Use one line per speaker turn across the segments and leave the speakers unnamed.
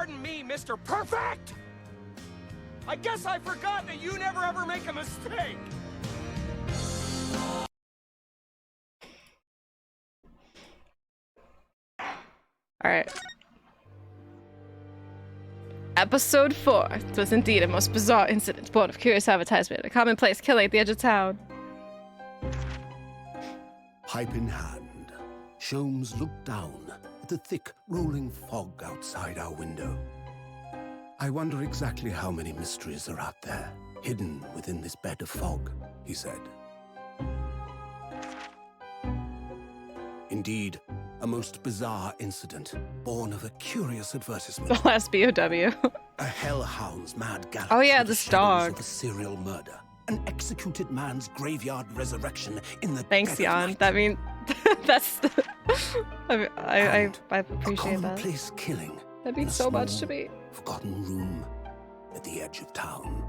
Pardon me, Mr. Perfect! I guess I forgot that you never ever make a mistake!
Alright. Episode 4. It was indeed a most bizarre incident, born of curious advertisement. A commonplace killing at the edge of town.
Pipe in hand, Sholmes looked down at the thick, rolling fog outside our window. I wonder exactly how many mysteries are out there, hidden within this bed of fog, he said. Indeed, a most bizarre incident, born of a curious advertisement.
The last BOW.
A hellhound's mad gallop.
Oh yeah,
through
this
the shadows
dog.
of a serial murder. An executed man's graveyard resurrection in the
Thanks,
dead of
Jan.
night.
That mean, that's the... I appreciate
a
that.
commonplace killing.
That
in
means
a
so much
small,
to me.
forgotten room at the edge of town.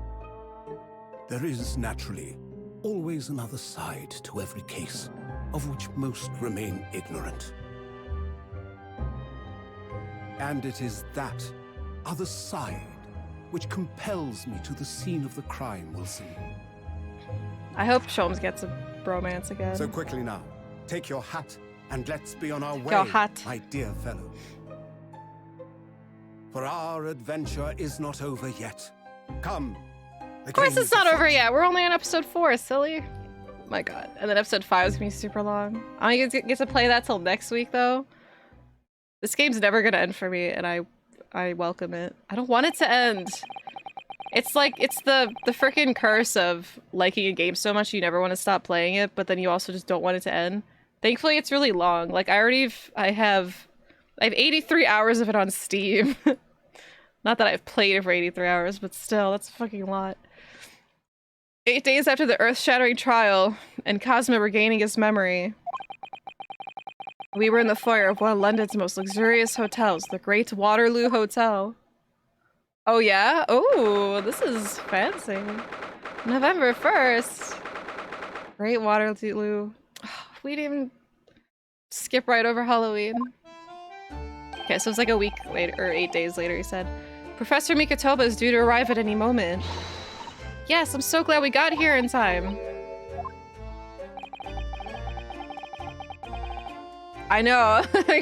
There is, naturally, always another side to every case, of which most remain ignorant. And it is that other side which compels me to the scene of the crime, Wilson.
I hope Sholmes gets a bromance again.
So quickly now, take your hat and let's be on our way,
Your hat.
my dear fellow. For our adventure is not over yet. Come.
Of course it's not over yet. We're only on episode 4, silly. My god. And then episode 5 is gonna be super long. I don't get to play that till next week though. This game's never gonna end for me, and I welcome it. I don't want it to end. It's like, it's the freaking curse of liking a game so much you never want to stop playing it, but then you also just don't want it to end. Thankfully, it's really long. Like, I have 83 hours of it on Steam. Not that I've played it for 83 hours, but still, that's a fucking lot. 8 days after the earth-shattering trial, and Cosmo regaining his memory, we were in the foyer of one of London's most luxurious hotels, the Great Waterloo Hotel. Oh yeah? Oh, this is fancy. November 1st. Great Waterloo. We didn't even skip right over Halloween. Okay, so it's like a week later, or 8 days later, he said. Professor Miktoba is due to arrive at any moment. Yes, I'm so glad we got here in time. I know. I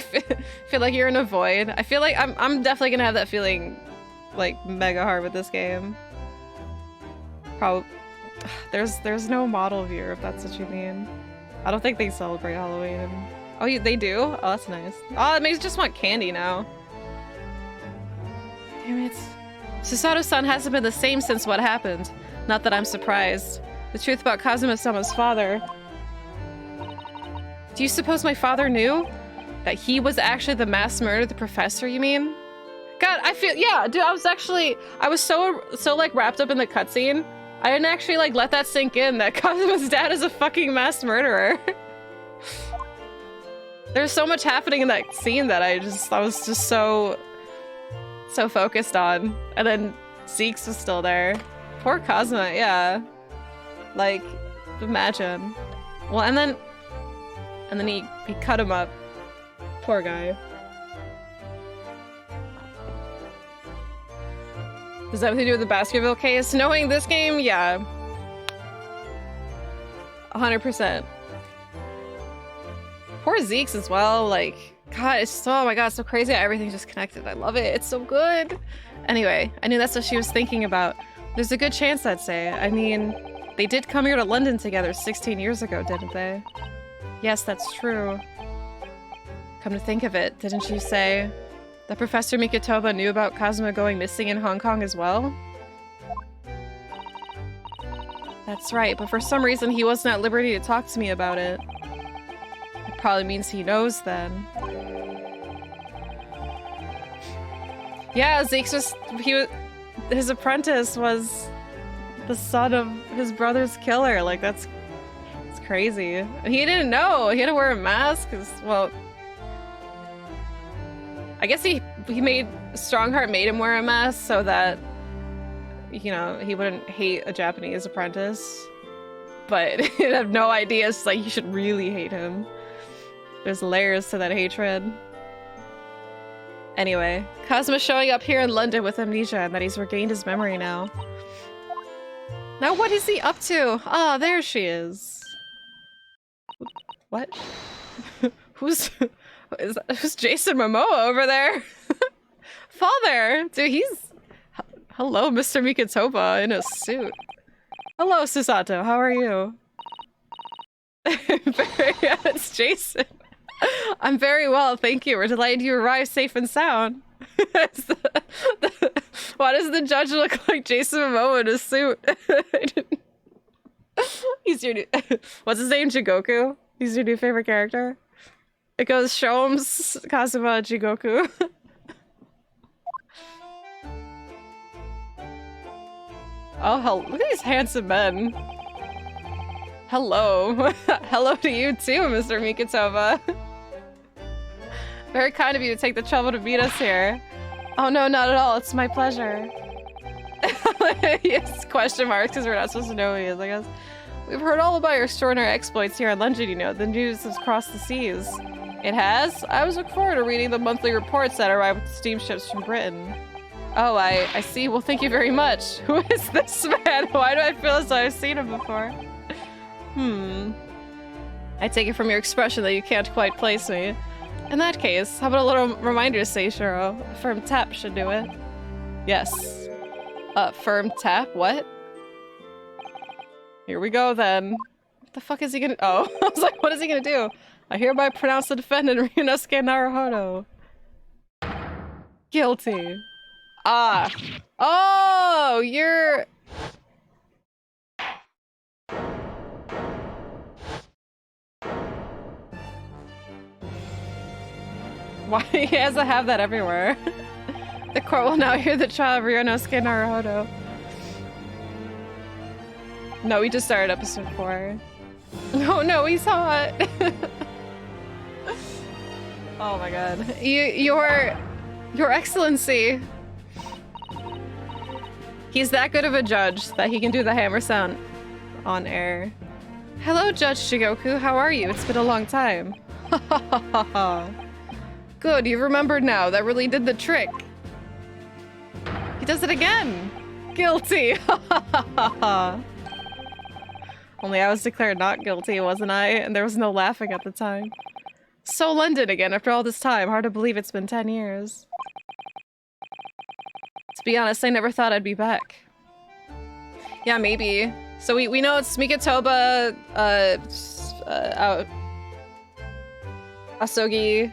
feel like you're in a void. I feel like I'm definitely gonna have that feeling, like, mega hard with this game. Probably. There's no model viewer, if that's what you mean. I don't think they celebrate Halloween. Oh, they do? Oh, that's nice. Oh, it makes me just want candy now. Damn it. Susato-san hasn't been the same since what happened. Not that I'm surprised. The truth about Kazuma-sama's father. Do you suppose my father knew? That he was actually the mass murderer, the professor, you mean? God, I feel- yeah, dude, I was so like wrapped up in the cutscene. I didn't actually like let that sink in that Kazuma's dad is a fucking mass murderer. There's so much happening in that scene that I was just so focused on. And then Zeke's was still there. Poor Kazuma, yeah. Like, imagine. Well, and then he cut him up. Poor guy. Does that have to do with the Baskerville case? Knowing this game, yeah. 100%. Poor Zeke's as well, like, God, it's so, oh my god, it's so crazy how everything's just connected. I love it, it's so good. Anyway, I knew that's what she was thinking about. There's a good chance, I'd say. I mean, they did come here to London together 16 years ago, didn't they? Yes, that's true. Come to think of it, didn't you say that Professor Miktoba knew about Kazuma going missing in Hong Kong as well? That's right, but for some reason he wasn't at liberty to talk to me about it. It probably means he knows then. Yeah, Zeke's his apprentice was the son of his brother's killer. Like, it's crazy. He didn't know. He had to wear a mask because, well, I guess Strongheart made him wear a mask so that, you know, he wouldn't hate a Japanese apprentice. But he'd have no idea. It's like, you should really hate him. There's layers to that hatred. Anyway, Cosmo's showing up here in London with amnesia and that he's regained his memory now. Now what is he up to? Ah, there she is. What? Who's Jason Momoa over there? Father! Dude, he's... Hello, Mr. Mikitoba in a suit. Hello, Susato, how are you? Yeah, it's Jason. I'm very well, thank you. We're delighted you arrived safe and sound. Why does the judge look like Jason Momoa in a suit? He's your new... What's his name? Jigoku? He's your new favorite character? It goes Shomes, Kazuma, Jigoku. Oh, hell, look at these handsome men. Hello. Hello to you too, Mr. Mikitoba. Very kind of you to take the trouble to meet us here. Oh no, not at all. It's my pleasure. Yes, question marks, because we're not supposed to know who he is, I guess. We've heard all about your extraordinary exploits here in London, you know. The news has crossed the seas. It has? I was looking forward to reading the monthly reports that arrive with steamships from Britain. Oh, I see. Well, thank you very much. Who is this man? Why do I feel as though I've seen him before? I take it from your expression that you can't quite place me. In that case, how about a little reminder, Seishiro? A firm tap should do it. Yes. Firm tap? What? Here we go then. What the fuck is he gonna- Oh, I was like, what is he gonna do? I hereby pronounce the defendant Ryunosuke Naruhodo guilty. Ah. Oh, you're... Why he has to have that everywhere? The court will now hear the trial of Ryunosuke Naruhodo. No, we just started episode 4. No, he's hot. Oh my god. Your Excellency. He's that good of a judge that he can do the hammer sound on air. Hello, Judge Shigoku. How are you? It's been a long time. Good, you remembered now. That really did the trick. He does it again. Guilty. Only I was declared not guilty, wasn't I? And there was no laughing at the time. So London again after all this time. Hard to believe it's been 10 years. To be honest, I never thought I'd be back. Yeah, maybe. So we know it's Mikitoba, Asogi,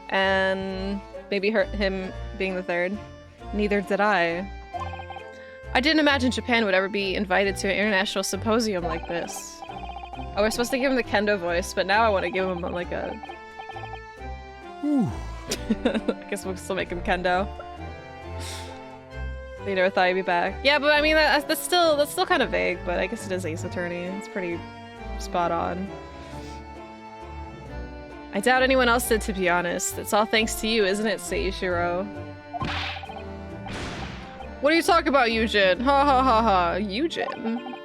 and maybe him being the third. Neither did I. I didn't imagine Japan would ever be invited to an international symposium like this. Oh, we're supposed to give him the kendo voice, but now I want to give him like a... I guess we'll still make him kendo. They never thought he'd be back. Yeah, but I mean, that's still kind of vague, but I guess it is Ace Attorney. It's pretty spot on. I doubt anyone else did, to be honest. It's all thanks to you, isn't it, Seishiro? What are you talking about, Yujin? Ha ha ha ha. Yujin?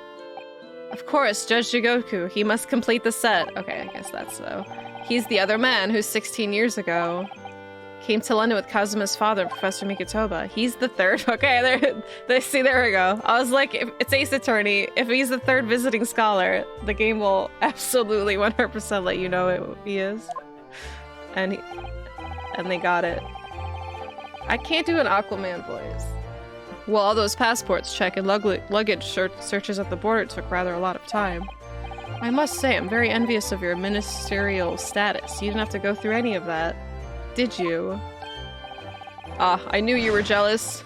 Of course, Judge Jigoku. He must complete the set. Okay, I guess that's so. He's the other man who 16 years ago came to London with Kazuma's father, Professor Mikitoba. He's the third. Okay, there we go. I was like, if it's Ace Attorney. If he's the third visiting scholar, the game will absolutely 100% let you know he is. And they got it. I can't do an Aquaman voice. Well, all those passports check and luggage searches at the border took rather a lot of time. I must say, I'm very envious of your ministerial status. You didn't have to go through any of that. Did you? Ah, I knew you were jealous.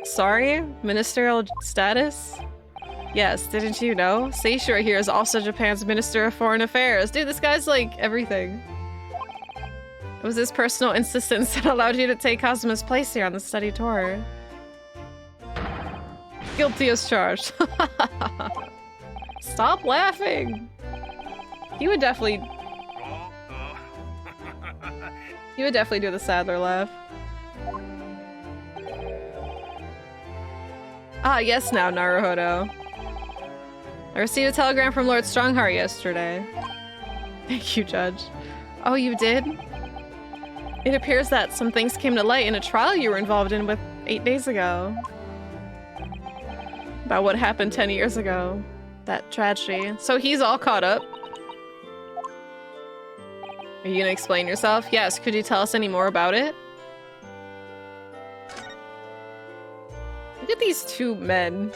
Sorry? Ministerial status? Yes, didn't you know? Seishiro here is also Japan's Minister of Foreign Affairs. Dude, this guy's like everything. It was his personal insistence that allowed you to take Kazuma's place here on the study tour. Guilty as charged. Stop laughing! He would definitely do the Sadler laugh. Ah, yes now, Naruhodo. I received a telegram from Lord Strongheart yesterday. Thank you, Judge. Oh, you did? It appears that some things came to light in a trial you were involved in with 8 days ago. About what happened 10 years ago. That tragedy. So he's all caught up. Are you gonna explain yourself? Yes, could you tell us any more about it? Look at these two men.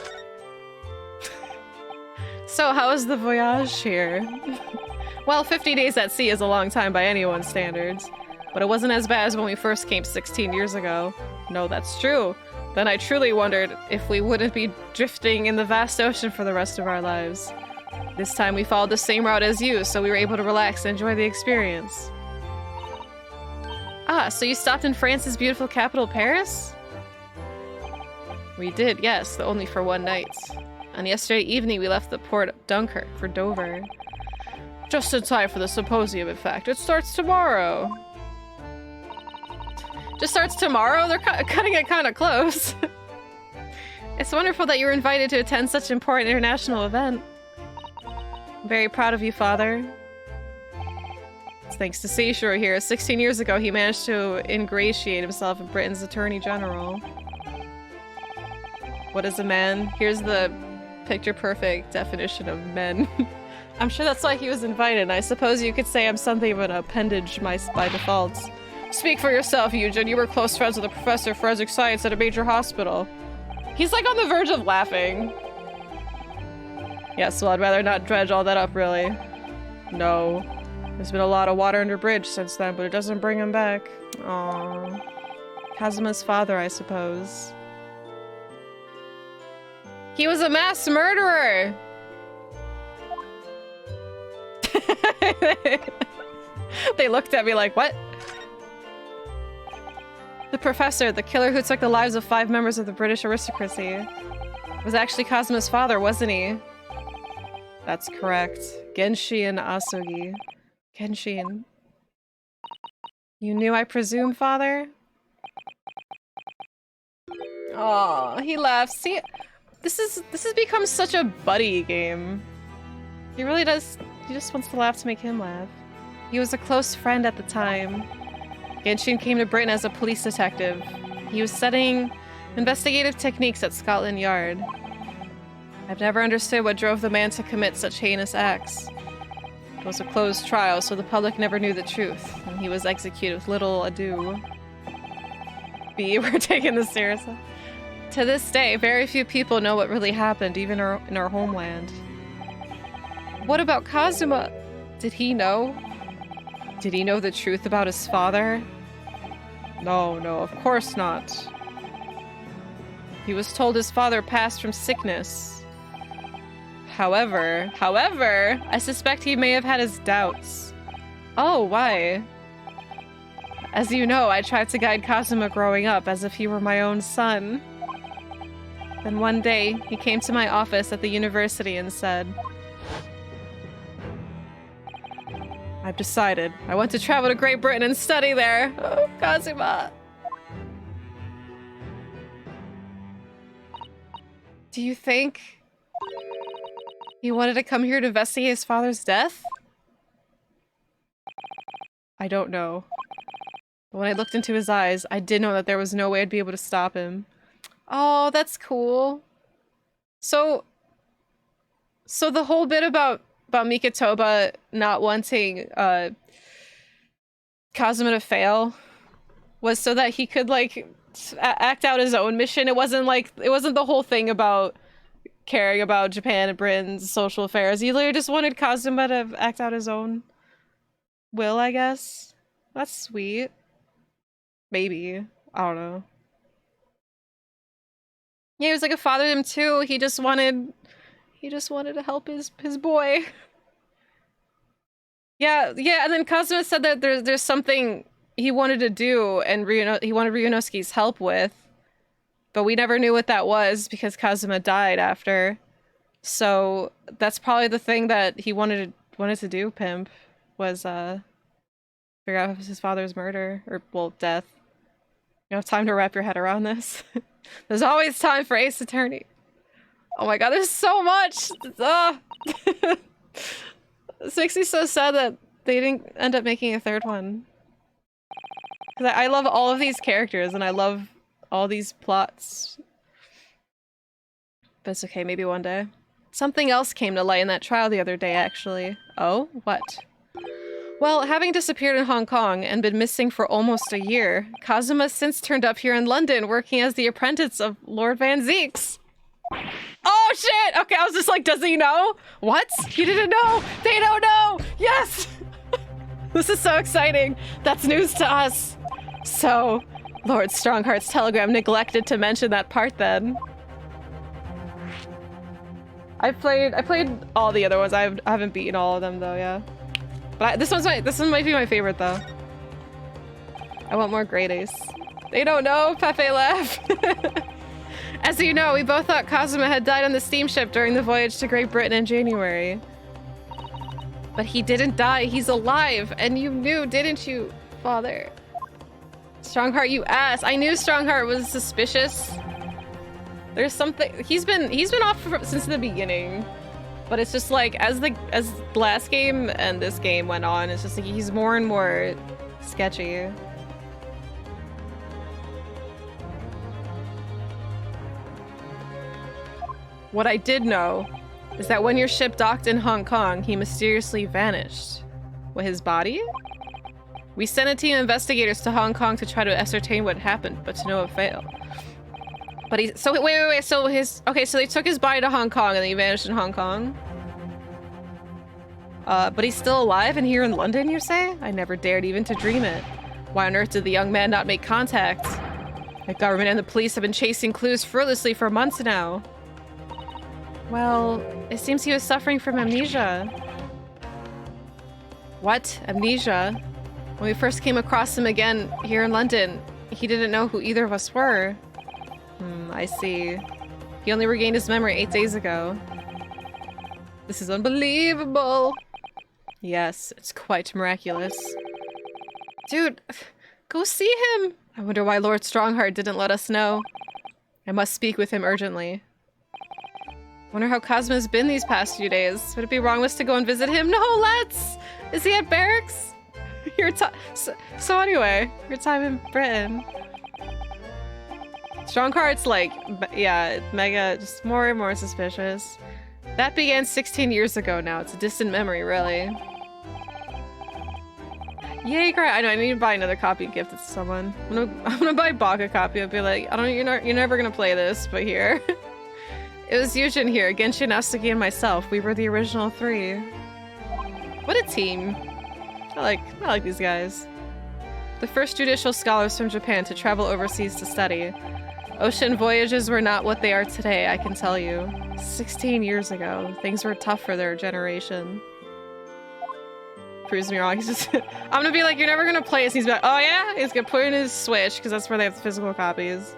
So, how is the voyage here? Well, 50 days at sea is a long time by anyone's standards. But it wasn't as bad as when we first came 16 years ago. No, that's true. Then I truly wondered if we wouldn't be drifting in the vast ocean for the rest of our lives. This time we followed the same route as you, so we were able to relax and enjoy the experience. Ah, so you stopped in France's beautiful capital, Paris? We did, yes, though only for one night. And yesterday evening we left the port of Dunkirk for Dover. Just in time for the symposium, in fact. It starts tomorrow. Just starts tomorrow? They're cutting it kind of close. It's wonderful that you were invited to attend such an important international event. I'm very proud of you, Father. It's thanks to Seashore here. 16 years ago, he managed to ingratiate himself in Britain's Attorney General. What is a man? Here's the picture-perfect definition of men. I'm sure that's why he was invited. I suppose you could say I'm something of an appendage by default. Speak for yourself, Eugen. You were close friends with a professor of forensic science at a major hospital. He's like on the verge of laughing. Yes, well, I'd rather not dredge all that up, really. No. There's been a lot of water under bridge since then, but it doesn't bring him back. Aww. Kazuma's father, I suppose. He was a mass murderer! They looked at me like, what? The professor, the killer who took the lives of 5 members of the British aristocracy, was actually Kazuma's father, wasn't he? That's correct. Genshin Asugi. Genshin. You knew, I presume, father? Aw, he laughs. See, this has become such a buddy game. He really does. He just wants to laugh to make him laugh. He was a close friend at the time. Genshin came to Britain as a police detective. He was studying investigative techniques at Scotland Yard. I've never understood what drove the man to commit such heinous acts. It was a closed trial, so the public never knew the truth, and he was executed with little ado. B, we're taking this seriously. To this day, very few people know what really happened, even in our homeland. What about Kazuma? Did he know? Did he know the truth about his father? No, of course not. He was told his father passed from sickness. However, I suspect he may have had his doubts. Oh, why? As you know, I tried to guide Kazuma growing up as if he were my own son. Then one day, he came to my office at the university and said, I've decided. I want to travel to Great Britain and study there. Oh, Kazuma. Do you think he wanted to come here to investigate his father's death? I don't know. But when I looked into his eyes, I did know that there was no way I'd be able to stop him. Oh, that's cool. So the whole bit about Mikitoba not wanting Kazuma to fail was so that he could like act out his own mission. It wasn't the whole thing about caring about Japan and Britain's social affairs. He literally just wanted Kazuma to act out his own will, I guess. That's sweet. Maybe. I don't know. Yeah, he was like a father to him too. He just wanted to help his boy. Yeah, and then Kazuma said that there's something he wanted to do and he wanted Ryunosuke's help with. But we never knew what that was because Kazuma died after. So that's probably the thing that he wanted to do, Pimp, was figure out his father's murder or death. You have time to wrap your head around this. There's always time for Ace Attorney. Oh my god, there's so much! This makes me so sad they didn't end up making a third one. Because I love all of these characters and I love all these plots. But it's okay, maybe one day. Something else came to light in that trial the other day, actually. Oh? What? Well, having disappeared in Hong Kong and been missing for almost a year, Kazuma's since turned up here in London working as the apprentice of Lord Van Zeeks. Oh shit! Okay, I was just like, does he know? What? He didn't know! They don't know! Yes! This is so exciting! That's news to us! So, Lord Strongheart's telegram neglected to mention that part then. I played all the other ones. I haven't beaten all of them though, yeah. But this one might be my favorite though. I want more Great Ace. They don't know, Pepe laugh. As you know, we both thought Kazuma had died on the steamship during the voyage to Great Britain in January. But he didn't die, he's alive, and you knew, didn't you, father? Strongheart, you ass. I knew Strongheart was suspicious. There's something, he's been off since the beginning. But it's just like, as the last game and this game went on, it's just like he's more and more sketchy. What I did know is that when your ship docked in Hong Kong, he mysteriously vanished. What, his body? We sent a team of investigators to Hong Kong to try to ascertain what happened, but to no avail. But he, so wait, so they took his body to Hong Kong and then he vanished in Hong Kong? But he's still alive and here in London, you say? I never dared even to dream it. Why on earth did the young man not make contact? The government and the police have been chasing clues fruitlessly for months now. Well, it seems he was suffering from amnesia. What? Amnesia? When we first came across him again here in London, he didn't know who either of us were. I see. He only regained his memory 8 days ago. This is unbelievable. Yes, it's quite miraculous. Dude, go see him. I wonder why Lord Strongheart didn't let us know. I must speak with him urgently. Wonder how Kazuma's been these past few days. Would it be wrong of us to go and visit him? No, let's! Is he at barracks? So anyway, your time in Britain. Strongheart's like, yeah, mega, just more and more suspicious. That began 16 years ago now. It's a distant memory, really. Yay, great. I know, I need to buy another copy and gift it to someone. I'm gonna buy Bach a copy. I'll be like, you're never gonna play this, but here. It was Yujin here, Genshin, Asuki, and myself. We were the original 3. What a team. I like these guys. The first judicial scholars from Japan to travel overseas to study. Ocean voyages were not what they are today, I can tell you. 16 years ago, things were tough for their generation. Proves me wrong. He's just I'm gonna be like, you're never gonna play this. He's like, oh yeah? He's gonna put it in his Switch, because that's where they have the physical copies.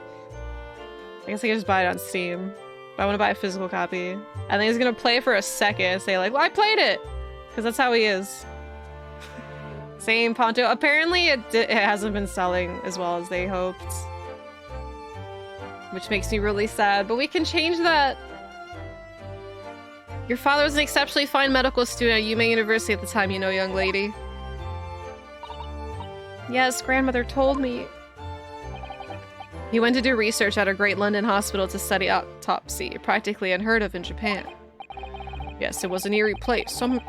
I guess I can just buy it on Steam. But I want to buy a physical copy. And then he's gonna play for a second and say like, well, I played it! Because that's how he is. Same Ponto. Apparently it hasn't been selling as well as they hoped. Which makes me really sad, but we can change that. Your father was an exceptionally fine medical student at Yume University at the time, you know, young lady. Yes, grandmother told me. He went to do research at a great London hospital to study autopsy, practically unheard of in Japan. Yes, it was an eerie place, some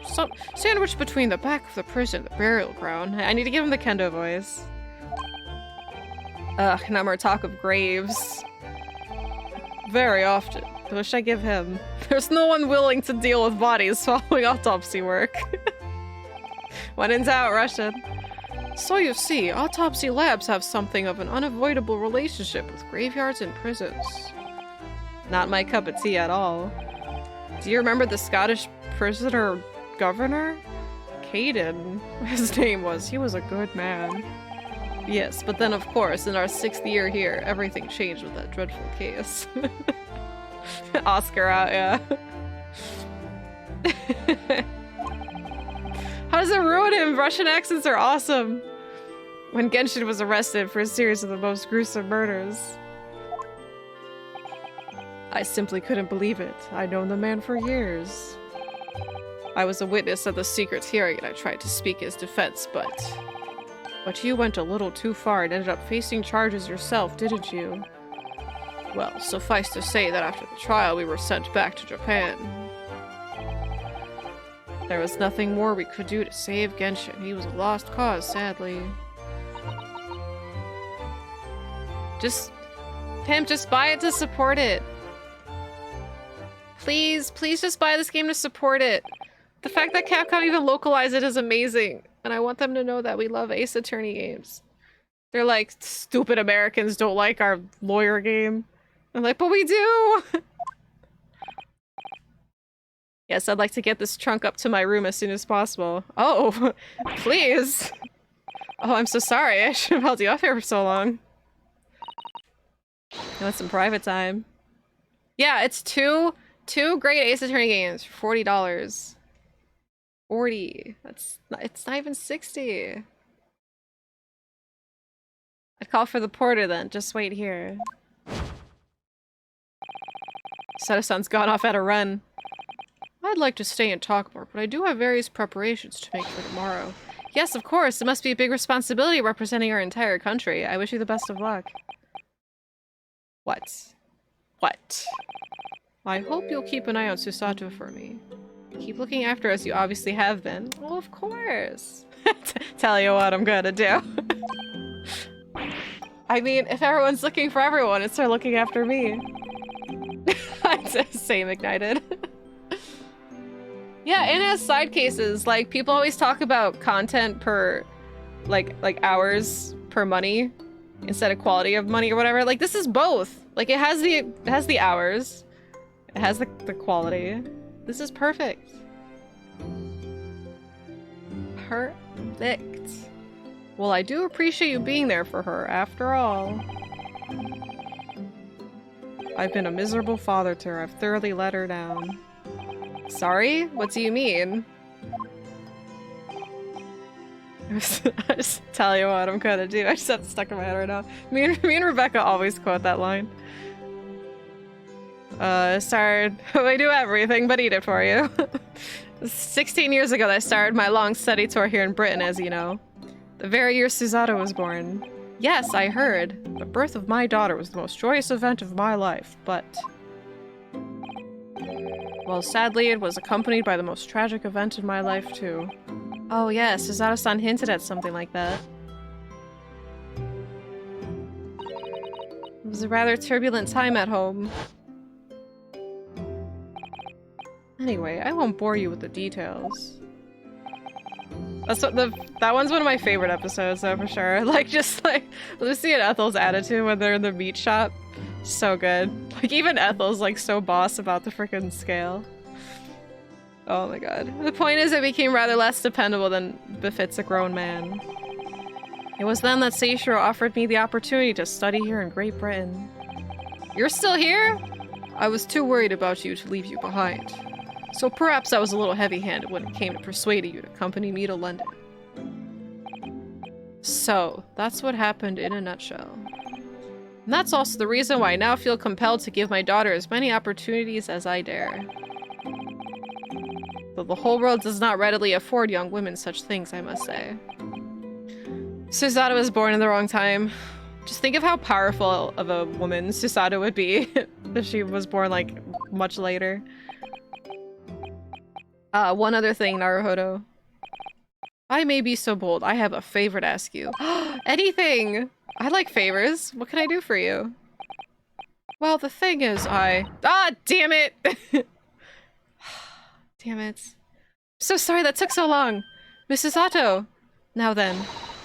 sandwiched between the back of the prison and the burial ground. I need to give him the Kendo voice. Ugh, now more talk of graves. Very often. What should I give him? There's no one willing to deal with bodies following autopsy work. When in doubt, Russian. So you see, autopsy labs have something of an unavoidable relationship with graveyards and prisons. Not my cup of tea at all. Do you remember the Scottish prisoner governor? Caden, his name was. He was a good man. Yes, but then of course, in our 6th year here, everything changed with that dreadful case. Oscar out, yeah. How does it ruin him? Russian accents are awesome. When Genshin was arrested for a series of the most gruesome murders. I simply couldn't believe it. I'd known the man for years. I was a witness at the secret hearing and I tried to speak his defense, but you went a little too far and ended up facing charges yourself, didn't you? Well, suffice to say that after the trial, we were sent back to Japan. There was nothing more we could do to save Genshin. He was a lost cause, sadly. Just buy it to support it. Please just buy this game to support it. The fact that Capcom even localized it is amazing. And I want them to know that we love Ace Attorney games. They're like, stupid Americans don't like our lawyer game. I'm like, but we do! Yes, I'd like to get this trunk up to my room as soon as possible. Oh, please! Oh, I'm so sorry. I should have held you off here for so long. You want some private time? Yeah, it's two great Ace Attorney games for $40. 40. It's not even 60. I'd call for the porter then. Just wait here. Sato-san's gone off at a run. I'd like to stay and talk more, but I do have various preparations to make for tomorrow. Yes, of course. It must be a big responsibility representing our entire country. I wish you the best of luck. What? What? I hope you'll keep an eye on Susato for me. Keep looking after us, you obviously have been. Well, of course. Tell you what I'm gonna do. I mean, if everyone's looking for everyone, it's her looking after me. Same ignited. Yeah, and it has side cases. Like, people always talk about content per, like hours per money instead of quality of money or whatever. Like, this is both. Like, it has the hours. It has the quality. This is perfect. Perfect. Well, I do appreciate you being there for her, after all. I've been a miserable father to her. I've thoroughly let her down. Sorry? What do you mean? I just tell you what I'm gonna do. I just have it stuck in my head right now. Me and Rebecca always quote that line. Started. I do everything but eat it for you. 16 years ago, I started my long study tour here in Britain, as you know. The very year Susato was born. Yes, I heard. The birth of my daughter was the most joyous event of my life, but... well, sadly, it was accompanied by the most tragic event in my life, too. Oh yes, Susato-san hinted at something like that. It was a rather turbulent time at home. Anyway, I won't bore you with the details. That one's one of my favorite episodes, though, for sure. Like, just like Lucy and Ethel's attitude when they're in the meat shop. So good. Like, even Ethel's like so boss about the freaking scale. Oh my god. The point is, it became rather less dependable than befits a grown man. It was then that Seishiro offered me the opportunity to study here in Great Britain. You're still here? I was too worried about you to leave you behind. So perhaps I was a little heavy-handed when it came to persuading you to accompany me to London. So, that's what happened in a nutshell. And that's also the reason why I now feel compelled to give my daughter as many opportunities as I dare. Though the whole world does not readily afford young women such things, I must say. Susato was born in the wrong time. Just think of how powerful of a woman Susato would be if she was born, like, much later. One other thing, Naruhodo. I may be so bold, I have a favor to ask you. Anything! I like favors. What can I do for you? Well, the thing is, ah, damn it! Damn it. I'm so sorry that took so long. Mrs. Sato! Now then,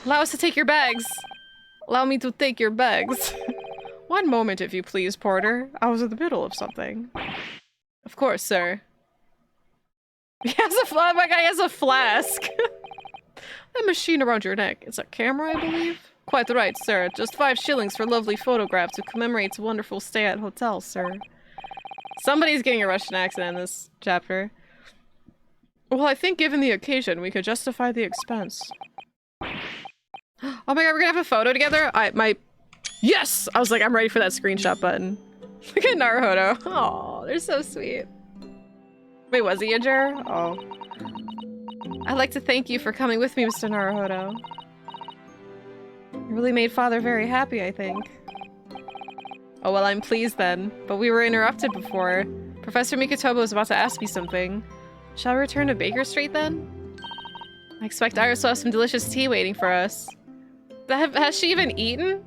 allow us to take your bags. Allow me to take your bags. One moment, if you please, Porter. I was in the middle of something. Of course, sir. He has a flask. My guy has a flask. That machine around your neck. It's a camera, I believe? Quite right, sir. Just 5 shillings for lovely photograph to commemorate a wonderful stay at hotel, sir. Somebody's getting a Russian accent in this chapter. Well, I think given the occasion, we could justify the expense. Oh my god, we're gonna have a photo together? Yes! I was like, I'm ready for that screenshot button. Look at Naruhodo. Oh, they're so sweet. Wait, was he a juror? Oh. I'd like to thank you for coming with me, Mr. Naruhodo. You really made Father very happy, I think. Oh, well, I'm pleased then. But we were interrupted before. Professor Mikotobo was about to ask me something. Shall we return to Baker Street then? I expect Iris will have some delicious tea waiting for us. Has she even eaten?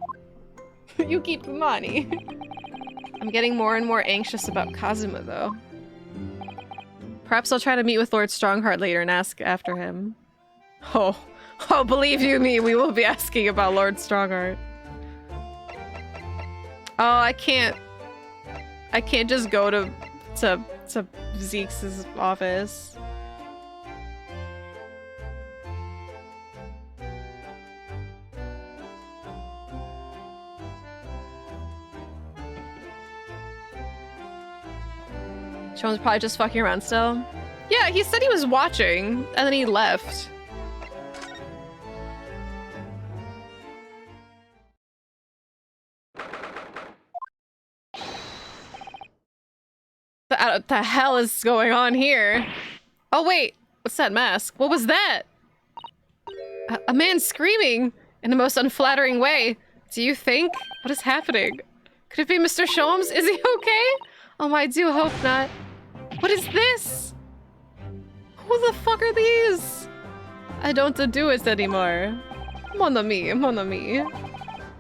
You keep the money. I'm getting more and more anxious about Kazuma, though. Perhaps I'll try to meet with Lord Strongheart later and ask after him. Oh, believe you me, we will be asking about Lord Strongheart. Oh, I can't just go to Zeke's office. Sean's probably just fucking around still. Yeah, he said he was watching, and then he left. What the hell is going on here? Oh wait, what's that mask? What was that? A man screaming in the most unflattering way. Do you think? What is happening? Could it be Mr. Sholmes? Is he okay? Oh, I do hope not. What is this? Who the fuck are these? I don't do it anymore. Mon ami, mon ami.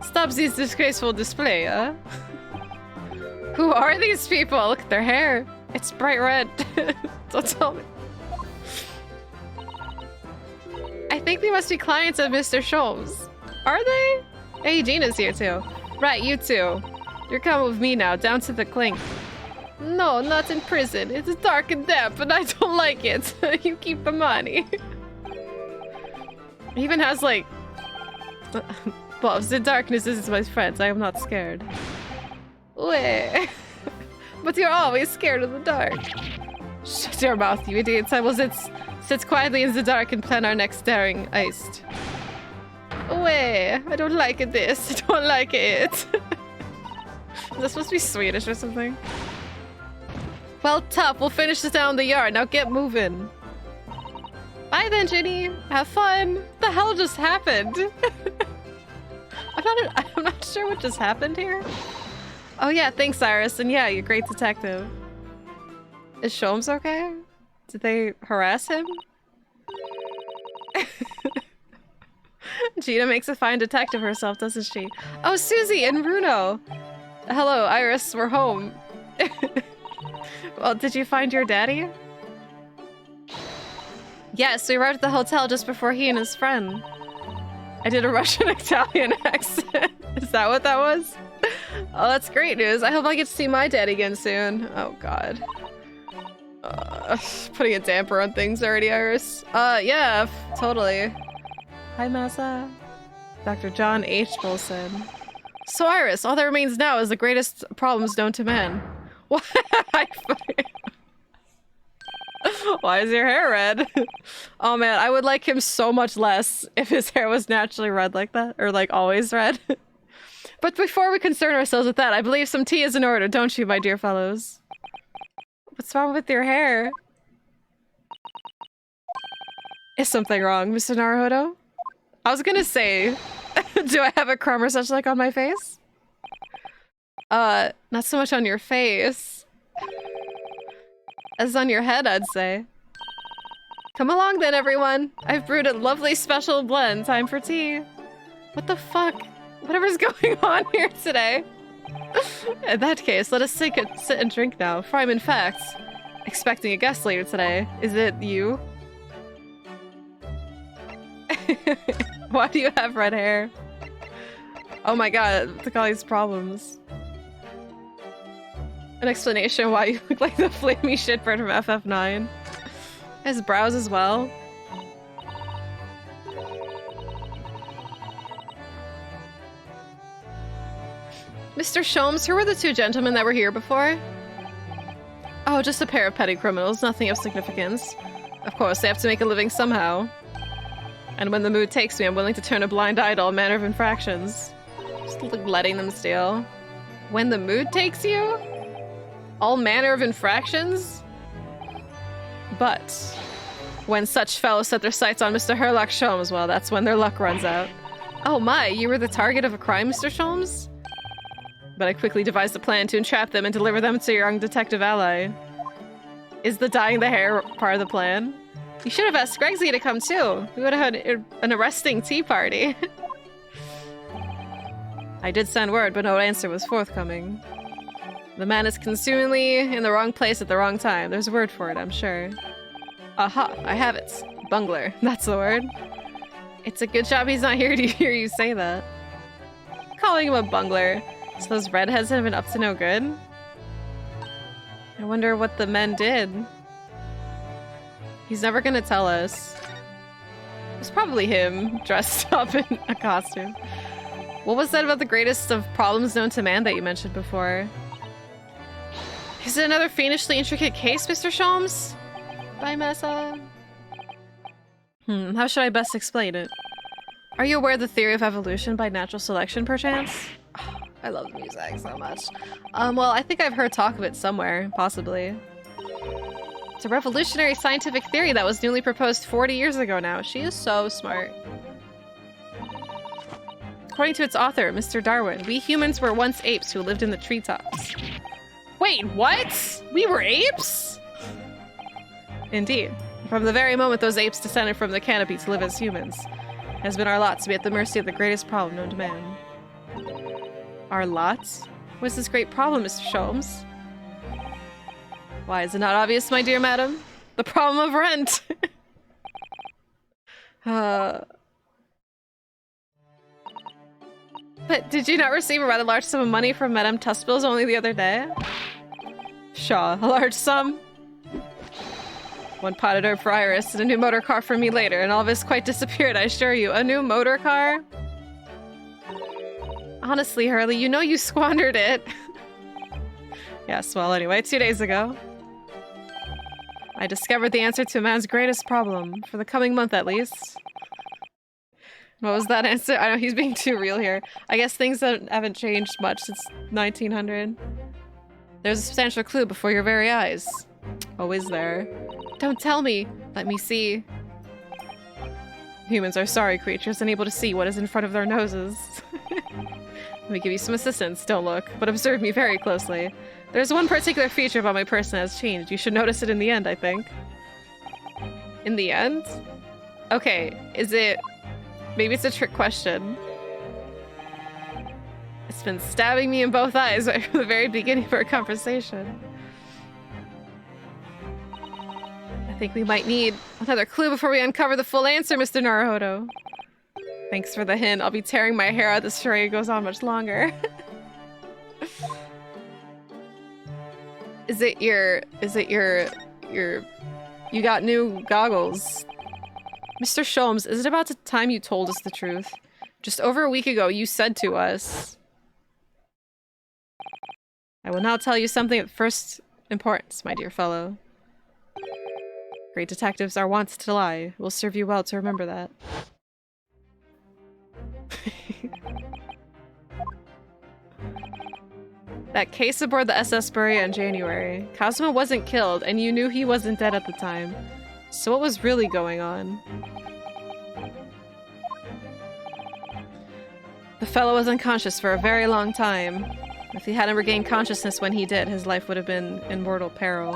Stop this disgraceful display, huh? Who are these people? Look at their hair. It's bright red. Don't tell me. I think they must be clients of Mr. Sholmes. Are they? Hey, Gina's here too. Right, you two. You're coming with me now, down to the clink. No, not in prison. It's dark and damp, and I don't like it. You keep the money. He even has like... Bobs, the darkness is my friend. I am not scared. Wait. But you're always scared of the dark. Shut your mouth, you idiots. I will sit quietly in the dark and plan our next daring heist. Wait, I don't like this. I don't like it. Is that supposed to be Swedish or something? Well, tough. We'll finish this down in the yard. Now get moving. Bye then, Ginny. Have fun. What the hell just happened? I'm not sure what just happened here. Oh yeah, thanks, Iris. And yeah, you're a great detective. Is Sholmes okay? Did they harass him? Gina makes a fine detective herself, doesn't she? Oh, Susie and Bruno. Hello, Iris. We're home. Well, did you find your daddy? Yes, we arrived at the hotel just before he and his friend. I did a Russian-Italian accent. Is that what that was? Oh, that's great news. I hope I get to see my dad again soon. Oh, God. Putting a damper on things already, Iris. Yeah, totally. Hi, Massa. Dr. John H. Wilson. So, Iris, all that remains now is the greatest problems known to man. What? Why is your hair red? Oh man, I would like him so much less if his hair was naturally red like that, or like always red. But before we concern ourselves with that, I believe some tea is in order, don't you, my dear fellows? What's wrong with your hair? Is something wrong, Mr. Naruhodo? I was gonna say, do I have a crumb or such like on my face? Not so much on your face. As on your head, I'd say. Come along then, everyone. I've brewed a lovely special blend. Time for tea. What the fuck? Whatever's going on here today. In that case, let us sit and drink now, for I'm in fact expecting a guest later today. Is it you? Why do you have red hair? Oh my god, look at all these problems. An explanation why you look like the flamey shitbird from FF9. His brows as well. Mr. Sholmes, who were the two gentlemen that were here before? Oh, just a pair of petty criminals, nothing of significance. Of course, they have to make a living somehow. And when the mood takes me, I'm willing to turn a blind eye to all manner of infractions. Just letting them steal. When the mood takes you? All manner of infractions? But When such fellows set their sights on Mr. Herlock Sholmes, well, that's when their luck runs out. Oh my, you were the target of a crime, Mr. Sholmes? But I quickly devised a plan to entrap them and deliver them to your young detective ally. Is the dyeing the hair part of the plan? You should have asked Gregsy to come too. We would have had an arresting tea party. I did send word, but no answer was forthcoming. The man is consumingly in the wrong place at the wrong time. There's a word for it, I'm sure. Aha, I have it. Bungler, that's the word. It's a good job he's not here to hear you say that. Calling him a bungler. So those redheads have been up to no good? I wonder what the men did. He's never gonna tell us. It's probably him, dressed up in a costume. What was that about the greatest of problems known to man that you mentioned before? Is it another fiendishly intricate case, Mr. Sholmes? Bye, Messa. How should I best explain it? Are you aware of the theory of evolution by natural selection, perchance? Oh, I love music so much. Well, I think I've heard talk of it somewhere, possibly. It's a revolutionary scientific theory that was newly proposed 40 years ago now. She is so smart. According to its author, Mr. Darwin, we humans were once apes who lived in the treetops. Wait, what? We were apes? Indeed. From the very moment those apes descended from the canopy to live as humans, it has been our lot to be at the mercy of the greatest problem known to man. Our lot? What's this great problem, Mr. Sholmes? Why, is it not obvious, my dear madam? The problem of rent! But did you not receive a rather large sum of money from Madame Tuspils only the other day? Shaw, a large sum? One potted herb for Iris and a new motor car for me later, and all of this quite disappeared, I assure you. A new motor car? Honestly, Hurley, you know you squandered it. Yes, well, anyway, 2 days ago, I discovered the answer to man's greatest problem, for the coming month at least. What was that answer? I know he's being too real here. I guess things haven't changed much since 1900. There's a substantial clue before your very eyes. Oh, is there? Don't tell me. Let me see. Humans are sorry creatures, unable to see what is in front of their noses. Let me give you some assistance. Don't look, but observe me very closely. There's one particular feature about my person that has changed. You should notice it in the end, I think. In the end? Okay, is it... Maybe it's a trick question. It's been stabbing me in both eyes right from the very beginning of our conversation. I think we might need another clue before we uncover the full answer, Mr. Naruhodo. Thanks for the hint. I'll be tearing my hair out this charade goes on much longer. Is it your... You got new goggles. Mr. Sholmes, is it about the time you told us the truth? Just over a week ago, you said to us... I will now tell you something of first importance, my dear fellow. Great detectives are wont to lie. It will serve you well to remember that. That case aboard the SS Buria in January. Cosmo wasn't killed, and you knew he wasn't dead at the time. So what was really going on? The fellow was unconscious for a very long time. If he hadn't regained consciousness when he did, his life would have been in mortal peril.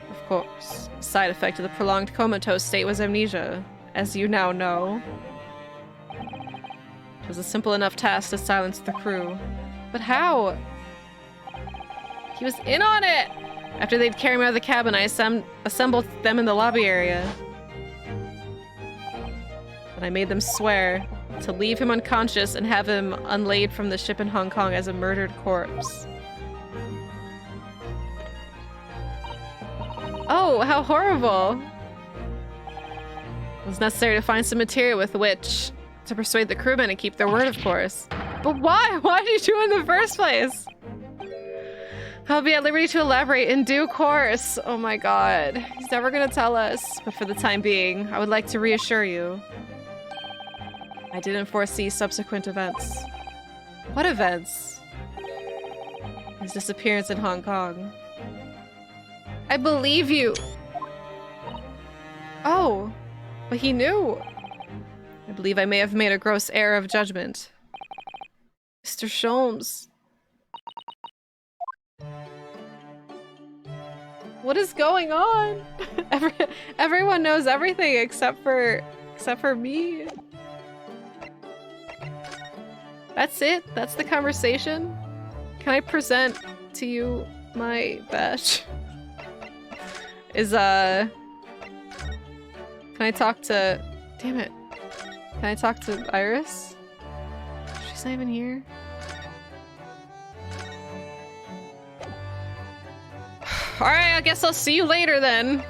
Of course, a side effect of the prolonged comatose state was amnesia, as you now know. It was a simple enough task to silence the crew. But how? He was in on it! After they'd carried him out of the cabin, I assembled them in the lobby area. But I made them swear to leave him unconscious and have him unlaid from the ship in Hong Kong as a murdered corpse. Oh, how horrible! It was necessary to find some material with which to persuade the crewmen to keep their word, of course. But why? Why did you do it in the first place? I'll be at liberty to elaborate in due course. Oh my god. He's never gonna tell us. But for the time being, I would like to reassure you. I didn't foresee subsequent events. What events? His disappearance in Hong Kong. I believe you. Oh, but he knew. I believe I may have made a gross error of judgment. Mr. Sholmes. What is going on? Everyone knows everything except for me. That's it? That's the conversation? Can I present to you my badge? Can I talk to... Damn it. Can I talk to Iris? She's not even here. Alright, I guess I'll see you later then.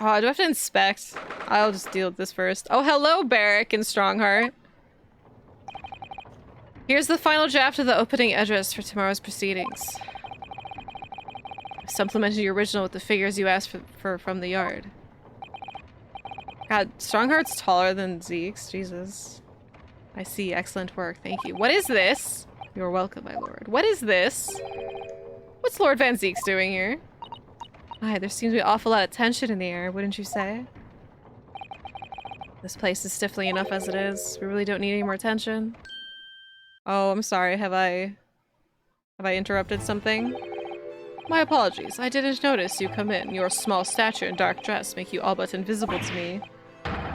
Oh, do I have to inspect? I'll just deal with this first. Oh, hello, Barrack and Strongheart. Here's the final draft of the opening address for tomorrow's proceedings. I've supplemented your original with the figures you asked for from the yard. God, Strongheart's taller than Zeke's. Jesus. I see. Excellent work. Thank you. What is this? You're welcome, my lord. What is this? What's Lord Van Zeke's doing here? Aye, there seems to be an awful lot of tension in the air, wouldn't you say? This place is stifling enough as it is. We really don't need any more tension. Oh, I'm sorry. Have I interrupted something? My apologies. I didn't notice you come in. Your small stature and dark dress make you all but invisible to me.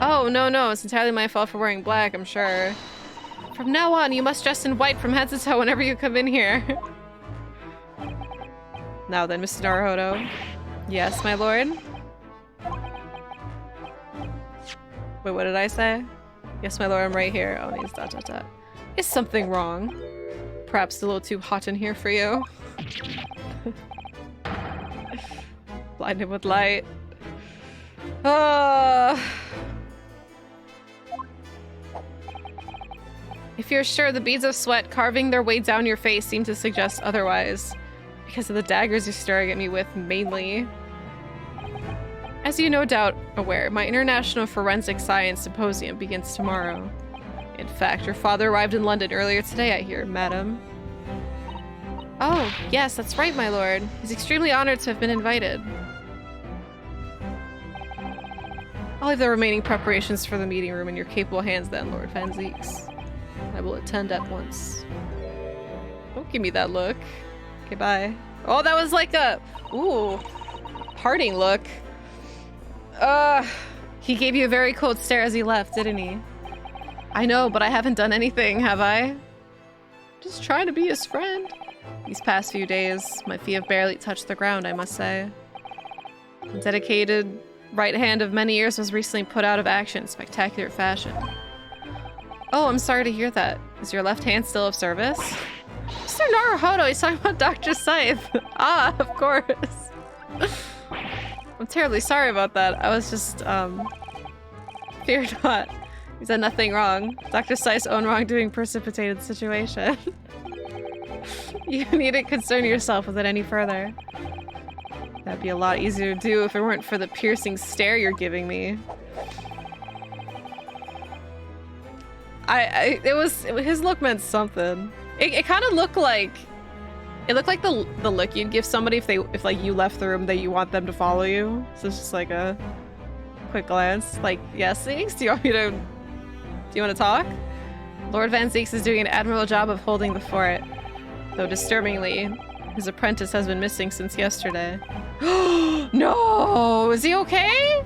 Oh, no. It's entirely my fault for wearing black, I'm sure. From now on, you must dress in white from head to toe whenever you come in here. Now then, Mr. Naruhodo. Yes, my lord? Wait, what did I say? Yes, my lord, I'm right here. Oh, needs ... Is something wrong? Perhaps a little too hot in here for you? Blinded with light. If you're sure, the beads of sweat carving their way down your face seem to suggest otherwise. Because of the daggers you're staring at me with, mainly. As you no doubt aware, my International Forensic Science Symposium begins tomorrow. In fact, your father arrived in London earlier today, I hear, madam. Oh, yes, that's right, my lord. He's extremely honored to have been invited. I'll leave the remaining preparations for the meeting room in your capable hands then, Lord Van Zeeks. I will attend at once. Don't give me that look. Okay, bye. Oh, that was like a... Ooh. Parting look. He gave you a very cold stare as he left, didn't he? I know, but I haven't done anything, have I? Just trying to be his friend. These past few days, my feet have barely touched the ground, I must say. The dedicated right hand of many years was recently put out of action in spectacular fashion. Oh, I'm sorry to hear that. Is your left hand still of service? Mr. Naruhodo, he's talking about Dr. Scythe. Ah, of course. I'm terribly sorry about that. I was just, fear not. He's done nothing wrong. Dr. Scythe's own wrongdoing precipitated the situation. You needn't concern yourself with it any further. That'd be a lot easier to do if it weren't for the piercing stare you're giving me. His look meant something. It kind of looked like, the look you'd give somebody if like you left the room that you want them to follow you. So it's just like a quick glance, like, yes, Zeeks, do you want to talk? Lord Van Zeeks is doing an admirable job of holding the fort, though disturbingly, his apprentice has been missing since yesterday. No, is he okay?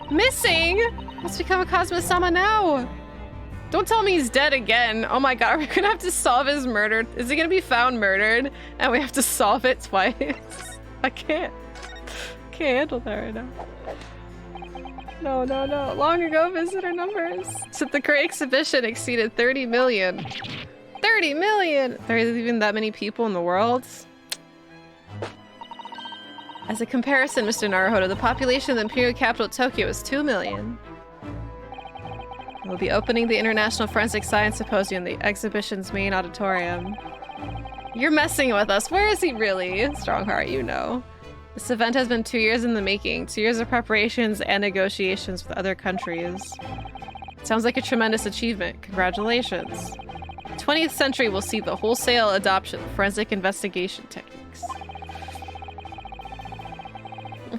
Missing? What's become of Cosmo-sama now? Don't tell me he's dead again. Oh my god, we're gonna have to solve his murder. Is he gonna be found murdered? And we have to solve it twice? I can't handle that right now. No. Long ago, visitor numbers to the Great Exhibition exceeded 30 million. 30 million! There's even that many people in the world? As a comparison, Mr. Naruhodo, the population of the imperial capital Tokyo is 2 million. We'll be opening the International Forensic Science Symposium in the exhibition's main auditorium. You're messing with us. Where is he really? Strongheart, you know. This event has been 2 years in the making. 2 years of preparations and negotiations with other countries. It sounds like a tremendous achievement. Congratulations. The 20th century will see the wholesale adoption of forensic investigation techniques.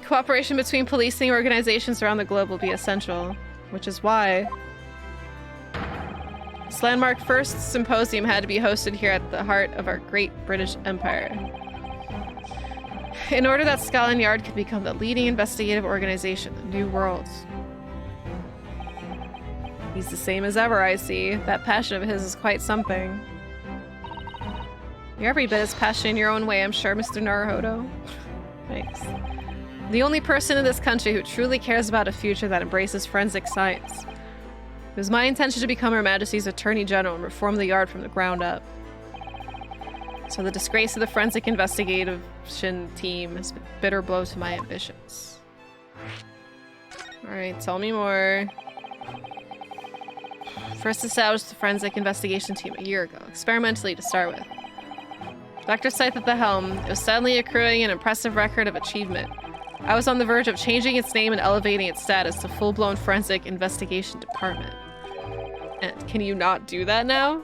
Cooperation between policing organizations around the globe will be essential, which is why this landmark first symposium had to be hosted here at the heart of our great British Empire. In order that Scotland Yard could become the leading investigative organization in the New World. He's the same as ever, I see. That passion of his is quite something. You're every bit as passionate in your own way, I'm sure, Mr. Naruhodo. Thanks. The only person in this country who truly cares about a future that embraces forensic science. It was my intention to become Her Majesty's Attorney General and reform the Yard from the ground up. So the disgrace of the forensic investigation team has been a bitter blow to my ambitions. Alright, tell me more. First established the forensic investigation team a year ago, experimentally to start with. Dr. Scythe at the helm, it was suddenly accruing an impressive record of achievement. I was on the verge of changing its name and elevating its status to full-blown forensic investigation department. And can you not do that now?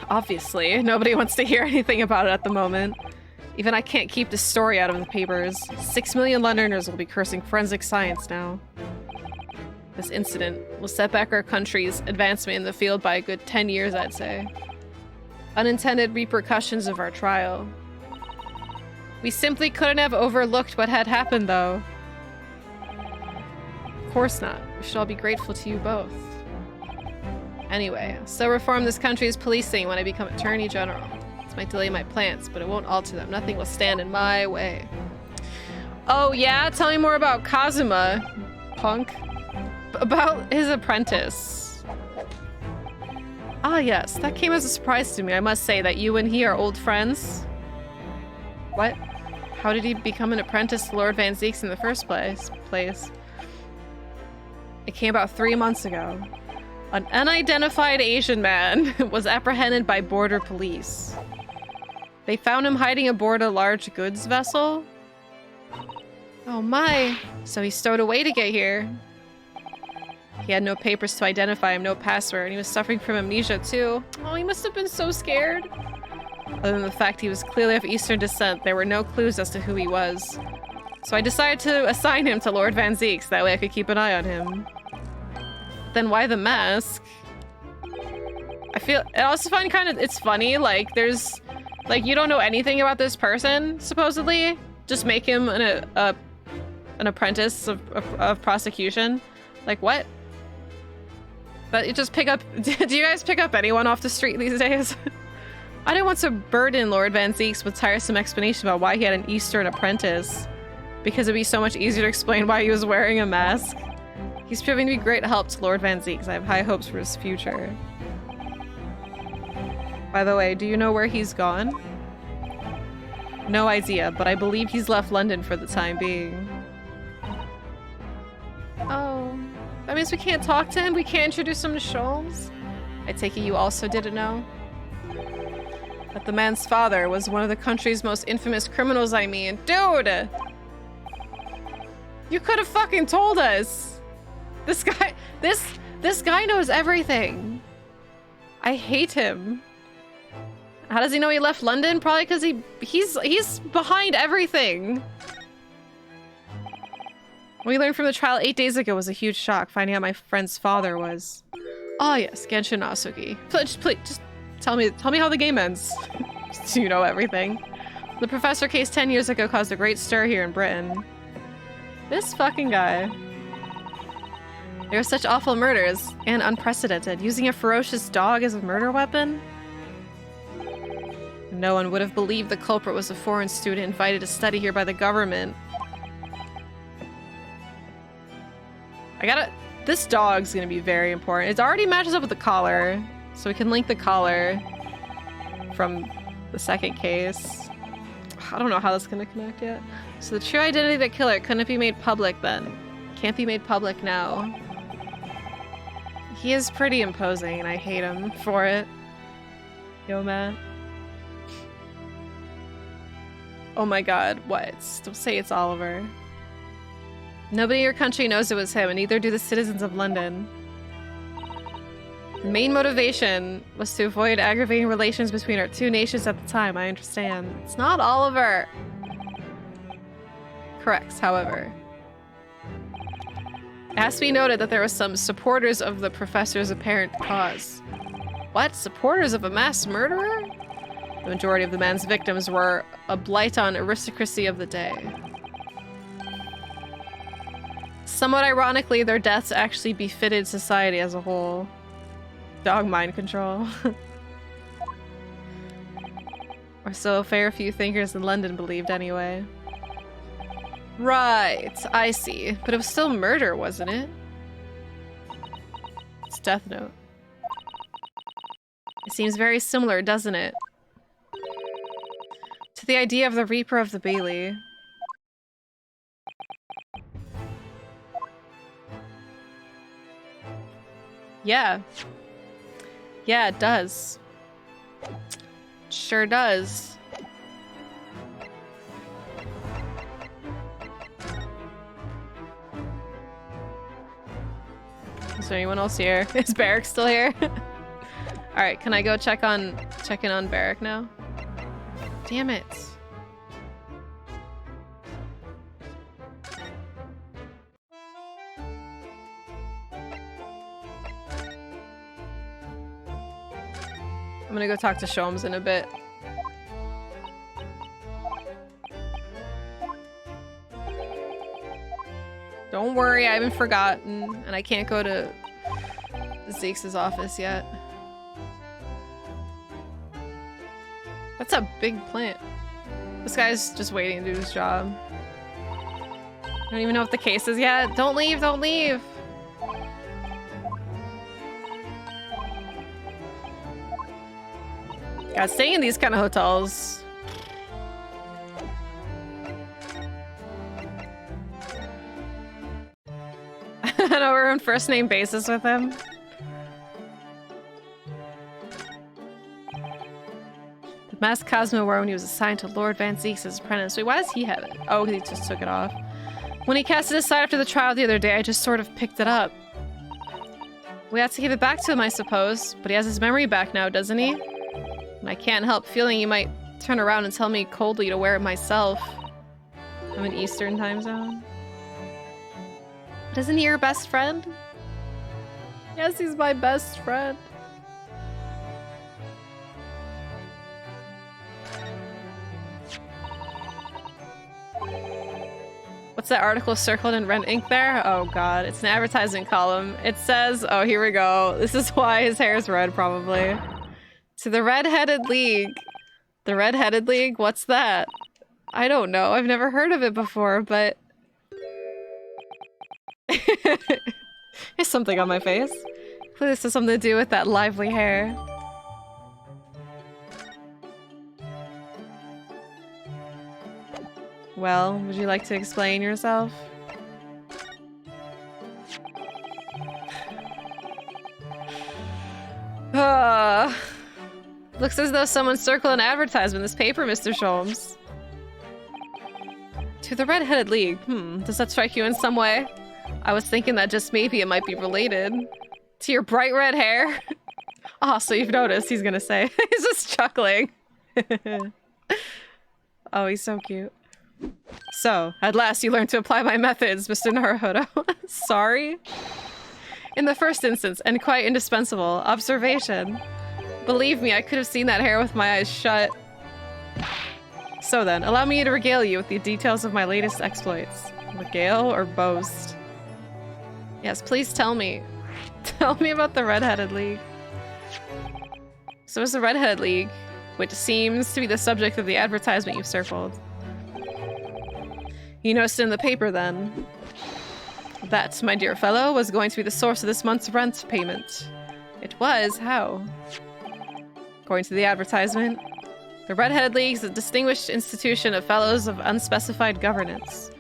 Obviously, nobody wants to hear anything about it at the moment. Even I can't keep this story out of the papers. 6 million Londoners will be cursing forensic science now. This incident will set back our country's advancement in the field by a good 10 years, I'd say. Unintended repercussions of our trial. We simply couldn't have overlooked what had happened, though. Of course not. We should all be grateful to you both. Anyway, I'll still reform this country's policing when I become Attorney General. This might delay my plans, but it won't alter them. Nothing will stand in my way. Oh yeah? Tell me more about Kazuma, punk. About his apprentice. Ah yes, that came as a surprise to me. I must say that you and he are old friends. What? How did he become an apprentice to Lord Van Zeeks in the first place? It came about 3 months ago. An unidentified Asian man was apprehended by border police. They found him hiding aboard a large goods vessel. Oh my, so he stowed away to get here. He had no papers to identify him, no password, and he was suffering from amnesia too. Oh, he must have been so scared. Other than the fact he was clearly of Eastern descent, there were no clues as to who he was. So I decided to assign him to Lord Van Zeeks, that way I could keep an eye on him. Then why the mask? I also find it's funny, like, there's, like, you don't know anything about this person, supposedly. Just make him an apprentice of prosecution. Like, what? But you just pick up, do you guys pick up anyone off the street these days? I didn't want to burden Lord Van Zeeks with tiresome explanation about why he had an Eastern apprentice, because it'd be so much easier to explain why he was wearing a mask. He's proving to be great help to Lord Van Zeeks. I have high hopes for his future. By the way, do you know where he's gone? No idea, but I believe he's left London for the time being. Oh, that means we can't talk to him? We can't introduce him to Sholmes? I take it you also didn't know? That the man's father was one of the country's most infamous criminals, I mean. Dude! You could have fucking told us! This guy knows everything. I hate him. How does he know he left London? Probably because he's behind everything. What we learned from the trial 8 days ago was a huge shock, finding out my friend's father was... Oh yes, Genshin Asugi. Please, just tell me how the game ends. So you know everything. The professor case 10 years ago caused a great stir here in Britain. This fucking guy. There were such awful murders, and unprecedented. Using a ferocious dog as a murder weapon? No one would have believed the culprit was a foreign student invited to study here by the government. This dog's gonna be very important. It already matches up with the collar, so we can link the collar from the second case. I don't know how that's gonna connect yet. So the true identity of the killer couldn't be made public then. Can't be made public now. He is pretty imposing, and I hate him for it. Yo, Matt. Oh my god, what? Don't say it's Oliver. Nobody in your country knows it was him, and neither do the citizens of London. The main motivation was to avoid aggravating relations between our two nations at the time, I understand. It's not Oliver! correct, however. It has to be noted that there were some supporters of the professor's apparent cause. What? Supporters of a mass murderer? The majority of the man's victims were a blight on aristocracy of the day. Somewhat ironically, their deaths actually befitted society as a whole. Dog mind control. Or so a fair few thinkers in London believed anyway. Right, I see. But it was still murder, wasn't it? It's Death Note. It seems very similar, doesn't it? To the idea of the Reaper of the Bailey. Yeah. Yeah, it does. Sure does. Is there anyone else here? Is Barrack still here? Alright, can I go check in on Barrack now? Damn it. I'm gonna go talk to Sholmes in a bit. Don't worry, I haven't forgotten, and I can't go to Zeke's office yet. That's a big plant. This guy's just waiting to do his job. I don't even know what the case is yet. Don't leave, don't leave! God, staying in these kind of hotels. I know we're on first name basis with him. The mask Cosmo wore when he was assigned to Lord Van Zeek's as apprentice. Wait, why does he have it? Oh, he just took it off. When he cast it aside after the trial the other day, I just sort of picked it up. We have to give it back to him, I suppose. But he has his memory back now, doesn't he? And I can't help feeling he might turn around and tell me coldly to wear it myself. I'm in Eastern time zone. But isn't he your best friend? Yes, he's my best friend. What's that article circled in red ink there? Oh god, it's an advertising column. It says, oh here we go. This is why his hair is red, probably. To the Red-Headed League. The Red-Headed League? What's that? I don't know. I've never heard of it before, but... There's something on my face. Clearly this has something to do with that lively hair. Well, would you like to explain yourself? Looks as though someone circled an advertisement in this paper, Mr. Sholmes. To the Red-Headed League. Does that strike you in some way? I was thinking that just maybe it might be related. To your bright red hair? Oh, so you've noticed, he's gonna say. He's just chuckling. Oh, he's so cute. So, at last you learned to apply my methods, Mr. Naruhodo. Sorry? In the first instance, and quite indispensable, observation. Believe me, I could have seen that hair with my eyes shut. So then, allow me to regale you with the details of my latest exploits. Regale or boast? Yes, please tell me. Tell me about the Red-Headed League. So it's the Red-Headed League, which seems to be the subject of the advertisement you've circled. You noticed in the paper, then, that, my dear fellow, was going to be the source of this month's rent payment. It was? How? According to the advertisement, the Red-Headed League is a distinguished institution of fellows of unspecified governance.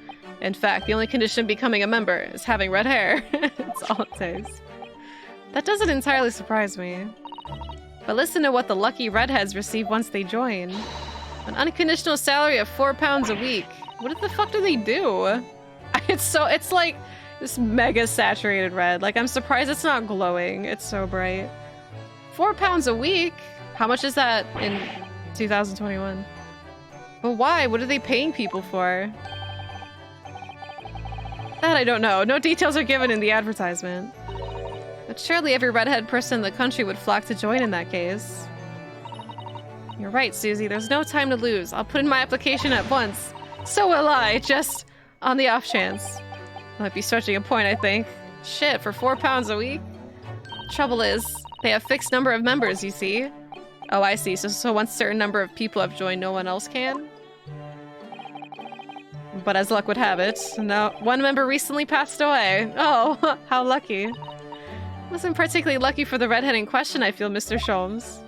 In fact, the only condition of becoming a member is having red hair. That's all it takes. That doesn't entirely surprise me. But listen to what the lucky redheads receive once they join. An unconditional salary of £4 a week. What the fuck do they do? It's like this mega saturated red. Like, I'm surprised it's not glowing. It's so bright. £4 a week? How much is that in 2021? But why? What are they paying people for? That I don't know. No details are given in the advertisement. But surely every redhead person in the country would flock to join in that case. You're right, Susie. There's no time to lose. I'll put in my application at once. So will I, just on the off chance. Might be stretching a point, I think. Shit, for £4 a week? Trouble is, they have fixed number of members, you see. Oh, I see. So once a certain number of people have joined, no one else can? But as luck would have it, no, one member recently passed away. Oh, how lucky. Wasn't particularly lucky for the redhead in question, I feel, Mr. Sholmes.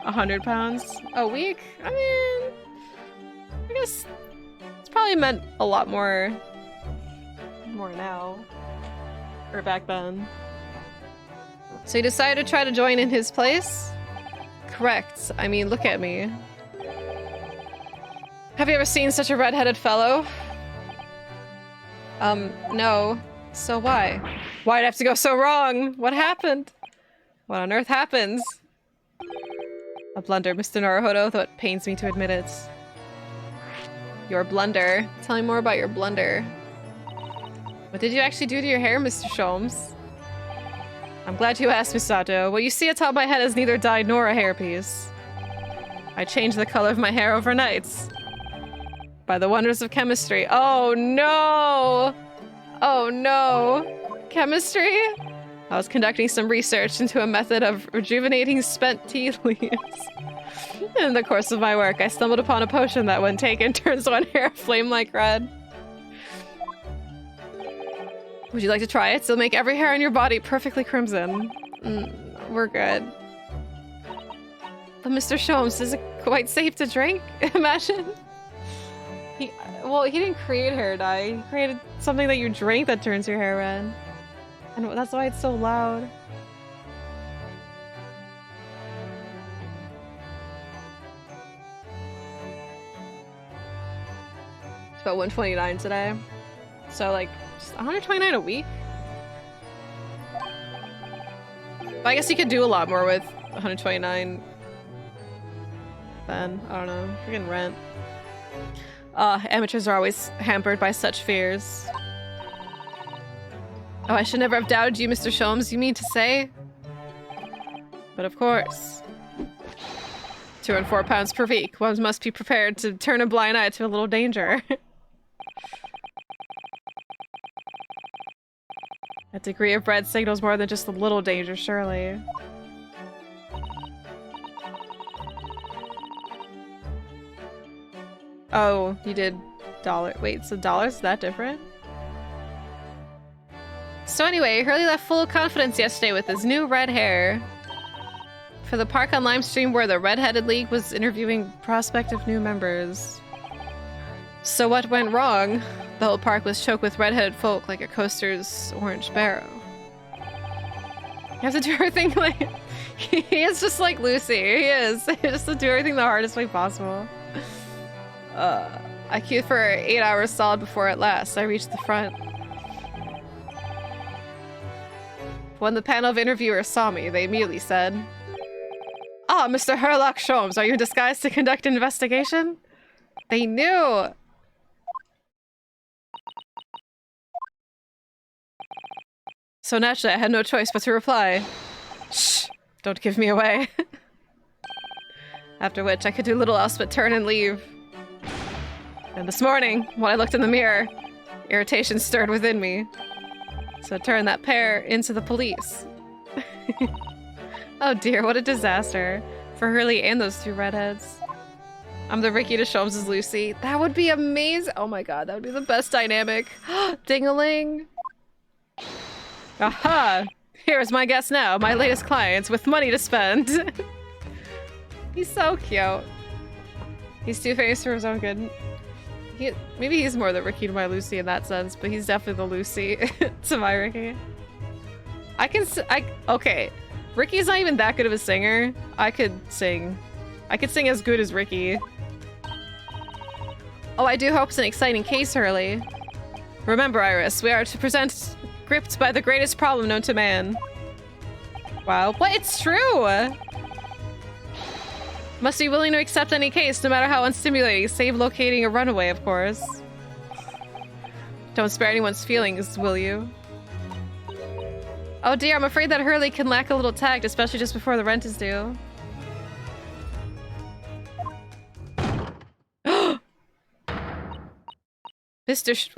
£100 a week? I mean, I guess it's probably meant a lot more now. Or back then. So you decided to try to join in his place? Correct. I mean, look at me. Have you ever seen such a red-headed fellow? No. So why? Why'd it have to go so wrong? What happened? What on earth happened? A blunder, Mr. Naruhodo, though it pains me to admit it. Your blunder. Tell me more about your blunder. What did you actually do to your hair, Mr. Sholmes? I'm glad you asked, Misato. What you see atop my head is neither dye nor a hairpiece. I changed the color of my hair overnight. By the wonders of chemistry. Oh no! Oh no! Chemistry? I was conducting some research into a method of rejuvenating spent tea leaves. In the course of my work, I stumbled upon a potion that, when taken, turns one hair flame like red. Would you like to try it? It'll make every hair on your body perfectly crimson. We're good. But Mr. Sholmes, is it quite safe to drink? Imagine. Well, he didn't create hair dye. He created something that you drink that turns your hair red. And that's why it's so loud. It's about 129 today. So like, just 129 a week? But I guess you could do a lot more with 129 then. I don't know. Freaking rent. Amateurs are always hampered by such fears. Oh, I should never have doubted you, Mr. Sholmes, you mean to say? But of course. £2 and £4 per week. One must be prepared to turn a blind eye to a little danger. A degree of bread signals more than just a little danger, surely. Oh, you did dollar. Wait, so dollars? Is that different? So anyway, Hurley left full of confidence yesterday with his new red hair. For the park on Limestream where the Red-Headed League was interviewing prospective new members. So what went wrong? The whole park was choked with red-headed folk like a coaster's orange barrow. You have to do everything like... He is just like Lucy. He is. He has to do everything the hardest way possible. I queued for 8 hours solid before at last I reached the front. When the panel of interviewers saw me, they immediately said, "Ah, Mr. Herlock Sholmes, are you in disguise to conduct an investigation?" They knew! So naturally, I had no choice but to reply, "Shh, don't give me away." After which, I could do little else but turn and leave. And this morning, when I looked in the mirror, irritation stirred within me. So I turned that pair into the police. Oh dear, what a disaster. For Hurley and those two redheads. I'm the Ricky to Sholmes' Lucy. That would be amazing. Oh my god, that would be the best dynamic. Ding-a-ling. Aha! Here is my guest now, my latest client with money to spend. He's so cute. He's too famous for his own good. Maybe he's more the Ricky to my Lucy in that sense, but he's definitely the Lucy to my Ricky. Okay. Ricky's not even that good of a singer. I could sing as good as Ricky. Oh, I do hope it's an exciting case, Hurley. Remember, Iris, we are to present gripped by the greatest problem known to man. Wow. What? It's true! Must be willing to accept any case, no matter how unstimulating, save locating a runaway, of course. Don't spare anyone's feelings, will you? Oh dear, I'm afraid that Hurley can lack a little tact, especially just before the rent is due.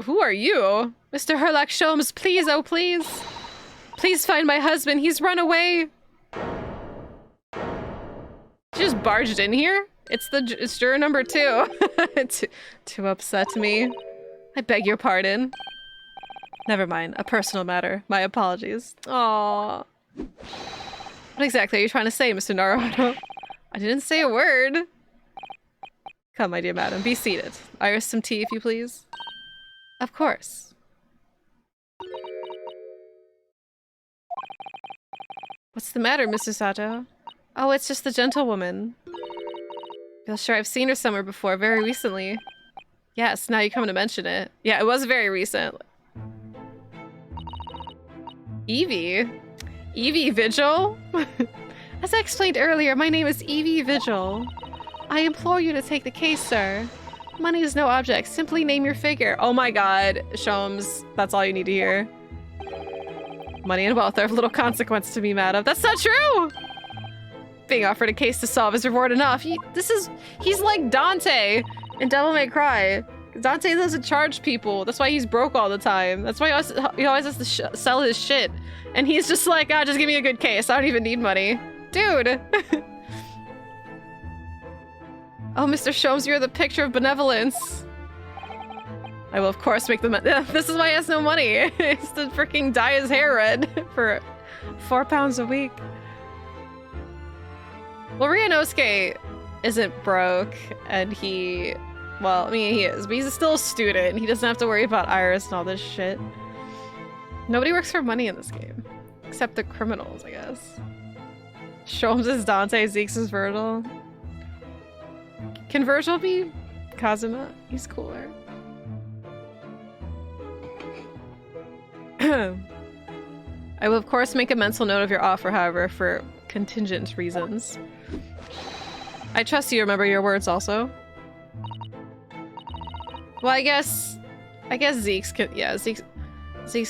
Who are you? Mr. Herlock Sholmes, please, oh please. Please find my husband, he's run away. She just barged in here? It's juror number 2. to upset me. I beg your pardon. Never mind, a personal matter. My apologies. Aww. What exactly are you trying to say, Mr. Naruto? I didn't say a word. Come, my dear madam, be seated. Iris, some tea, if you please. Of course. What's the matter, Mr. Sato? Oh, it's just the gentlewoman. Feel sure I've seen her somewhere before, very recently. Yes, now you come to mention it. Yeah, it was very recent. Evie? Evie Vigil? As I explained earlier, my name is Evie Vigil. I implore you to take the case, sir. Money is no object. Simply name your figure. Oh my god, Sholmes. That's all you need to hear. Money and wealth are of little consequence to me, madam. That's not true! Being offered a case to solve is reward enough. He's like Dante in Devil May Cry. Dante doesn't charge people. That's why he's broke all the time. That's why he always has to sell his shit. And he's just like, ah, just give me a good case. I don't even need money. Dude! Oh, Mr. Sholmes, you're the picture of benevolence. I will, of course, make the this is why he has no money. He has to freaking dye his hair red for £4 a week. Well, Ryunosuke isn't broke, and well, I mean, he is, but he's still a student, and he doesn't have to worry about Iris and all this shit. Nobody works for money in this game. Except the criminals, I guess. Sholmes is Dante, Zeke's is Virgil. Can Virgil be Kazuma? He's cooler. I will, of course, make a mental note of your offer, however, for contingent reasons. I trust you remember your words also. Well, I guess Zeke's could, yeah, Zeke's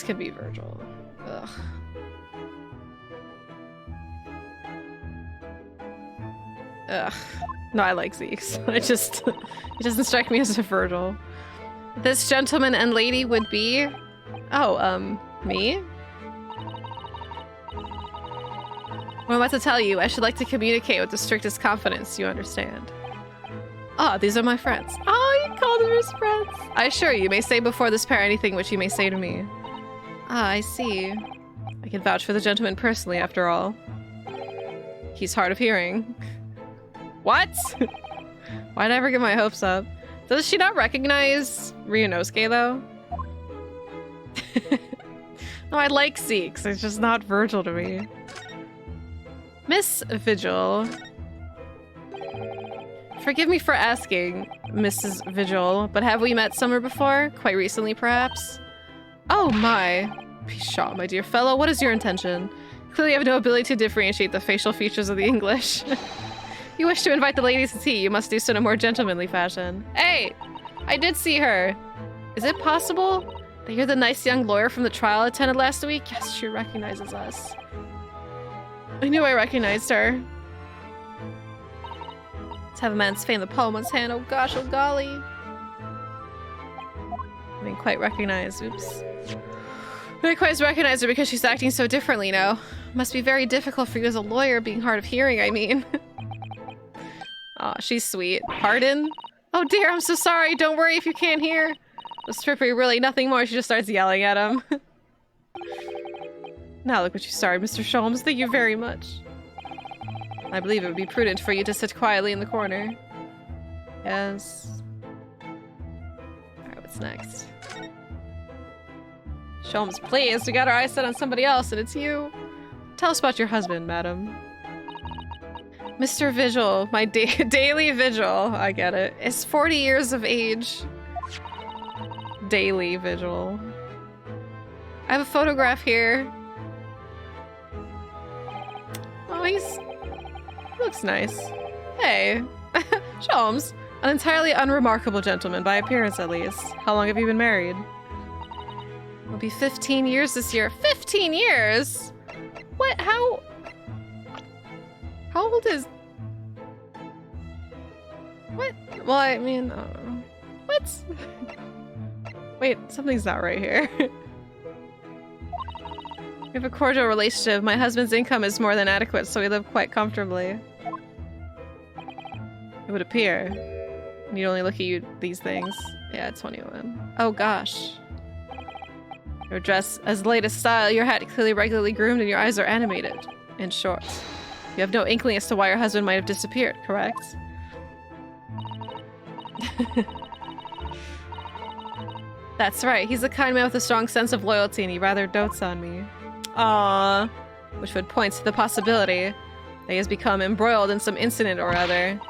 could be Virgil. Ugh. Ugh. No, I like Zeke's. He doesn't strike me as a Virgil. This gentleman and lady would be... Oh, me? What I'm about to tell you, I should like to communicate with the strictest confidence, you understand. Ah, these are my friends. Oh, you called them his friends. I assure you, you may say before this pair anything which you may say to me. Ah, I see. I can vouch for the gentleman personally, after all. He's hard of hearing. What? Why'd I ever get my hopes up? Does she not recognize Ryunosuke, though? No, I like Zeke's. It's just not Virgil to me. Miss Vigil. Forgive me for asking, Mrs. Vigil, but have we met somewhere before? Quite recently, perhaps? Oh my. Pshaw, my dear fellow, what is your intention? Clearly you have no ability to differentiate the facial features of the English. You wish to invite the ladies to tea, you must do so in a more gentlemanly fashion. Hey! I did see her! Is it possible that you're the nice young lawyer from the trial I attended last week? Yes, she recognizes us. I knew I recognized her. Let's have a man's fame the palm of his hand. Oh gosh, oh golly. I didn't quite recognize. Oops. I didn't quite recognize her because she's acting so differently now. Must be very difficult for you as a lawyer, being hard of hearing, I mean. Aw, she's sweet. Pardon? Oh dear, I'm so sorry. Don't worry if you can't hear. The stripper really nothing more. She just starts yelling at him. Now look what you started, Mr. Sholmes. Thank you very much. I believe it would be prudent for you to sit quietly in the corner. Yes. Alright, what's next? Sholmes, please. We got our eyes set on somebody else, and it's you. Tell us about your husband, madam. Mr. Vigil, my daily vigil, I get it, is 40 years of age. Daily vigil. I have a photograph here. Oh, he looks nice. Hey, Sholmes, an entirely unremarkable gentleman, by appearance at least. How long have you been married? It'll be 15 years this year. 15 years? What? How old is... What? Well, I mean, I don't know. What? Wait, something's not right here. We have a cordial relationship. My husband's income is more than adequate, so we live quite comfortably. It would appear. You'd only look at these things. Yeah, 21. Oh gosh. Your dress as the latest style, your hat clearly regularly groomed, and your eyes are animated. In short, you have no inkling as to why your husband might have disappeared, correct? That's right. He's a kind man with a strong sense of loyalty, and he rather dotes on me. Aww. Which would point to the possibility that he has become embroiled in some incident or other.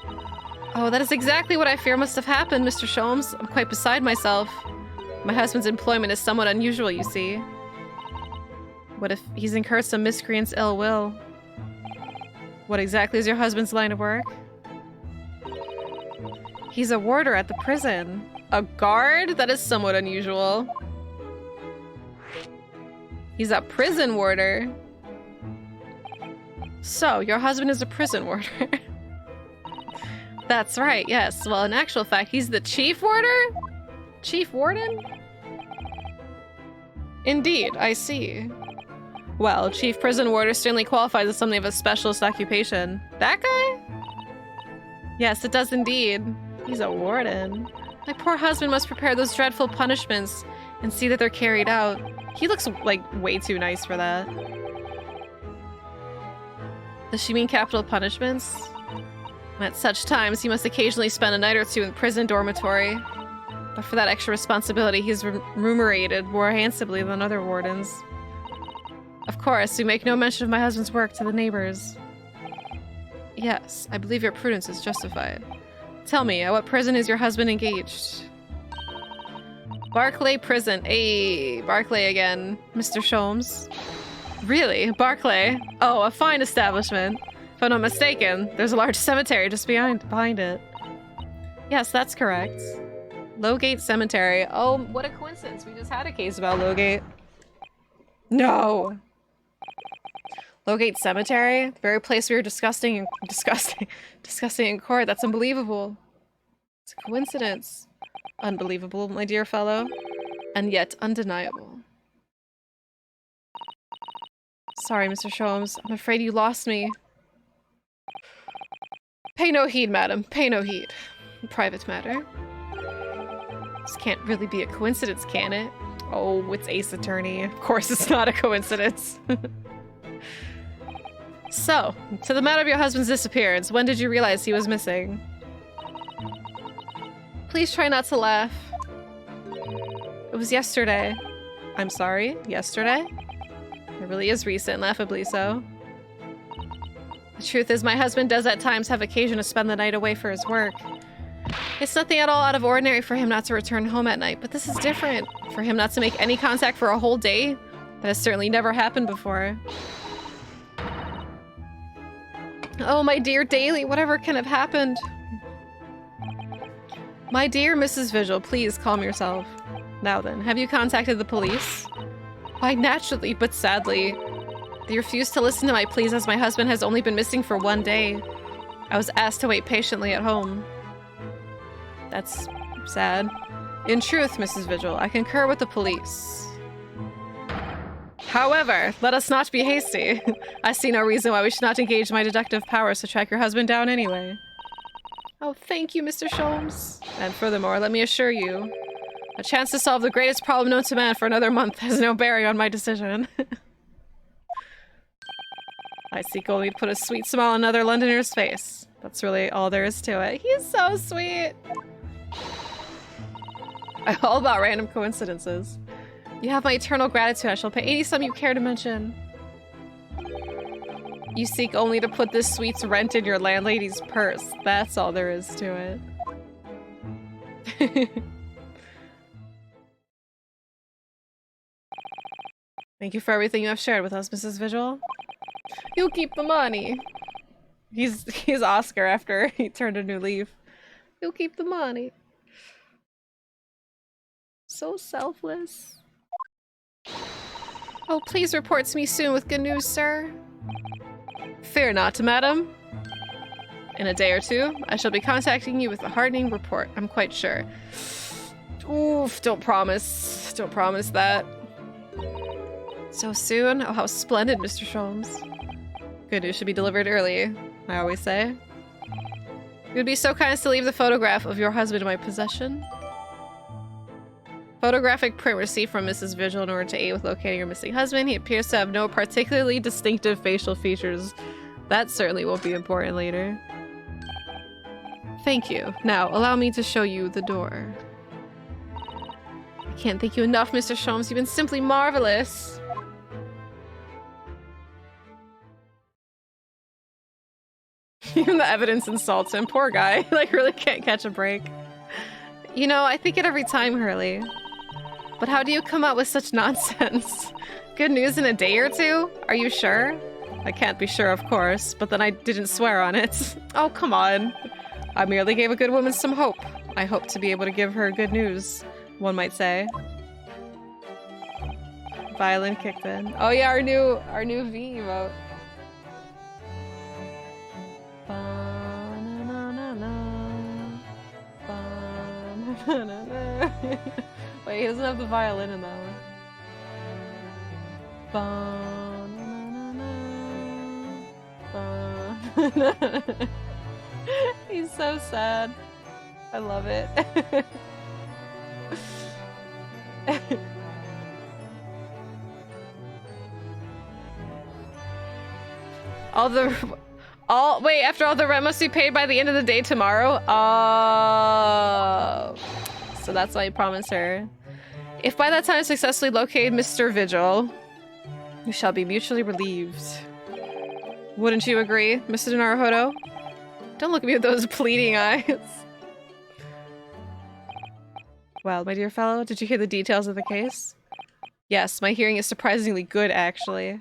Oh, that is exactly what I fear must have happened, Mr. Sholmes. I'm quite beside myself. My husband's employment is somewhat unusual, you see. What if he's incurred some miscreant's ill will? What exactly is your husband's line of work? He's a warder at the prison. A guard? That is somewhat unusual. He's a prison warder. So, your husband is a prison warder. That's right, yes. Well, in actual fact, he's the chief warder? Chief warden? Indeed, I see. Well, chief prison warder certainly qualifies as something of a specialist occupation. That guy? Yes, it does indeed. He's a warden. My poor husband must prepare those dreadful punishments and see that they're carried out. He looks like way too nice for that. Does she mean capital punishments? At such times, he must occasionally spend a night or two in the prison dormitory. But for that extra responsibility, he's remunerated more handsomely than other wardens. Of course, we make no mention of my husband's work to the neighbors. Yes, I believe your prudence is justified. Tell me, at what prison is your husband engaged? Barclay Prison. Hey, Barclay again. Mr. Sholmes. Really? Barclay? Oh, a fine establishment. If I'm not mistaken, there's a large cemetery just behind it. Yes, that's correct. Lowgate Cemetery. Oh, what a coincidence. We just had a case about Lowgate. No! Lowgate Cemetery? The very place we were discussing in court. That's unbelievable. It's a coincidence. Unbelievable, my dear fellow. And yet undeniable. Sorry, Mr. Sholmes. I'm afraid you lost me. Pay no heed, madam. Pay no heed. Private matter. This can't really be a coincidence, can it? Oh, it's Ace Attorney. Of course it's not a coincidence. So, to the matter of your husband's disappearance, when did you realize he was missing? Please try not to laugh. It was yesterday. I'm sorry, yesterday? It really is recent, laughably so. The truth is, my husband does at times have occasion to spend the night away for his work. It's nothing at all out of ordinary for him not to return home at night, but this is different. For him not to make any contact for a whole day? That has certainly never happened before. Oh, my dear Daly, whatever can have happened? My dear Mrs. Vigil, please calm yourself. Now then, have you contacted the police? Why, naturally, but sadly. They refused to listen to my pleas as my husband has only been missing for 1 day. I was asked to wait patiently at home. That's sad. In truth, Mrs. Vigil, I concur with the police. However, let us not be hasty. I see no reason why we should not engage my deductive powers to track your husband down anyway. Oh, thank you, Mr. Sholmes. And furthermore, let me assure you, a chance to solve the greatest problem known to man for another month has no bearing on my decision. I seek only to put a sweet smile on another Londoner's face. That's really all there is to it. He's so sweet. I'm all about random coincidences. You have my eternal gratitude. I shall pay any sum you care to mention. You seek only to put this sweet's rent in your landlady's purse. That's all there is to it. Thank you for everything you have shared with us, Mrs. Vigil. You'll keep the money. He's Oscar after he turned a new leaf. You'll keep the money. So selfless. Oh, please report to me soon with good news, sir. Fear not, madam. In a day or two, I shall be contacting you with a heartening report, I'm quite sure. Oof, don't promise. Don't promise that. So soon? Oh, how splendid, Mr. Sholmes. Good news should be delivered early, I always say. You would be so kind as to leave the photograph of your husband in my possession. Photographic print received from Mrs. Vigil in order to aid with locating her missing husband. He appears to have no particularly distinctive facial features. That certainly won't be important later. Thank you. Now, allow me to show you the door. I can't thank you enough, Mr. Sholmes. You've been simply marvelous. Even the evidence insults him. Poor guy. Like, really can't catch a break. You know, I think it every time, Hurley. But how do you come up with such nonsense? Good news in a day or two? Are you sure? I can't be sure, of course, but then I didn't swear on it. Oh, come on. I merely gave a good woman some hope. I hope to be able to give her good news, one might say. Violin kicked in. Oh yeah, our new V emote. Wait, he doesn't have the violin in that one. He's so sad. I love it. Wait, after all the rent must be paid by the end of the day tomorrow? Oh. So that's why I promised her. If by that time I successfully locate Mr. Vigil, we shall be mutually relieved. Wouldn't you agree, Mr. Naruhodo? Don't look at me with those pleading eyes. Well, my dear fellow, did you hear the details of the case? Yes, my hearing is surprisingly good, actually.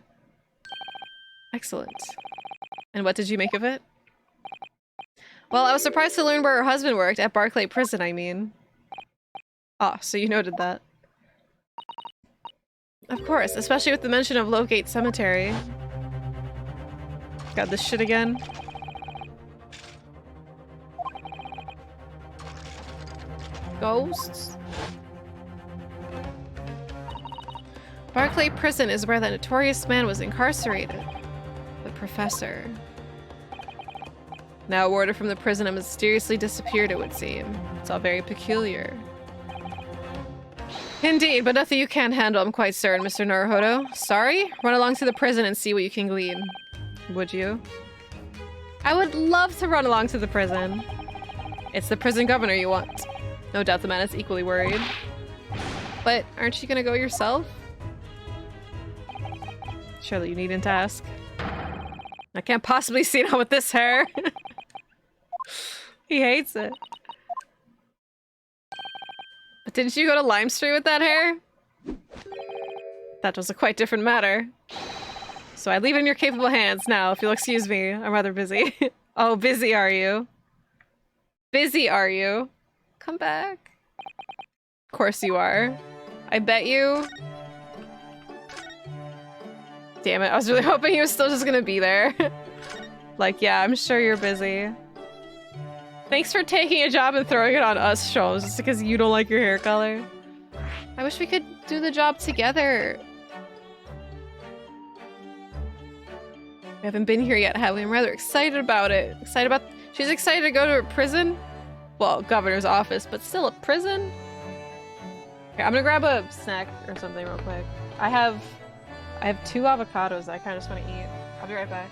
Excellent. And what did you make of it? Well, I was surprised to learn where her husband worked, at Barclay Prison, I mean. Ah, so you noted that. Of course, especially with the mention of Lowgate Cemetery. Got this shit again. Ghosts? Barclay Prison is where that notorious man was incarcerated. The professor. Now a warder from the prison has mysteriously disappeared, it would seem. It's all very peculiar. Indeed, but nothing you can't handle, I'm quite certain, Mr. Naruhodo. Sorry? Run along to the prison and see what you can glean. Would you? I would love to run along to the prison. It's the prison governor you want. No doubt the man is equally worried. But aren't you gonna go yourself? Surely you needn't ask. I can't possibly see now with this hair. He hates it. But didn't you go to Lime Street with that hair? That was a quite different matter. So I leave it in your capable hands now, if you'll excuse me. I'm rather busy. Oh, busy are you? Busy are you? Come back. Of course you are. I bet you... Damn it, I was really hoping he was still just gonna be there. Like, yeah, I'm sure you're busy. Thanks for taking a job and throwing it on us, Sholmes, just because you don't like your hair color. I wish we could do the job together. We haven't been here yet, have we? I'm rather excited about it. She's excited to go to her prison? Well, governor's office, but still a prison? Okay, I'm gonna grab a snack or something real quick. I have 2 avocados that I kind of just want to eat. I'll be right back.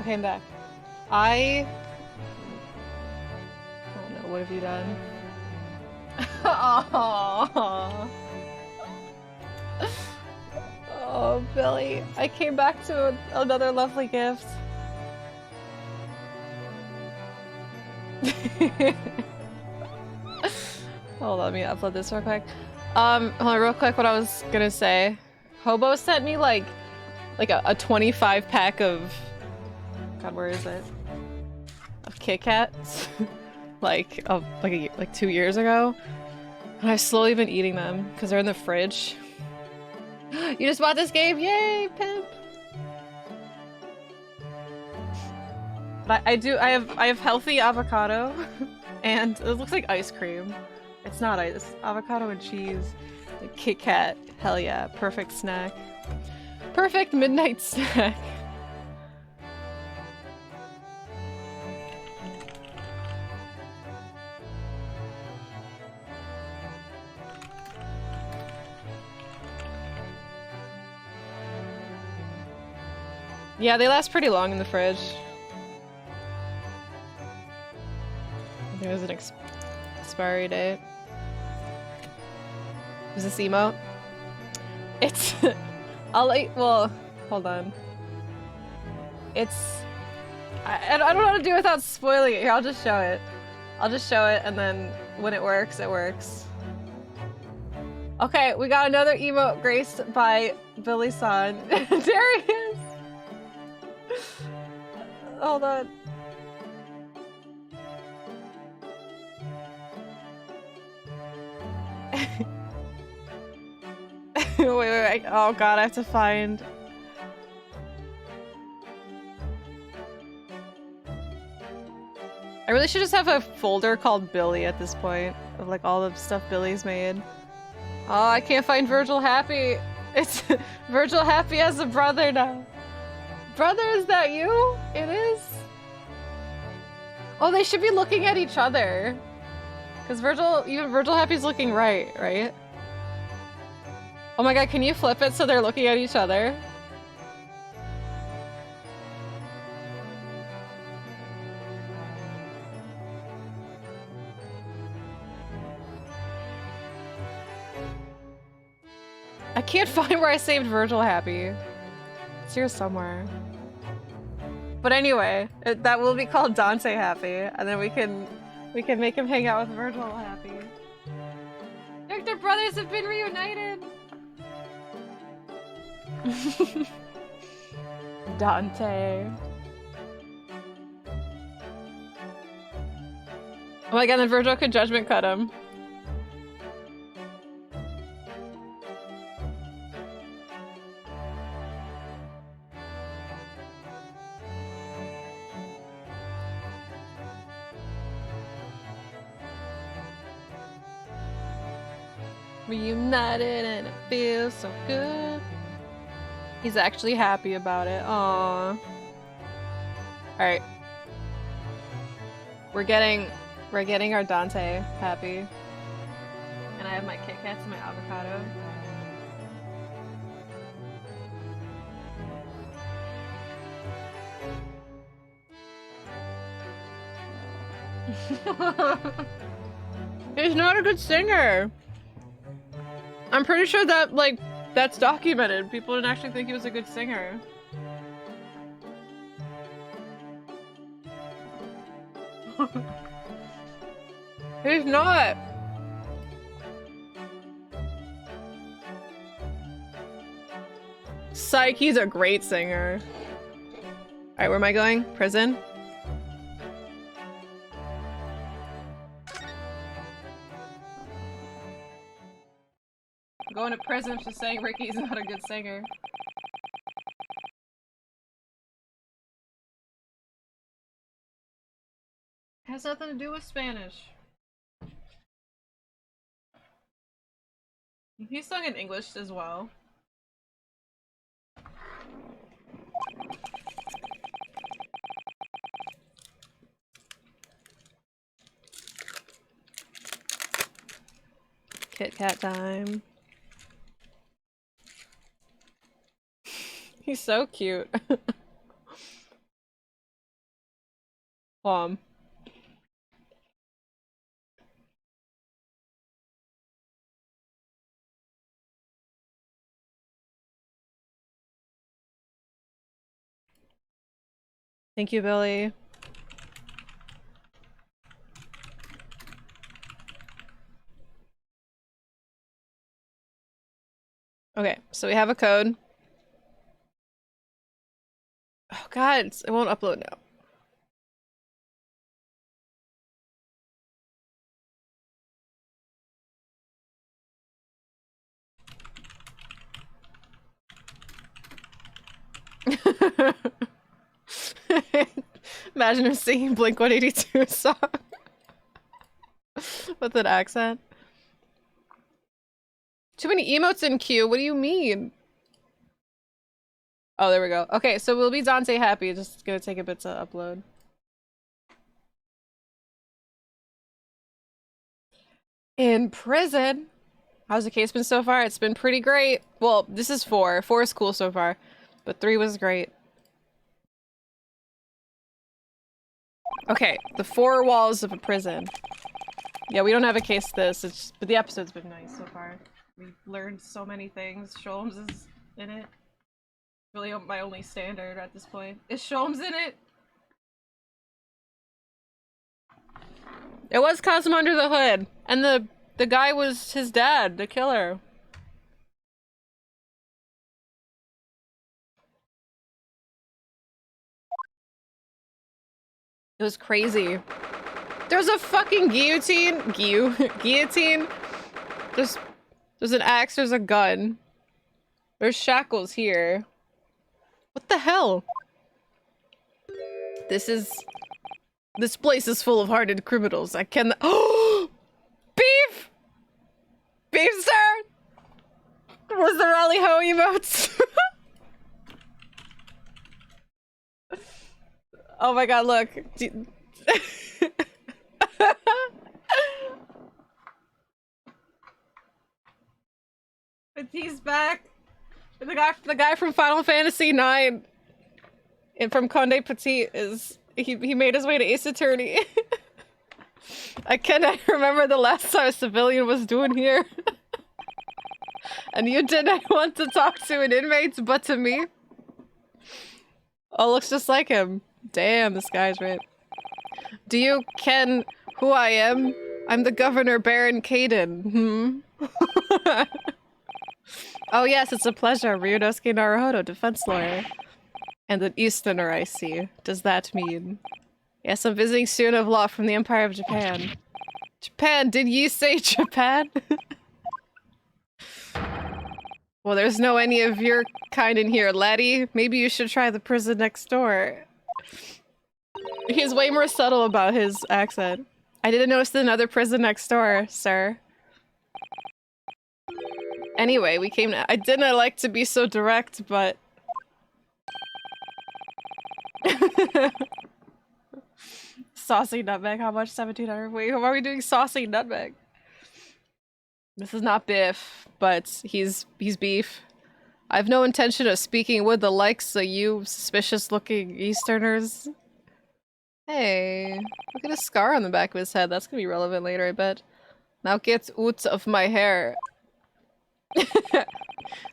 Okay, I'm back. I don't know, what have you done? Aww. Oh, Billy. I came back to another lovely gift. Hold on, let me upload this real quick. Hold on, real quick, what I was gonna say. Hobo sent me like a 25 pack of, God, where is it? Of Kit Kats, like 2 years ago, and I've slowly been eating them because they're in the fridge. You just bought this game, yay, pimp! But I have healthy avocado, and it looks like ice cream. It's not ice. Avocado and cheese, like Kit Kat. Hell yeah, perfect snack. Perfect midnight snack. Yeah, they last pretty long in the fridge. I think there's an expiry date. Is this emote? It's... well, hold on. It's... I don't know how to do it without spoiling it. Here, I'll just show it. I'll just show it, and then when it works, it works. Okay, we got another emote graced by Billy San. There he is! Hold on. wait. Oh god, I have to find... I really should just have a folder called Billy at this point, of like all the stuff Billy's made. Oh, I can't find Virgil Happy! It's... Virgil Happy has a brother now! Brother, is that you? It is? Oh, they should be looking at each other. Because even Virgil Happy's looking right? Oh my god, can you flip it so they're looking at each other? I can't find where I saved Virgil Happy. It's here somewhere. But anyway, that will be called Dante Happy, and then we can make him hang out with Virgil Happy. Look, their brothers have been reunited! Dante. Oh my god, then Virgil could judgment cut him. Reunited and it feels so good. He's actually happy about it. Aww. Alright. We're getting our Dante happy. And I have my Kit Kats and my avocado. He's not a good singer. I'm pretty sure that, like, that's documented. People didn't actually think he was a good singer. He's not. Psych, he's a great singer. Alright, where am I going? Prison? Going to prison for saying Ricky's not a good singer. Has nothing to do with Spanish. He sung in English as well. Kit Kat time. He's so cute. Plum. Thank you, Billy. Okay, so we have a code. Oh god, it won't upload now. Imagine him singing Blink-182 song with an accent. Too many emotes in queue. What do you mean? Oh, there we go. Okay, so we'll be Dante happy. Just gonna take a bit to upload. In prison? How's the case been so far? It's been pretty great. Well, this is 4. 4 is cool so far, but 3 was great. Okay, the 4 walls of a prison. Yeah, we don't have a case this, but the episode's been nice so far. We've learned so many things. Sholmes is in it. Really my only standard at this point. Is Sholmes in it? It was Cosmo Under the Hood, and the guy was his dad, the killer. It was crazy. There's a fucking guillotine. Guillotine. There's an axe, there's a gun. There's shackles here. What the hell? This place is full of hardened criminals. I cannot— Oh! Beef! Beef, sir! Where's the rally ho emotes? Oh my god, look. But he's back. The guy from Final Fantasy IX and from Conde Petit is he made his way to Ace Attorney. I cannot remember the last time a civilian was doing here. And you didn't want to talk to an inmate but to me? Oh, looks just like him. Damn, this guy's right. Do you ken who I am? I'm the Governor Baron Caden. Oh yes, it's a pleasure. Ryunosuke Naruhodo, defense lawyer. And an Easterner, I see. Does that mean? Yes, I'm visiting student of law from the Empire of Japan. Japan? Did you say Japan? Well, there's no any of your kind in here, laddie. Maybe you should try the prison next door. He's way more subtle about his accent. I didn't notice another prison next door, sir. Anyway, we came to- I didn't like to be so direct, but... Saucy nutmeg, how much? 1700? Wait, why are we doing saucy nutmeg? This is not Biff, but he's beef. I've no intention of speaking with the likes of you suspicious-looking Easterners. Hey, look at a scar on the back of his head. That's gonna be relevant later, I bet. Now get out of my hair.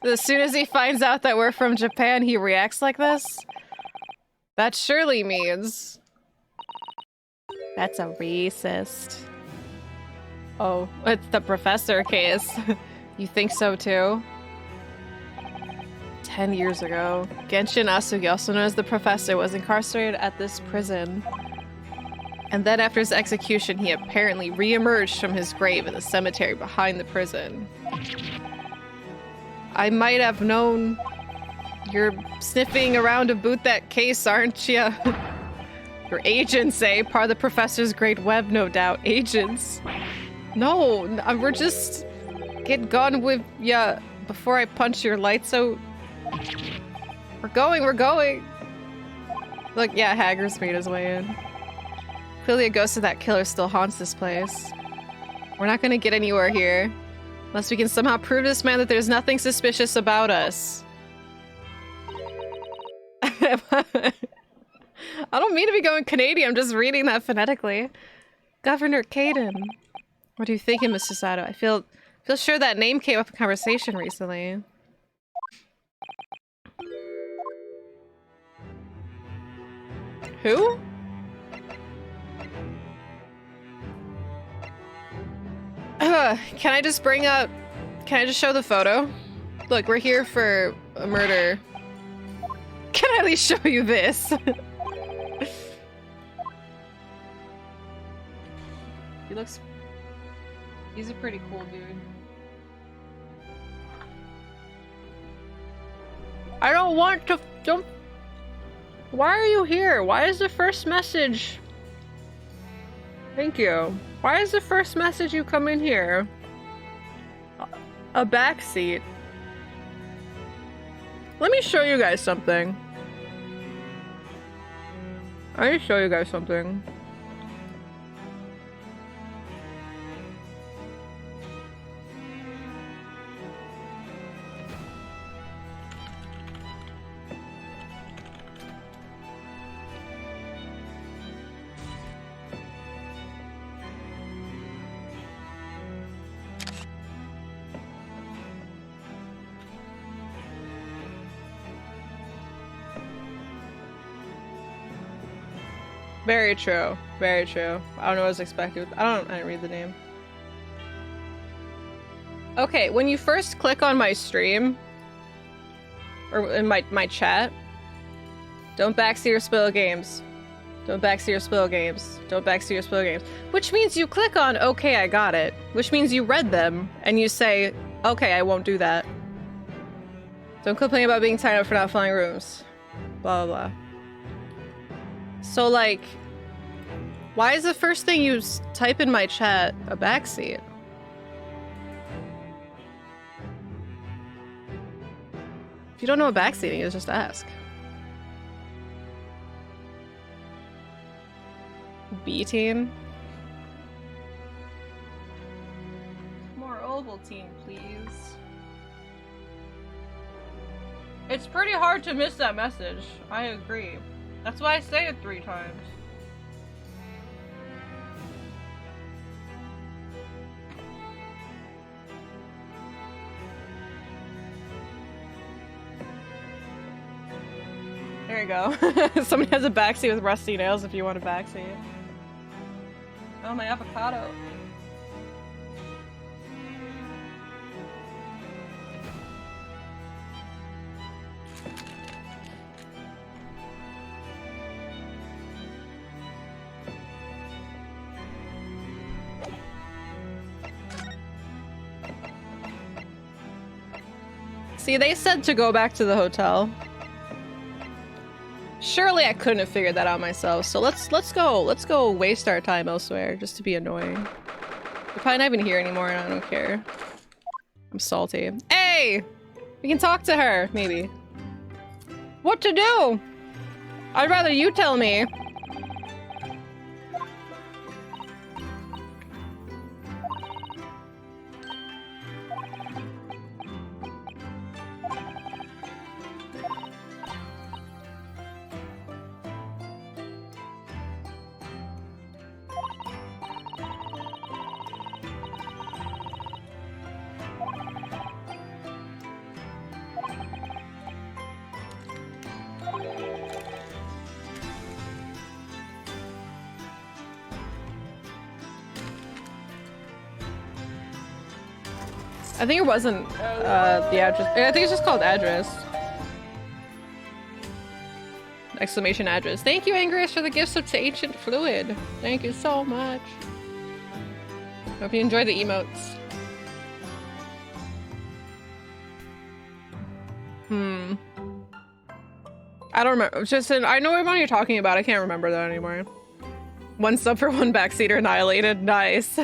As soon as he finds out that we're from Japan, he reacts like this? That surely means... That's a racist. Oh, it's the professor case. You think so too? 10 years ago, Genshin Asugi, also known as the Professor, was incarcerated at this prison. And then after his execution, he apparently re-emerged from his grave in the cemetery behind the prison. I might have known. You're sniffing around about that case, aren't you? Your agents, eh? Part of the Professor's great web, no doubt. Agents? No, we're just... Get gone with ya before I punch your lights out. We're going! Look, yeah, Hager's made his way in. Clearly a ghost of that killer still haunts this place. We're not gonna get anywhere here. Unless we can somehow prove to this man that there's nothing suspicious about us. I don't mean to be going Canadian, I'm just reading that phonetically. Governor Caden. What are you thinking, Mr. Sato? I feel sure that name came up in conversation recently. Who? Can I just bring up... Can I just show the photo? Look, we're here for a murder. Can I at least show you this? He looks... He's a pretty cool dude. I don't want to... Don't... Why are you here? Why is the first message... Thank you. Why is the first message you come in here? A backseat. Let me show you guys something. I need to show you guys something. Very true. Very true. I don't know what I was expecting. I didn't read the name. Okay, when you first click on my stream, or in my chat, don't backseat or spoil games. Don't backseat or spoil games. Don't backseat or spoil games. Which means you click on, okay, I got it. Which means you read them, and you say, okay, I won't do that. Don't complain about being tied up for not flying rooms. Blah, blah, blah. So, like, why is the first thing you type in my chat a backseat? If you don't know what backseating is, just ask. B-team? More Ovaltine, please. It's pretty hard to miss that message. I agree. That's why I say it 3 times. There you go. Somebody has a backseat with rusty nails if you want a backseat. Oh, my avocado. See, they said to go back to the hotel. Surely I couldn't have figured that out myself. So let's go waste our time elsewhere just to be annoying. We're probably not even here anymore and I don't care. I'm salty. Hey! We can talk to her, maybe. What to do? I'd rather you tell me. I think it wasn't the address. I think it's just called address. Exclamation address. Thank you, Angrius, for the gifts of to Ancient Fluid. Thank you so much. Hope you enjoy the emotes. I don't remember. I know what one you're talking about. I can't remember that anymore. One sub for one backseater annihilated. Nice.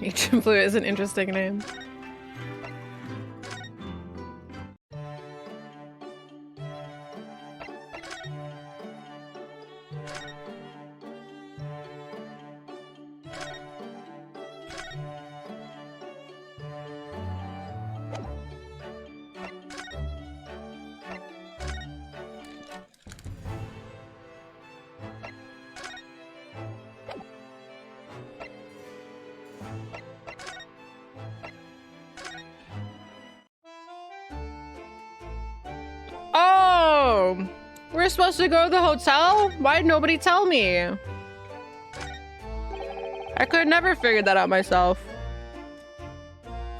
Ancient Fluid is an interesting name. Oh! We're supposed to go to the hotel? Why did nobody tell me? I could never figure that out myself.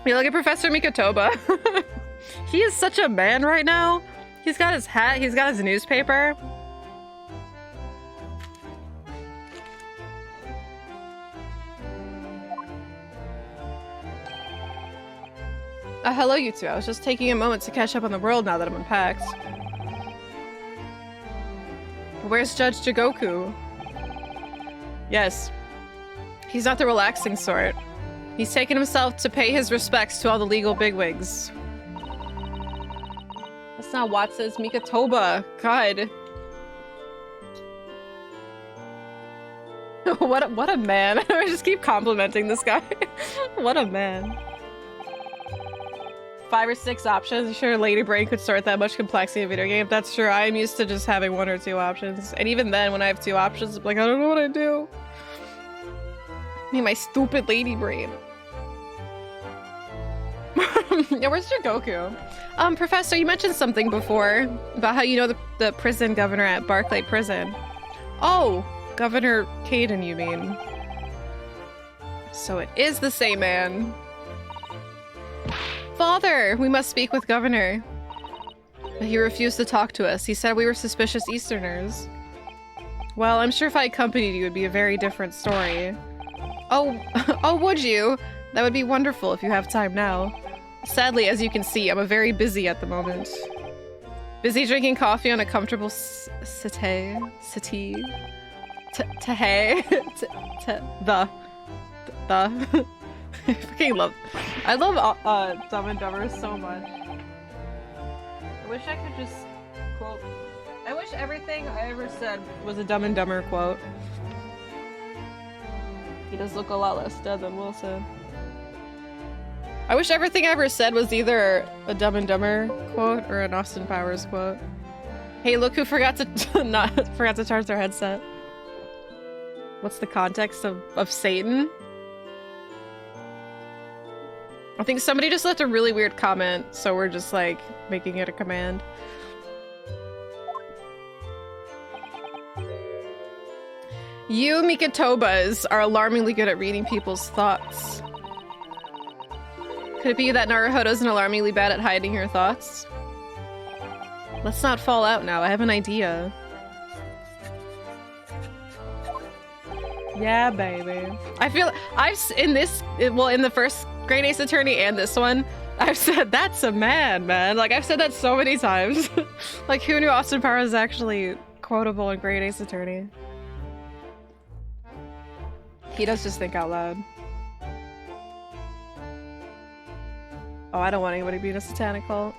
You look at Professor Mikatoba. He is such a man right now. He's got his hat, he's got his newspaper. Hello, you two. I was just taking a moment to catch up on the world now that I'm unpacked. Where's Judge Jigoku? Yes. He's not the relaxing sort. He's taken himself to pay his respects to all the legal bigwigs. That's not Watts, Mikatoba. God. What a man. I just keep complimenting this guy. What a man. 5 or 6 options. I'm sure Lady Brain could sort that much complexity in a video game. That's true. I'm used to just having 1 or 2 options. And even then, when I have 2 options, I'm like, I don't know what I do. I mean, my stupid Lady Brain. Yeah, where's your Goku? Professor, you mentioned something before about how you know the prison governor at Barclay Prison. Oh, Governor Caden, you mean? So it is the same man. Father, we must speak with Governor. But he refused to talk to us. He said we were suspicious Easterners. Well, I'm sure if I accompanied you, it would be a very different story. Oh, oh, would you? That would be wonderful if you have time now. Sadly, as you can see, I'm very busy at the moment. Busy drinking coffee on a comfortable settee. I freaking love. I love Dumb and Dumber so much. I wish I could just quote. I wish everything I ever said was a Dumb and Dumber quote. He does look a lot less dead than Wilson. I wish everything I ever said was either a Dumb and Dumber quote or an Austin Powers quote. Hey, look who forgot to forgot to charge their headset. What's the context of Satan? I think somebody just left a really weird comment, so we're just like making it a command. You Mikatobas are alarmingly good at reading people's thoughts. Could it be that Naruhodo's alarmingly bad at hiding her thoughts? Let's not fall out now, I have an idea. Yeah, baby. I feel in the first Great Ace Attorney and this one, I've said that's a man. Like I've said that so many times. Like who knew Austin Powers is actually quotable in Great Ace Attorney? He does just think out loud. Oh, I don't want anybody being a satanic cult.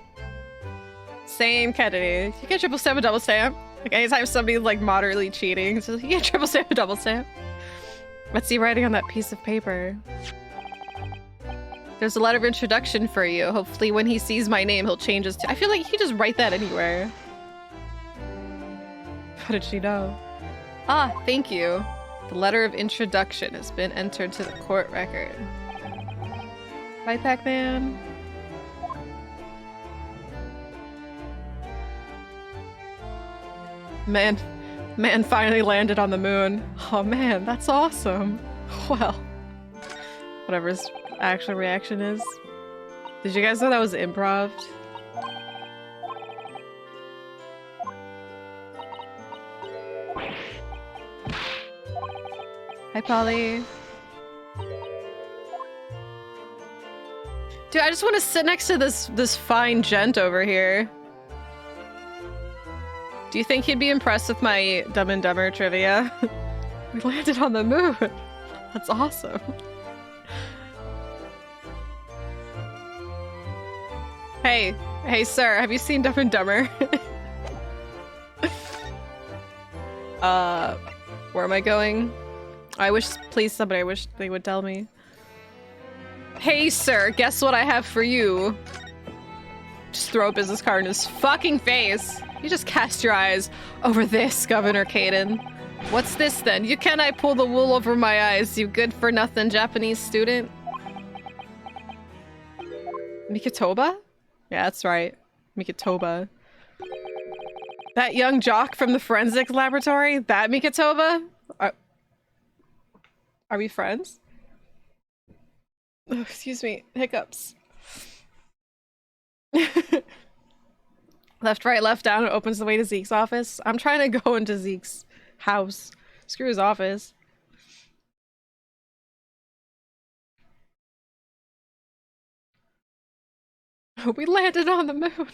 Same, Kennedy. You get triple stamp and double stamp. Like anytime somebody's like moderately cheating, so you get triple stamp and double stamp. What's he writing on that piece of paper? There's a letter of introduction for you. Hopefully when he sees my name, he'll change his I feel like he could just write that anywhere. How did she know? Ah, thank you. The letter of introduction has been entered to the court record. Bye, Pac-Man. Man finally landed on the moon. Oh man, that's awesome. Well, whatever his actual reaction is. Did you guys know that was improv? Hi, Polly. Dude, I just want to sit next to this fine gent over here. Do you think he'd be impressed with my Dumb and Dumber trivia? We landed on the moon. That's awesome. Hey, sir, have you seen Dumb and Dumber? Where am I going? I wish they would tell me. Hey, sir, guess what I have for you? Just throw a business card in his fucking face. You just cast your eyes over this, Governor Caden. What's this then? You cannot pull the wool over my eyes, you good-for-nothing Japanese student. Mikitoba? Yeah, that's right. Mikitoba. That young jock from the forensics laboratory? That Mikitoba? Are we friends? Oh, excuse me. Hiccups. Left, right, left, down. It opens the way to Zeke's office. I'm trying to go into Zeke's house. Screw his office. We landed on the moon.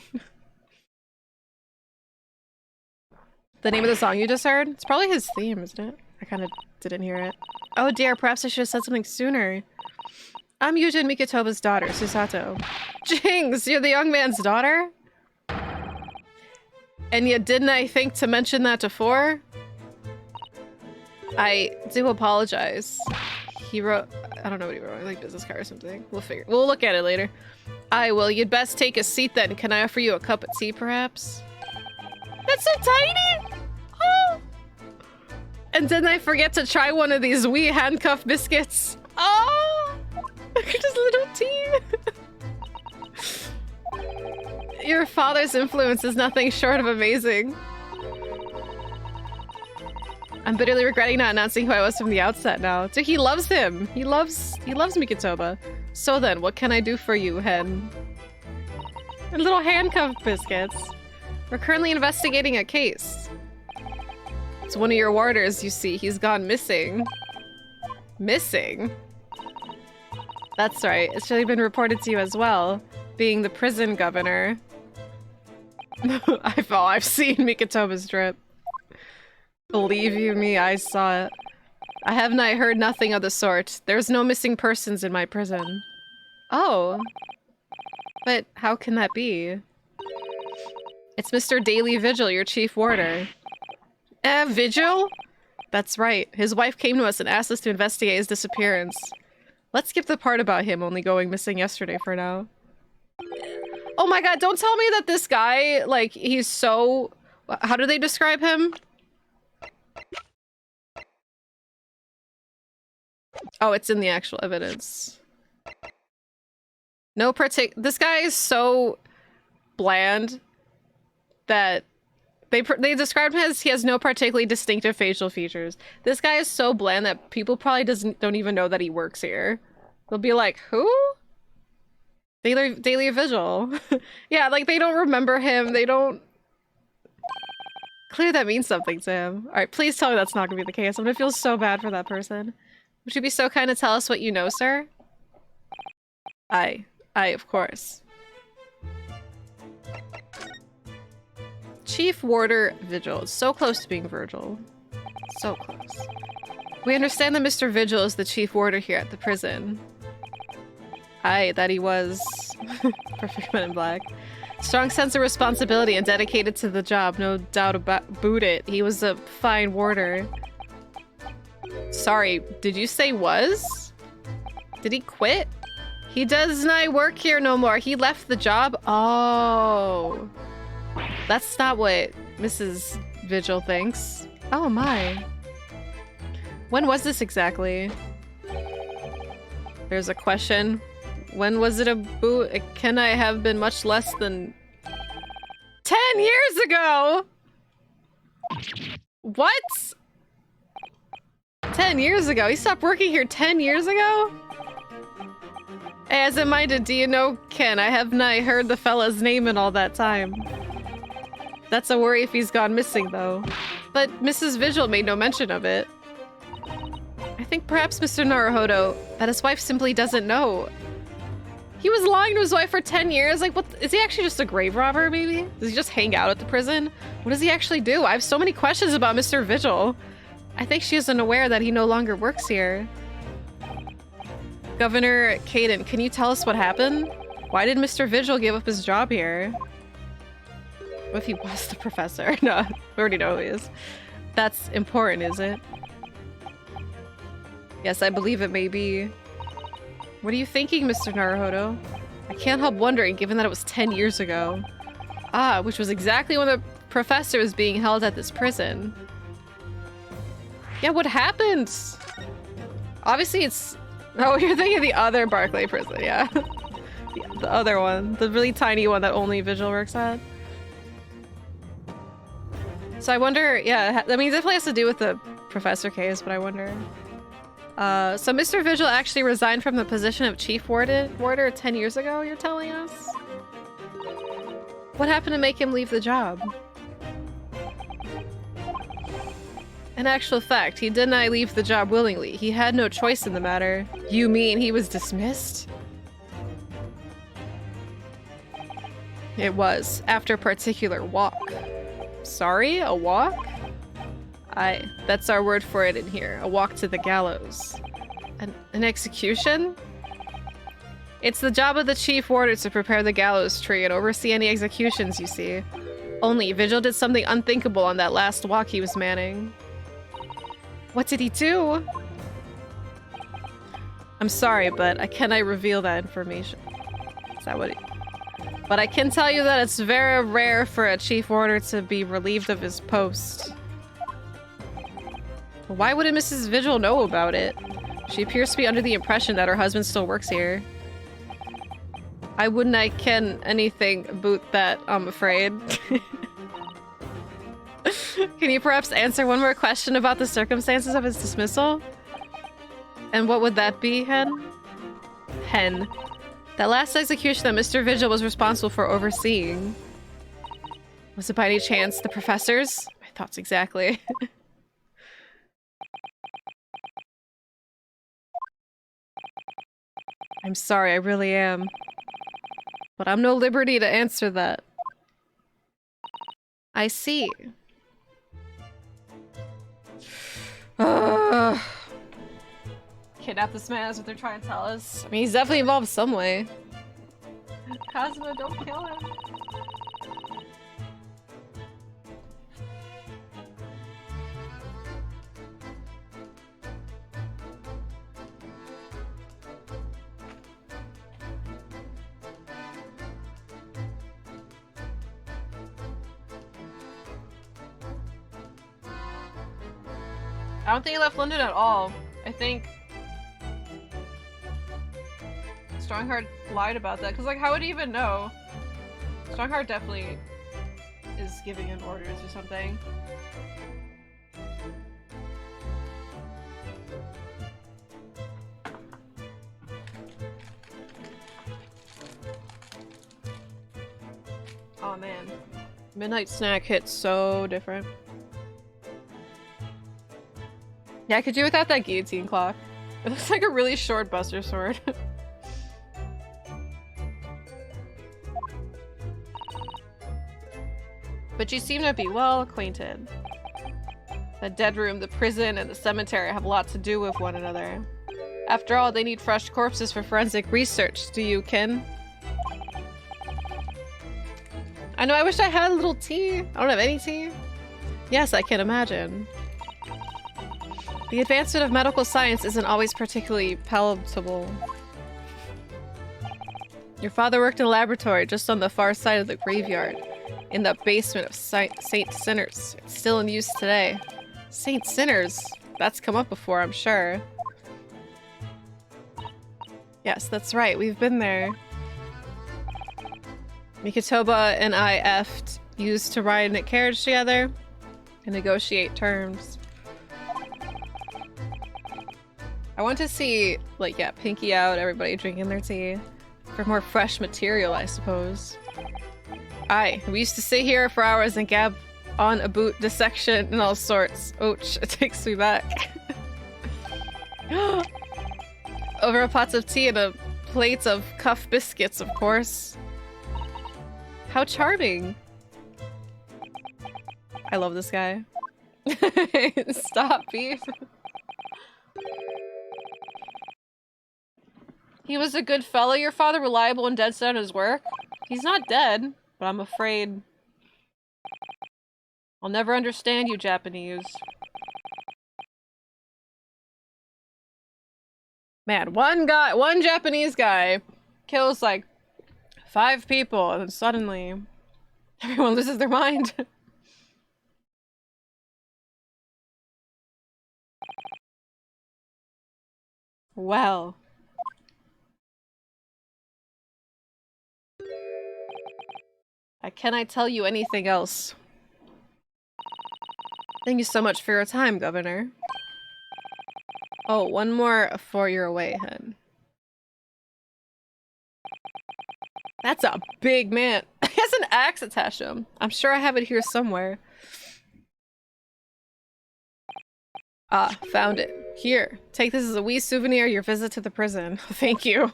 The name of the song you just heard? It's probably his theme, isn't it? I kind of didn't hear it. Oh dear, perhaps I should have said something sooner. I'm Yujin Mikitoba's daughter, Susato. Jinx, you're the young man's daughter? And yet didn't I think to mention that before? I do apologize. He wrote, I don't know what he wrote, like business card or something. We'll look at it later. Well, you'd best take a seat then. Can I offer you a cup of tea, perhaps? That's so tiny! Oh! And didn't I forget to try one of these wee handcuff biscuits? Oh! Just little tea! Your father's influence is nothing short of amazing. I'm bitterly regretting not announcing who I was from the outset now. So he loves him. He loves Mikitoba. So then, what can I do for you, hen? Little handcuff biscuits. We're currently investigating a case. It's one of your warders, you see. He's gone missing. Missing? That's right. It's really been reported to you as well. Being the prison governor. I've seen Mikitoba's drip. Believe you me, I saw it. I have not heard nothing of the sort. There's no missing persons in my prison. Oh. But how can that be? It's Mr. Daily Vigil, your chief warder. Vigil? That's right. His wife came to us and asked us to investigate his disappearance. Let's skip the part about him only going missing yesterday for now. Oh my god, don't tell me that this guy, like, he's so... How do they describe him? Oh, it's in the actual evidence. This guy is so bland that they described him as he has no particularly distinctive facial features. This guy is so bland that people probably don't even know that he works here. They'll be like, who? Daily Vigil. Yeah, like they don't remember him. They don't... Clearly that means something to him. Alright, please tell me that's not gonna be the case. I'm gonna feel so bad for that person. Would you be so kind to tell us what you know, sir? Aye, of course. Chief Warder Vigil. It's so close to being Virgil. So close. We understand that Mr. Vigil is the chief warder here at the prison. Aye, that he was. Perfect Men in Black. Strong sense of responsibility and dedicated to the job, no doubt about it. He was a fine warder. Sorry, did you say was? Did he quit? He does not work here no more. He left the job? Oh. That's not what Mrs. Vigil thinks. Oh my. When was this exactly? There's a question. When was it a boot? Can I have been much less than 10 years ago? What? 10 years ago? He stopped working here 10 years ago? As it minded, do you know Ken? I have not heard the fella's name in all that time. That's a worry if he's gone missing, though. But Mrs. Vigil made no mention of it. I think perhaps Mr. Naruhodo, that his wife simply doesn't know. He was lying to his wife for 10 years? Like, what? Is he actually just a grave robber, maybe? Does he just hang out at the prison? What does he actually do? I have so many questions about Mr. Vigil. I think she isn't aware that he no longer works here. Governor Caden, can you tell us what happened? Why did Mr. Vigil give up his job here? What if he was the professor? No, we already know who he is. That's important, is it? Yes, I believe it may be. What are you thinking, Mr. Naruhodo? I can't help wondering, given that it was 10 years ago. Ah, which was exactly when the professor was being held at this prison. Yeah, what happened? Obviously it's... Oh, you're thinking of the other Barclay prison, yeah. The other one. The really tiny one that only Vigil works at. So I wonder, yeah, I mean, it definitely has to do with the professor case, but I wonder... so Mr. Vigil actually resigned from the position of chief warder 10 years ago, you're telling us? What happened to make him leave the job? In actual fact, he did not leave the job willingly. He had no choice in the matter. You mean he was dismissed? It was, after a particular walk. Sorry, a walk? Aye, that's our word for it in here. A walk to the gallows. An execution? It's the job of the chief warder to prepare the gallows tree and oversee any executions, you see. Only Vigil did something unthinkable on that last walk he was manning. What did he do? I'm sorry, but I cannot reveal that information. Is that what he... But I can tell you that it's very rare for a chief warder to be relieved of his post. Why wouldn't Mrs. Vigil know about it? She appears to be under the impression that her husband still works here. I wouldn't ken anything about that, I'm afraid. Can you perhaps answer one more question about the circumstances of his dismissal? And what would that be, Hen? Hen. That last execution that Mr. Vigil was responsible for overseeing. Was it by any chance the professor's? My thoughts exactly. I'm sorry, I really am. But I'm no liberty to answer that. I see. Kidnap this man is what they're trying to tell us. I mean, he's definitely involved some way. Cosmo, don't kill him. I don't think he left London at all. I think Strongheart lied about that, because like how would he even know? Strongheart definitely is giving him orders or something. Oh man. Midnight snack hits so different. Yeah, I could do without that guillotine clock. It looks like a really short Buster Sword. But you seem to be well acquainted. The dead room, the prison, and the cemetery have a lot to do with one another. After all, they need fresh corpses for forensic research. Do you, Ken? I know, I wish I had a little tea. I don't have any tea. Yes, I can imagine. The advancement of medical science isn't always particularly palatable. Your father worked in a laboratory just on the far side of the graveyard, in the basement of Saint Sinners. It's still in use today. Saint Sinners? That's come up before, I'm sure. Yes, that's right. We've been there. Mikitoba and I effed used to ride in a carriage together and negotiate terms. I want to see, like, yeah, Pinky out, everybody drinking their tea. For more fresh material, I suppose. Aye, we used to sit here for hours and gab on about dissection and all sorts. Ouch, it takes me back. Over a pot of tea and a plate of cuff biscuits, of course. How charming. I love this guy. Stop, beef. He was a good fellow, your father, reliable and dead set on his work. He's not dead, but I'm afraid I'll never understand you Japanese. Man, one Japanese guy kills like 5 people and then suddenly everyone loses their mind. Well. Can I tell you anything else? Thank you so much for your time, Governor. Oh, one more before you're away, hun. That's a big man. He has an axe attached to him. I'm sure I have it here somewhere. Ah, found it. Here, take this as a wee souvenir of your visit to the prison. Thank you.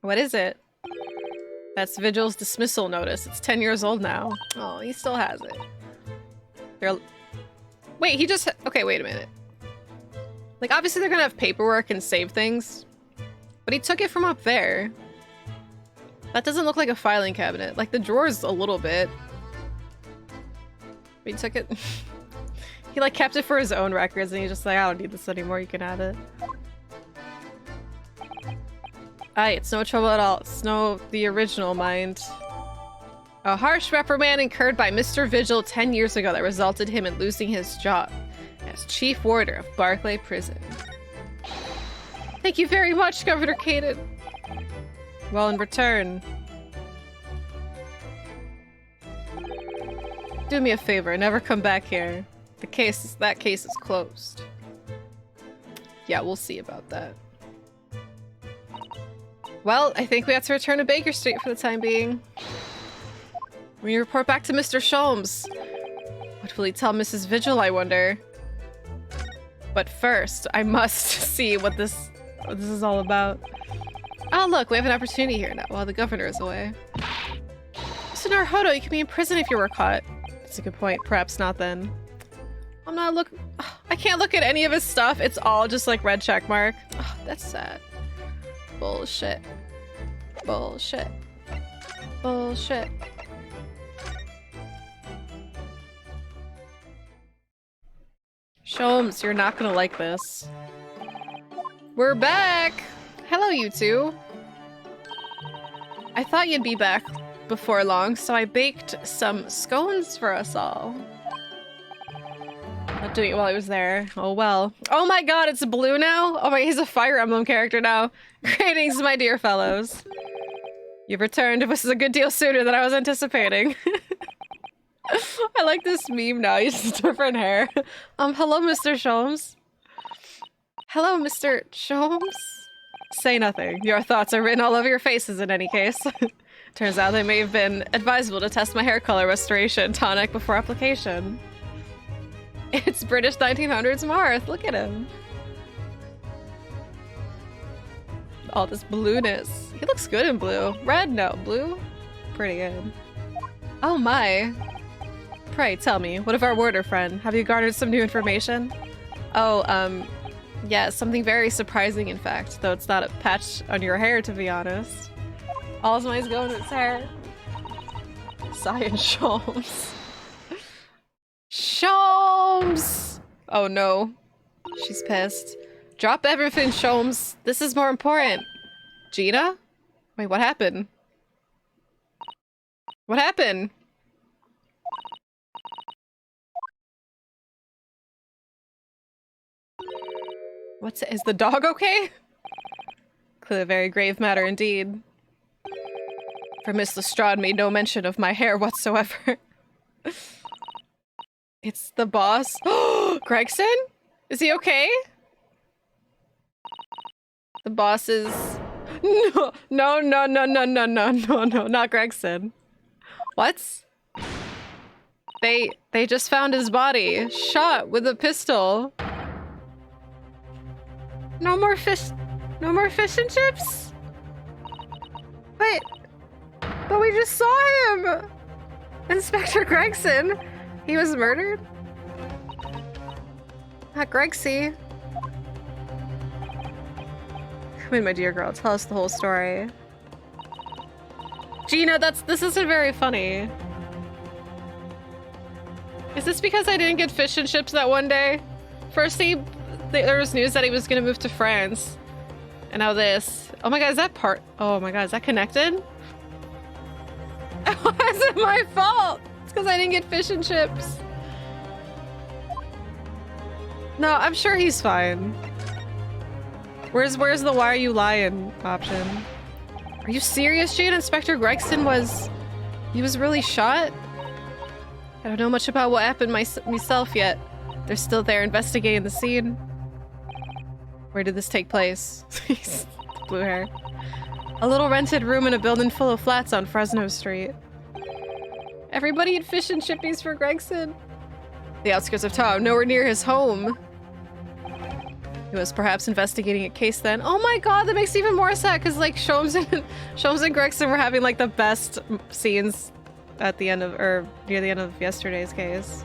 What is it? That's Vigil's dismissal notice. It's 10 years old now. Oh, he still has it. Wait, he just... Okay, wait a minute. Like, obviously they're gonna have paperwork and save things. But he took it from up there. That doesn't look like a filing cabinet. Like, the drawer's a little bit. But he took it... He, like, kept it for his own records, and he's just like, I don't need this anymore, you can have it. Aye, it's no trouble at all. It's no the original, mind. A harsh reprimand incurred by Mr. Vigil 10 years ago that resulted him in losing his job as chief warder of Barclay Prison. Thank you very much, Governor Caden. Well, in return, do me a favor, never come back here. That case is closed. Yeah, we'll see about that. Well, I think we have to return to Baker Street for the time being. We report back to Mr. Sholmes. What will he tell Mrs. Vigil, I wonder? But first, I must see what this is all about. Oh look, we have an opportunity here now while the governor is away. Mr. Naruhodo, you could be in prison if you were caught. That's a good point. Perhaps not then. I'm not I can't look at any of his stuff. It's all just like red check mark. Oh, that's sad. Bullshit. Bullshit. Bullshit. Sholmes, you're not gonna like this. We're back! Hello, you two. I thought you'd be back before long, so I baked some scones for us all. Not doing it while I was there. Oh well. Oh my god, it's blue now? Oh my, he's a Fire Emblem character now. Greetings, my dear fellows. You've returned. This is a good deal sooner than I was anticipating. I like this meme now. He's just different hair. Hello, Mr. Sholmes. Hello, Mr. Sholmes. Say nothing. Your thoughts are written all over your faces in any case. Turns out it may have been advisable to test my hair color restoration tonic before application. It's British 1900s Marth. Look at him. All this blueness. He looks good in blue. Red? No. Blue? Pretty good. Oh my. Pray, tell me, what of our warder friend? Have you garnered some new information? Oh, yeah, something very surprising, in fact. Though it's not a patch on your hair, to be honest. All's mine's going with its hair. Science Sholmes. Sholmes! Oh no. She's pissed. Drop everything, Sholmes. This is more important. Gina? Wait, what happened? What happened? Is the dog okay? Clearly a very grave matter indeed. For Miss Lestrade made no mention of my hair whatsoever. It's the boss. Gregson? Is he okay? The boss is... No, not Gregson. What? They just found his body, shot with a pistol. No more fish and chips? Wait, but we just saw him! Inspector Gregson! He was murdered? Not Gregsy. Come in, my dear girl, tell us the whole story. Gina, this isn't very funny. Is this because I didn't get fish and chips that one day? First there was news that he was gonna move to France. And now this. Oh my god, oh my god, is that connected? Why is it my fault? It's because I didn't get fish and chips. No, I'm sure he's fine. Where's the why are you lying option? Are you serious, Jade? Inspector Gregson he was really shot? I don't know much about what happened myself yet. They're still there investigating the scene. Where did this take place? Blue hair. A little rented room in a building full of flats on Fresno Street. Everybody eat fish and chippies for Gregson. The outskirts of town, nowhere near his home. He was perhaps investigating a case then. Oh my god, that makes it even more sad because like Sholmes and Gregson were having like the best scenes at the end of, or near the end of yesterday's case.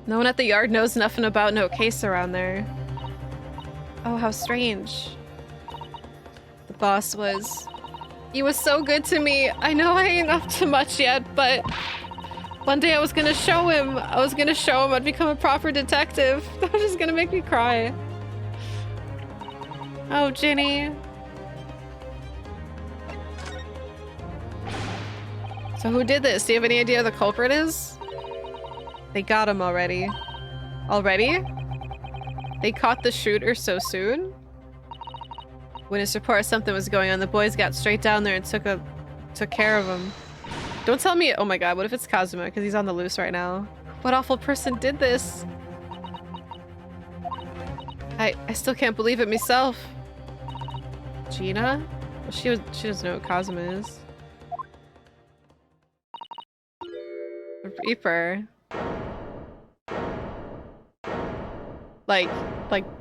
No one at the yard knows nothing about no case around there. Oh, how strange. The boss he was so good to me. I know I ain't up to much yet, but one day I was gonna show him. I'd become a proper detective. That was just gonna make me cry. Oh, Ginny. So who did this? Do you have any idea who the culprit is? They got him already. Already? They caught the shooter so soon? Witness report something was going on. The boys got straight down there and took care of him. Don't tell me- oh my god, what if it's Kazuma? Because he's on the loose right now. What awful person did this? I still can't believe it myself. Gina? Well, she doesn't know what Kazuma is. The Reaper. Like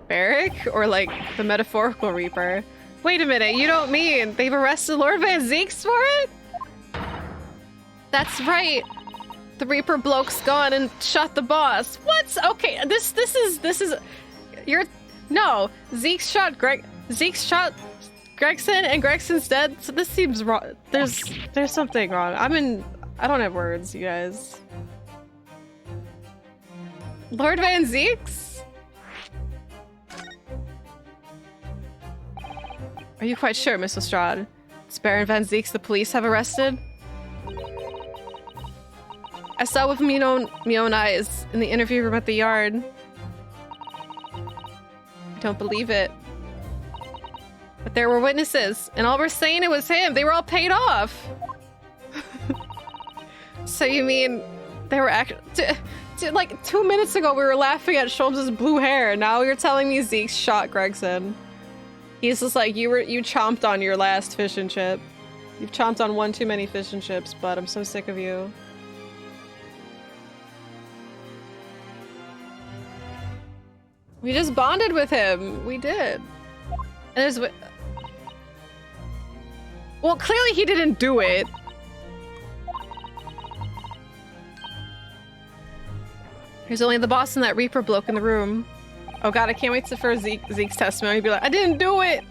Barrack? Or like the metaphorical Reaper? Wait a minute, you don't mean they've arrested Lord Van Zeeks for it? That's right. The Reaper bloke's gone and shot the boss. What? Okay, this is no. Zeke shot Gregson and Gregson's dead. So this seems wrong. There's something wrong. I don't have words, you guys. Lord Van Zeeks? Are you quite sure, Miss Lestrade? It's Baron Van Zeeks the police have arrested? I saw with me own eyes in the interview room at the yard. I don't believe it. But there were witnesses, and all were saying it was him. They were all paid off. So you mean they were like 2 minutes ago we were laughing at Sholmes' blue hair, and now you're telling me Zeke shot Gregson. He's just like, you chomped on your last fish and chip. You've chomped on one too many fish and chips, but I'm so sick of you. We just bonded with him. We did. And there's... well, clearly he didn't do it. There's only the boss and that Reaper bloke in the room. Oh god, I can't wait for Zeke's testimony to be like, I didn't do it!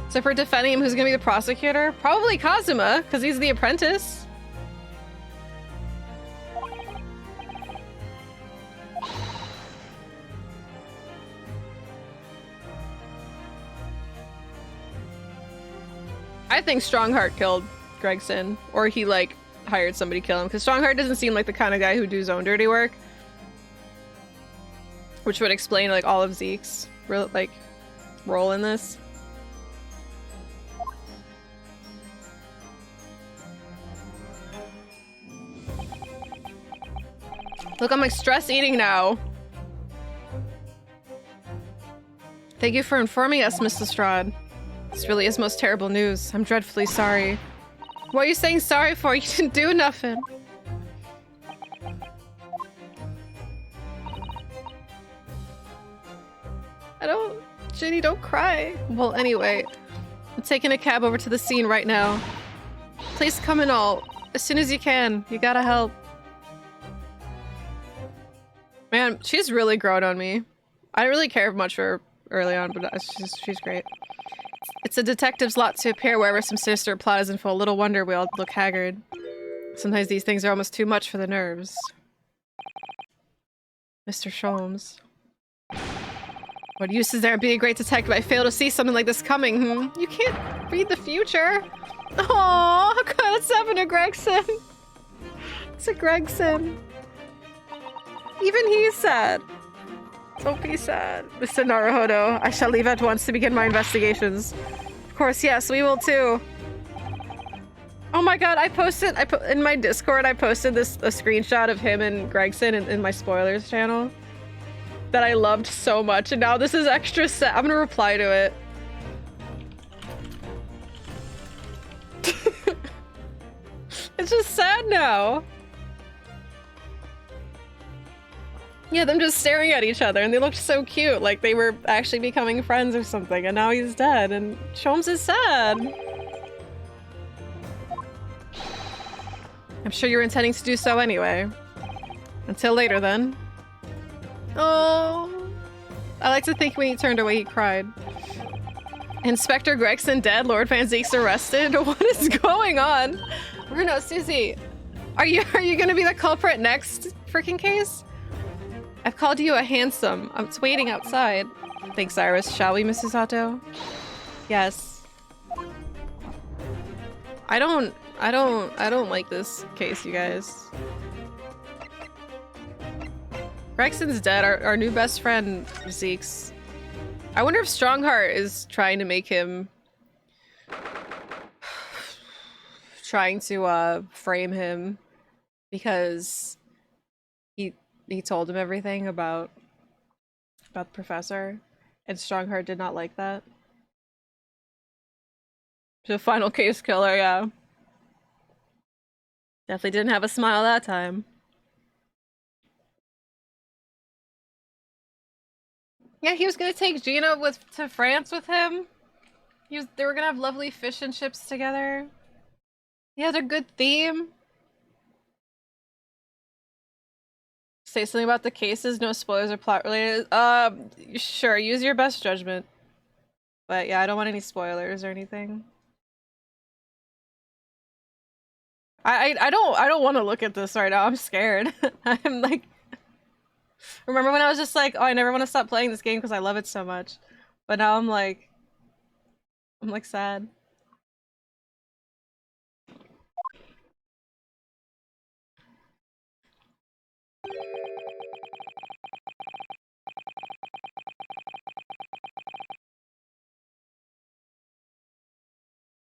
So for defending him, who's gonna be the prosecutor? Probably Kazuma, because he's the apprentice. I think Strongheart killed Gregson, or he like hired somebody to kill him, because Strongheart doesn't seem like the kind of guy who'd do his own dirty work. Which would explain like all of Zeke's like role in this. Look, I'm like stress eating now. Thank you for informing us, Miss Lestrade. This really is most terrible news. I'm dreadfully sorry. What are you saying sorry for? You didn't do nothing. Ginny, don't cry. Well, anyway, I'm taking a cab over to the scene right now. Please come in all. As soon as you can. You gotta help. Man, she's really grown on me. I didn't really care much for her early on, but she's great. It's a detective's lot to appear wherever some sinister plot is in full. Little wonder we all look haggard. Sometimes these things are almost too much for the nerves. Mr. Sholmes. What use is there in being a great detective? I fail to see something like this coming, You can't read the future. Aww, how could it's happened to Gregson? It's a Gregson. Even he's sad. Don't be sad. Mr. Naruhodo, I shall leave at once to begin my investigations. Of course, yes, we will too. Oh my god, in my Discord, I posted a screenshot of him and Gregson in my spoilers channel. That I loved so much, and now this is extra sad. I'm gonna reply to it. It's just sad now. Yeah, them just staring at each other, and they looked so cute, like they were actually becoming friends or something, and now he's dead, and Sholmes is sad. I'm sure you were intending to do so anyway. Until later, then. Oh, I like to think when he turned away, he cried. Inspector Gregson dead, Lord Van Zeek's arrested. What is going on? Bruno, Susie, are you gonna be the culprit next freaking case? I've called you a handsome. I'm waiting outside. Thanks, Iris. Shall we, Mrs. Otto? Yes. I don't like this case, you guys. Gregson's dead. Our new best friend, Zeke's. I wonder if Strongheart is trying to make him... trying to, frame him. Because he told him everything about the professor. And Strongheart did not like that. The final case killer, yeah. Definitely didn't have a smile that time. Yeah, he was gonna take Gina to France with him. They were gonna have lovely fish and chips together. He had a good theme. Say something about the cases, no spoilers or plot related. Sure, use your best judgment. But yeah, I don't want any spoilers or anything. I don't want to look at this right now. I'm scared. I'm like... Remember when I was just like, oh, I never want to stop playing this game because I love it so much. But now I'm like sad.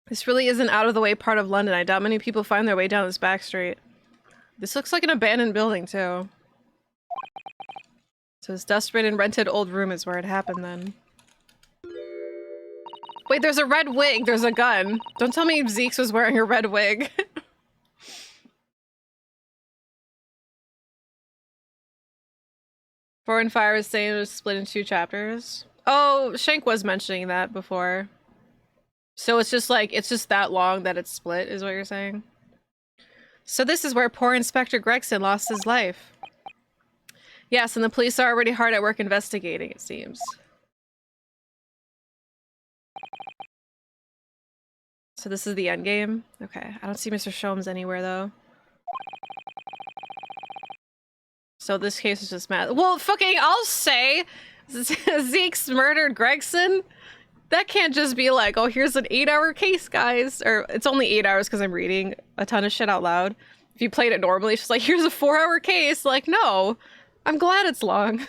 This really isn't out of the way part of London. I doubt many people find their way down this back street. This looks like an abandoned building too. So this dust-ridden rented old room is where it happened then. Wait, there's a red wig. There's a gun. Don't tell me Zeke's was wearing a red wig. Four and Fire was saying it was split in 2 chapters. Oh, Shank was mentioning that before. So it's just that long that it's split, is what you're saying? So this is where poor Inspector Gregson lost his life. Yes, and the police are already hard at work investigating, it seems. So this is the end game? Okay, I don't see Mr. Sholmes anywhere, though. So this case is just mad. Well, fucking, I'll say, Zeke's murdered Gregson. That can't just be like, oh, here's an 8-hour case, guys. Or it's only 8 hours because I'm reading a ton of shit out loud. If you played it normally, it's just like, here's a 4-hour case. Like, no, I'm glad it's long.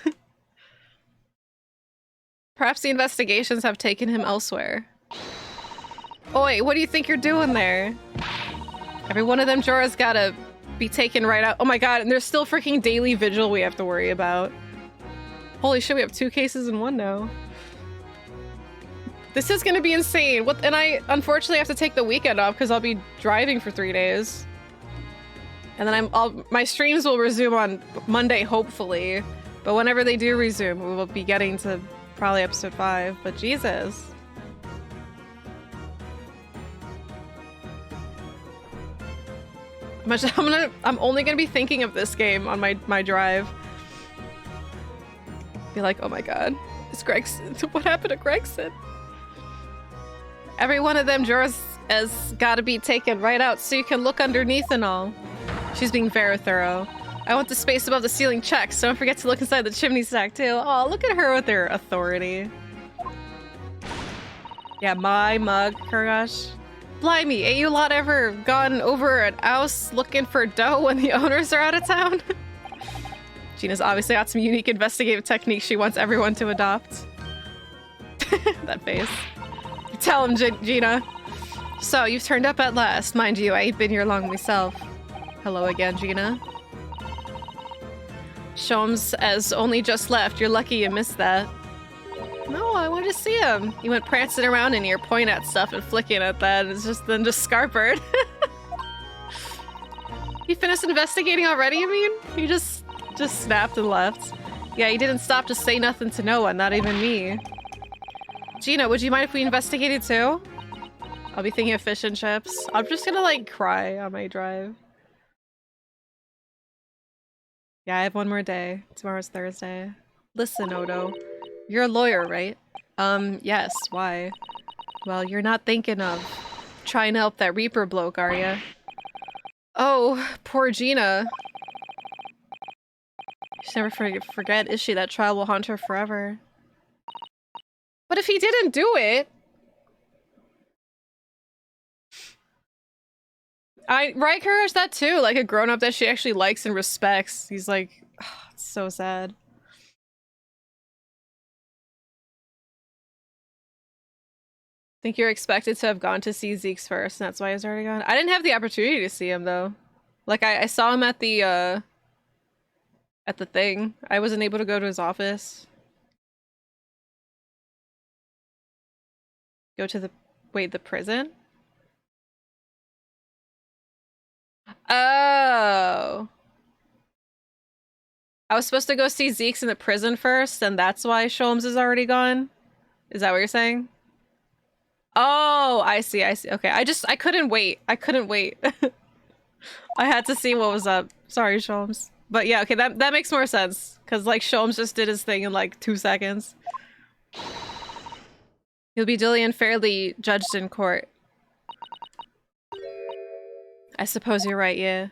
Perhaps the investigations have taken him elsewhere. Oi, what do you think you're doing there? Every one of them Jorah's gotta be taken right out. Oh my god, and there's still freaking daily vigil we have to worry about. Holy shit, we have 2 cases in one now. This is gonna be insane. What? And I unfortunately have to take the weekend off because I'll be driving for 3 days. And then my streams will resume on Monday, hopefully. But whenever they do resume, we will be getting to probably episode 5. But Jesus. I'm only gonna be thinking of this game on my drive. Be like, oh my god, it's Gregson. What happened to Gregson? Every one of them drawers has gotta be taken right out so you can look underneath and all. She's being very thorough. I want the space above the ceiling checked, so don't forget to look inside the chimney stack too. Oh, look at her with her authority. Yeah, my mug, Kurgosh. Blimey, ain't you lot ever gone over an house looking for dough when the owners are out of town? Gina's obviously got some unique investigative techniques she wants everyone to adopt. That face. Tell him, Gina. So, you've turned up at last. Mind you, I ain't been here long myself. Hello again, Gina. Sholmes has only just left. You're lucky you missed that. No, I wanted to see him. He went prancing around in here, pointing at stuff and flicking at that. It's just then just scarpered. He finished investigating already, you mean? He just snapped and left. Yeah, he didn't stop to say nothing to no one, not even me. Gina, would you mind if we investigated too? I'll be thinking of fish and chips. I'm just gonna like cry on my drive. Yeah, I have one more day. Tomorrow's Thursday. Listen, Odo. You're a lawyer, right? Yes. Why? Well, you're not thinking of trying to help that Reaper bloke, are ya? Oh, poor Gina. She'll never forget, is she? That trial will haunt her forever. But if he didn't do it... Right, Courage, that too. Like a grown-up that she actually likes and respects. He's like, oh, it's so sad. Think you're expected to have gone to see Zeke's first, and that's why he's already gone? I didn't have the opportunity to see him, though. Like, I saw him at the thing. I wasn't able to go to his office. Go to the... Wait, the prison? Oh. I was supposed to go see Zeke's in the prison first, and that's why Sholmes is already gone? Is that what you're saying? Oh, I see. Okay, I couldn't wait. I couldn't wait. I had to see what was up. Sorry, Sholmes. But yeah, okay, that makes more sense. Because, like, Sholmes just did his thing in, like, 2 seconds. You'll be duly and fairly judged in court. I suppose you're right, yeah.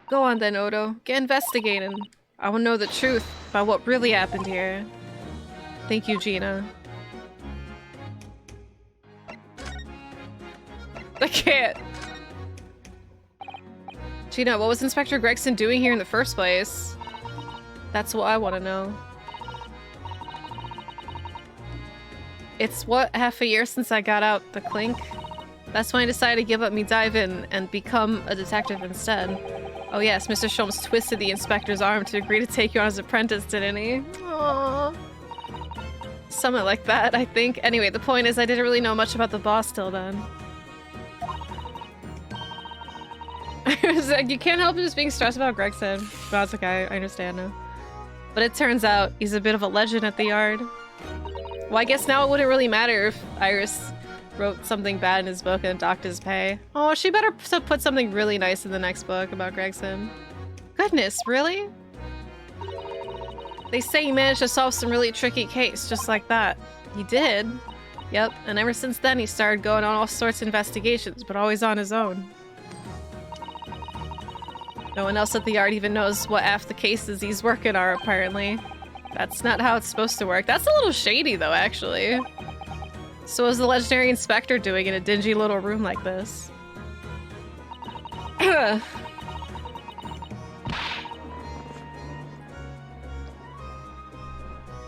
Go on then, Odo. Get investigating. I want to know the truth about what really happened here. Thank you, Gina. I can't. Gina, what was Inspector Gregson doing here in the first place? That's what I want to know. It's what, half a year since I got out the clink? That's when I decided to give up me diving and become a detective instead. Oh yes, Mr. Sholmes twisted the inspector's arm to agree to take you on as apprentice, didn't he? Aww. Something like that, I think. Anyway, the point is I didn't really know much about the boss till then. I was like, you can't help just being stressed about Gregson. But that's okay, I understand now. But it turns out he's a bit of a legend at the yard. Well, I guess now it wouldn't really matter if Iris wrote something bad in his book and docked his pay. Oh, she better put something really nice in the next book about Gregson. Goodness, really? They say he managed to solve some really tricky case, just like that. He did. Yep, and ever since then he started going on all sorts of investigations, but always on his own. No one else at the yard even knows what half the cases he's working are, apparently. That's not how it's supposed to work. That's a little shady, though, actually. So what was the legendary inspector doing in a dingy little room like this?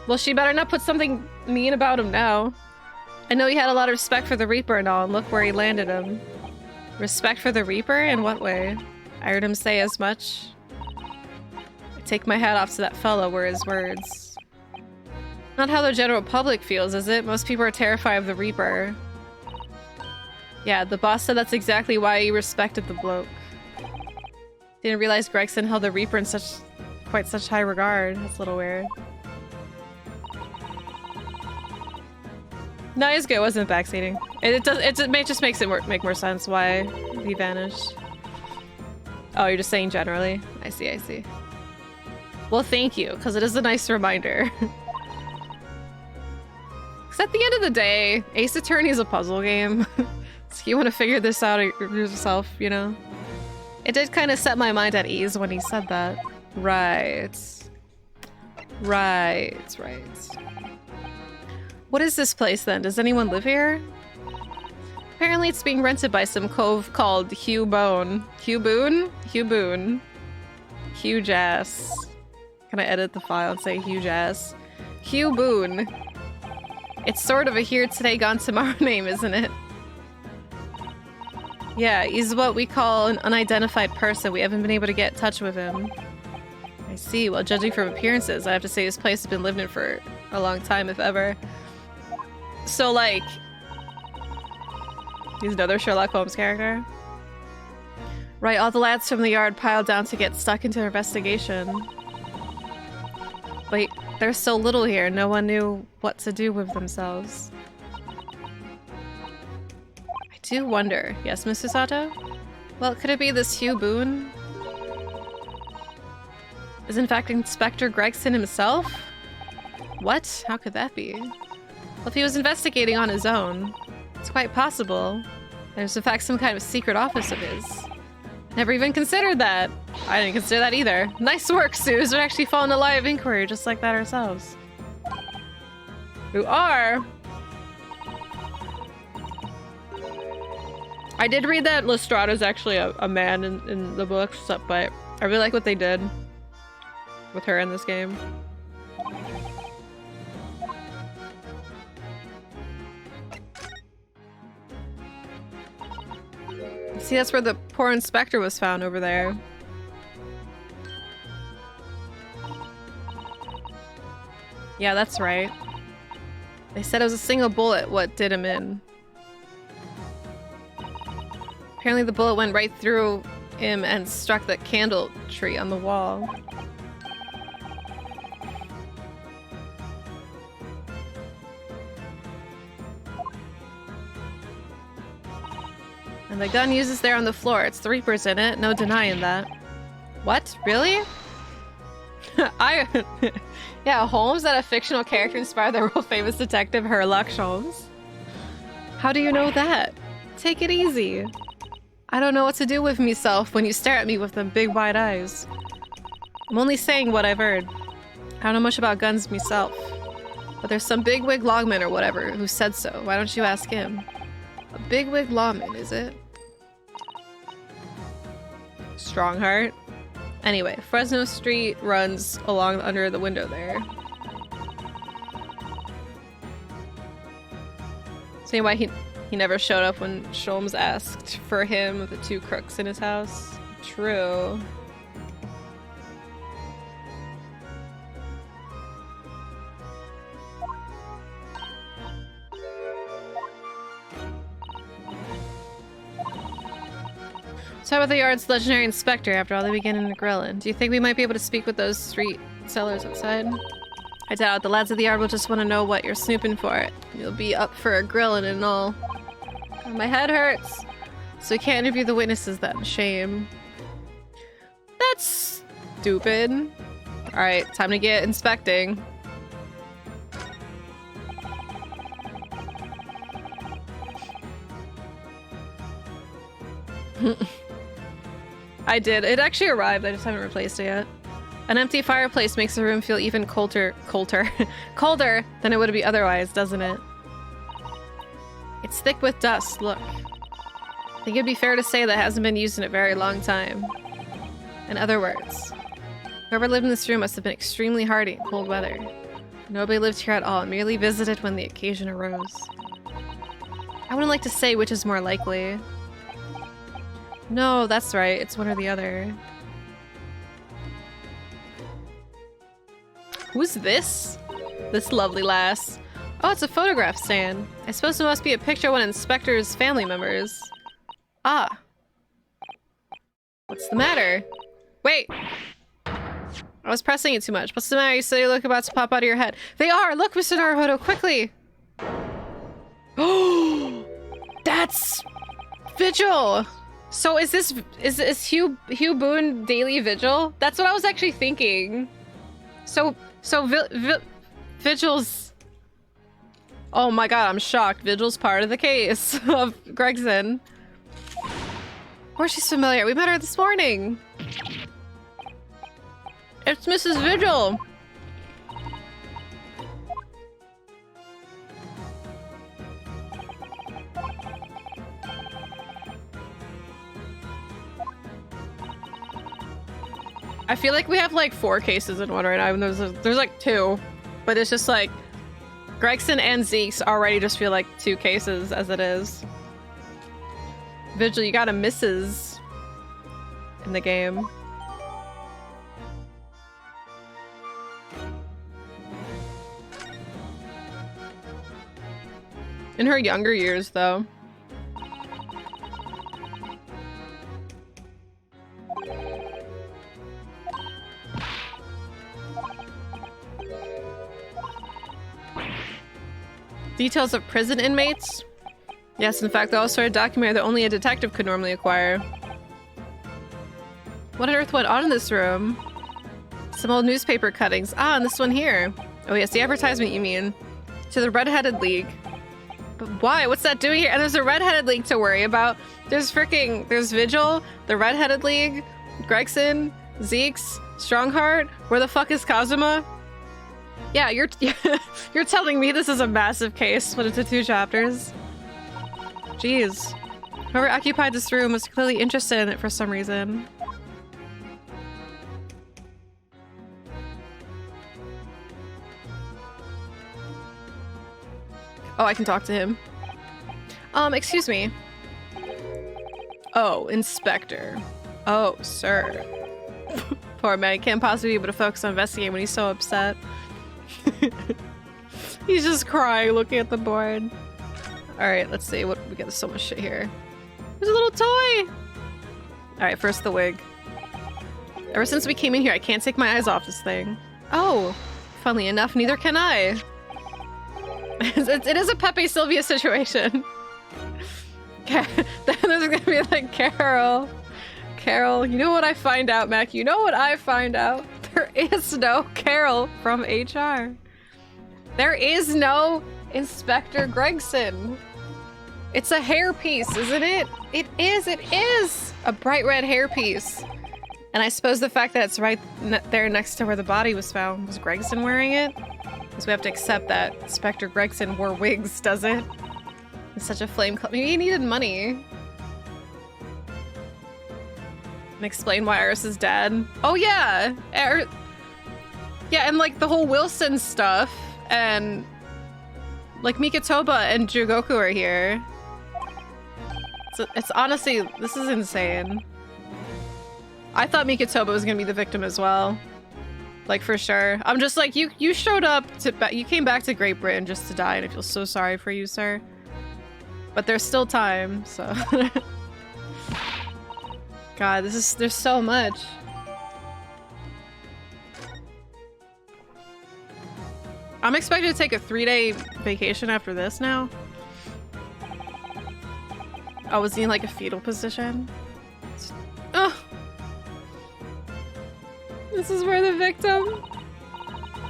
Well, she better not put something mean about him now. I know he had a lot of respect for the Reaper and all, and look where he landed him. Respect for the Reaper? In what way? I heard him say as much. I take my hat off to that fellow, were his words. Not how the general public feels, is it? Most people are terrified of the Reaper. Yeah, the boss said that's exactly why he respected the bloke. Didn't realize Gregson held the Reaper in quite such high regard. That's a little weird. No, it's good. It wasn't backseating. It just makes it make more sense why he vanished. Oh, you're just saying generally? I see, I see. Well, thank you, because it is a nice reminder. Because at the end of the day, Ace Attorney is a puzzle game. So you want to figure this out yourself, you know? It did kind of set my mind at ease when he said that. Right. Right, right. What is this place then? Does anyone live here? Apparently it's being rented by some cove called Hugh Bone. Hugh Boone? Hugh Boone. Huge ass. Can I edit the file and say huge ass? Hugh Boone. It's sort of a here today, gone tomorrow name, isn't it? Yeah, he's what we call an unidentified person. We haven't been able to get in touch with him. I see. Well, judging from appearances, I have to say this place has been lived in for a long time, if ever. So, like, he's another Sherlock Holmes character. Right, all the lads from the yard piled down to get stuck into investigation. Wait, there's so little here, no one knew what to do with themselves. I do wonder. Yes, Mr. Sato? Well, could it be this Hugh Boone? Is in fact Inspector Gregson himself? What? How could that be? Well, if he was investigating on his own, it's quite possible. There's in fact some kind of secret office of his. Never even considered that. I didn't consider that either. Nice work, Suze. We're actually following a live inquiry just like that ourselves. Who are? I did read that Lestrada's actually a man in the books, but I really like what they did with her in this game. See, that's where the poor inspector was found over there. Yeah, that's right. They said it was a single bullet what did him in. Apparently the bullet went right through him and struck the candle tree on the wall. And the gun uses there on the floor. It's the Reaper's in it. No denying that. What? Really? Yeah, Holmes, that a fictional character inspired the world famous detective Sherlock Holmes. How do you know that? Take it easy. I don't know what to do with myself when you stare at me with them big wide eyes. I'm only saying what I've heard. I don't know much about guns myself. But there's some bigwig lawman or whatever who said so. Why don't you ask him? A bigwig lawman, is it? Strongheart. Anyway, Fresno Street runs along under the window there. So anyway, he never showed up when Sholmes asked for him with the two crooks in his house. True. So how about the yard's legendary inspector after all they began in the grilling? Do you think we might be able to speak with those street sellers outside? I doubt. The lads of the yard will just want to know what you're snooping for. You'll be up for a grilling and all. God, my head hurts. So we can't interview the witnesses then. Shame. That's stupid. Alright, time to get inspecting. I did. It actually arrived. I just haven't replaced it yet. An empty fireplace makes the room feel even colder than it would be otherwise, doesn't it? It's thick with dust, look. I think it'd be fair to say that it hasn't been used in a very long time. In other words, whoever lived in this room must have been extremely hardy in cold weather. Nobody lived here at all, merely visited when the occasion arose. I wouldn't like to say which is more likely. No, that's right, it's one or the other. Who's this? This lovely lass. Oh, it's a photograph stand. I suppose it must be a picture of one of Inspector's family members. Ah. What's the matter? Wait! I was pressing it too much. What's the matter? You say you look about to pop out of your head. They are! Look, Mr. Naruhodo, quickly! Oh! That's... Vigil! So is this... Is Hugh Boone daily vigil? That's what I was actually thinking. So Vigil's... Oh my god, I'm shocked. Vigil's part of the case of Gregson. Or she's familiar. We met her this morning. It's Mrs. Vigil. I feel like we have like 4 cases in one right now, and there's like 2, but it's just like Gregson and Zeke's already just feel like 2 cases as it is. Vigil, you got a Mrs. in the game. In her younger years, though. Details of prison inmates? Yes, in fact, they all sort of documentary that only a detective could normally acquire. What on earth went on in this room? Some old newspaper cuttings. Ah, and this one here. Oh yes, the advertisement you mean. To the Red-Headed League. But why? What's that doing here? And there's a Red-Headed League to worry about. There's Vigil, the Red-Headed League, Gregson, Zeke's, Strongheart. Where the fuck is Kazuma? Yeah, you're telling me this is a massive case split into 2 chapters. Jeez. Whoever occupied this room was clearly interested in it for some reason. Oh, I can talk to him. Excuse me. Oh, Inspector. Oh, sir. Poor man, can't possibly be able to focus on investigating when he's so upset. He's just crying, looking at the board. Alright, let's see. What we got so much shit here. There's a little toy! Alright, first the wig. Ever since we came in here, I can't take my eyes off this thing. Oh, funnily enough, neither can I. It is a Pepe Sylvia situation. Then there's gonna be like Carol. Carol, you know what I find out, Mac? You know what I find out? There is no Carol from HR. There is no Inspector Gregson. It's a hairpiece, isn't it? It is a bright red hairpiece. And I suppose the fact that it's right there next to where the body was found, was Gregson wearing it? Because we have to accept that Inspector Gregson wore wigs, does it? It's such a flame club. Maybe he needed money. And explain why Iris is dead. Oh yeah! Yeah, and like the whole Wilson stuff, and like Mikitoba and Jugoku are here. It's honestly, this is insane. I thought Mikitoba was gonna be the victim as well. Like, for sure. I'm just like, you showed up to, you came back to Great Britain just to die, and I feel so sorry for you, sir. But there's still time, so. God, there's so much. I'm expected to take a 3-day vacation after this now. Oh, was he in like a fetal position? Oh. This is where the victim...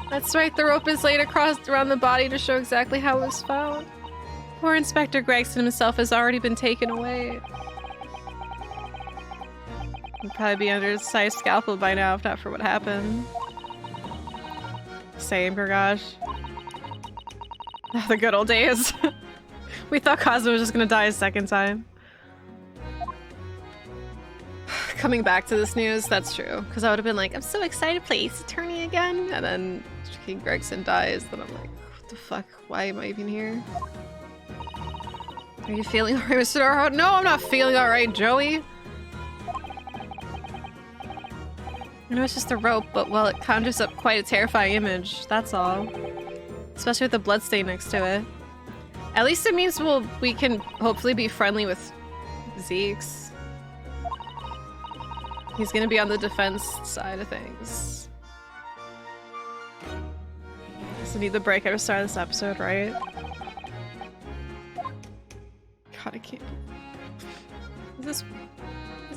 That's right, the rope is laid across around the body to show exactly how it was found. Poor Inspector Gregson himself has already been taken away. He'd probably be under his size scalpel by now if not for what happened. Same, Gargash. The good old days. We thought Cosmo was just gonna die a second time. Coming back to this news, that's true. Because I would have been like, I'm so excited to play Ace Attorney again. And then King Gregson dies. Then I'm like, what the fuck? Why am I even here? Are you feeling alright, Mr. Darhout? No, I'm not feeling alright, Joey. I know it's just a rope, but well, it conjures up quite a terrifying image. That's all. Especially with the bloodstain next to it. At least it means we can hopefully be friendly with Zeeks. He's gonna be on the defense side of things. So need the break at the start of this episode, right? God, I can't. Is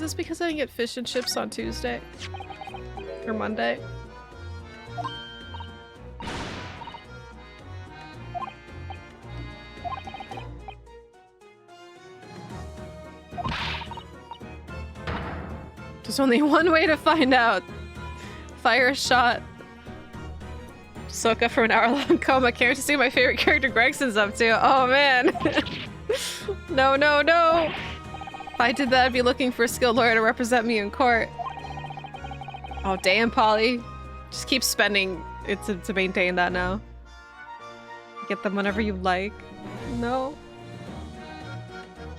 this because I didn't get fish and chips on Tuesday? Or Monday? There's only one way to find out. Fire a shot. Soka for an hour-long coma. Can't wait to see what my favorite character Gregson's up to. Oh man. No, no, no. If I did that, I'd be looking for a skilled lawyer to represent me in court. Oh damn, Polly. Just keep spending it to maintain that now. Get them whenever you like. No.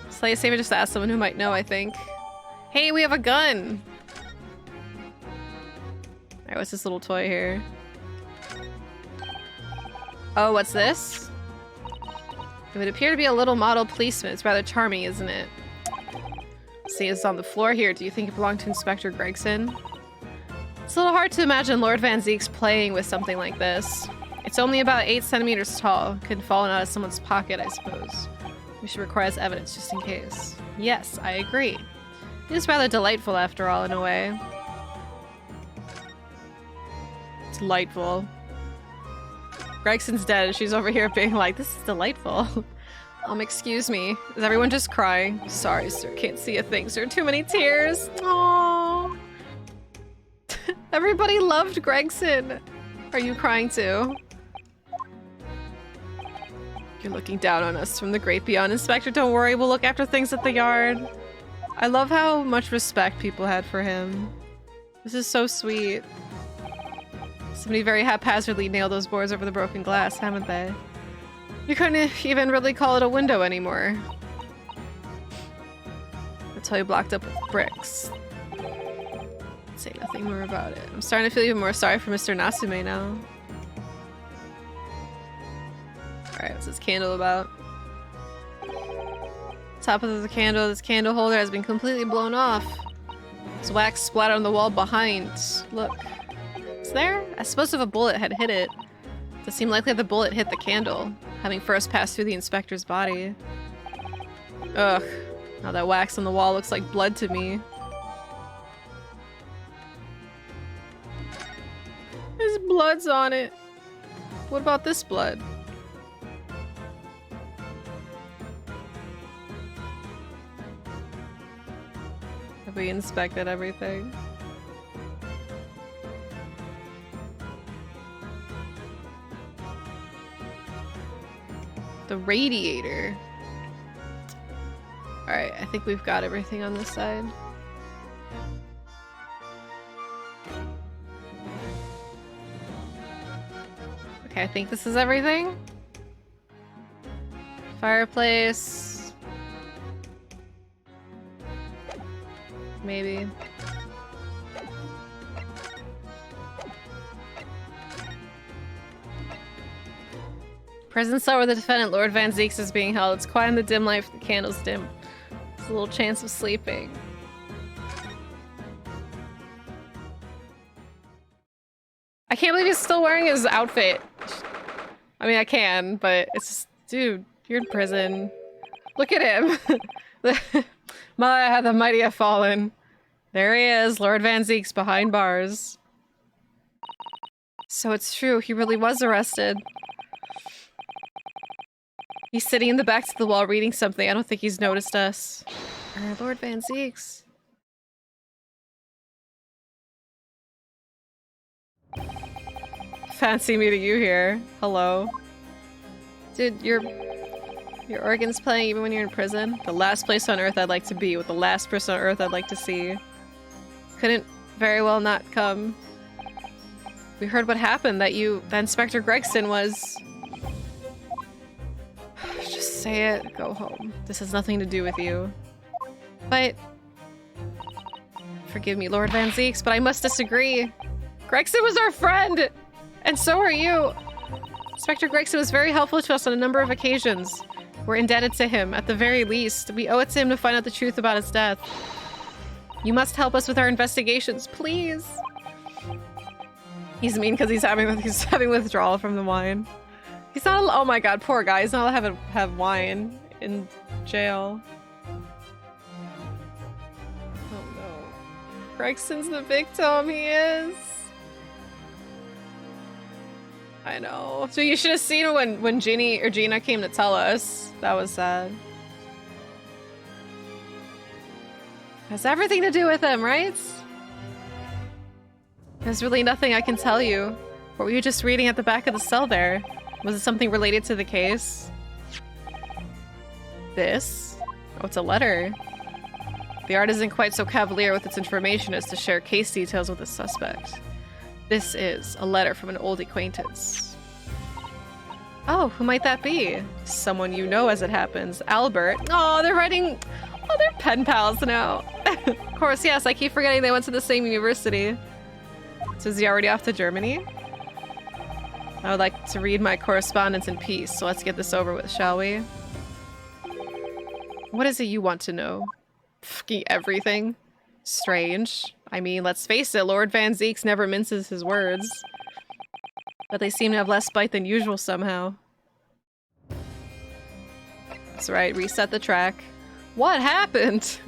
Slay Saber just asked someone who might know, I think. Hey, we have a gun! Alright, what's this little toy here? Oh, what's this? It would appear to be a little model policeman. It's rather charming, isn't it? See, it's on the floor here. Do you think it belonged to Inspector Gregson? It's a little hard to imagine Lord Van Zeeks playing with something like this. It's only about 8 centimeters tall. Could fall out of someone's pocket, I suppose. We should record as evidence just in case. Yes, I agree. It is rather delightful after all, in a way. It's delightful. Gregson's dead. She's over here being like, this is delightful. Excuse me. Is everyone just crying? Sorry, sir. Can't see a thing, sir. Too many tears. Aww. Everybody loved Gregson. Are you crying too? You're looking down on us from the great beyond. Inspector, don't worry. We'll look after things at the yard. I love how much respect people had for him. This is so sweet. Somebody very haphazardly nailed those boards over the broken glass, haven't they? You couldn't even really call it a window anymore. That's how you blocked up with bricks. Say nothing more about it. I'm starting to feel even more sorry for Mr. Natsume now. Alright, what's this candle about? Top of the candle, this candle holder has been completely blown off. There's wax splattered on the wall behind. Look. Is there? I suppose if a bullet had hit it. It does seem likely that the bullet hit the candle, having first passed through the inspector's body. Ugh. Now that wax on the wall looks like blood to me. There's bloods on it. What about this blood? Have we inspected everything? The radiator. Alright, I think we've got everything on this side. Okay, I think this is everything. Fireplace. Maybe. Prison cell where the defendant, Lord Van Zeeks, is being held. It's quiet in the dim light, the candles dim. There's a little chance of sleeping. I can't believe he's still wearing his outfit. I mean, I can, but it's just, dude, you're in prison. Look at him. My, how the mighty have fallen. There he is, Lord Van Zeeks behind bars. So it's true, he really was arrested. He's sitting in the back to the wall reading something. I don't think he's noticed us. Lord Van Zeeks. Fancy meeting you here. Hello. Dude, your organ's playing even when you're in prison? The last place on Earth I'd like to be with the last person on Earth I'd like to see. Couldn't very well not come. We heard what happened, that Inspector Gregson was... Just say it. Go home. This has nothing to do with you. But... Forgive me, Lord Van Zeeks, but I must disagree. Gregson was our friend! And so are you! Inspector Gregson was very helpful to us on a number of occasions. We're indebted to him, at the very least. We owe it to him to find out the truth about his death. You must help us with our investigations, please! He's mean because he's having withdrawal from the wine. He's not oh my god, poor guy. He's not allowed to have wine in jail. Oh no. Gregson's the victim, he is! I know. So you should have seen when Ginny or Gina came to tell us. That was sad. Has everything to do with him, right? There's really nothing I can tell you. What were you just reading at the back of the cell there? Was it something related to the case? This? Oh, it's a letter. The art isn't quite so cavalier with its information as to share case details with the suspect. This is a letter from an old acquaintance. Oh, who might that be? Someone you know as it happens. Albert. Oh, they're writing... Oh, they're pen pals now. Of course, yes, I keep forgetting they went to the same university. So is he already off to Germany? I would like to read my correspondence in peace, so let's get this over with, shall we? What is it you want to know? Fucking everything. Strange. I mean, let's face it, Lord Van Zeeks never minces his words. But they seem to have less bite than usual somehow. That's right, reset the track. What happened?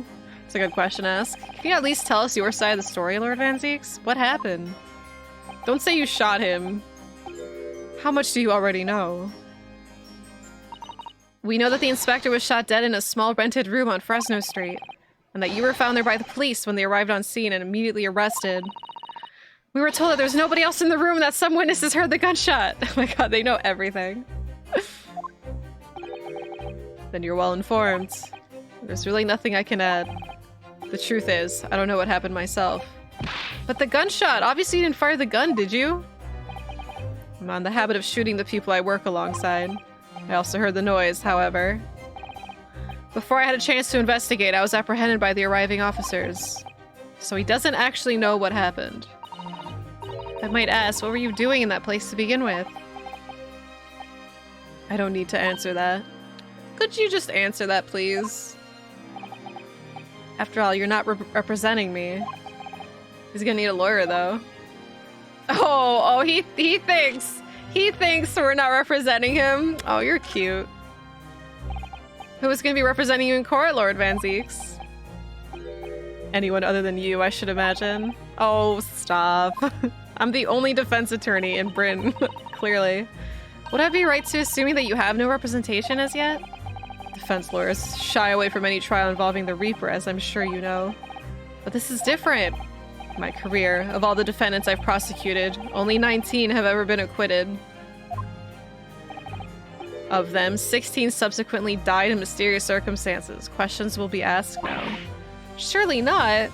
It's a good question to ask. Can you at least tell us your side of the story, Lord Van Zeeks? What happened? Don't say you shot him. How much do you already know? We know that the inspector was shot dead in a small rented room on Fresno Street, and that you were found there by the police when they arrived on scene and immediately arrested. We were told that there's nobody else in the room and that some witnesses heard the gunshot. Oh my god, they know everything. Then you're well informed. There's really nothing I can add. The truth is, I don't know what happened myself. But the gunshot! Obviously you didn't fire the gun, did you? I'm on the habit of shooting the people I work alongside. I also heard the noise, however. Before I had a chance to investigate, I was apprehended by the arriving officers. So he doesn't actually know what happened. I might ask, what were you doing in that place to begin with? I don't need to answer that. Could you just answer that, please? After all, you're not representing me. He's gonna need a lawyer, though. Oh, he thinks we're not representing him. Oh, you're cute. Who is gonna be representing you in court, Lord Van Zeeks? Anyone other than you, I should imagine. Oh, stop. I'm the only defense attorney in Britain, clearly. Would I be right to assuming that you have no representation as yet? Defense lawyers shy away from any trial involving the Reaper, as I'm sure you know. But this is different. My career, of all the defendants I've prosecuted, only 19 have ever been acquitted. Of them, 16 subsequently died in mysterious circumstances. Questions will be asked now. Surely not.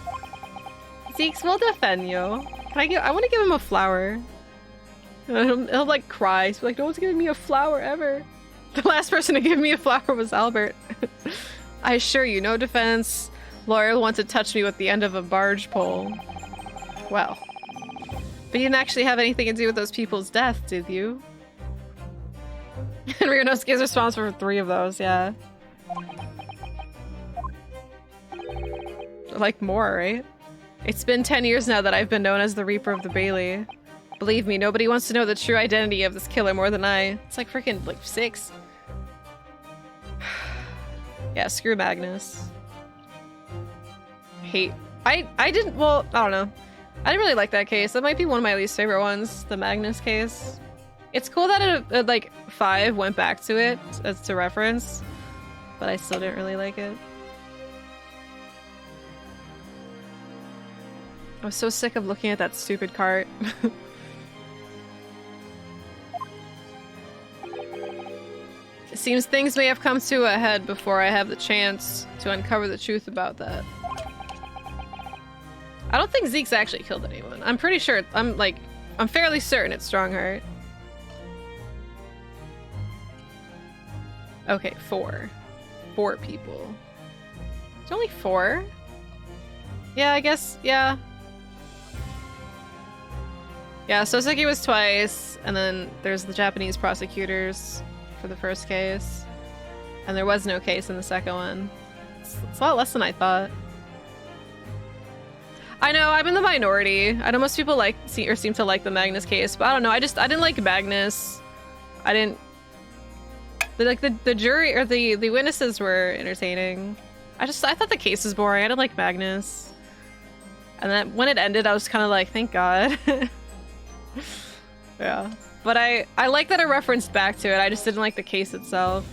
Zeeks will defend you. I want to give him a flower. He'll like cry. He's like, no one's giving me a flower ever. The last person to give me a flower was Albert. I assure you, no defense lawyer will want to touch me with the end of a barge pole. Well. But you didn't actually have anything to do with those people's death, did you? And Ryunosuke is responsible for 3 of those, yeah. Like more, right? It's been 10 years now that I've been known as the Reaper of the Bailey. Believe me, nobody wants to know the true identity of this killer more than I. It's like freaking like 6. Yeah, screw Magnus. I didn't, well, I don't know. I didn't really like that case. That might be one of my least favorite ones, the Magnus case. It's cool that it like 5 went back to it as to reference, but I still didn't really like it. I was so sick of looking at that stupid cart. It seems things may have come to a head before I have the chance to uncover the truth about that. I don't think Zeke's actually killed anyone. I'm pretty sure, I'm fairly certain it's Strongheart. Okay, 4. 4 people. It's only 4? Yeah, I guess, yeah. Yeah, Soseki was twice, and then there's the Japanese prosecutors for the first case. And there was no case in the second one. It's a lot less than I thought. I know, I'm in the minority. I know most people seem to like the Magnus case, but I don't know, I didn't like Magnus. I didn't... the jury, or the witnesses were entertaining. I thought the case was boring. I didn't like Magnus. And then when it ended, I was kind of like, thank God. Yeah. But I like that it referenced back to it. I just didn't like the case itself.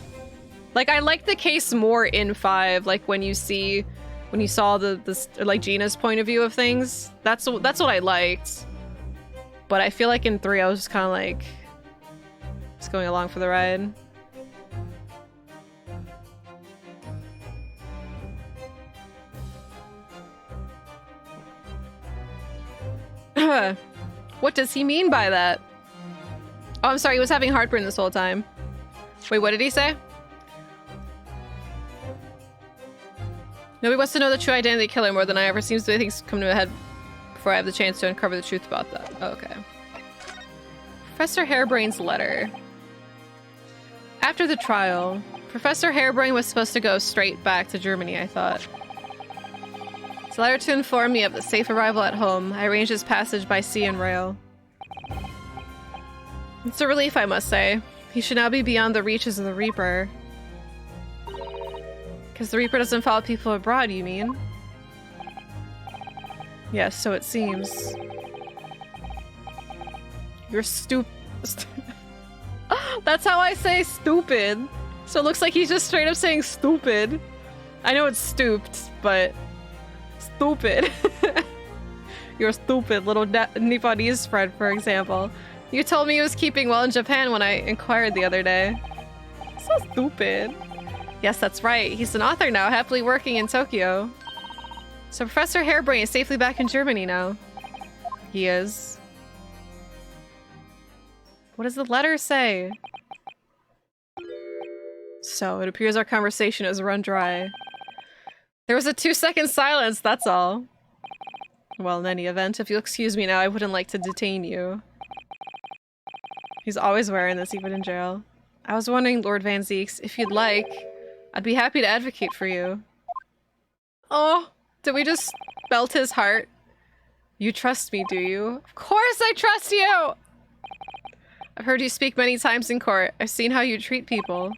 Like, I liked the case more in 5, like when you saw like Gina's point of view of things. That's what I liked. But I feel like in 3 I was just kind of like just going along for the ride. What does he mean by that? Oh, I'm sorry, he was having heartburn this whole time. Wait, what did he say? Nobody wants to know the true identity of the killer more than I ever. Seems to things come to a head before I have the chance to uncover the truth about that. Oh, okay. Professor Harebrain's letter. After the trial, Professor Harebrain was supposed to go straight back to Germany, I thought. It's a letter to inform me of the safe arrival at home. I arranged his passage by sea and rail. It's a relief, I must say. He should now be beyond the reaches of the Reaper. Because the Reaper doesn't follow people abroad, you mean? Yes, so it seems. You're That's how I say stupid. So it looks like he's just straight up saying stupid. I know it's stooped, but... Stupid. You're stupid, little Nipponese friend, for example. You told me he was keeping well in Japan when I inquired the other day. So stupid. Yes, that's right. He's an author now, happily working in Tokyo. So Professor Harebrain is safely back in Germany now. He is. What does the letter say? So, it appears our conversation has run dry. There was a 2-second silence, that's all. Well, in any event, if you'll excuse me now, I wouldn't like to detain you. He's always wearing this, even in jail. I was wondering, Lord Van Zeeks, if you'd like, I'd be happy to advocate for you. Oh, did we just melt his heart? You trust me, do you? Of course I trust you! I've heard you speak many times in court. I've seen how you treat people.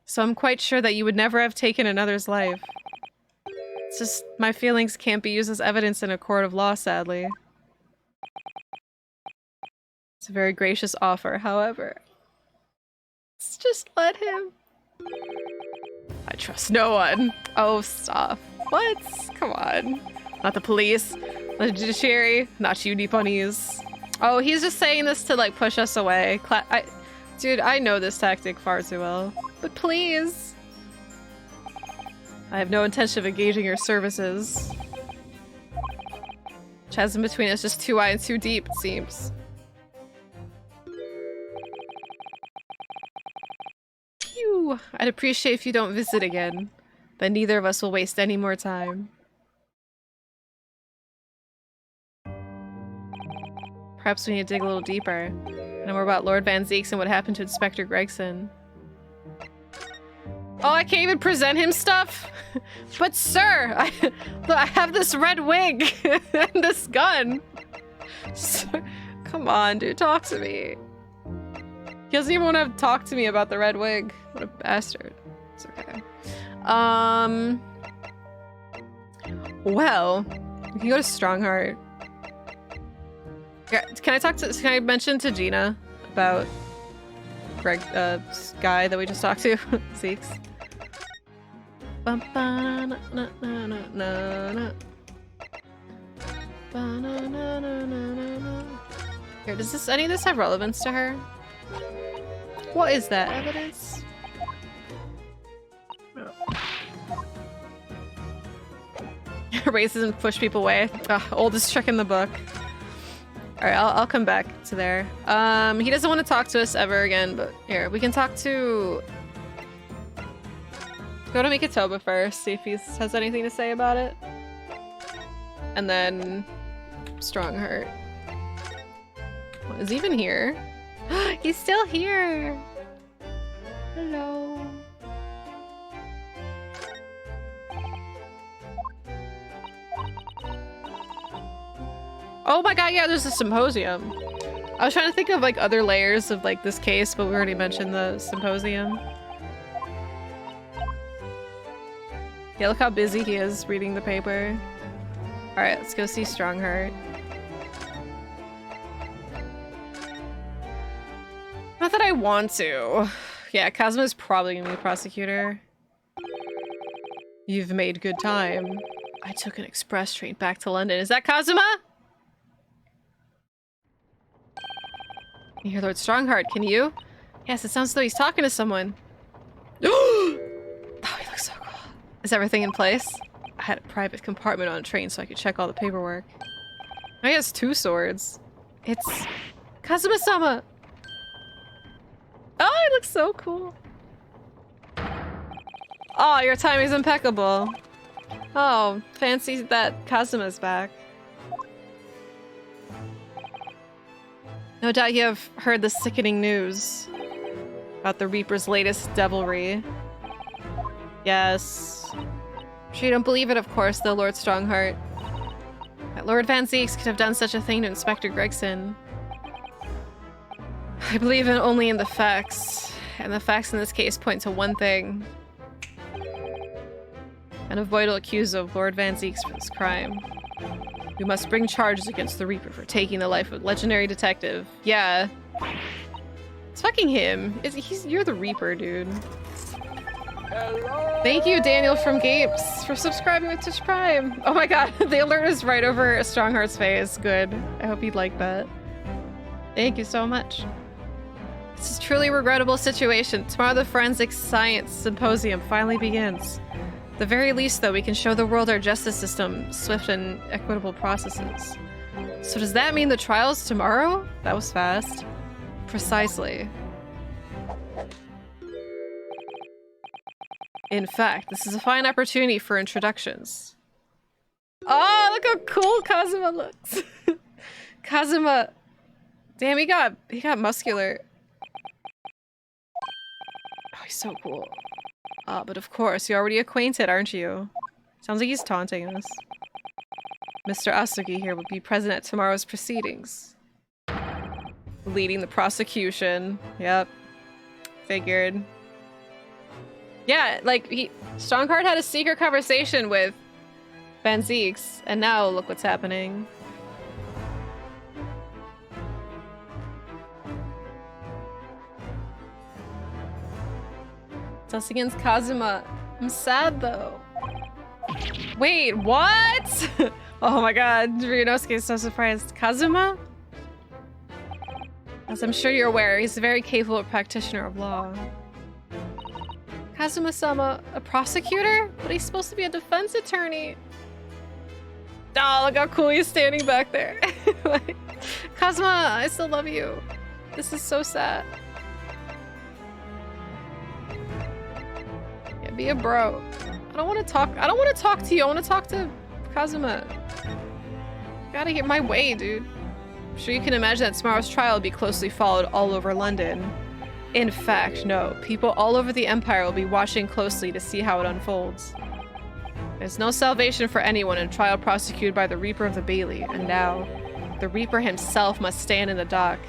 So I'm quite sure that you would never have taken another's life. It's just, my feelings can't be used as evidence in a court of law, sadly. It's a very gracious offer, however. Let's just let him. I trust no one. Oh, stop. What? Come on. Not the police, not the judiciary, not you Nipponese. Oh, he's just saying this to, like, push us away. Dude, I know this tactic far too well. But please. I have no intention of engaging your services. Chasm between us just too wide and too deep, it seems. Phew. I'd appreciate if you don't visit again. Then neither of us will waste any more time. Perhaps we need to dig a little deeper. Know more about Lord Van Zeeks and what happened to Inspector Gregson. Oh, I can't even present him stuff? But sir, I have this red wig and this gun. Sir, come on, dude, talk to me. He doesn't even want to talk to me about the red wig. What a bastard. It's okay. Well, we can go to Strongheart. Yeah, can I mention to Gina about Greg, guy that we just talked to? Zeeks. Here, does any of this have relevance to her? What is that evidence? Racism push people away. Ugh, oldest trick in the book. Alright, I'll come back to there. He doesn't want to talk to us ever again, but here, we can talk to... Go to Mikitoba first, see if he has anything to say about it. And then... Strongheart. What, is he even here? He's still here! Hello. Oh my god, yeah, there's a symposium. I was trying to think of like other layers of like this case, but we already mentioned the symposium. Yeah, look how busy he is reading the paper. Alright, let's go see Strongheart. Not that I want to. Yeah, Kazuma's probably gonna be the prosecutor. You've made good time. I took an express train back to London. Is that Kazuma? You hear Lord Strongheart, can you? Yes, it sounds as though he's talking to someone. Oh, he looks so cool. Is everything in place? I had a private compartment on a train so I could check all the paperwork. Now he has 2 swords. It's Kazuma-sama! Oh, he looks so cool. Oh, your timing's impeccable. Oh, fancy that Kazuma's back. No doubt you have heard the sickening news about the Reaper's latest devilry. Yes. Sure you don't believe it, of course, though, Lord Strongheart. That Lord Van Zieks could have done such a thing to Inspector Gregson. I believe only in the facts, and the facts in this case point to one thing. An avoidal accused of Lord Van Zieks for this crime. We must bring charges against the Reaper for taking the life of a legendary detective. Yeah. It's fucking him. You're the Reaper, dude.
Hello?
Thank you, Daniel from Gapes, for subscribing with Twitch Prime. Oh my god, the alert is right over Strongheart's face. Good. I hope you'd like that. Thank you so much. This is a truly regrettable situation. Tomorrow the Forensic Science Symposium finally begins. At the very least, though, we can show the world our justice system, swift and equitable processes. So does that mean the trial's tomorrow? That was fast. Precisely. In fact, this is a fine opportunity for introductions. Oh, look how cool Kazuma looks. Kazuma. Damn, he got muscular. Oh, he's so cool. But of course, you're already acquainted, aren't you? Sounds like he's taunting us. Mr. Asugi here will be present at tomorrow's proceedings. Leading the prosecution. Yep. Figured. Yeah, like, Strongheart had a secret conversation with Van Zieks, and now look what's happening. It's us against Kazuma. I'm sad, though. Wait, what? Oh my god, Ryunosuke is so surprised. Kazuma? As I'm sure you're aware, he's a very capable practitioner of law. Kazuma-sama, a prosecutor? But he's supposed to be a defense attorney. Oh, look how cool he's standing back there. Like, Kazuma, I still love you. This is so sad. Yeah, be a bro. I don't want to talk to you. I want to talk to Kazuma. Gotta get my way, dude. I'm sure you can imagine that tomorrow's trial will be closely followed all over London. In fact, no. People all over the Empire will be watching closely to see how it unfolds. There's no salvation for anyone in a trial prosecuted by the Reaper of the Bailey, and now, the Reaper himself must stand in the dock.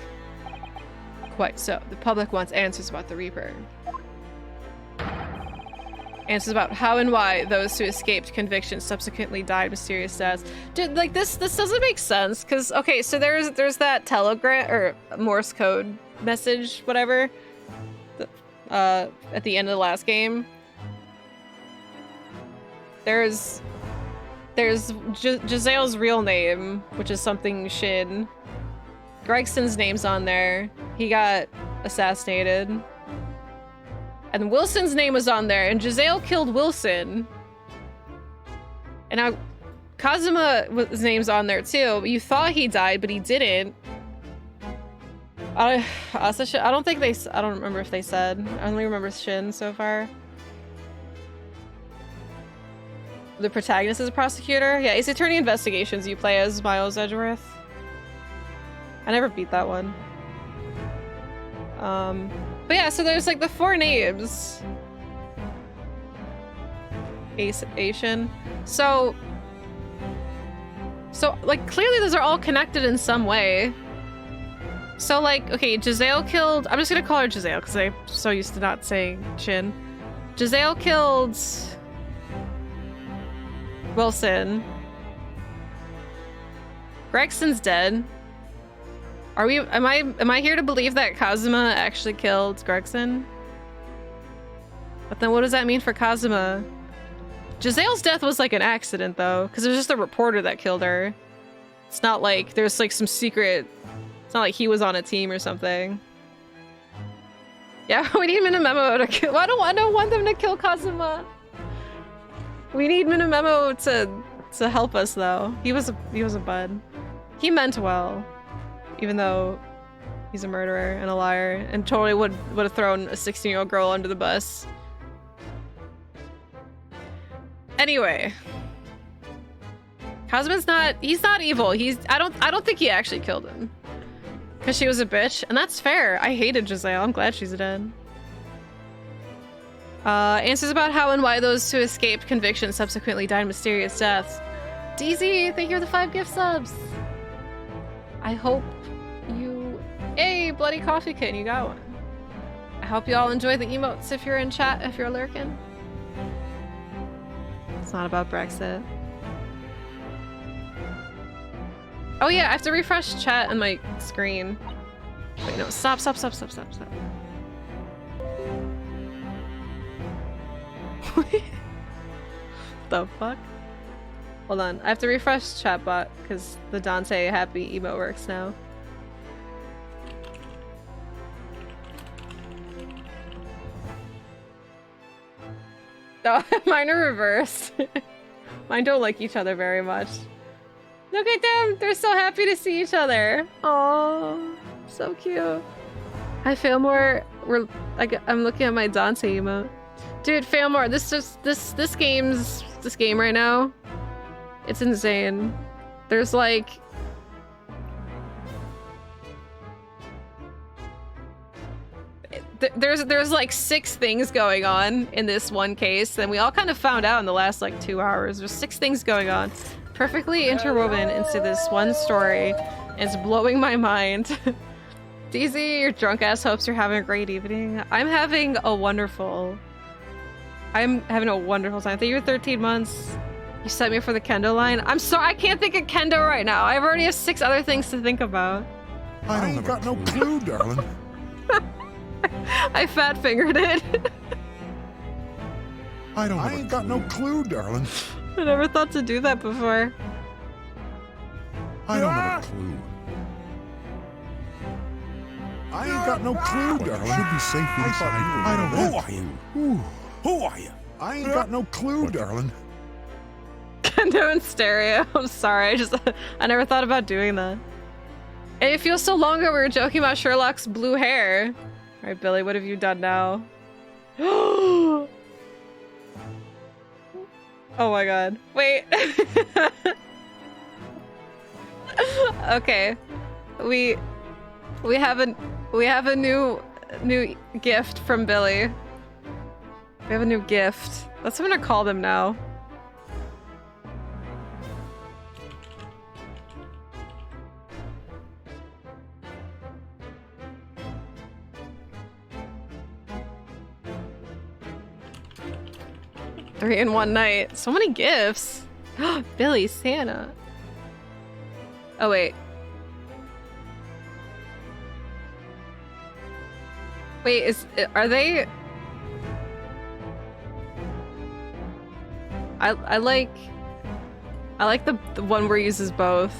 Quite so. The public wants answers about the Reaper. Answers about how and why those who escaped conviction subsequently died mysterious deaths. Dude, like this doesn't make sense, because okay, so there's that telegram or Morse code message, whatever, at the end of the last game. There's Gisele's real name, which is something Shin. Gregson's name's on there. He got assassinated. And Wilson's name was on there, and Giselle killed Wilson. And now Kazuma's name's on there too. You thought he died, but he didn't. I don't remember if they said. I only remember Shin so far. The protagonist is a prosecutor? Yeah, Ace Attorney Investigations, you play as Miles Edgeworth. I never beat that one. But yeah, so there's like the 4 names. Asian. So like clearly those are all connected in some way. So like, okay, Giselle killed, I'm just gonna call her Giselle because I'm so used to not saying Shin. Giselle killed Wilson. Gregson's dead. Am I here to believe that Kazuma actually killed Gregson? But then what does that mean for Kazuma? Giselle's death was like an accident though, because it was just a reporter that killed her. It's not like there's like some secret, it's not like he was on a team or something. Yeah, we need Minamemo to kill, I don't want them to kill Kazuma. We need Minamemo to help us though. He was a bud. He meant well. Even though he's a murderer and a liar and totally would have thrown a 16-year-old girl under the bus. Anyway. Kazuma's he's not evil. I don't think he actually killed him. Because she was a bitch, and that's fair. I hated Giselle. I'm glad she's dead. Answers about how and why those who escaped conviction subsequently died mysterious deaths. DZ, thank you for the 5 gift subs. I hope you... Hey, Bloody Coffee Kitten, you got one. I hope you all enjoy the emotes if you're in chat, if you're lurking. It's not about Brexit. Oh yeah, I have to refresh chat on my screen. Wait, no, stop. The fuck? Hold on, I have to refresh chatbot because the Dante happy emote works now. Oh, mine are reversed. Mine don't like each other very much. Look at them! They're so happy to see each other. Oh, so cute. Hi, Failmore. I'm looking at my Dante emote. Dude, Failmore, this game right now. It's insane. There's like... There's like 6 things going on in this one case, and we all kind of found out in the last like 2 hours. There's 6 things going on, perfectly interwoven into this one story. It's blowing my mind. DZ, your drunk ass hopes you're having a great evening. I'm having a wonderful time. Thank you for 13 months. You sent me for the kendo line. I'm sorry, I can't think of kendo right now. I already have 6 other things to think about.
I ain't got no clue, darling.
I fat fingered it.
I ain't got no clue, darling.
I never thought to do that before.
I don't have a clue. I ain't got no clue, darling. Should be safe inside. I don't know. Who are you? Who are you? I ain't got no clue, darling.
Kendo in stereo. I'm sorry. I never thought about doing that. And it feels so long ago we were joking about Sherlock's blue hair. All right, Billy, what have you done now? Oh my god. Wait. Okay. We have a new gift from Billy. We have a new gift. That's what I'm gonna call them now. 3 in one night. So many gifts. Billy, Santa. Oh, wait. Wait, are they... I like the one where he uses both.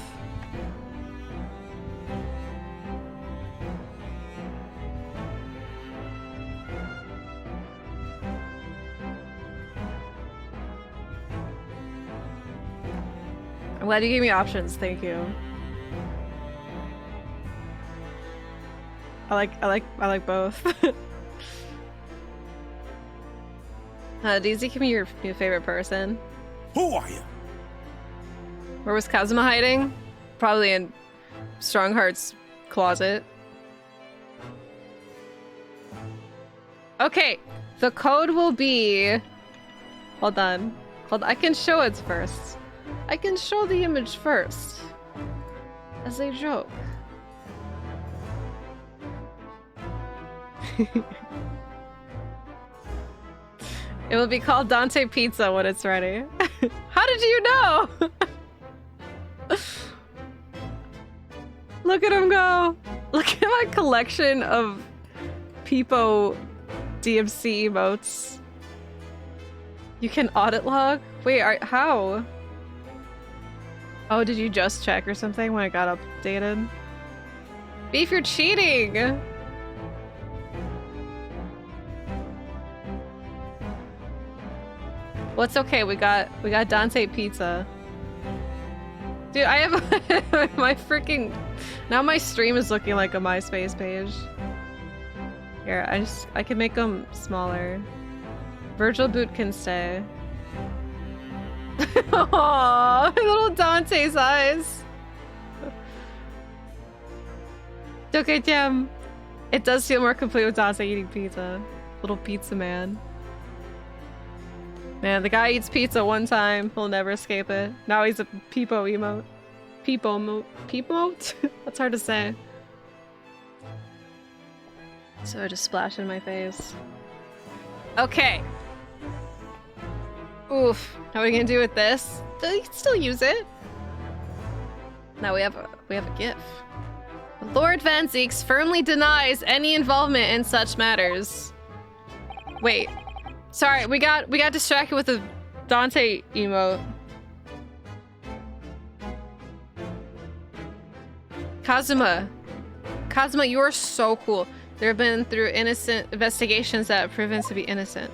I'm glad you gave me options, thank you. I like both. Daisy, give me your favorite person.
Who are you?
Where was Kazuma hiding? Probably in Strongheart's closet. Okay, the code will be... Hold on. I can show it first. I can show the image first. As a joke. It will be called Dante Pizza when it's ready. How did you know? Look at him go. Look at my collection of Peepo DMC emotes. You can audit log? Wait, how? Oh, did you just check or something when it got updated? Beef, you're cheating! Well, it's okay. We got Dante Pizza. Dude, I have my freaking... Now my stream is looking like a MySpace page. Here, I can make them smaller. Virgil Boot can stay. Aww, little Dante's eyes. Okay, damn. It does feel more complete with Dante eating pizza. Little pizza man. Man, the guy eats pizza one time, he'll never escape it. Now he's a Peepo emote. Peepo-mote? That's hard to say. So I just splashed in my face. Okay. Oof. How are we gonna do with this? You can still use it. Now we have a GIF. Lord Van Zeeks firmly denies any involvement in such matters. Wait. Sorry, we got distracted with the Dante emote. Kazuma, you are so cool. There have been through innocent investigations that have proven to be innocent.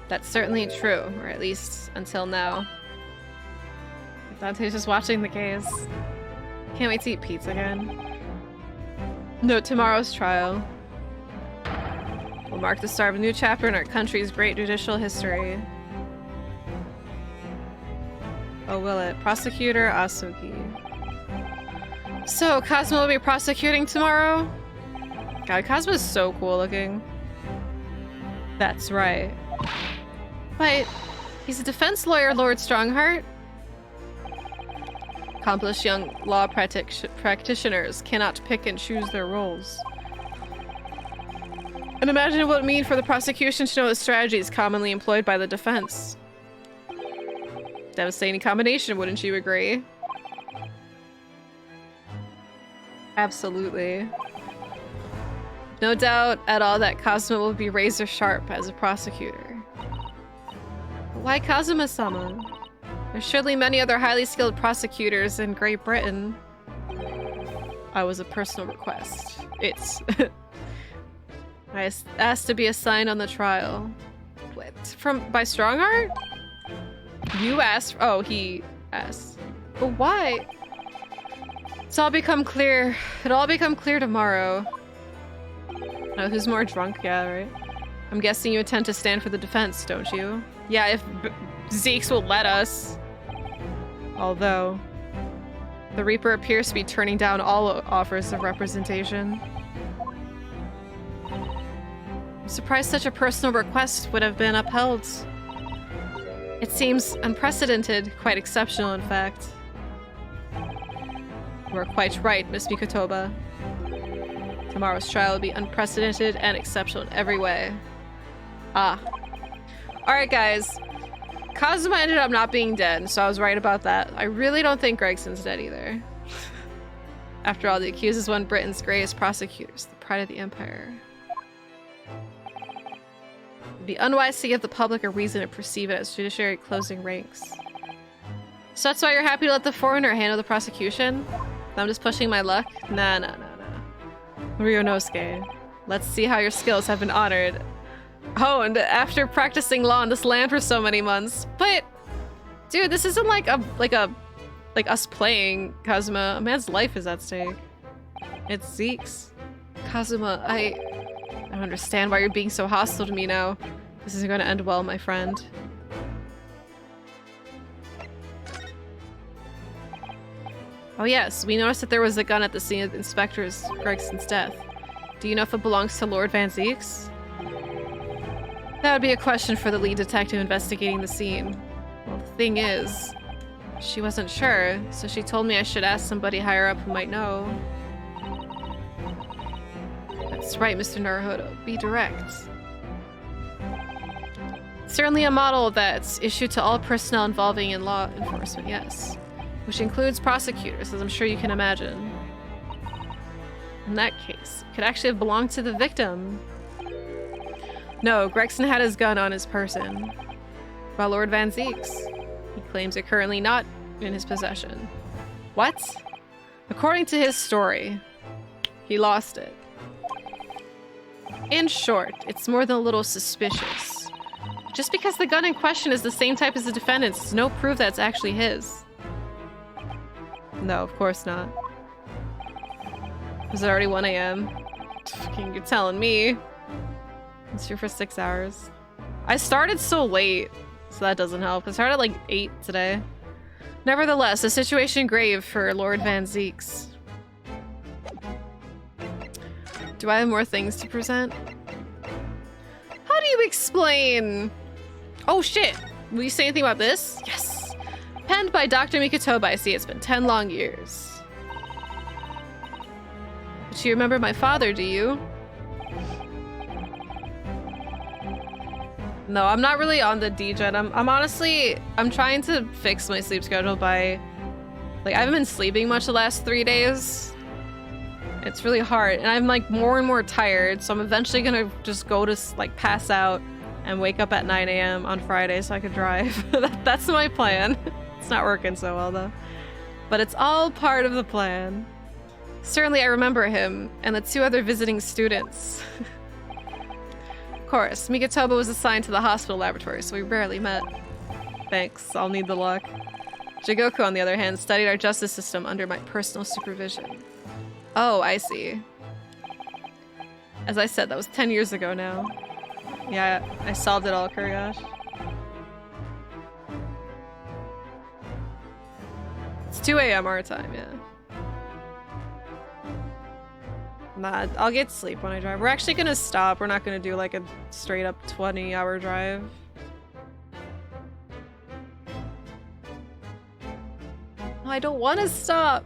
That's certainly true, or at least until now. Dante's just watching the case. Can't wait to eat pizza again. Note tomorrow's trial will mark the start of a new chapter in our country's great judicial history. Oh, will it? Prosecutor Asuki. So, Cosmo will be prosecuting tomorrow? God, Cosmo's so cool looking. That's right. But he's a defense lawyer, Lord Strongheart. Accomplished young law practitioners cannot pick and choose their roles. And imagine what it would mean for the prosecution to know the strategies commonly employed by the defense. Devastating combination, wouldn't you agree? Absolutely. No doubt at all that Kazuma will be razor sharp as a prosecutor. But why Kazuma-sama? There's surely many other highly skilled prosecutors in Great Britain. I was a personal request. It's... I asked to be assigned on the trial. What? By Strongheart? You asked? Oh, he asked. But why? It'll all become clear tomorrow. Oh, who's more drunk? Yeah, right. I'm guessing you intend to stand for the defense, don't you? Yeah, if Zeeks will let us. Although, the Reaper appears to be turning down all offers of representation. I'm surprised such a personal request would have been upheld. It seems unprecedented, quite exceptional in fact. You are quite right, Miss Mikotoba. Tomorrow's trial will be unprecedented and exceptional in every way. Ah. Alright, guys. Kazuma ended up not being dead, so I was right about that. I really don't think Gregson's dead either. After all, the accused is one of Britain's greatest prosecutors, the pride of the empire. It'd be unwise to give the public a reason to perceive it as judiciary closing ranks. So that's why you're happy to let the foreigner handle the prosecution? I'm just pushing my luck? Nah. Ryunosuke, let's see how your skills have been honored. Honed after practicing law in this land for so many months. But, dude, this isn't like us playing, Kazuma. A man's life is at stake. It's Zeke's. Kazuma, I don't understand why you're being so hostile to me now. This isn't going to end well, my friend. Oh yes, we noticed that there was a gun at the scene of Inspector Gregson's death. Do you know if it belongs to Lord Van Zeeks? That would be a question for the lead detective investigating the scene. Well, the thing is, she wasn't sure, so she told me I should ask somebody higher up who might know. That's right, Mr. Naruhodo. Be direct. Certainly a model that's issued to all personnel involving in law enforcement, yes. Which includes prosecutors, as I'm sure you can imagine. In that case, it could actually have belonged to the victim. No, Gregson had his gun on his person. While Lord Van Zeeks, he claims it currently not in his possession. What? According to his story, he lost it. In short, it's more than a little suspicious. Just because the gun in question is the same type as the defendant's is no proof that it's actually his. No, of course not. Is it already 1 a.m.? Fucking, you're telling me. It's here for 6 hours. I started so late, so that doesn't help. I started at like 8 today. Nevertheless, a situation grave for Lord Van Zeeks. Do I have more things to present? How do you explain? Oh shit! Will you say anything about this? Yes! Penned by Dr. Mikitoba, I see it's been 10 long years. But you remember my father, do you? No, I'm not really on the D-Gen. I'm honestly, I'm trying to fix my sleep schedule by, like, I haven't been sleeping much the last 3 days. It's really hard, and I'm like more and more tired, so I'm eventually gonna just go to like pass out and wake up at 9 a.m. on Friday so I could drive. That's my plan. It's not working so well though. But it's all part of the plan. Certainly I remember him and the 2 other visiting students. Of course, Mikitoba was assigned to the hospital laboratory, so we rarely met. Thanks, I'll need the luck. Jigoku, on the other hand, studied our justice system under my personal supervision. Oh, I see. As I said, that was 10 years ago now. Yeah, I solved it all, Kuryash. It's 2 a.m. our time, yeah. Nah, I'll get sleep when I drive. We're actually gonna stop. We're not gonna do like a straight up 20-hour drive. Oh, I don't want to stop.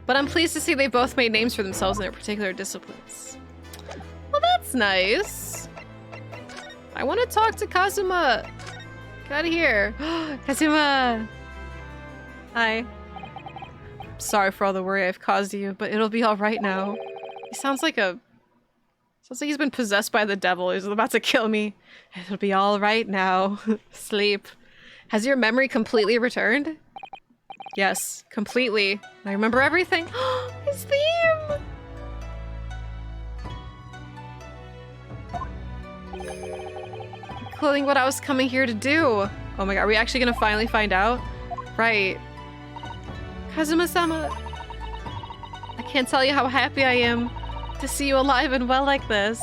But I'm pleased to see they both made names for themselves in their particular disciplines. Well, that's nice. I want to talk to Kazuma. Get out of here. Kazuma! Hi. Sorry for all the worry I've caused you, but it'll be alright now. He sounds like he's been possessed by the devil. He's about to kill me. It'll be alright now. Sleep. Has your memory completely returned? Yes, completely. I remember everything. His theme! Including what I was coming here to do. Oh my god, are we actually gonna finally find out? Right. Kazuma-sama. I can't tell you how happy I am to see you alive and well like this.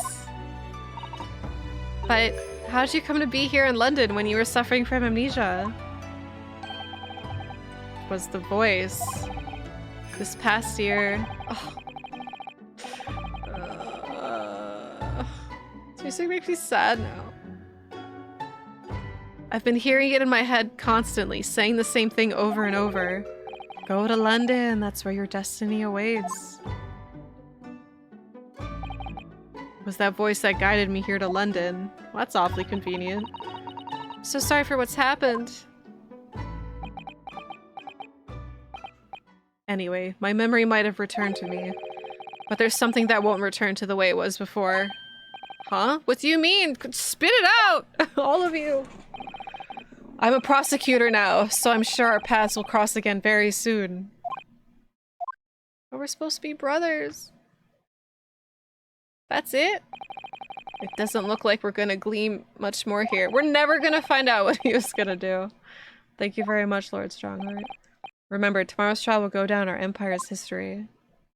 But how did you come to be here in London when you were suffering from amnesia? Was the voice this past year. Oh. This music makes me sad now. I've been hearing it in my head constantly, saying the same thing over and over. Go to London, that's where your destiny awaits. It was that voice that guided me here to London. Well, that's awfully convenient. So sorry for what's happened. Anyway, my memory might have returned to me, but there's something that won't return to the way it was before. Huh? What do you mean? Spit it out! All of you! I'm a prosecutor now, so I'm sure our paths will cross again very soon. But we're supposed to be brothers. That's it? It doesn't look like we're gonna glean much more here. We're never gonna find out what he was gonna do. Thank you very much, Lord Strongheart. Remember, tomorrow's trial will go down our empire's history.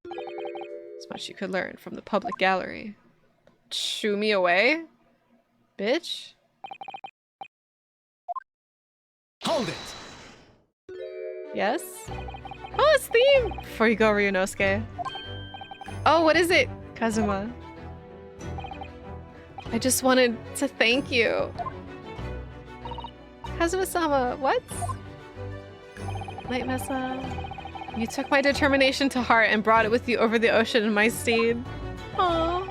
As much you could learn from the public gallery. Shoo me away? Bitch?
Hold it!
Yes? Oh, it's theme! Before you go, Ryunosuke. Oh, what is it? Kazuma. I just wanted to thank you. Kazuma-sama, what? Night Mesa. You took my determination to heart and brought it with you over the ocean in my steed. Aww.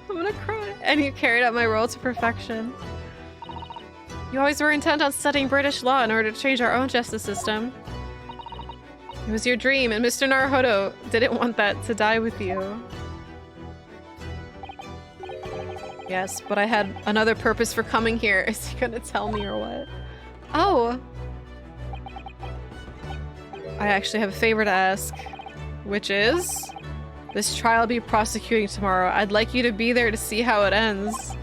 I'm gonna cry. And you carried out my role to perfection. You always were intent on studying British law in order to change our own justice system. It was your dream, and Mr. Naruhodo didn't want that to die with you. Yes, but I had another purpose for coming here. Is he gonna tell me or what? Oh! I actually have a favor to ask, which is this trial I'll be prosecuting tomorrow. I'd like you to be there to see how it ends.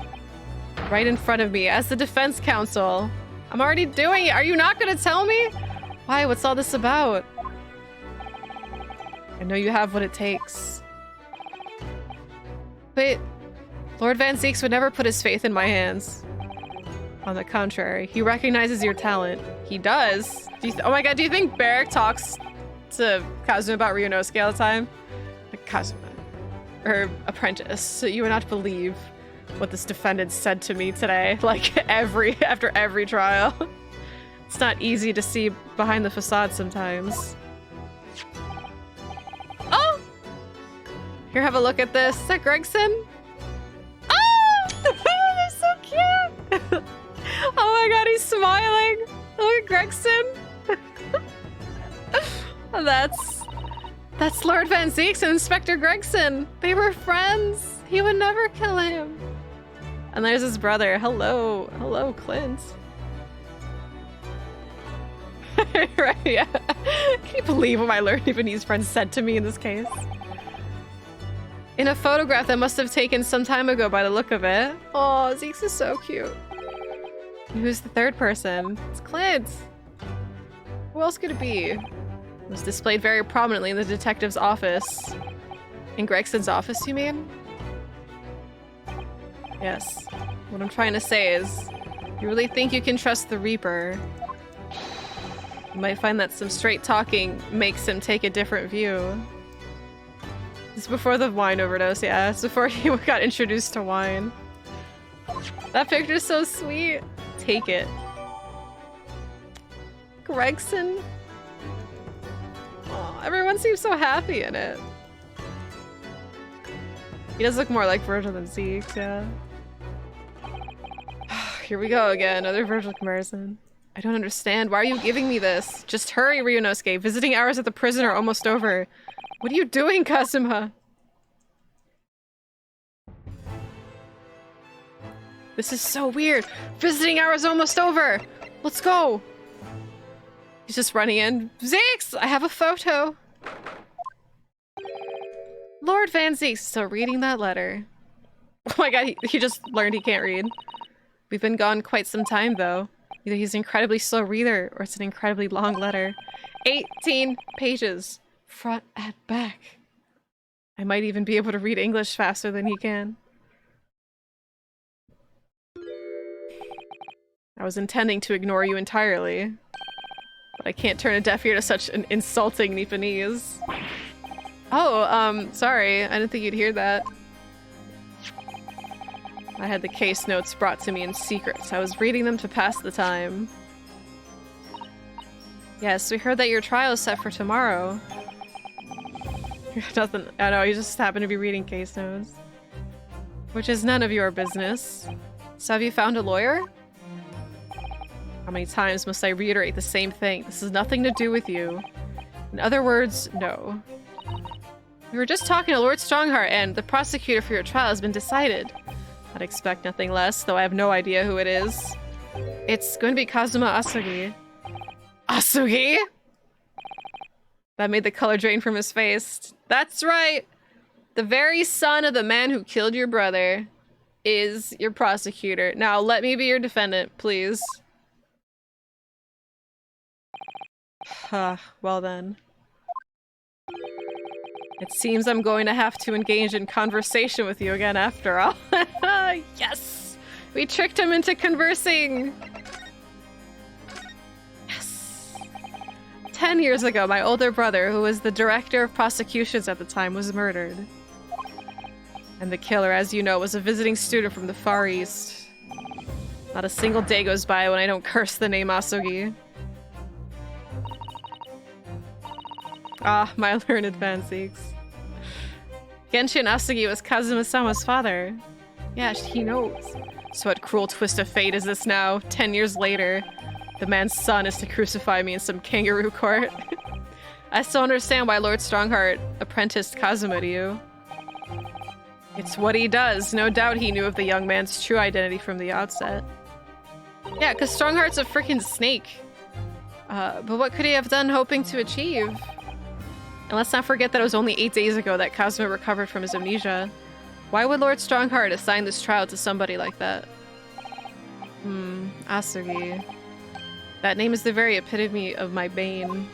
Right in front of me as the defense counsel. I'm already doing it. Are you not gonna tell me? Why? What's all this about? I know you have what it takes. But Lord Van Zeeks would never put his faith in my hands. On the contrary, he recognizes your talent. He does. Oh my god, do you think Barrack talks to Kazuma about Ryunosuke all the time? Like, Kazuma. Or apprentice. So you would not believe what this defendant said to me today. Like, after every trial. It's not easy to see behind the facade sometimes. Oh! Here, have a look at this. Is that Gregson? Oh! They're so cute! Oh my god, he's smiling! Look at Gregson! That's Lord Van Zeeks and Inspector Gregson! They were friends! He would never kill him! And there's his brother. Hello. Hello, Clint. Right, yeah. Can you believe what my Learned Japanese friend said to me in this case? In a photograph that must have taken some time ago by the look of it. Oh, Zeeks is so cute. Who's the third person? It's Clint. Who else could it be? It was displayed very prominently in the detective's office. In Gregson's office, you mean? Yes. What I'm trying to say is, you really think you can trust the Reaper? You might find that some straight talking makes him take a different view. It's before the wine overdose, yeah. It's before he got introduced to wine. That picture's so sweet. Take it. Gregson? Aw, everyone seems so happy in it. He does look more like Virgil than Zeke, yeah. Here we go again, another Virgil comparison. I don't understand. Why are you giving me this? Just hurry, Ryunosuke. Visiting hours at the prison are almost over. What are you doing, Kazuma? This is so weird. Visiting hours almost over. Let's go. He's just running in. Zeeks, I have a photo. Lord Van Zeeks, still reading that letter. Oh my god, he just learned he can't read. We've been gone quite some time, though. Either he's an incredibly slow reader, or it's an incredibly long letter. 18 pages. Front and back. I might even be able to read English faster than he can. I was intending to ignore you entirely. But I can't turn a deaf ear to such an insulting Nipponese. Oh, sorry. I didn't think you'd hear that. I had the case notes brought to me in secret, so I was reading them to pass the time. Yes, we heard that your trial is set for tomorrow. Nothing. I know, you just happen to be reading case notes. Which is none of your business. So have you found a lawyer? How many times must I reiterate the same thing? This has nothing to do with you. In other words, no. We were just talking to Lord Strongheart, and the prosecutor for your trial has been decided. I'd expect nothing less, though I have no idea who it is. It's going to be Kazuma Asugi. Asugi?! That made the color drain from his face. That's right! The very son of the man who killed your brother is your prosecutor. Now, let me be your defendant, please. Well then. It seems I'm going to have to engage in conversation with you again after all. Yes! We tricked him into conversing! Yes! 10 years ago, my older brother, who was the director of prosecutions at the time, was murdered. And the killer, as you know, was a visiting student from the Far East. Not a single day goes by when I don't curse the name Asugi. Ah, my learned fancies. Genshin Asugi was Kazuma-sama's father. Yeah, he knows. So what cruel twist of fate is this now, 10 years later? The man's son is to crucify me in some kangaroo court. I still understand why Lord Strongheart apprenticed Kazuma to you. It's what he does. No doubt he knew of the young man's true identity from the outset. Yeah, because Strongheart's a freaking snake. But what could he have done hoping to achieve? And let's not forget that it was only 8 days ago that Kazuma recovered from his amnesia. Why would Lord Strongheart assign this trial to somebody like that? Asugi. That name is the very epitome of my bane.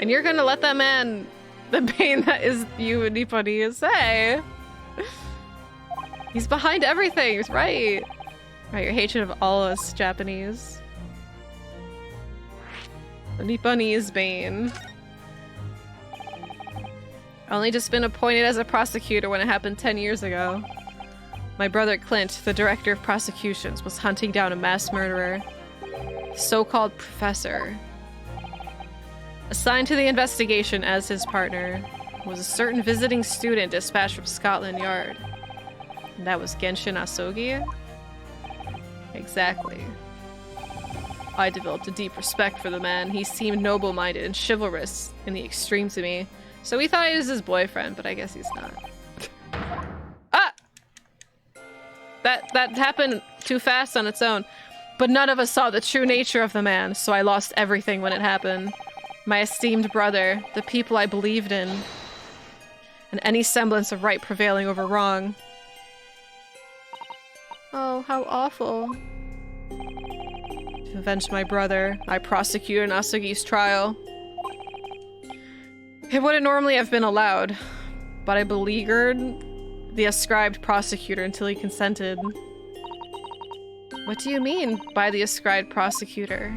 And you're gonna let that man, the bane that is you and Nipponese, say? He's behind everything, right? Right, your hatred of all us Japanese. The Nipponese bane. Only just been appointed as a prosecutor when it happened 10 years ago. My brother Clint, the director of prosecutions, was hunting down a mass murderer. The so-called professor. Assigned to the investigation as his partner was a certain visiting student dispatched from Scotland Yard. And that was Genshin Asugi? Exactly. I developed a deep respect for the man. He seemed noble-minded and chivalrous in the extreme to me. So we thought he was his boyfriend, but I guess he's not. Ah! That happened too fast on its own. But none of us saw the true nature of the man, so I lost everything when it happened. My esteemed brother, the people I believed in, and any semblance of right prevailing over wrong. Oh, how awful. To avenge my brother, I prosecuted Asugi's trial. It wouldn't normally have been allowed, but I beleaguered the ascribed prosecutor until he consented. What do you mean by the ascribed prosecutor?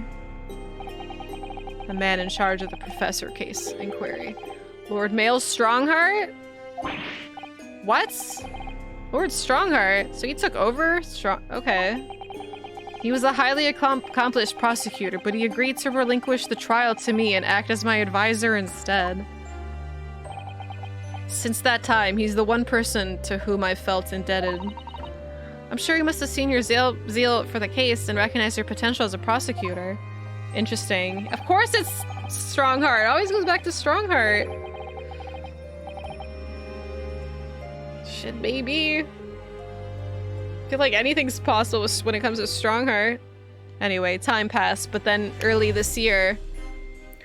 The man in charge of the professor case inquiry. Lord Mael Strongheart? What? Lord Strongheart? So he took over? Okay. He was a highly accomplished prosecutor, but he agreed to relinquish the trial to me and act as my advisor instead. Since that time, he's the one person to whom I felt indebted. I'm sure he must have seen your zeal for the case and recognized your potential as a prosecutor. Interesting. Of course it's Strongheart. It always goes back to Strongheart. Shit, maybe. I feel like anything's possible when it comes to Strongheart. Anyway, time passed, but then early this year,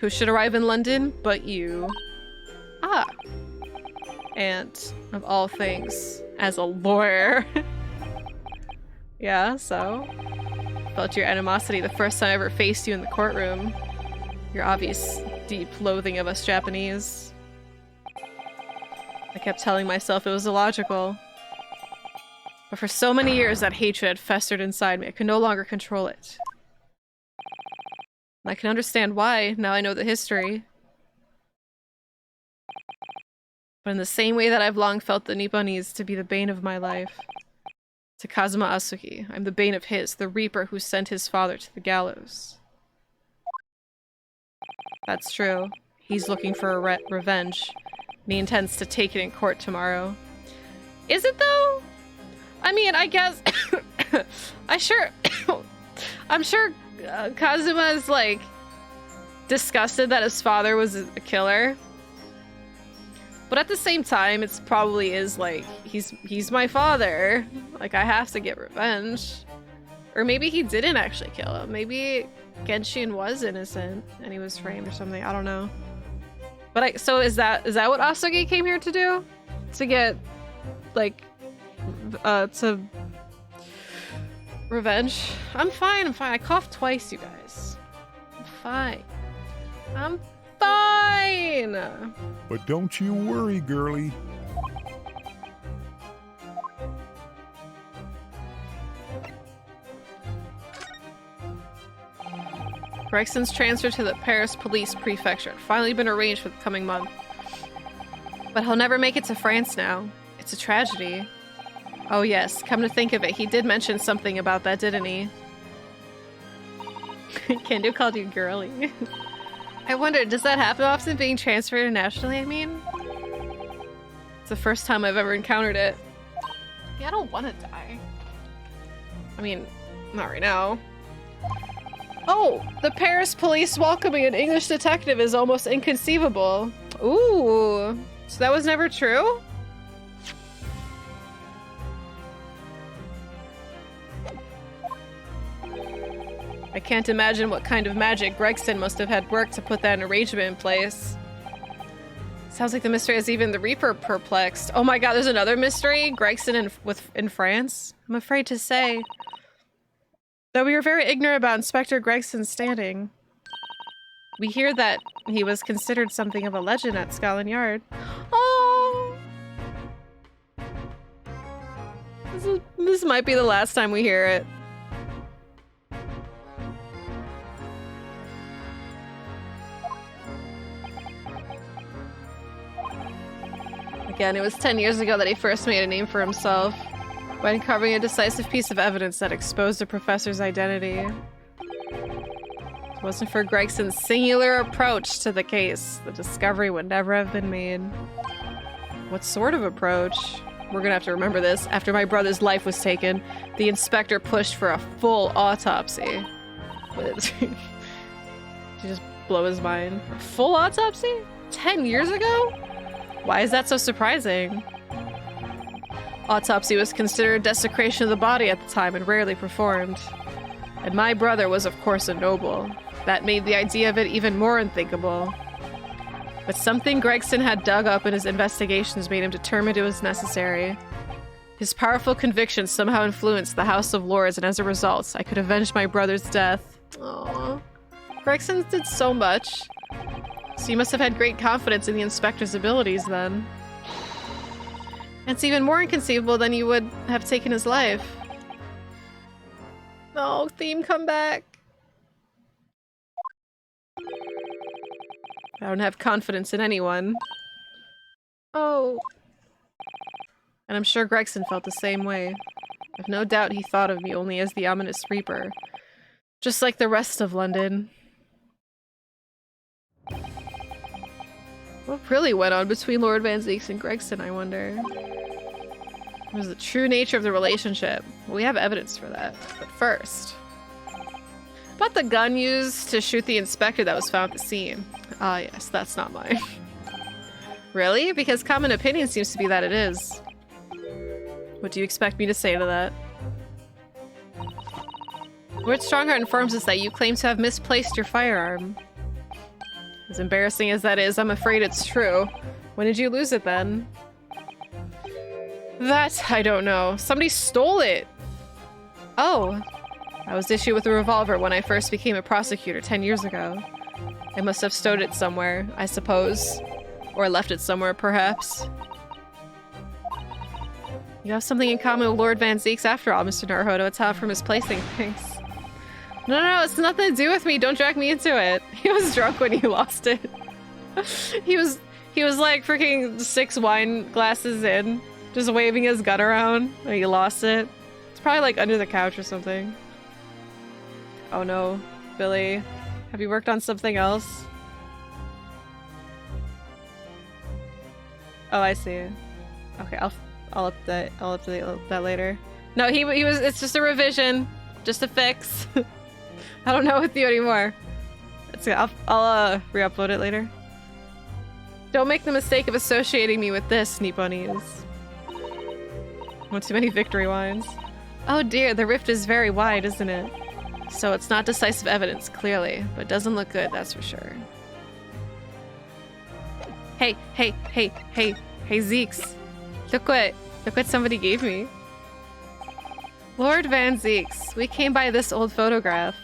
who should arrive in London but you? Ah. And, of all things, as a lawyer. Yeah, so? Felt your animosity the first time I ever faced you in the courtroom. Your obvious, deep loathing of us Japanese. I kept telling myself it was illogical. But for so many years that hatred had festered inside me, I could no longer control it. And I can understand why, now I know the history. But in the same way that I've long felt the Nipponese to be the bane of my life, to Kazuma Asugi, I'm the bane of his, the reaper who sent his father to the gallows. That's true. He's looking for a revenge, and he intends to take it in court tomorrow. Is it though? I mean, I guess I'm sure Kazuma's like disgusted that his father was a killer. But at the same time, it's probably is like, he's my father. Like, I have to get revenge. Or maybe he didn't actually kill him. Maybe Genshin was innocent and he was framed or something. I don't know. But so is that what Asagi came here to do? To get, like, to revenge? I'm fine. I coughed twice, you guys. I'm fine. I'm fine!
But don't you worry, girlie.
Gregson's transfer to the Paris Police Prefecture had finally been arranged for the coming month. But he'll never make it to France now. It's a tragedy. Oh yes, come to think of it, he did mention something about that, didn't he? Kendo called you girly. I wonder, does that happen often, being transferred internationally, I mean? It's the first time I've ever encountered it. Yeah, I don't want to die. I mean, not right now. Oh, the Paris police welcoming an English detective is almost inconceivable. Ooh, so that was never true? I can't imagine what kind of magic Gregson must have had work to put that arrangement in place. Sounds like the mystery has even the Reaper perplexed. Oh my god, there's another mystery? Gregson in France? I'm afraid to say. Though we are very ignorant about Inspector Gregson's standing. We hear that he was considered something of a legend at Scotland Yard. Oh! This might be the last time we hear it. Again, it was 10 years ago that he first made a name for himself by uncovering a decisive piece of evidence that exposed the professor's identity. If it wasn't for Gregson's singular approach to the case, the discovery would never have been made. What sort of approach? We're gonna have to remember this. After my brother's life was taken, the inspector pushed for a full autopsy. Did you just blow his mind? A full autopsy? 10 years ago? Why is that so surprising? Autopsy was considered desecration of the body at the time and rarely performed. And my brother was of course a noble. That made the idea of it even more unthinkable. But something Gregson had dug up in his investigations made him determined it was necessary. His powerful convictions somehow influenced the House of Lords, and as a result, I could avenge my brother's death. Aww. Gregson did so much. So you must have had great confidence in the inspector's abilities then. It's even more inconceivable than you would have taken his life. No, theme, come back. I don't have confidence in anyone. Oh. And I'm sure Gregson felt the same way. I've no doubt he thought of me only as the ominous Reaper. Just like the rest of London. What really went on between Lord Van Zieks and Gregson, I wonder? What was the true nature of the relationship? Well, we have evidence for that. But first... about the gun used to shoot the inspector that was found at the scene. Ah, yes, that's not mine. Really? Because common opinion seems to be that it is. What do you expect me to say to that? Lord Strongheart informs us that you claim to have misplaced your firearm. As embarrassing as that is, I'm afraid it's true. When did you lose it then? That, I don't know. Somebody stole it! Oh. I was issued with a revolver when I first became a prosecutor 10 years ago. I must have stowed it somewhere, I suppose. Or left it somewhere, perhaps. You have something in common with Lord Van Zieks after all, Mr. Naruhodo. It's how for misplacing things. No, it's nothing to do with me. Don't drag me into it. He was drunk when he lost it. He was like freaking 6 wine glasses in, just waving his gun around when he lost it. It's probably like under the couch or something. Oh no, Billy. Have you worked on something else? Oh, I see. Okay, I'll update that later. No, he was. It's just a revision, just a fix. I don't know with you anymore. I'll re-upload it later. Don't make the mistake of associating me with this, Nipponies. One too many victory wines. Oh dear, the rift is very wide, isn't it? So it's not decisive evidence, clearly, but doesn't look good, that's for sure. Hey, Zeeks. Look what somebody gave me. Lord Van Zeeks, we came by this old photograph.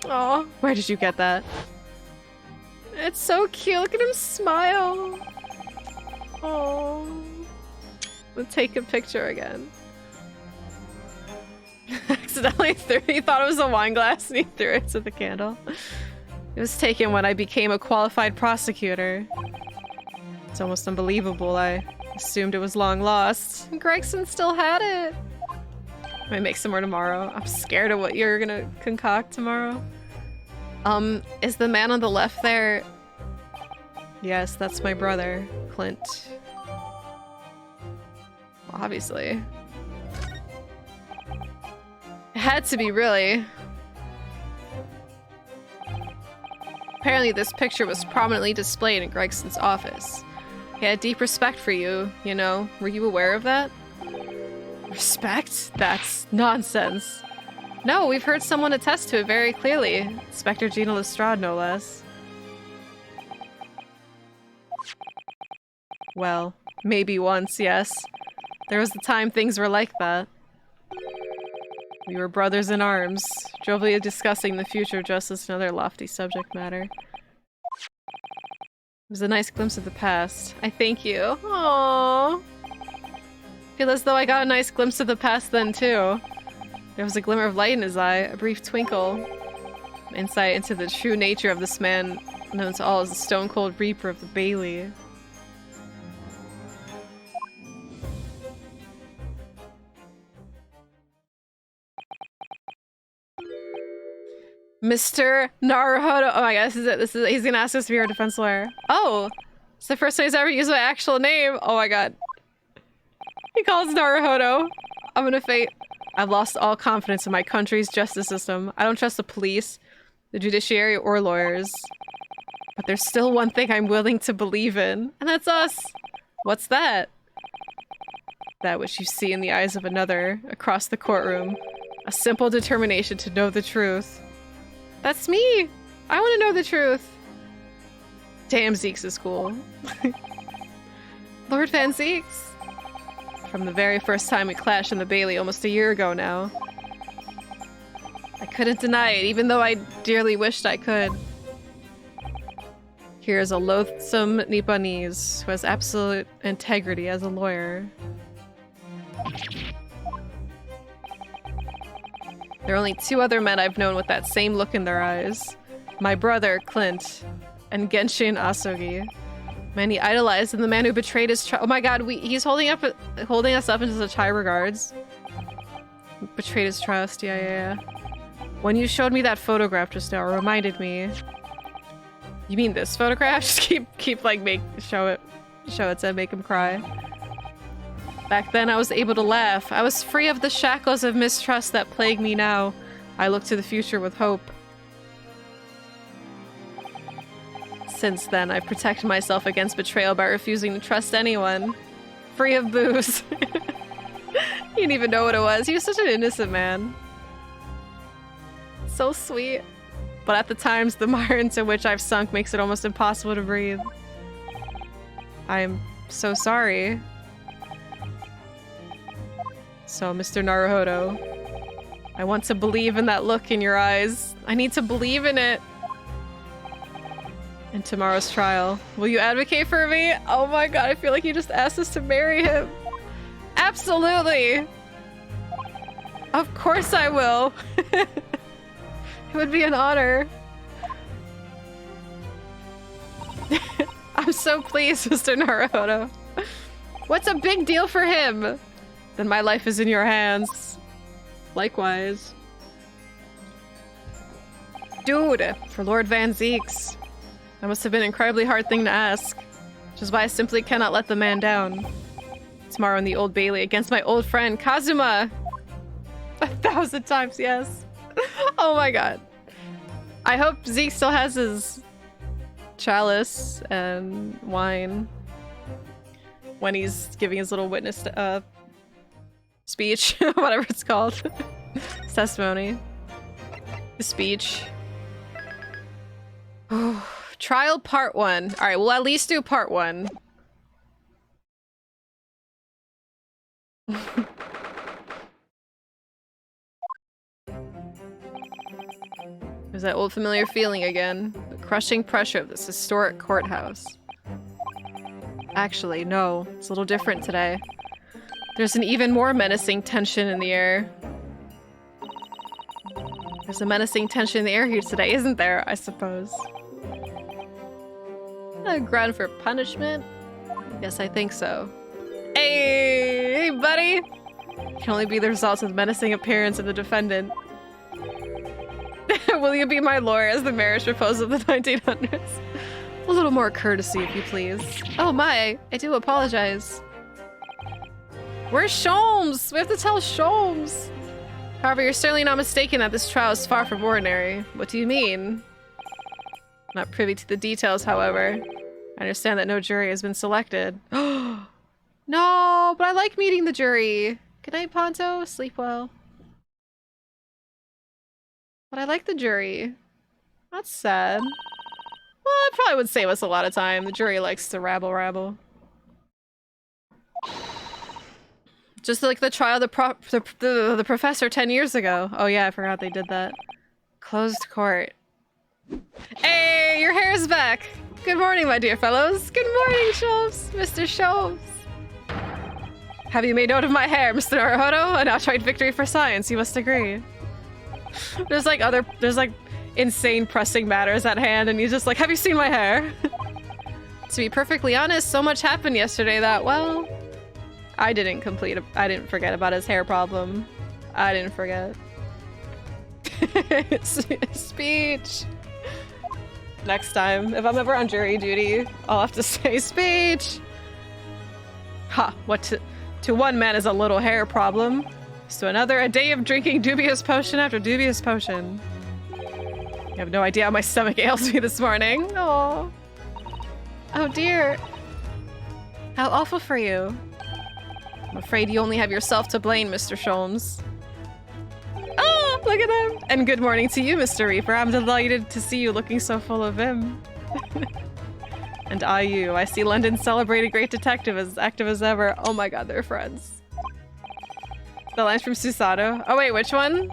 Oh, where did you get that? It's so cute. Look at him smile. Oh. Let's take a picture again. Accidentally he thought it was a wine glass and he threw it to the candle. It was taken when I became a qualified prosecutor. It's almost unbelievable. I assumed it was long lost. Gregson still had it. I might make some more tomorrow. I'm scared of what you're gonna concoct tomorrow. Is the man on the left there? Yes, that's my brother, Clint. Well, obviously. It had to be, really. Apparently this picture was prominently displayed in Gregson's office. He had deep respect for you, you know. Were you aware of that? Respect? That's nonsense. No, we've heard someone attest to it very clearly. Inspector Gina Lestrade, no less. Well, maybe once, yes. There was a time things were like that. We were brothers in arms, jovially discussing the future of justice and other lofty subject matter. It was a nice glimpse of the past. I thank you. Aww. Feel as though I got a nice glimpse of the past then, too. There was a glimmer of light in his eye, a brief twinkle. Insight into the true nature of this man, known to all as the stone-cold reaper of the Bailey. Mr. Naruhodo. Oh my god, this is it. He's gonna ask us to be our defense lawyer. Oh! It's the first time he's ever used my actual name. Oh my god. He calls Naruhodo. I'm gonna fate. I've lost all confidence in my country's justice system. I don't trust the police, the judiciary, or lawyers. But there's still one thing I'm willing to believe in, and that's us. What's that? That which you see in the eyes of another across the courtroom. A simple determination to know the truth. That's me! I want to know the truth! Damn, Zeeks is cool. Lord Van Zeeks! From the very first time we clashed in the Bailey almost a year ago now. I couldn't deny it, even though I dearly wished I could. Here's a loathsome Nipponese who has absolute integrity as a lawyer. There are only two other men I've known with that same look in their eyes. My brother, Clint, and Genshin Asogi. Man he idolized and the man who betrayed his trust. Oh my god, he's holding us up into such high regards. Betrayed his trust, yeah. When you showed me that photograph just now, it reminded me. You mean this photograph? Just keep like show it to make him cry. Back then I was able to laugh. I was free of the shackles of mistrust that plague me now. I look to the future with hope. Since then, I've protected myself against betrayal by refusing to trust anyone. Free of booze. He didn't even know what it was. He was such an innocent man. So sweet. But at the times, the mire into which I've sunk makes it almost impossible to breathe. I am so sorry. So, Mr. Naruhodo, I want to believe in that look in your eyes. I need to believe in it. In tomorrow's trial, will you advocate for me? Oh my god, I feel like you just asked us to marry him. Absolutely! Of course I will! It would be an honor. I'm so pleased, Mr. Naruhodo. What's a big deal for him? Then my life is in your hands. Likewise. Dude, for Lord Van Zeeks. That must have been an incredibly hard thing to ask. Which is why I simply cannot let the man down. Tomorrow in the Old Bailey against my old friend, Kazuma! 1,000 times yes. Oh my god. I hope Zeke still has his chalice and wine when he's giving his little witness speech, whatever it's called. Testimony. The speech. Trial part 1. Alright, we'll at least do part 1. There's that old familiar feeling again. The crushing pressure of this historic courthouse. Actually, no. It's a little different today. There's an even more menacing tension in the air. There's a menacing tension in the air here today, isn't there? I suppose. A ground for punishment? Yes, I think so. Hey! Hey, buddy! It can only be the result of the menacing appearance of the defendant. Will you be my lawyer as the marriage proposal of the 1900s? A little more courtesy, if you please. Oh my, I do apologize. Where's Sholmes? We have to tell Sholmes. However, you're certainly not mistaken that this trial is far from ordinary. What do you mean? Not privy to the details, however. I understand that no jury has been selected. No, but I like meeting the jury. Good night, Ponto. Sleep well. But I like the jury. That's sad. Well, it probably would save us a lot of time. The jury likes to rabble. Just like the trial of the professor 10 years ago. Oh yeah, I forgot they did that. Closed court. Hey, your hair's back! Good morning, my dear fellows. Good morning, Sholmes. Mr. Sholmes. Have you made note of my hair, Mr. Naruhodo? An outright victory for science, you must agree. There's like insane pressing matters at hand, and he's just like, have you seen my hair? To be perfectly honest, so much happened yesterday that, well, I didn't forget about his hair problem. I didn't forget. Speech. Next time, if I'm ever on jury duty, I'll have to say speech. Ha, what to one man is a little hair problem. To another, a day of drinking dubious potion after dubious potion. You have no idea how my stomach ails me this morning. Oh. Oh dear. How awful for you. I'm afraid you only have yourself to blame, Mr. Sholmes. Oh, look at him. And good morning to you, Mr. Reaper. I'm delighted to see you looking so full of vim. And I see London's celebrated great detective as active as ever. Oh my god, they're friends. The lines from Susato. Oh wait, which one?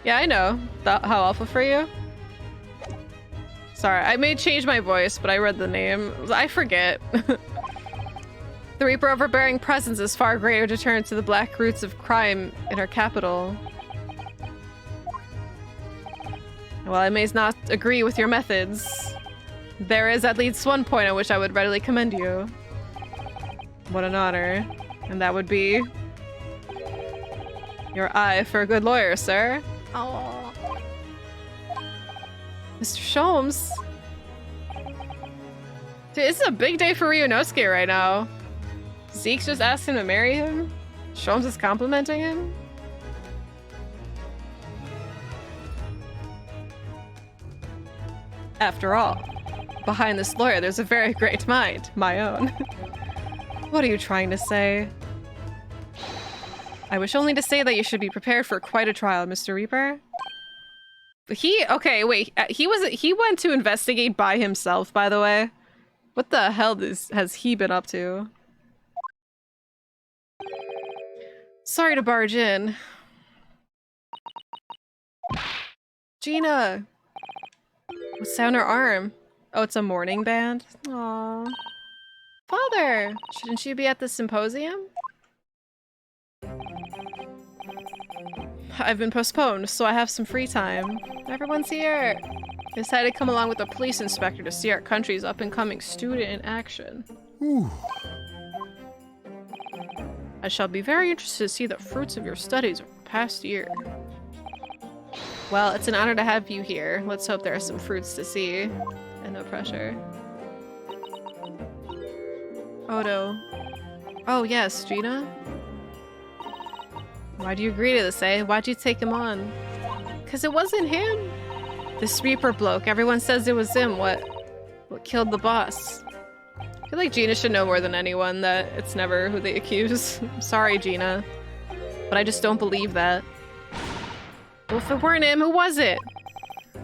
Yeah, I know. How awful for you? Sorry, I may change my voice, but I read the name. I forget. The Reaper overbearing presence is far greater deterrent to the black roots of crime in our capital. While I may not agree with your methods, there is at least one point on which I would readily commend you. What an honor. And that would be your eye for a good lawyer, sir. Oh, Mr. Sholmes. Dude, this is a big day for Ryunosuke right now. Zeke's just asked him to marry him. Sholmes is complimenting him. After all, behind this lawyer there's a very great mind, my own. What are you trying to say? I wish only to say that you should be prepared for quite a trial, Mr. Reaper. Okay, wait, he went to investigate by himself, by the way. What the hell has he been up to? Sorry to barge in. Gina! What's down her arm? Oh, it's a mourning band? Aww. Father! Shouldn't you be at the symposium? I've been postponed, so I have some free time. Everyone's here! I decided to come along with a police inspector to see our country's up-and-coming student in action.
Ooh.
I shall be very interested to see the fruits of your studies over the past year. Well, it's an honor to have you here. Let's hope there are some fruits to see. And no pressure. Odo. Oh yes, Gina? Why'd you agree to this, eh? Why'd you take him on? Because it wasn't him. This Reaper bloke, everyone says it was him. What killed the boss? I feel like Gina should know more than anyone that it's never who they accuse. I'm sorry, Gina. But I just don't believe that. Well, if it weren't him, who was it?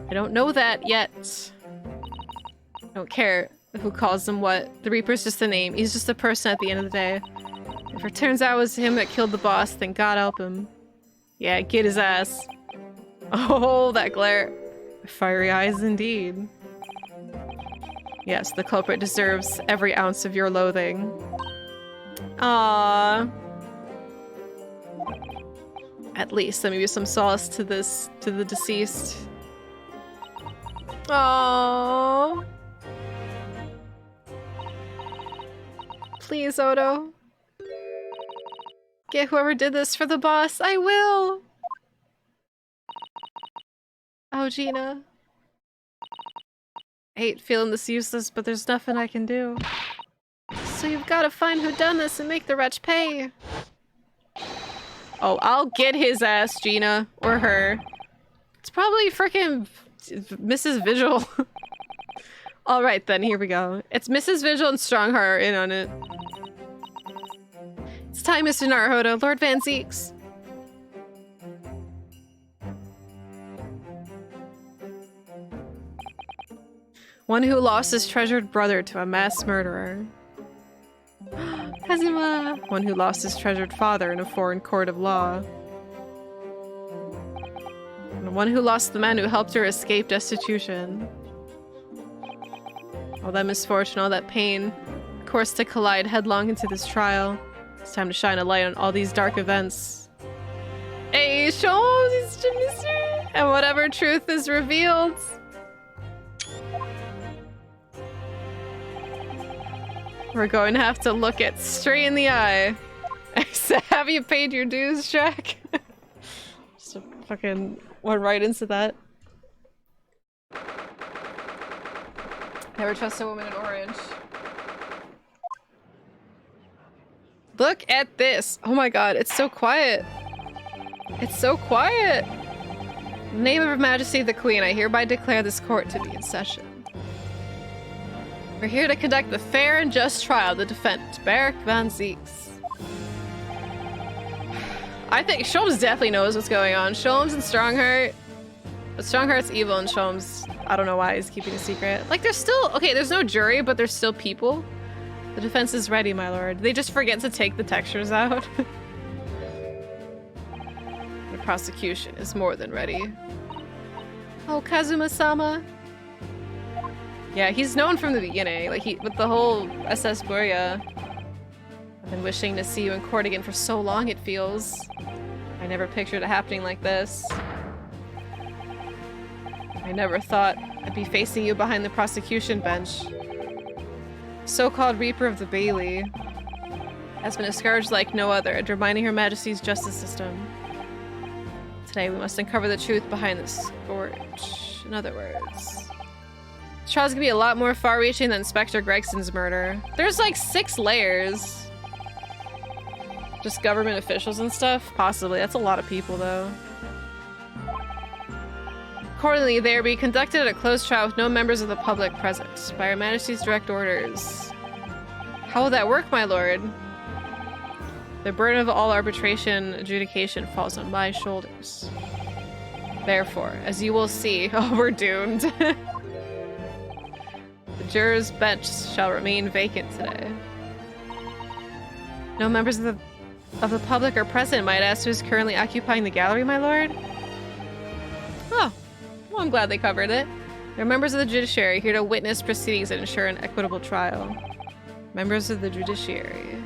I don't know that yet. I don't care who calls him what. The Reaper's just a name. He's just a person at the end of the day. If it turns out it was him that killed the boss, then God help him. Yeah, get his ass. Oh, that glare. Fiery eyes indeed. Yes, the culprit deserves every ounce of your loathing. Aww. At least, let me give some solace to the deceased. Aww. Please, Odo. Get whoever did this for the boss. I will. Oh, Gina. I hate feeling this useless, but there's nothing I can do. So you've got to find who done this and make the wretch pay. Oh, I'll get his ass, Gina. Or her. It's probably frickin' Mrs. Vigil. Alright then, here we go. It's Mrs. Vigil and Strongheart are in on it. It's time, Mr. Naruhodo. Lord Van Zeeks. One who lost his treasured brother to a mass murderer. Kazuma! One who lost his treasured father in a foreign court of law. And one who lost the man who helped her escape destitution. All that misfortune, all that pain, of course to collide headlong into this trial. It's time to shine a light on all these dark events. Hey, shows it's the mystery! And whatever truth is revealed. We're going to have to look it straight in the eye. Have you paid your dues, Jack? Just a fucking went right into that. Never trust a woman in orange. Look at this! Oh my god, it's so quiet. It's so quiet! In the name of Her Majesty the Queen, I hereby declare this court to be in session. We're here to conduct the fair and just trial of the defendant, Barak Van Zeeks. I think Sholmes definitely knows what's going on. Sholmes and Strongheart. But Strongheart's evil and Sholmes, I don't know why he's keeping a secret. Like, there's still... Okay, there's no jury, but there's still people. The defense is ready, my lord. They just forget to take the textures out. The prosecution is more than ready. Oh, Kazuma-sama. Yeah, he's known from the beginning. Like, with the whole SS Gloria. I've been wishing to see you in court again for so long, it feels. I never pictured it happening like this. I never thought I'd be facing you behind the prosecution bench. So-called Reaper of the Bailey has been a scourge like no other, undermining Her Majesty's justice system. Today we must uncover the truth behind this scourge. In other words... This trial's gonna be a lot more far-reaching than Inspector Gregson's murder. There's like 6 layers. Just government officials and stuff? Possibly. That's a lot of people, though. Accordingly, they are being conducted at a closed trial with no members of the public present, by Her Majesty's direct orders. How will that work, my lord? The burden of all arbitration adjudication falls on my shoulders. Therefore, as you will see, oh, we're doomed. The jurors' bench shall remain vacant today. No members of the public are present. Might I ask who is currently occupying the gallery, my lord? Oh, well, I'm glad they covered it. They're members of the judiciary here to witness proceedings and ensure an equitable trial. Members of the judiciary.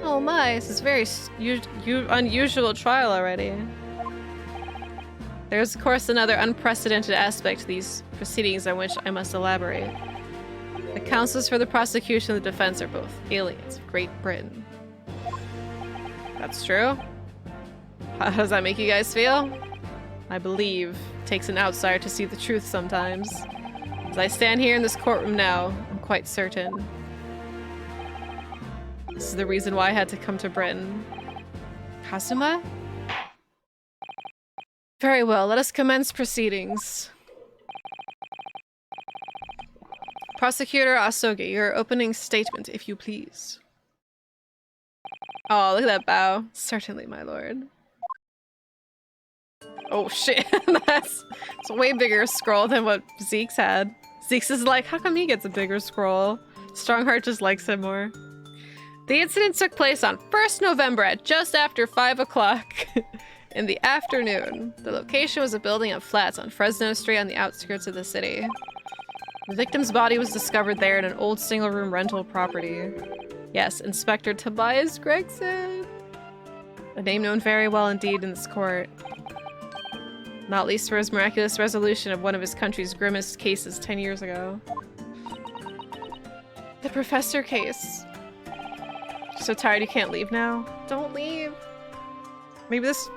Oh my, this is a very unusual trial already. There's, of course, another unprecedented aspect to these proceedings on which I must elaborate. The counsels for the prosecution and the defense are both aliens of Great Britain. That's true? How does that make you guys feel? I believe it takes an outsider to see the truth sometimes. As I stand here in this courtroom now, I'm quite certain. This is the reason why I had to come to Britain. Kazuma? Very well, let us commence proceedings. Prosecutor Asogi, your opening statement, if you please. Oh, look at that bow. Certainly, my lord. Oh shit, it's a way bigger scroll than what Zeke's had. Zeke's is like, how come he gets a bigger scroll? Strongheart just likes him more. The incident took place on 1st November at just after 5 o'clock in the afternoon. The location was a building of flats on Fresno Street on the outskirts of the city. The victim's body was discovered there in an old single-room rental property. Yes, Inspector Tobias Gregson. A name known very well indeed in this court. Not least for his miraculous resolution of one of his country's grimmest cases 10 years ago. The Professor case. So tired you can't leave now? Don't leave. Maybe this...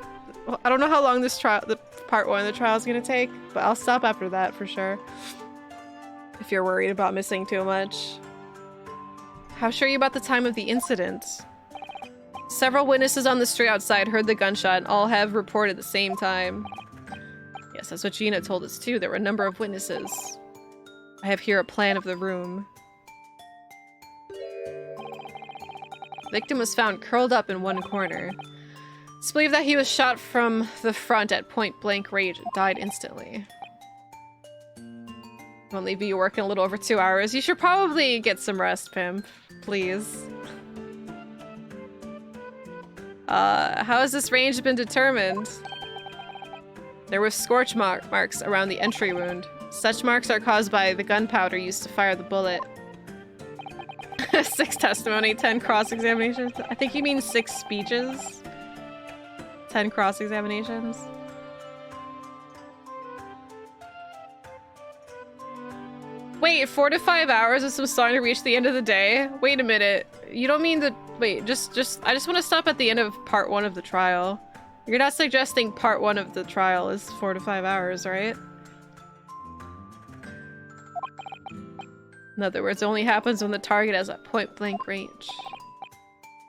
I don't know how long this trial, the part 1 of the trial is gonna take, but I'll stop after that for sure. If you're worried about missing too much. How sure are you about the time of the incident? Several witnesses on the street outside heard the gunshot and all have reported the same time. Yes, that's what Gina told us too. There were a number of witnesses. I have here a plan of the room. The victim was found curled up in one corner. It's believed that he was shot from the front at point-blank range and died instantly. I'll leave you working a little over 2 hours. You should probably get some rest, Pimp. Please. How has this range been determined? There were scorch marks around the entry wound. Such marks are caused by the gunpowder used to fire the bullet. 6 testimony, 10 cross-examinations. I think you mean 6 speeches. 10 cross-examinations. Wait, 4 to 5 hours is so starting to reach the end of the day? Wait a minute. You don't mean the... Wait, I just want to stop at the end of part 1 of the trial. You're not suggesting part 1 of the trial is 4 to 5 hours, right? In other words, it only happens when the target has a point-blank range.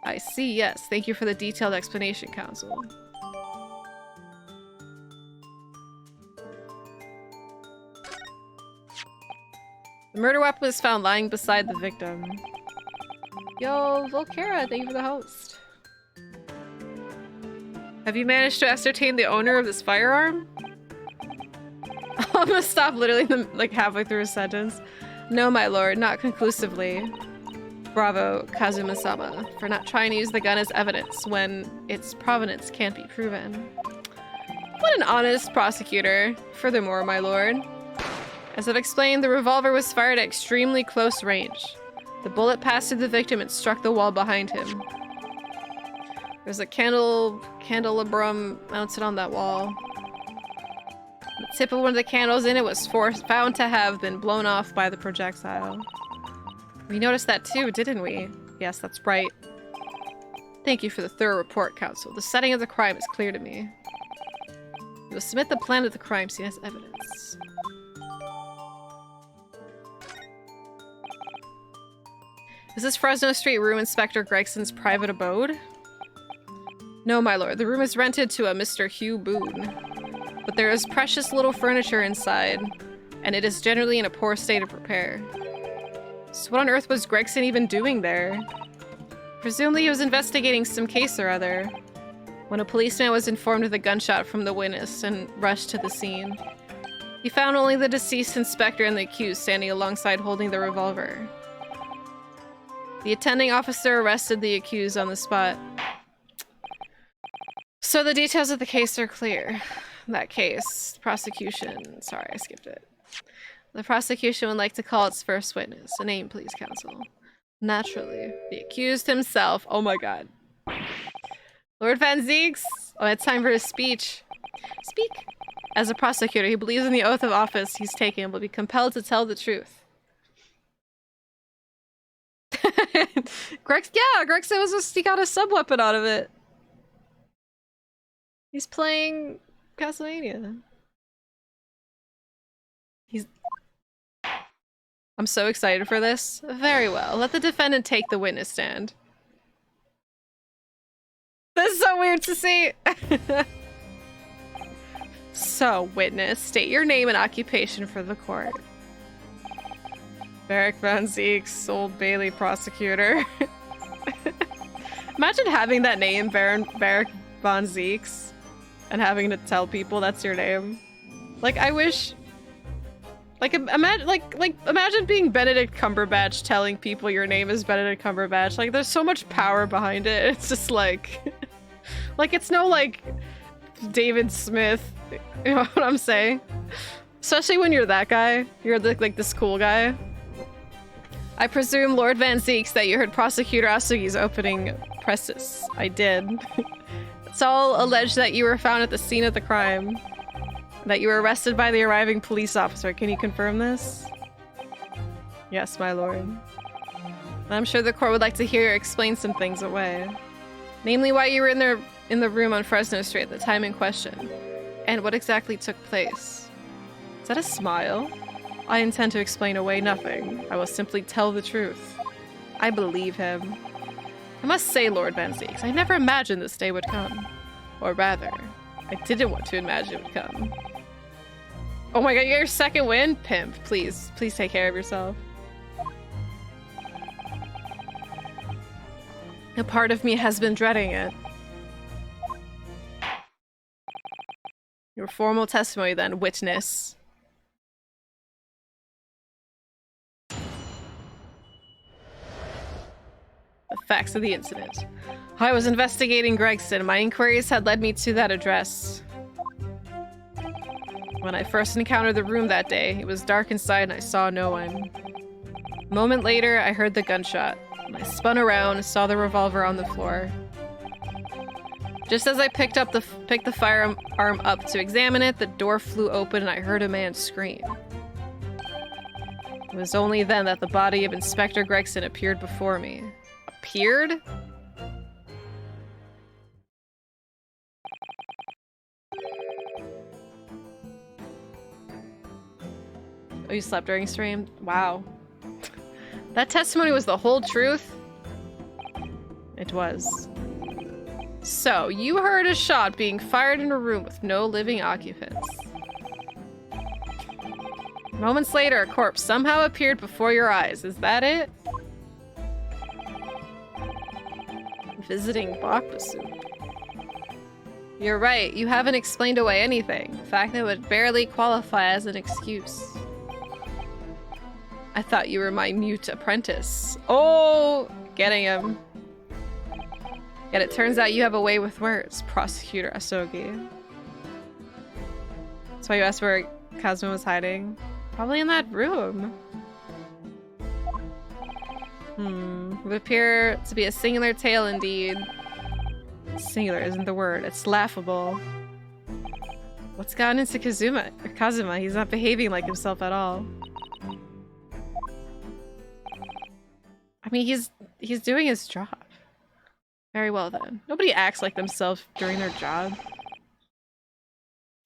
I see, yes. Thank you for the detailed explanation, Counsel. The murder weapon was found lying beside the victim. Yo, Volkera, thank you for the host. Have you managed to ascertain the owner of this firearm? I'm gonna stop literally like halfway through a sentence. No, my lord, not conclusively. Bravo, Kazuma-sama, for not trying to use the gun as evidence when its provenance can't be proven. What an honest prosecutor. Furthermore, my lord, as I've explained, the revolver was fired at extremely close range. The bullet passed through the victim and struck the wall behind him. There's a candelabrum mounted on that wall. The tip of one of the candles in it was found to have been blown off by the projectile. We noticed that too, didn't we? Yes, that's right. Thank you for the thorough report, Counsel. The setting of the crime is clear to me. We will submit the plan of the crime scene as evidence. Is this Fresno Street room Inspector Gregson's private abode? No, my lord. The room is rented to a Mr. Hugh Boone. But there is precious little furniture inside, and it is generally in a poor state of repair. So what on earth was Gregson even doing there? Presumably he was investigating some case or other, when a policeman was informed of the gunshot from the witness and rushed to the scene. He found only the deceased inspector and the accused standing alongside holding the revolver. The attending officer arrested the accused on the spot. So the details of the case are clear. That case, prosecution... Sorry, I skipped it. The prosecution would like to call its first witness. A name, please, counsel. Naturally. The accused himself. Oh my god. Lord Van Zieks? Oh, it's time for his speech. Speak. As a prosecutor, he believes in the oath of office he's taken and will be compelled to tell the truth. Gregson was just... He got a sub-weapon out of it. He's playing Castlevania. I'm so excited for this. Very well. Let the defendant take the witness stand. This is so weird. learned to see. So, witness, state your name and occupation for the court. Barrack Van Zeeks, Old Bailey prosecutor. Imagine having that name, Barrack Van Zeeks, and having to tell people that's your name. Like, I wish... Like, imagine being Benedict Cumberbatch telling people your name is Benedict Cumberbatch. Like, there's so much power behind it. It's just like... like, it's no, like, David Smith. You know what I'm saying? Especially when you're that guy. You're, like, this cool guy. I presume, Lord Van Zeeks, that you heard Prosecutor Asugi's opening precis. I did. It's all alleged that you were found at the scene of the crime. That you were arrested by the arriving police officer. Can you confirm this? Yes, my lord. I'm sure the court would like to hear you explain some things away. Namely, why you were in the room on Fresno Street at the time in question. And what exactly took place. Is that a smile? I intend to explain away nothing. I will simply tell the truth. I believe him. I must say, Lord Van Zeeks, I never imagined this day would come. Or rather, I didn't want to imagine it would come. Oh my god, you got your second win? Pimp, please. Please take care of yourself. A part of me has been dreading it. Your formal testimony then, witness. The facts of the incident. I was investigating Gregson. My inquiries had led me to that address. When I first encountered the room that day, it was dark inside and I saw no one. A moment later, I heard the gunshot. I spun around and saw the revolver on the floor. Just as I picked the firearm up to examine it, the door flew open and I heard a man scream. It was only then that the body of Inspector Gregson appeared before me. Appeared? Oh, you slept during stream? Wow. That testimony was the whole truth? It was. So, you heard a shot being fired in a room with no living occupants. Moments later, a corpse somehow appeared before your eyes. Is that it? Visiting Bakba soup. You're right, you haven't explained away anything. In fact, that would barely qualify as an excuse. I thought you were my mute apprentice. Oh, getting him. Yet it turns out you have a way with words, Prosecutor Asogi. That's why you asked where Kazuma was hiding. Probably in that room. It would appear to be a singular tale indeed. Singular isn't the word, it's laughable. What's gotten into Kazuma? He's not behaving like himself at all. I mean, he's doing his job. Very well then. Nobody acts like themselves during their job.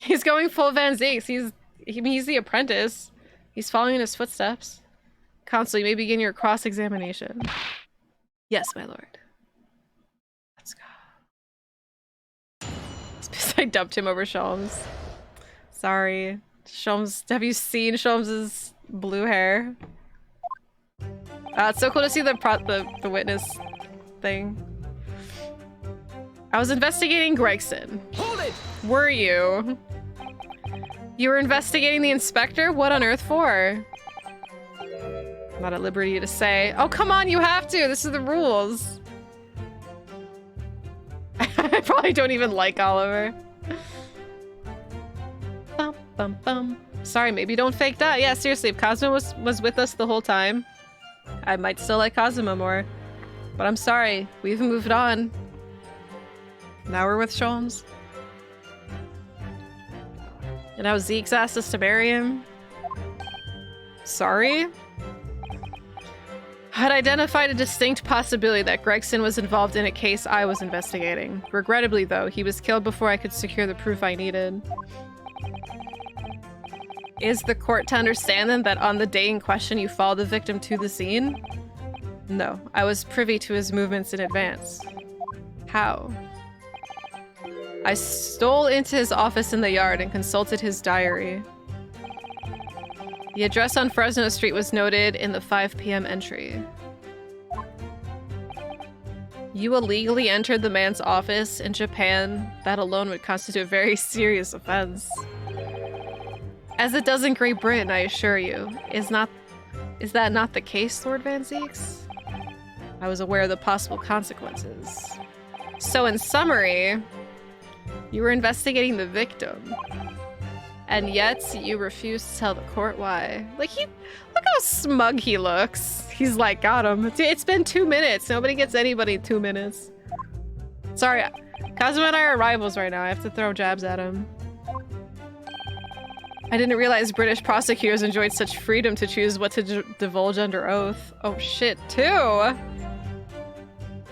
He's going full Van Zeeks. He's the apprentice. He's following in his footsteps. Counsel, you may begin your cross-examination. Yes, my lord. Let's go. I dumped him over Sholmes. Sorry. Sholmes, have you seen Sholmes' blue hair? It's so cool to see the witness thing. I was investigating Gregson.
Hold it!
Were you? You were investigating the inspector? What on earth for? I'm not at liberty to say. Oh, come on, you have to! This is the rules. I probably don't even like Oliver. Bum, bum, bum. Sorry, maybe don't fake that. Yeah, seriously, if Kazuma was with us the whole time, I might still like Kazuma more. But I'm sorry, we've moved on. Now we're with Sholmes. And now Zeke's asked us to marry him. Sorry? I had identified a distinct possibility that Gregson was involved in a case I was investigating. Regrettably, though, he was killed before I could secure the proof I needed. Is the court to understand then that on the day in question you followed the victim to the scene? No, I was privy to his movements in advance. How? I stole into his office in the yard and consulted his diary. The address on Fresno Street was noted in the 5 p.m. entry. You illegally entered the man's office in Japan. That alone would constitute a very serious offense. As it does in Great Britain, I assure you. Is that not the case, Lord Van Zeeks? I was aware of the possible consequences. So in summary, you were investigating the victim. And yet, you refuse to tell the court why. Like, look how smug he looks. He's like, got him. It's been 2 minutes. Nobody gets anybody in 2 minutes. Sorry, Kazuma and I are rivals right now. I have to throw jabs at him. I didn't realize British prosecutors enjoyed such freedom to choose what to divulge under oath. Oh shit, 2?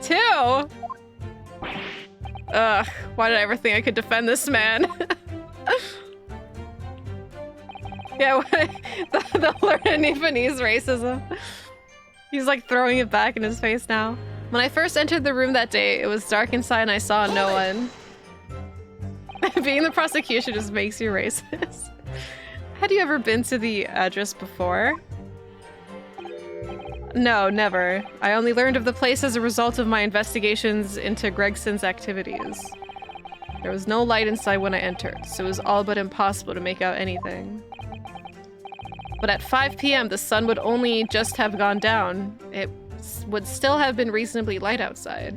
2? Ugh, why did I ever think I could defend this man? Yeah, the learned Nipponese racism. He's like throwing it back in his face now. When I first entered the room that day, it was dark inside and I saw no one. Being the prosecution just makes you racist. Had you ever been to the address before? No, never. I only learned of the place as a result of my investigations into Gregson's activities. There was no light inside when I entered, so it was all but impossible to make out anything. But at 5 p.m., the sun would only just have gone down. It would still have been reasonably light outside.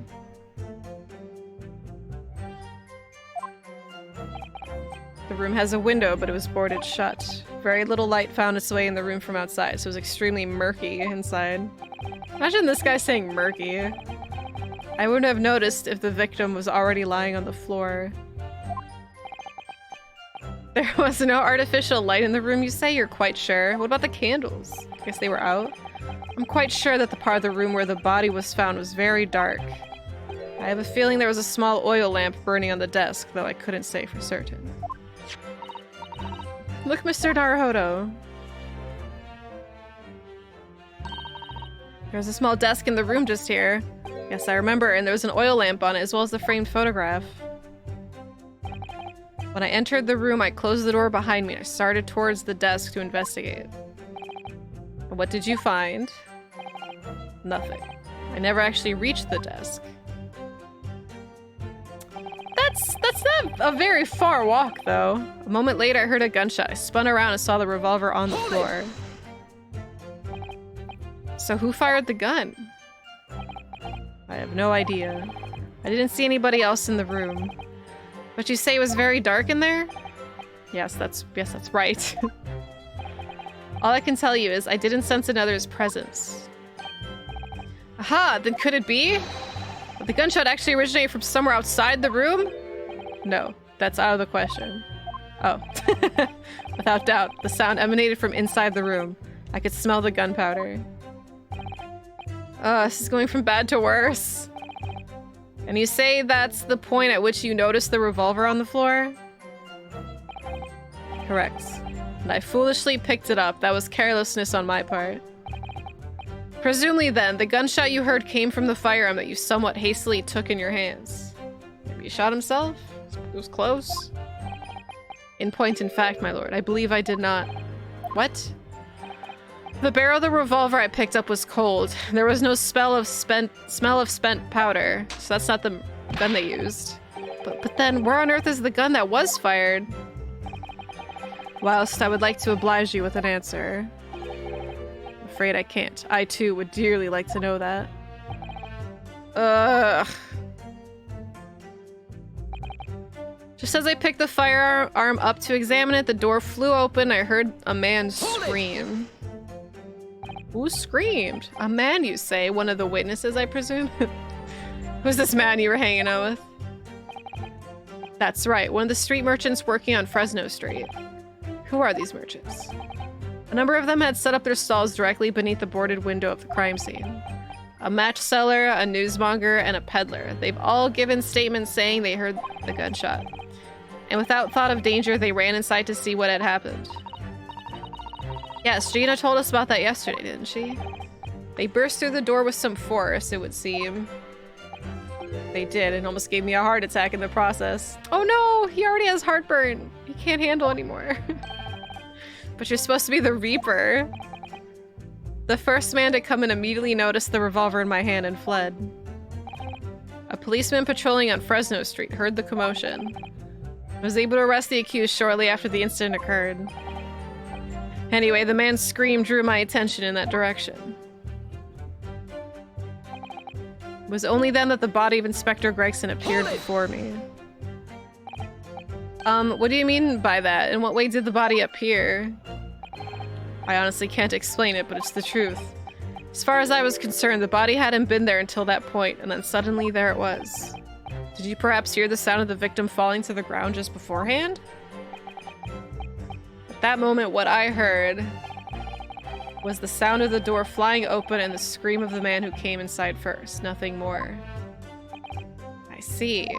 The room has a window, but it was boarded shut. Very little light found its way in the room from outside, so it was extremely murky inside. Imagine this guy saying murky. I wouldn't have noticed if the victim was already lying on the floor. There was no artificial light in the room, you say? You're quite sure? What about the candles? I guess they were out? I'm quite sure that the part of the room where the body was found was very dark. I have a feeling there was a small oil lamp burning on the desk, though I couldn't say for certain. Look, Mr. Naruhodo. There's a small desk in the room just here. Yes, I remember, and there was an oil lamp on it, as well as the framed photograph. When I entered the room, I closed the door behind me and I started towards the desk to investigate. What did you find? Nothing. I never actually reached the desk. That's not a very far walk, though. A moment later, I heard a gunshot. I spun around and saw the revolver on the floor. So who fired the gun? I have no idea. I didn't see anybody else in the room. But you say it was very dark in there? Yes, that's right. All I can tell you is I didn't sense another's presence. Aha, then could it be? Did the gunshot actually originate from somewhere outside the room? No, that's out of the question. Oh. Without doubt, the sound emanated from inside the room. I could smell the gunpowder. This is going from bad to worse. And you say that's the point at which you noticed the revolver on the floor? Correct. And I foolishly picked it up. That was carelessness on my part. Presumably then, the gunshot you heard came from the firearm that you somewhat hastily took in your hands. Maybe he shot himself? It was close. In point in fact, my lord, I believe I did not. What? The barrel of the revolver I picked up was cold. There was no smell of spent powder, so that's not the gun they used. But then, where on earth is the gun that was fired? Whilst I would like to oblige you with an answer, I'm afraid I can't. I too would dearly like to know that. Ugh. Just as I picked the firearm up to examine it, the door flew open. I heard a man scream. Who screamed? A man, you say? One of the witnesses, I presume? Who's this man you were hanging out with? That's right, one of the street merchants working on Fresno Street. Who are these merchants? A number of them had set up their stalls directly beneath the boarded window of the crime scene. A match seller, a newsmonger, and a peddler. They've all given statements saying they heard the gunshot. And without thought of danger, they ran inside to see what had happened. Yes, Gina told us about that yesterday, didn't she? They burst through the door with some force, it would seem. They did, and almost gave me a heart attack in the process. Oh no, he already has heartburn. He can't handle anymore. But you're supposed to be the Reaper. The first man to come in immediately noticed the revolver in my hand and fled. A policeman patrolling on Fresno Street heard the commotion. Was able to arrest the accused shortly after the incident occurred. Anyway, the man's scream drew my attention in that direction. It was only then that the body of Inspector Gregson appeared before me. What do you mean by that? In what way did the body appear? I honestly can't explain it, but it's the truth. As far as I was concerned, the body hadn't been there until that point, and then suddenly there it was. Did you perhaps hear the sound of the victim falling to the ground just beforehand? At that moment, what I heard was the sound of the door flying open and the scream of the man who came inside first. Nothing more. I see.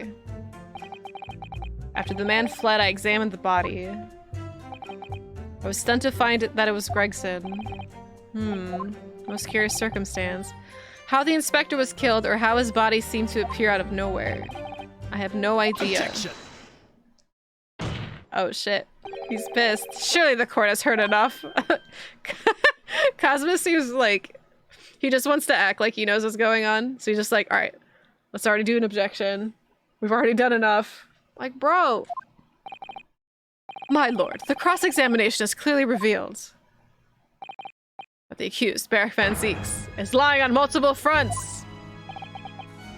After the man fled, I examined the body. I was stunned to find that it was Gregson. Most curious circumstance. How the inspector was killed or how his body seemed to appear out of nowhere. I have no idea.
Objection.
Oh shit. He's pissed. Surely the court has heard enough. Cosmo seems like he just wants to act like he knows what's going on. So he's just like, alright, let's already do an objection. We've already done enough. Like, bro. My lord, the cross-examination has clearly revealed that the accused, Barak Van Zeeks, is lying on multiple fronts.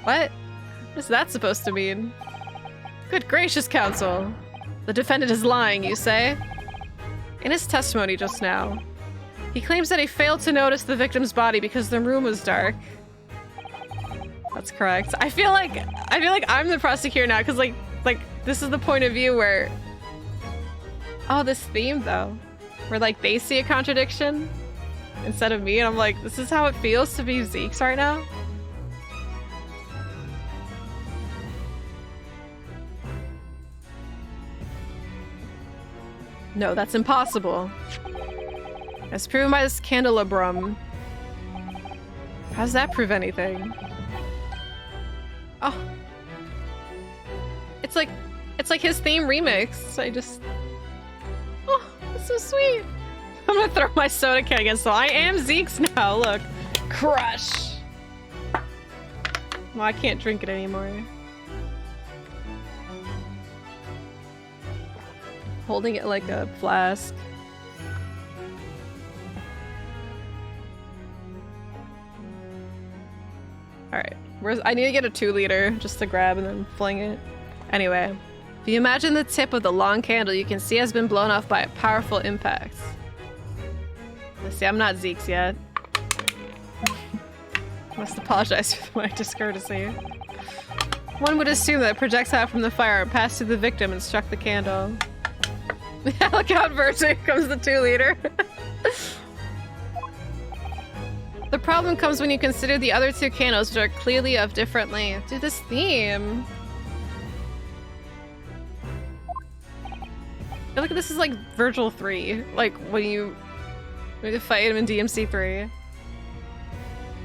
What? What is that supposed to mean? Good gracious, counsel. The defendant is lying, you say? In his testimony just now, he claims that he failed to notice the victim's body because the room was dark. That's correct. I feel like I'm the prosecutor now, because like this is the point of view where, oh, this theme though, where like they see a contradiction instead of me, and I'm like, this is how it feels to be Zeeks right now. No, that's impossible. As proven by this candelabrum. How does that prove anything? Oh. It's like his theme remix. I just... Oh, that's so sweet. I'm gonna throw my soda can against the wall. I am Zeeks now, look. Crush. Well, I can't drink it anymore. Holding it like a flask. Alright, I need to get a 2-liter just to grab and then fling it. Anyway, if you imagine the tip of the long candle you can see has been blown off by a powerful impact. Let's see, I'm not Zeeks yet. Must apologize for my discourtesy. One would assume that a projectile from the firearm passed through the victim and struck the candle. Yeah, look out, Virtue! Here comes the 2-liter. The problem comes when you consider the other 2 candles, which are clearly of different length. Dude, this theme. I feel like this is like Virgil 3. Like when you fight him in DMC 3.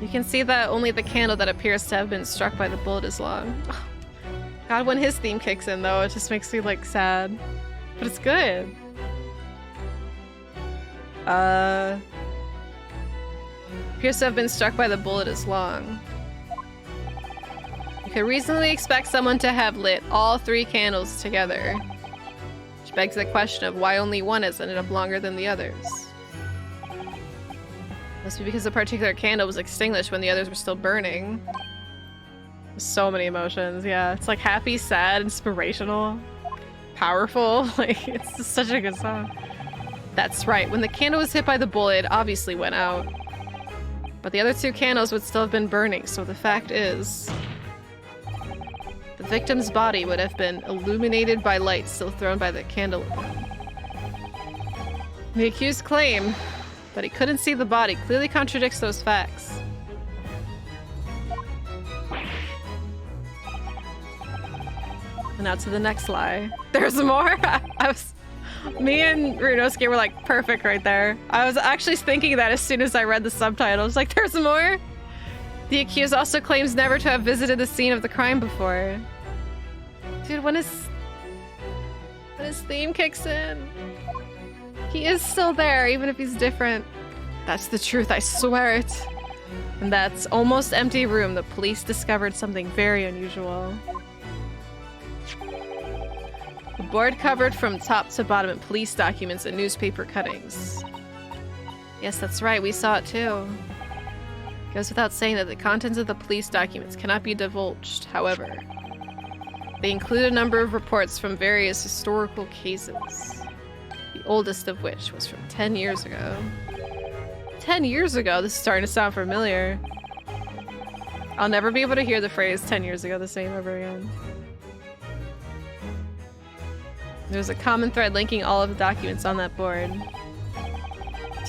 You can see that only the candle that appears to have been struck by the bullet is long. God, when his theme kicks in though, it just makes me like sad. But it's good. Appears to have been struck by the bullet is long. You could reasonably expect someone to have lit all 3 candles together. Which begs the question of why only one has ended up longer than the others. Must be because a particular candle was extinguished when the others were still burning. So many emotions, yeah. It's like happy, sad, inspirational, powerful. Like, it's just such a good song. That's right. When the candle was hit by the bullet, it obviously went out. But the other 2 candles would still have been burning, so the fact is... the victim's body would have been illuminated by light still thrown by the candle. The accused's claim that he couldn't see the body clearly contradicts those facts. And now to the next lie. There's more? Me and Runosuke were like perfect right there. I was actually thinking that as soon as I read the subtitles. Like, there's more? The accused also claims never to have visited the scene of the crime before. Dude, when his theme kicks in, he is still there, even if he's different. That's the truth, I swear it. In that almost empty room, the police discovered something very unusual. The board covered from top to bottom in police documents and newspaper cuttings. Yes, that's right, we saw it too. It goes without saying that the contents of the police documents cannot be divulged, however. They include a number of reports from various historical cases, the oldest of which was from 10 years ago. 10 years ago? This is starting to sound familiar. I'll never be able to hear the phrase 10 years ago the same ever again. There's a common thread linking all of the documents on that board.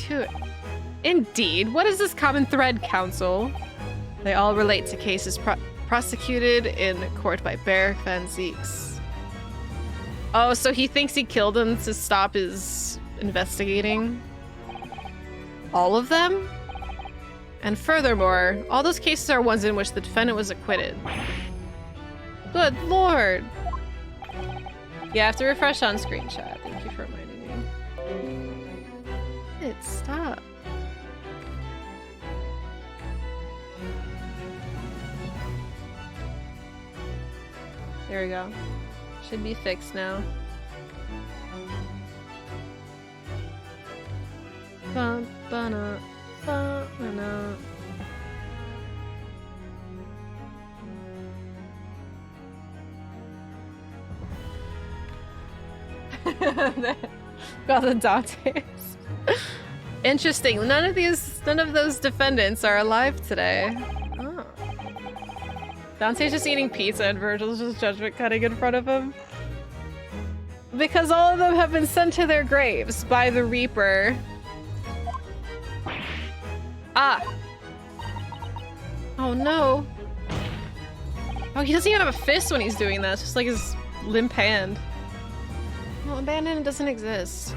Dude. Indeed. What is this common thread, Council? They all relate to cases prosecuted in court by Barak van Zieks. Oh, so he thinks he killed him to stop his investigating? All of them? And furthermore, all those cases are ones in which the defendant was acquitted. Good lord. Yeah, I have to refresh on screen chat. Thank you for reminding me. Stop. There we go. Should be fixed now. Ba-ba-na, ba-na. Got the Dantes. Interesting. None of those defendants are alive today. Oh. Dante's just eating pizza and Virgil's just judgment cutting in front of him. Because all of them have been sent to their graves by the Reaper. Ah. Oh no. Oh, he doesn't even have a fist when he's doing that. It's just like his limp hand. No, abandonment doesn't exist.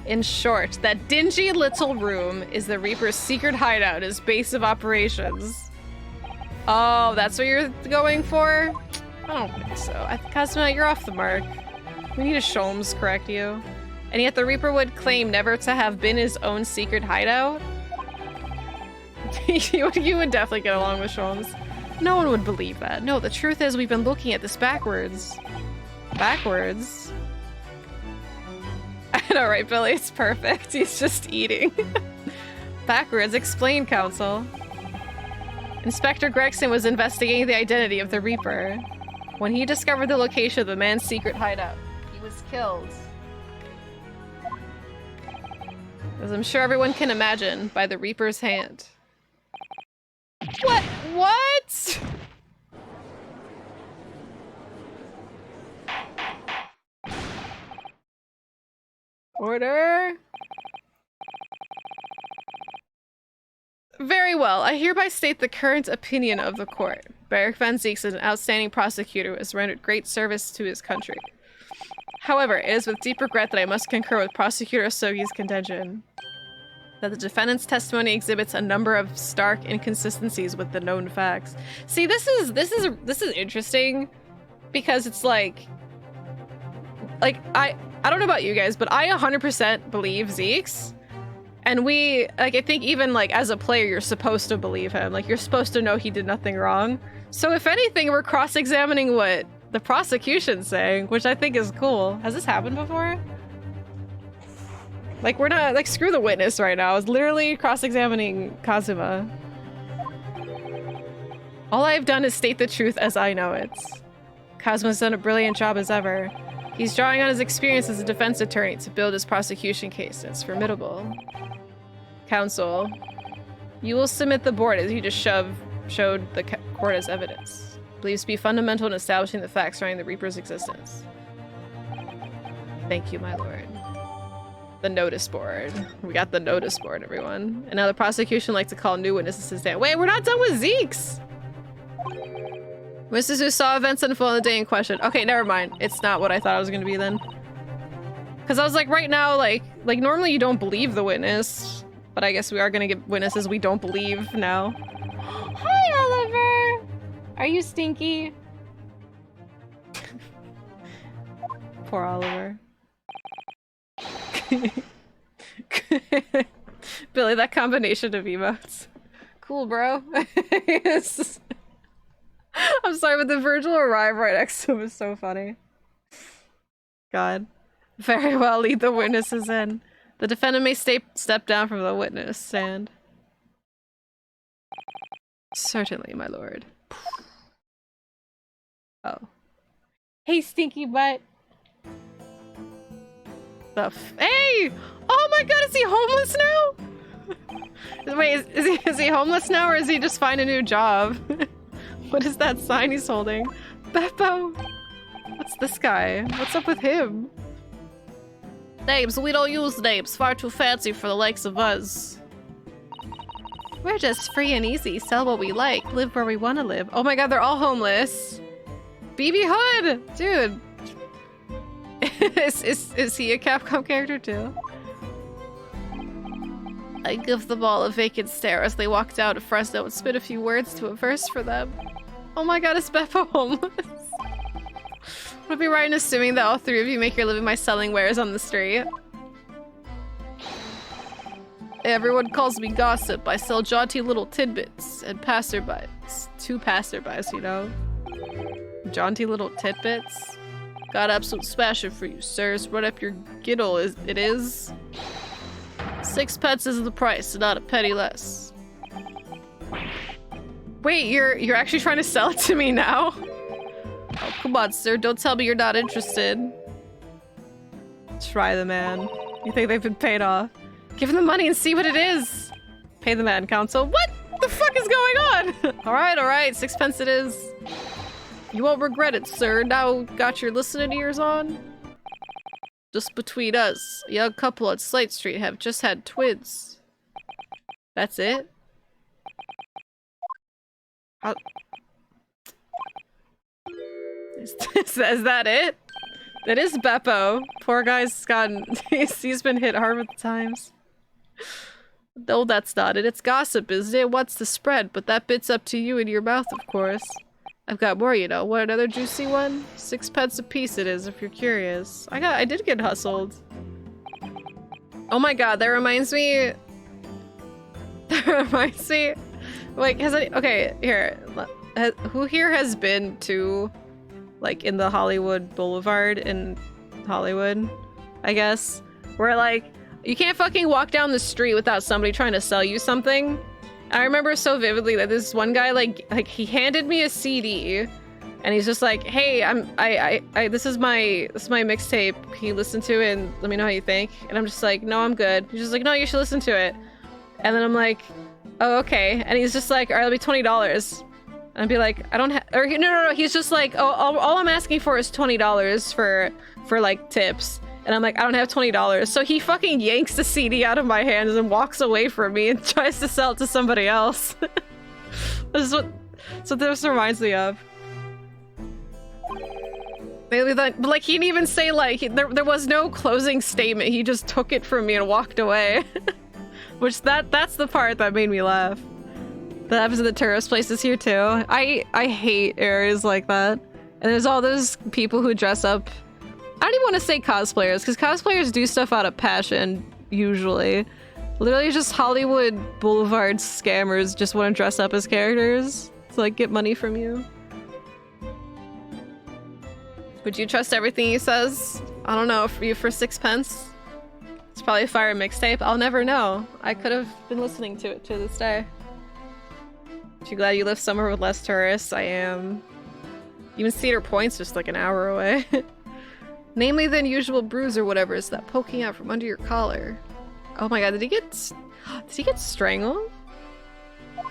In short, that dingy little room is the Reaper's secret hideout, his base of operations. Oh, that's what you're going for? I don't think so. Cosmo, you're off the mark. We need a Sholmes correct you. And yet the Reaper would claim never to have been his own secret hideout? you would definitely get along with Sholmes. No one would believe that. No, the truth is we've been looking at this backwards. Backwards? I know, right, Billy? It's perfect. He's just eating. Backwards. Explain, Counsel. Inspector Gregson was investigating the identity of the Reaper. When he discovered the location of the man's secret hideout, he was killed. As I'm sure everyone can imagine, by the Reaper's hand. What? What? Order. Very well. I hereby state the current opinion of the court. Barak van Zieks is an outstanding prosecutor who has rendered great service to his country. However, it is with deep regret that I must concur with Prosecutor Asogi's contention that the defendant's testimony exhibits a number of stark inconsistencies with the known facts. See, this is interesting because it's like I don't know about you guys, but I 100% believe Zeeks. And I think even like as a player, you're supposed to believe him. Like you're supposed to know he did nothing wrong. So if anything, we're cross-examining what the prosecution's saying, which I think is cool. Has this happened before? Like we're not like screw the witness right now. I was literally cross-examining Kazuma. All I've done is state the truth as I know it. Kazuma's done a brilliant job as ever. He's drawing on his experience as a defense attorney to build his prosecution case. It's formidable. Counsel, you will submit the board as you just showed the court as evidence. Believes to be fundamental in establishing the facts surrounding the Reaper's existence. Thank you, my lord. The notice board. We got the notice board, everyone. And now the prosecution like to call new witnesses to stand. Wait, we're not done with Zeeks! Witnesses who saw events unfold on the day in question. Okay, never mind. It's not what I thought it was gonna be then. Because I was like, right now, like normally you don't believe the witness, but I guess we are gonna get witnesses we don't believe now. Hi, Oliver! Are you stinky? Poor Oliver. Billy, that combination of emotes. Cool, bro. Yes. I'm sorry, but the Virgil arrive right next to him is so funny. God. Very well, lead the witnesses in. The defendant may step down from the witness stand. Certainly, my lord. Oh. Hey, stinky butt. Hey! Oh my god, is he homeless now? Wait, is he homeless now, or is he just find a new job? What is that sign he's holding? Beppo! What's this guy? What's up with him? Names, we don't use names. Far too fancy for the likes of us. We're just free and easy. Sell what we like. Live where we want to live. Oh my god, they're all homeless. BB Hood! Dude. Is he a Capcom character too? I give them all a vacant stare as they walk down to Fresno and spit a few words to a verse for them. Oh my god, is Beppo homeless? Would it be right in assuming that all three of you make your living by selling wares on the street? Everyone calls me gossip. I sell jaunty little tidbits and passerbys. To passerbys, you know? Jaunty little tidbits? Got absolute smashing for you, sirs. Run up your giddle, it is. 6 pence is the price, not a penny less. Wait, you're actually trying to sell it to me now? Oh, come on, sir. Don't tell me you're not interested. Try the man. You think they've been paid off? Give him the money and see what it is. Pay the man, counsel. What the fuck is going on? Alright, 6 pence it is. You won't regret it, sir. Now got your listening ears on? Just between us, a young couple on Slate Street have just had twins. That's it? How... Is that it? That is Beppo. Poor guy's gotten... he's been hit hard with the times. No, that's not it. It's gossip, isn't it? What's the spread? But that bit's up to you and your mouth, of course. I've got more, you know. Want another juicy one? 6 pence a piece it is, if you're curious. I did get hustled. Oh my god, that reminds me... Like, okay, here. Who here has been to... like, in the Hollywood Boulevard in Hollywood, I guess? Where, like, you can't fucking walk down the street without somebody trying to sell you something. I remember so vividly that this one guy, like he handed me a CD, and he's just like, "Hey, this is my mixtape. Can you listen to it and let me know how you think?" And I'm just like, "No, I'm good." He's just like, "No, you should listen to it." And then I'm like, "Oh, okay." And he's just like, "All right, it'll be $20." And I'd be like, "I don't have," or no. He's just like, "Oh, all I'm asking for is $20 for like tips." And I'm like, I don't have $20. So he fucking yanks the CD out of my hands and walks away from me and tries to sell it to somebody else. This is what this reminds me of. Maybe that, but like he didn't even say like, there was no closing statement. He just took it from me and walked away. Which that's the part that made me laugh. That happens in the tourist places here too. I hate areas like that. And there's all those people who dress up. I don't even want to say cosplayers, because cosplayers do stuff out of passion, usually. Literally just Hollywood Boulevard scammers just want to dress up as characters to, like, get money from you. Would you trust everything he says? I don't know, for 6 pence? It's probably a fire mixtape. I'll never know. I could have been listening to it to this day. Aren't you glad you live somewhere with less tourists? I am. Even Cedar Point's just like an hour away. Namely the unusual bruise or whatever is that poking out from under your collar. Oh my god, did he get strangled?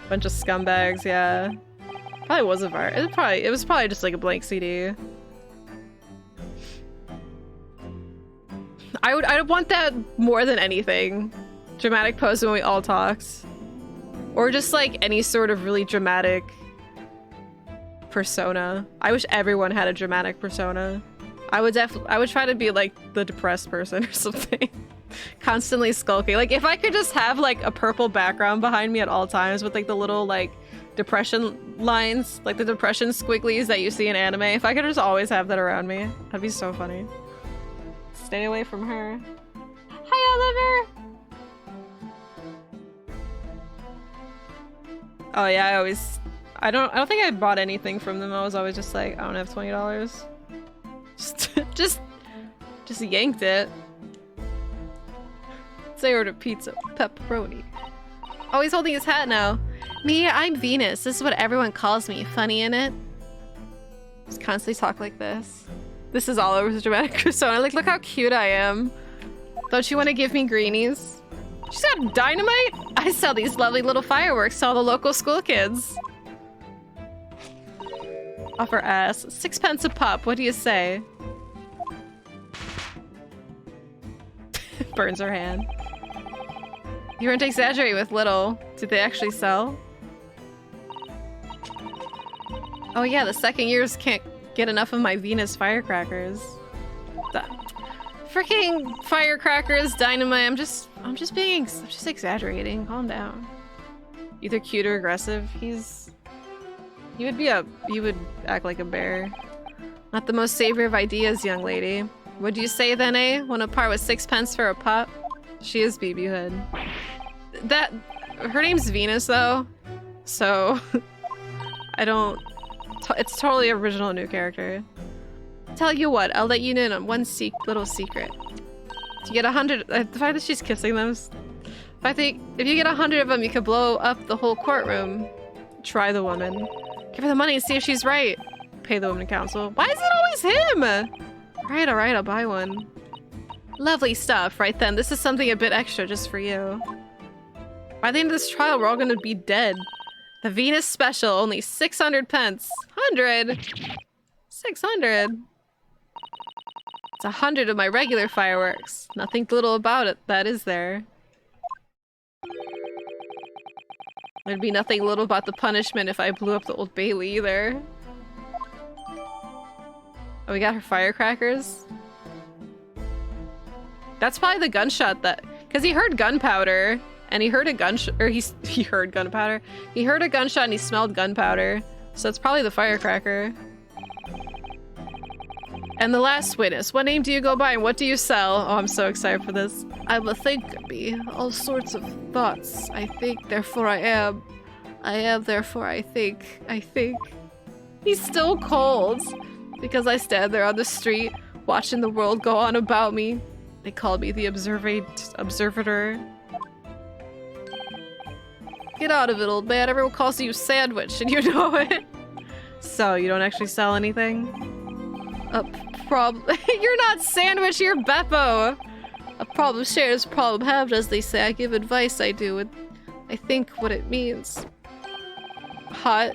Bunch of scumbags, yeah. Probably was a virus. It was probably just like a blank CD. I'd want that more than anything. Dramatic pose when we all talked. Or just like any sort of really dramatic persona. I wish everyone had a dramatic persona. I would try to be like the depressed person or something. Constantly skulking. Like if I could just have like a purple background behind me at all times with like the little like depression lines, like the depression squigglies that you see in anime. If I could just always have that around me, that'd be so funny. Stay away from her. Hi, Oliver! Oh yeah, I don't think I bought anything from them. I was always just like, I don't have $20. Just yanked it. Say order pizza, pepperoni. Oh, he's holding his hat now. Me, I'm Venus. This is what everyone calls me. Funny in it? Just constantly talk like this. This is Oliver's dramatic persona. Like, look how cute I am. Don't you want to give me greenies? She's got dynamite? I sell these lovely little fireworks to all the local school kids. Off her ass. 6 pence a pop. What do you say? Burns her hand. You weren't exaggerating with little. Did they actually sell? Oh yeah, the second years can't get enough of my Venus firecrackers. Freaking firecrackers, dynamite. I'm just exaggerating. Calm down. Either cute or aggressive. You would act like a bear. Not the most savory of ideas, young lady. What'd you say then, eh? Want to part with 6 pence for a pop? She is BB Hood. Her name's Venus though, so it's totally original new character. Tell you what, I'll let you in on one little secret. If you get 100, the fact that she's kissing them, if you get 100 of them, you could blow up the whole courtroom. Try the woman. Give her the money and see if she's right. Pay the woman counsel. Why is it always him? Alright, I'll buy one. Lovely stuff, right then. This is something a bit extra just for you. By the end of this trial, we're all gonna be dead. The Venus special, only 600 pence. 100? 600? It's 100 of my regular fireworks. Nothing little about it, that is there. There'd be nothing little about the punishment if I blew up the Old Bailey either. Oh, we got her firecrackers? That's probably the gunshot that... Because he heard gunpowder, and he heard a gunshot... Or he heard gunpowder. He heard a gunshot and he smelled gunpowder. So it's probably the firecracker. And the last witness. What name do you go by and what do you sell? Oh, I'm so excited for this. I'm a thinker, bee. All sorts of thoughts. I think, therefore I am. I am, therefore I think. I think. He's still cold. Because I stand there on the street, watching the world go on about me. They call me the observator. Get out of it, old man. Everyone calls you Sandwich, and you know it. So, you don't actually sell anything? You're not Sandwich, you're Beppo! A problem shared is a problem halved, as they say. I give advice, I do, and I think what it means. Hot.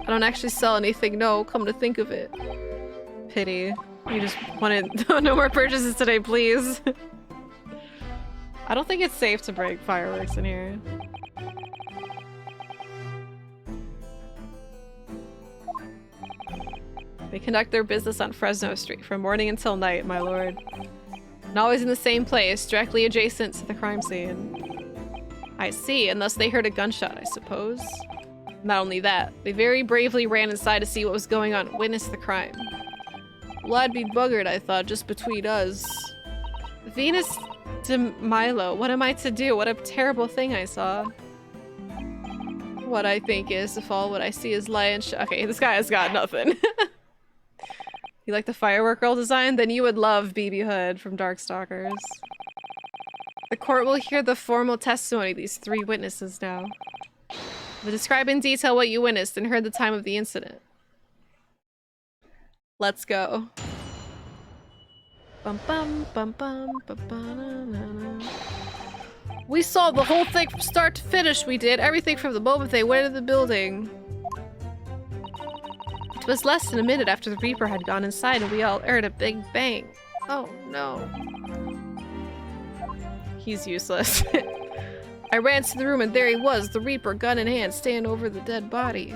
I don't actually sell anything, no, come to think of it. Pity. You just wanted no more purchases today, please. I don't think it's safe to break fireworks in here. They conduct their business on Fresno Street from morning until night, my lord. And always in the same place, directly adjacent to the crime scene. I see, and thus they heard a gunshot, I suppose. Not only that, they very bravely ran inside to see what was going on, witness the crime. Well, I'd be buggered, I thought, just between us. Venus de Milo, what am I to do? What a terrible thing I saw. What I think is, if all what I see is lie and okay, this guy has got nothing. You like the firework girl design? Then you would love BB Hood from Darkstalkers. The court will hear the formal testimony of these 3 witnesses now. But describe in detail what you witnessed and heard the time of the incident. Let's go. Bum bum bum bum bum bum na, na. We saw the whole thing from start to finish, we did. Everything from the moment they went into the building. It was less than a minute after the Reaper had gone inside and we all heard a big bang. Oh no. He's useless. I ran to the room and there he was, the Reaper, gun in hand, standing over the dead body.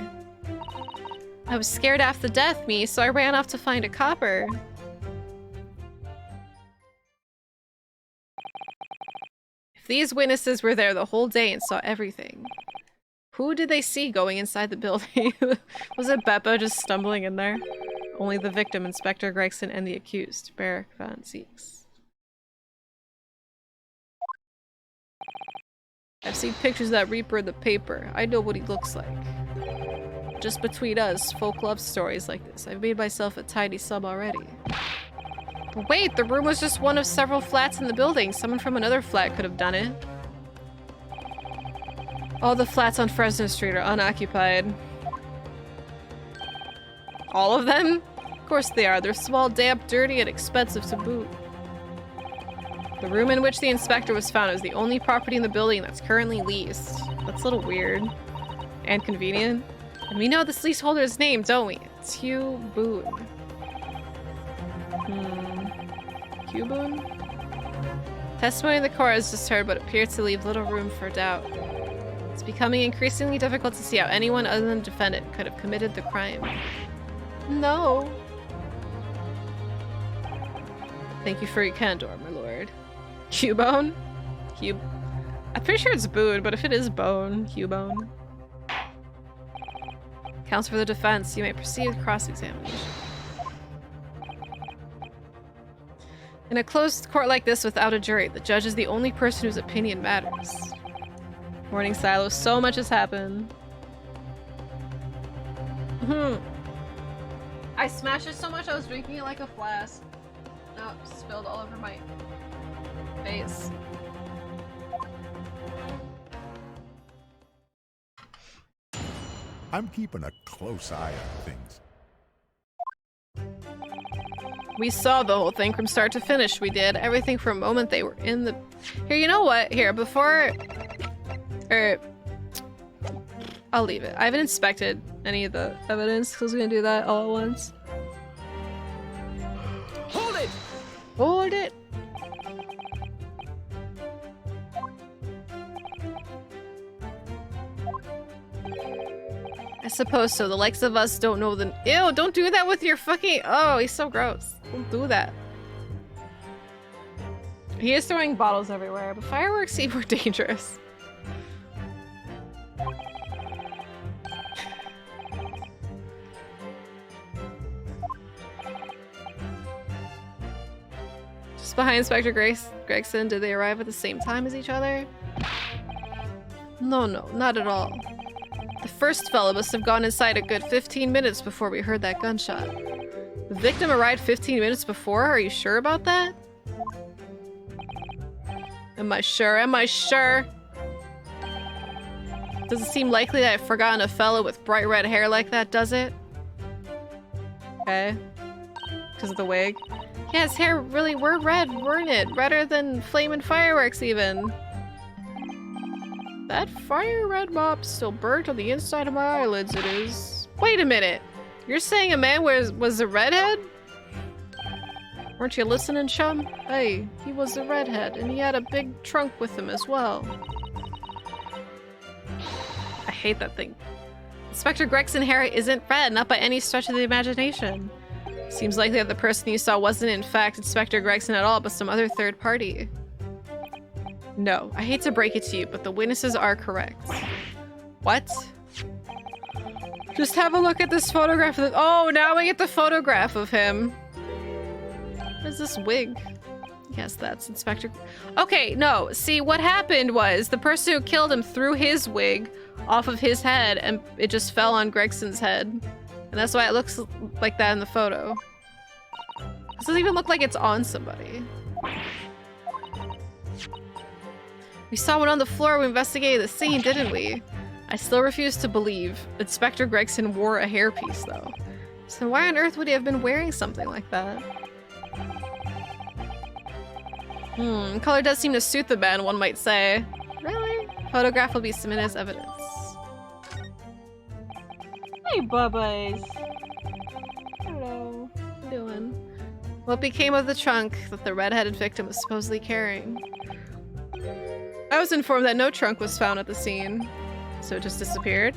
I was scared half to death, me, so I ran off to find a copper. If these witnesses were there the whole day and saw everything, Who did they see going inside the building? Was it Beppo just stumbling in there? Only the victim, Inspector Gregson, and the accused, Barrack Van Zeeks. I've seen pictures of that Reaper in the paper. I know what he looks like. Just between us, folk love stories like this. I've made myself a tiny sum already. But wait, the room was just one of several flats in the building. Someone from another flat could have done it. All the flats on Fresno Street are unoccupied. All of them? Of course they are. They're small, damp, dirty, and expensive to boot. The room in which the inspector was found is the only property in the building that's currently leased. That's a little weird. And convenient. And we know this leaseholder's name, don't we? It's Hugh Boone. Hugh Boone? Testimony in the court is just heard, but appears to leave little room for doubt. It's becoming increasingly difficult to see how anyone other than the defendant could have committed the crime. No. Thank you for your candor, my lord. Cubone? I'm pretty sure it's Boone, but if it is Bone, Cubone. Counsel for the defense, you may proceed with cross-examination. In a closed court like this without a jury, the judge is the only person whose opinion matters. Morning, Silo. So much has happened. I smashed it so much I was drinking it like a flask. Oh, spilled all over my face.
I'm keeping a close eye on things.
We saw the whole thing from start to finish. We did everything from the moment they were in the... Here, you know what? Here, before... I'll leave it. I haven't inspected any of the evidence because we're gonna do that all at once.
Hold it!
Hold it! I suppose so. The likes of us don't know the- Ew, don't do that with your fucking- Oh, he's so gross. Don't do that. He is throwing bottles everywhere, but fireworks seem more dangerous. Just behind Inspector Gregson, did they arrive at the same time as each other? No, not at all. The first fellow must have gone inside a good 15 minutes before we heard that gunshot. The victim arrived 15 minutes before? Are you sure about that? Am I sure? Am I sure? Does it seem likely that I've forgotten a fellow with bright red hair like that, does it? Okay. Because of the wig? Yeah, his hair really were red, weren't it? Redder than flaming fireworks, even. That fire red mop still burnt on the inside of my eyelids, it is. Wait a minute. You're saying a man was a redhead? Weren't you listening, chum? Hey, he was a redhead, and he had a big trunk with him as well. I hate that thing. Inspector Gregson hair isn't red, not by any stretch of the imagination. Seems likely that the person you saw wasn't in fact Inspector Gregson at all, but some other third party. No, I hate to break it to you, but the witnesses are correct. What? Just have a look at this photograph of oh, now we get the photograph of him. What is this wig? Yes, that's Inspector... Okay, no, see, what happened was the person who killed him threw his wig off of his head and it just fell on Gregson's head. And that's why it looks like that in the photo. This doesn't even look like it's on somebody. We saw one on the floor when we investigated the scene, didn't we? I still refuse to believe Inspector Gregson wore a hairpiece, though. So why on earth would he have been wearing something like that? Color does seem to suit the man, one might say. Really? Photograph will be submitted as evidence. Hey, bubbies. Hello. What you doing? What became of the trunk that the red-headed victim was supposedly carrying? I was informed that no trunk was found at the scene, so it just disappeared.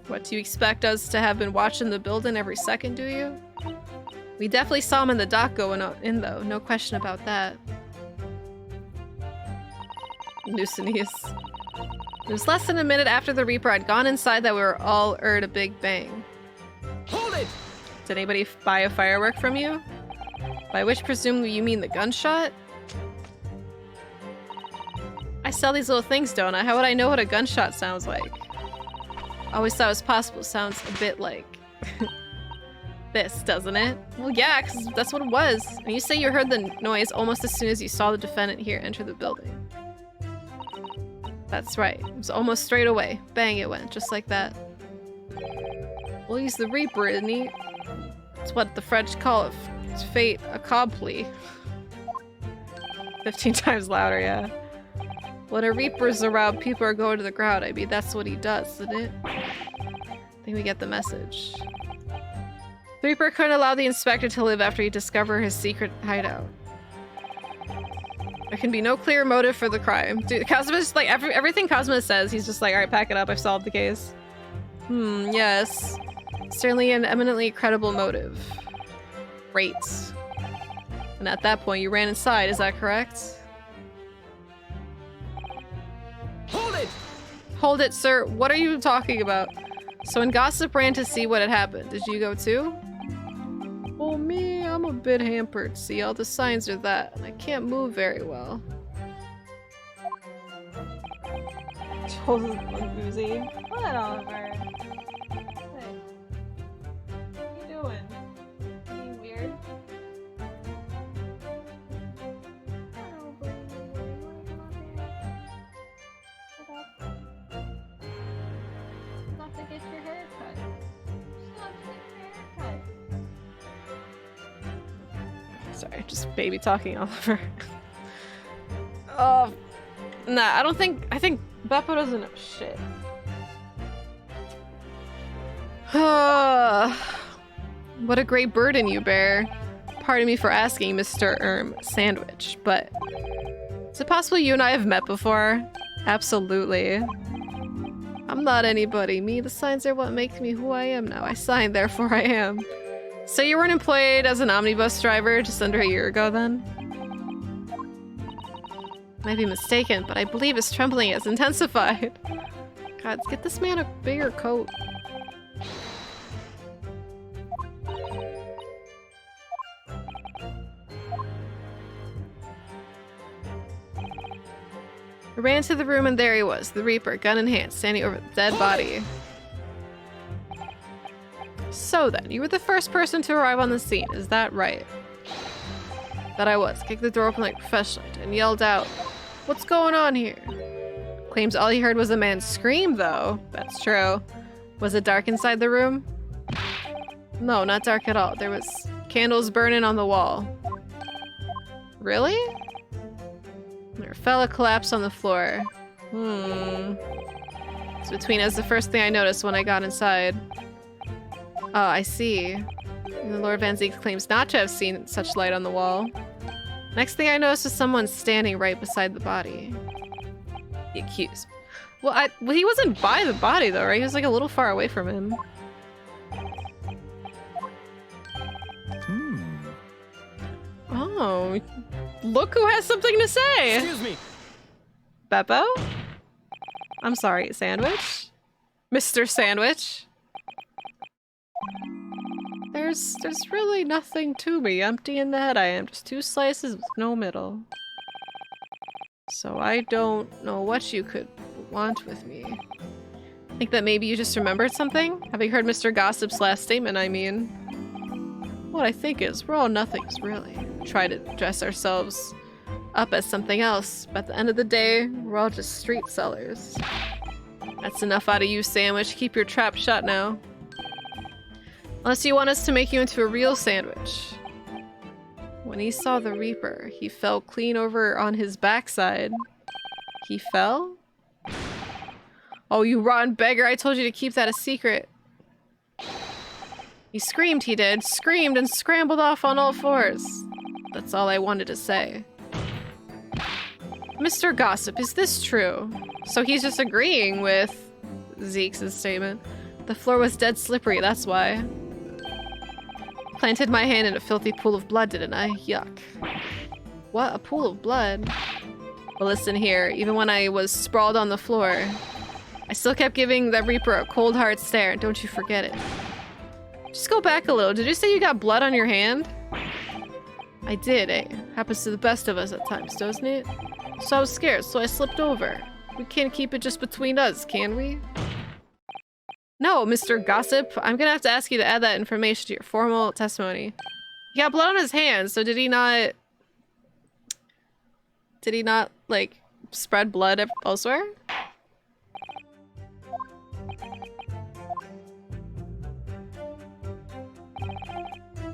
What, do you expect us to have been watching the building every second, do you? We definitely saw him in the dock going in, though. No question about that. Nuisance. It was less than a minute after the Reaper had gone inside that we were all heard a big bang.
Hold it!
Did anybody buy a firework from you? By which presumably you mean the gunshot? I sell these little things, don't I? How would I know what a gunshot sounds like? I always thought it was possible. It sounds a bit like this, doesn't it? Well, yeah, because that's what it was. And you say you heard the noise almost as soon as you saw the defendant here enter the building. That's right. It was almost straight away. Bang, it went. Just like that. Well, he's the Reaper, isn't he? It's what the French call it. It's fate accompli. 15 times louder, yeah. When a Reaper's around, people are going to the ground. I mean, that's what he does, isn't it? I think we get the message. The Reaper couldn't allow the inspector to live after he discovered his secret hideout. There can be no clear motive for the crime. Dude, Cosmo's like everything Cosmo says, he's just like, alright, pack it up, I've solved the case. Yes. Certainly an eminently credible motive. Great. And at that point, you ran inside, is that correct?
Hold it!
Hold it, sir. What are you talking about? So when Gossip ran to see what had happened, did you go too? Well, me, I'm a bit hampered. See, all the signs are that, and I can't move very well. Joel's boozy. What, Oliver? Hey. What are you doing? Being weird? Stop to get your hair cut. Stop to get your hair cut. Sorry, just baby talking Oliver. Oh, nah, I think Beppo doesn't know shit. What a great burden you bear. Pardon me for asking, Mr. Sandwich, but is it possible you and I have met before? Absolutely. I'm not anybody. Me, the signs are what make me who I am now. I signed, therefore I am. So you weren't employed as an omnibus driver just under a year ago, then? Might be mistaken, but I believe his trembling has intensified. God, get this man a bigger coat. I ran to the room and there he was, the Reaper, gun in hand, standing over the dead body. So then, you were the first person to arrive on the scene, is that right? That I was. Kicked the door open like a professional and yelled out, "What's going on here?" Claims all he heard was a man scream, though. That's true. Was it dark inside the room? No, not dark at all. There was candles burning on the wall. Really? There fell a collapse on the floor. It's between us the first thing I noticed when I got inside. Oh, I see. And Lord Van Ziek claims not to have seen such light on the wall. Next thing I noticed was someone standing right beside the body. The accused. Well, he wasn't by the body though, right? He was like a little far away from him. Oh, look who has something to say!
Excuse me!
Beppo? I'm sorry, Sandwich? Mr. Sandwich? There's really nothing to me. Empty in the head I am. Just two slices with no middle. So I don't know what you could want with me. Think that maybe you just remembered something? Having heard Mr. Gossip's last statement, I mean. What I think is, we're all nothings, really. Try to dress ourselves up as something else, but at the end of the day, we're all just street sellers. That's enough out of you, Sandwich. Keep your trap shut now. Unless you want us to make you into a real sandwich. When he saw the Reaper, he fell clean over on his backside. He fell? Oh, you rotten beggar, I told you to keep that a secret. He screamed, he did. Screamed and scrambled off on all fours. That's all I wanted to say. Mr. Gossip, is this true? So he's just agreeing with Zeke's statement. The floor was dead slippery, that's why. Planted my hand in a filthy pool of blood, didn't I? Yuck. What? A pool of blood? Well, listen here. Even when I was sprawled on the floor, I still kept giving the Reaper a cold hard stare. Don't you forget it. Just go back a little. Did you say you got blood on your hand? I did, eh? Happens to the best of us at times, doesn't it? So I was scared, so I slipped over. We can't keep it just between us, can we? No, Mr. Gossip. I'm gonna have to ask you to add that information to your formal testimony. He got blood on his hands, so did he not, like, spread blood elsewhere?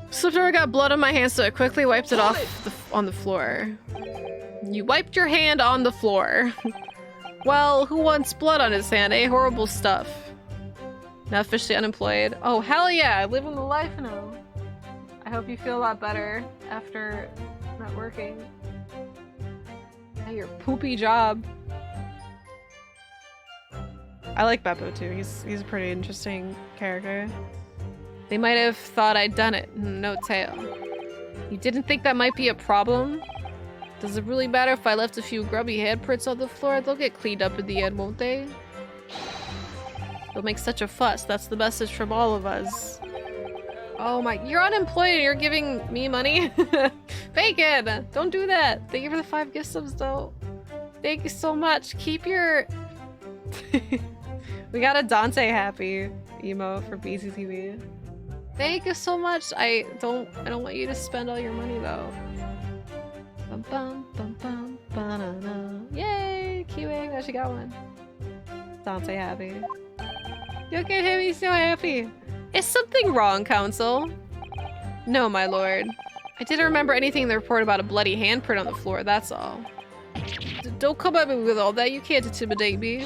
Slipped over, got blood on my hand, so I quickly wiped it off on the floor. You wiped your hand on the floor. Well, who wants blood on his hand, eh? Horrible stuff. Now officially unemployed. Oh, hell yeah! Living the life now. I hope you feel a lot better after not working. At your poopy job. I like Beppo too. He's a pretty interesting character. They might have thought I'd done it. No tail. You didn't think that might be a problem? Does it really matter if I left a few grubby handprints on the floor? They'll get cleaned up in the end, won't they? They'll make such a fuss. That's the message from all of us. Oh my, you're unemployed and you're giving me money? Bacon! Don't do that! Thank you for the 5 gift subs though. Thank you so much. Keep your... We got a Dante happy emote for BCTV. Thank you so much. I don't want you to spend all your money though. Bum bum bum bum banana. Yay! Kiwi, I actually got one. Dante happy. Look at him, he's so happy. Is something wrong, Council? No, my lord. I didn't remember anything in the report about a bloody handprint on the floor, that's all. Don't come at me with all that, you can't intimidate me.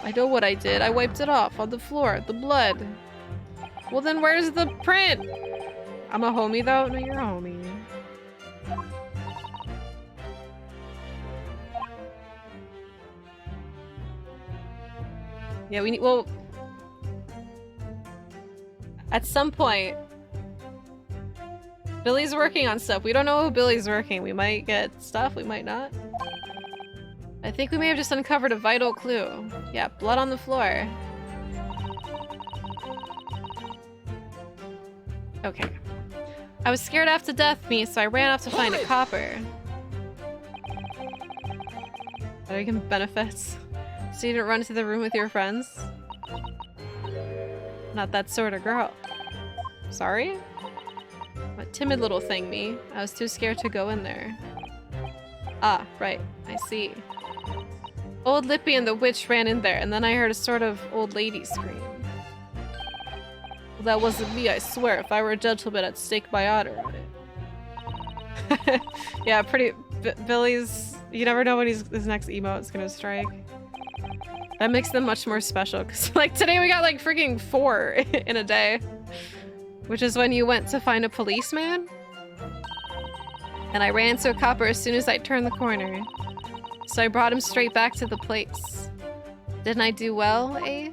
I know what I did. I wiped it off on the floor, the blood. Well then where's the print? I'm a homie though? No, you're a homie. Yeah, we need, well... At some point... Billy's working on stuff. We don't know who Billy's working. We might get stuff, we might not. I think we may have just uncovered a vital clue. Yeah, blood on the floor. Okay. I was scared half to death, me, so I ran off to find a copper. Are you getting benefits? So you didn't run into the room with your friends? Not that sort of girl. Sorry? A timid little thing, me. I was too scared to go in there. Ah, right. I see. Old Lippy and the witch ran in there, and then I heard a sort of old lady scream. Well, that wasn't me, I swear. If I were a gentleman, I'd stake my honor on it. Yeah, pretty... Billy's... You never know when his next emote's gonna strike. That makes them much more special, because, like, today we got, like, freaking 4 in a day. Which is when you went to find a policeman. And I ran into a copper as soon as I turned the corner. So I brought him straight back to the place. Didn't I do well, eh?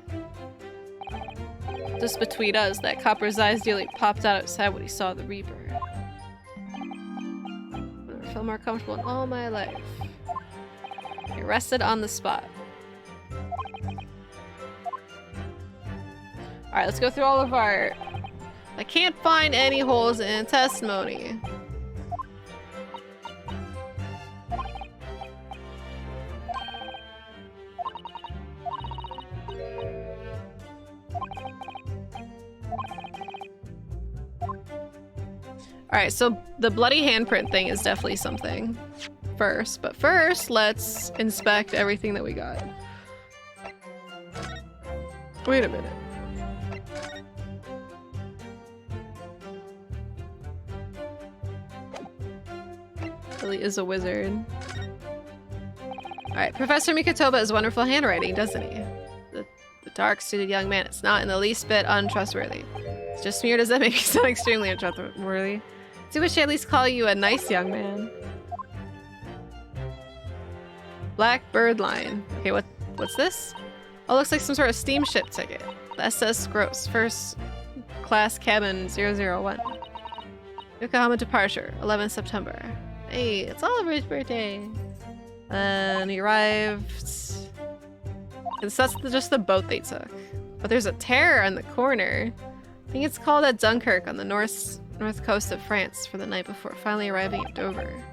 Just between us, that copper's eyes nearly popped out outside when he saw the Reaper. I've never felt more comfortable in all my life. I rested on the spot. Alright, let's go through all of our... I can't find any holes in testimony. Alright, so the bloody handprint thing is definitely something first. But first, let's inspect everything that we got. Wait a minute. Billy is a wizard. Alright, Professor Mikatoba has wonderful handwriting, doesn't he? The dark-suited young man is not in the least bit untrustworthy. It's just me, or does that make you sound extremely untrustworthy? Do wish I at least call you a nice young man. Black Bird Line. Okay, what's this? Oh, looks like some sort of steamship ticket. The SS Gross, first class cabin 001. Yokohama departure, 11th September. Hey, it's Oliver's birthday. And he arrived That's just the boat they took. But there's a terror on the corner. I think it's called at Dunkirk on the north coast of France for the night before finally arriving at Dover.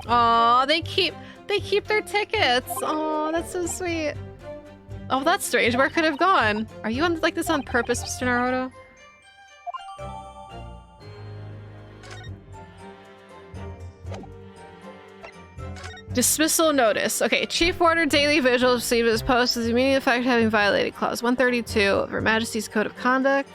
Aw, they keep their tickets. Oh, that's so sweet. Oh, that's strange. Where could it have gone? Are you on like this on purpose, Mr. Naruto? Dismissal notice. Okay, Chief ordered daily vigil received his post as immediate effect having violated Clause 132 of Her Majesty's Code of Conduct.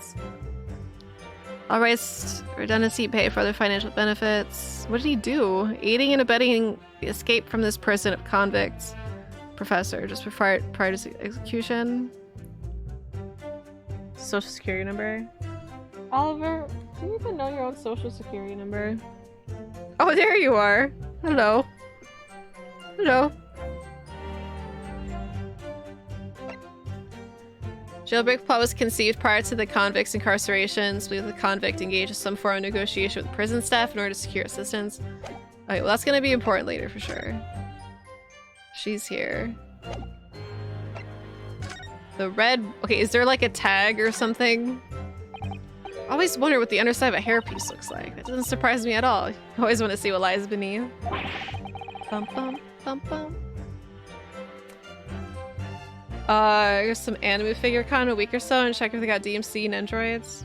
All rights, redundancy, pay for other financial benefits. What did he do? Aiding and abetting the escape from this prison of convicts. Professor, just prior to execution. Social security number. Oliver, do you even know your own social security number? Oh, there you are. Hello. Hello. Jailbreak plot was conceived prior to the convict's incarceration. So the convict engaged in some form of negotiation with prison staff in order to secure assistance. Okay, well that's gonna be important later for sure. She's here. The red... Okay, is there like a tag or something? I always wonder what the underside of a hairpiece looks like. That doesn't surprise me at all. I always want to see what lies beneath. Bum bum bum bum. Here's some anime figure con a week or so and check if they got DMC and androids.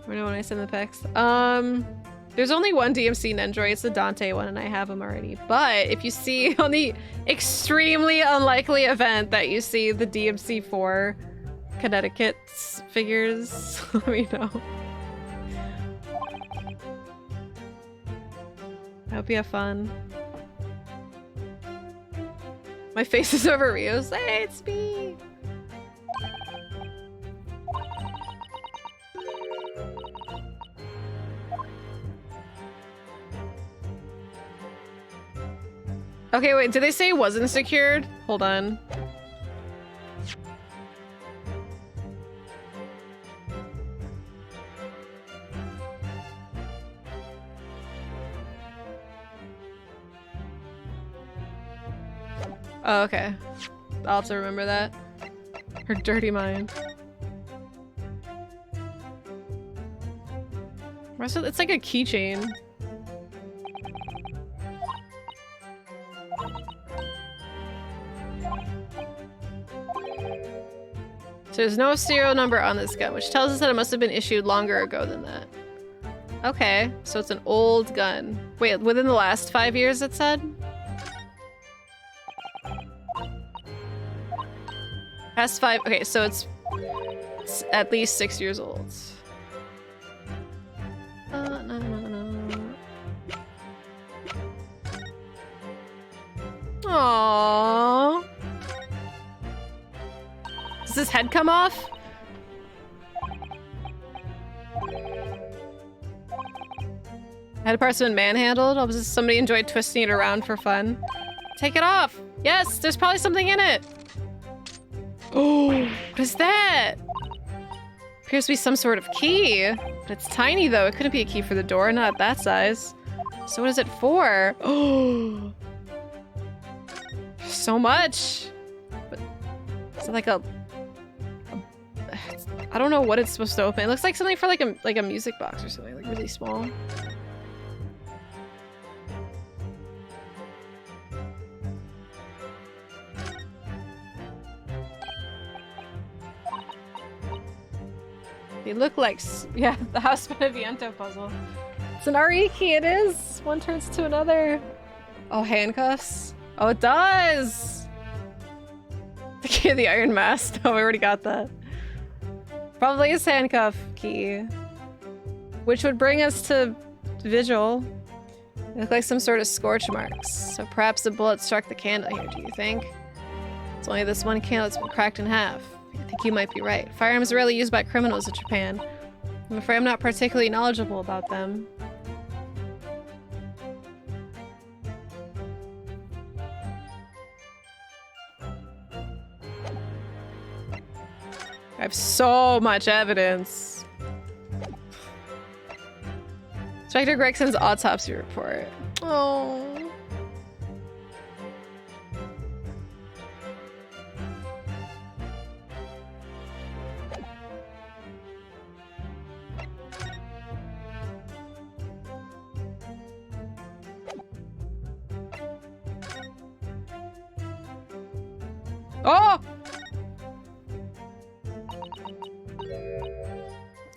I know when I send the pics. There's only one DMC and android, it's the Dante one, and I have them already. But if you see on the extremely unlikely event that you see the DMC4 Connecticut figures, let me know. I hope you have fun. My face is over Rio's. Hey, it's me! Okay, wait, did they say it wasn't secured? Hold on. Oh, okay. I'll have to remember that. Her dirty mind. It's like a keychain. So there's no serial number on this gun, which tells us that it must have been issued longer ago than that. Okay, so it's an old gun. Wait, within the last 5 years it said? Past 5, okay, so it's at least 6 years old. No. Aww. Does his head come off? Head parts been manhandled? Oh, does somebody enjoy twisting it around for fun? Take it off! Yes, there's probably something in it! Oh, what is that? Appears to be some sort of key. But it's tiny though, it couldn't be a key for the door, not that size. So what is it for? Oh, so much! But is it like a I don't know what it's supposed to open. It looks like something for like a music box or something, like really small. They look like, yeah, the House Beneviento puzzle. It's an RE key, it is! One turns to another. Oh, handcuffs? Oh, it does! The key of the Iron Mask. Oh, we already got that. Probably a handcuff key. Which would bring us to Vigil. They look like some sort of scorch marks. So perhaps a bullet struck the candle here, do you think? It's only this one candle that's been cracked in half. I think you might be right. Firearms are rarely used by criminals in Japan. I'm afraid I'm not particularly knowledgeable about them. I have so much evidence. Inspector Gregson's autopsy report. Oh. Oh!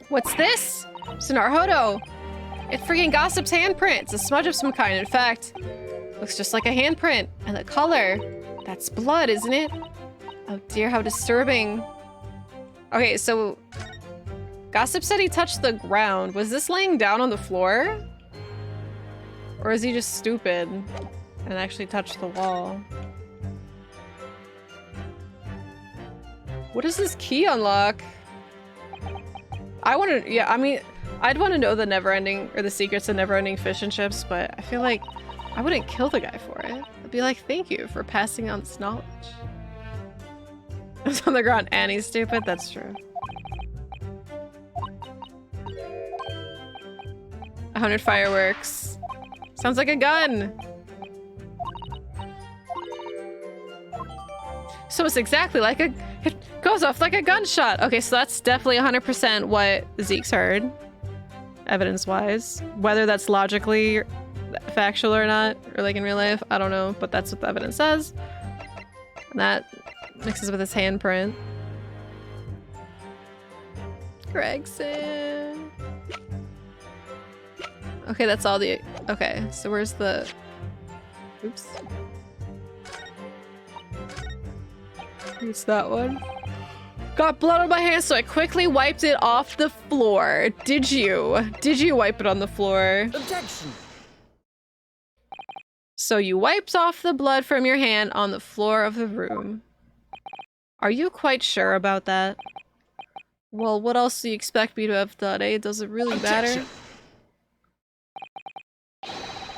What's this? It's an Arhodo. It's freaking Gossip's handprint. It's a smudge of some kind, in fact. Looks just like a handprint. And the color. That's blood, isn't it? Oh dear, how disturbing. Okay, so... Gossip said he touched the ground. Was this laying down on the floor? Or is he just stupid and actually touched the wall? What does this key unlock? I want to, yeah, I mean, I'd want to know the never-ending, or the secrets of never-ending fish and chips, but I feel like I wouldn't kill the guy for it. I'd be like, thank you for passing on this knowledge. It's on the ground, Annie's stupid, that's true. 100 fireworks. Sounds like a gun. So it's exactly like a... It goes off like a gunshot. Okay, so that's definitely 100% what Zeke's heard. Evidence-wise. Whether that's logically factual or not, or like in real life, I don't know. But that's what the evidence says. And that mixes with his handprint. Gregson. Okay, that's all the... Okay, so where's the... Oops. It's that one. Got blood on my hands, so I quickly wiped it off the floor. Did you? Did you wipe it on the floor?
Objection.
So you wiped off the blood from your hand on the floor of the room. Are you quite sure about that? Well, what else do you expect me to have done, eh? Does it really matter?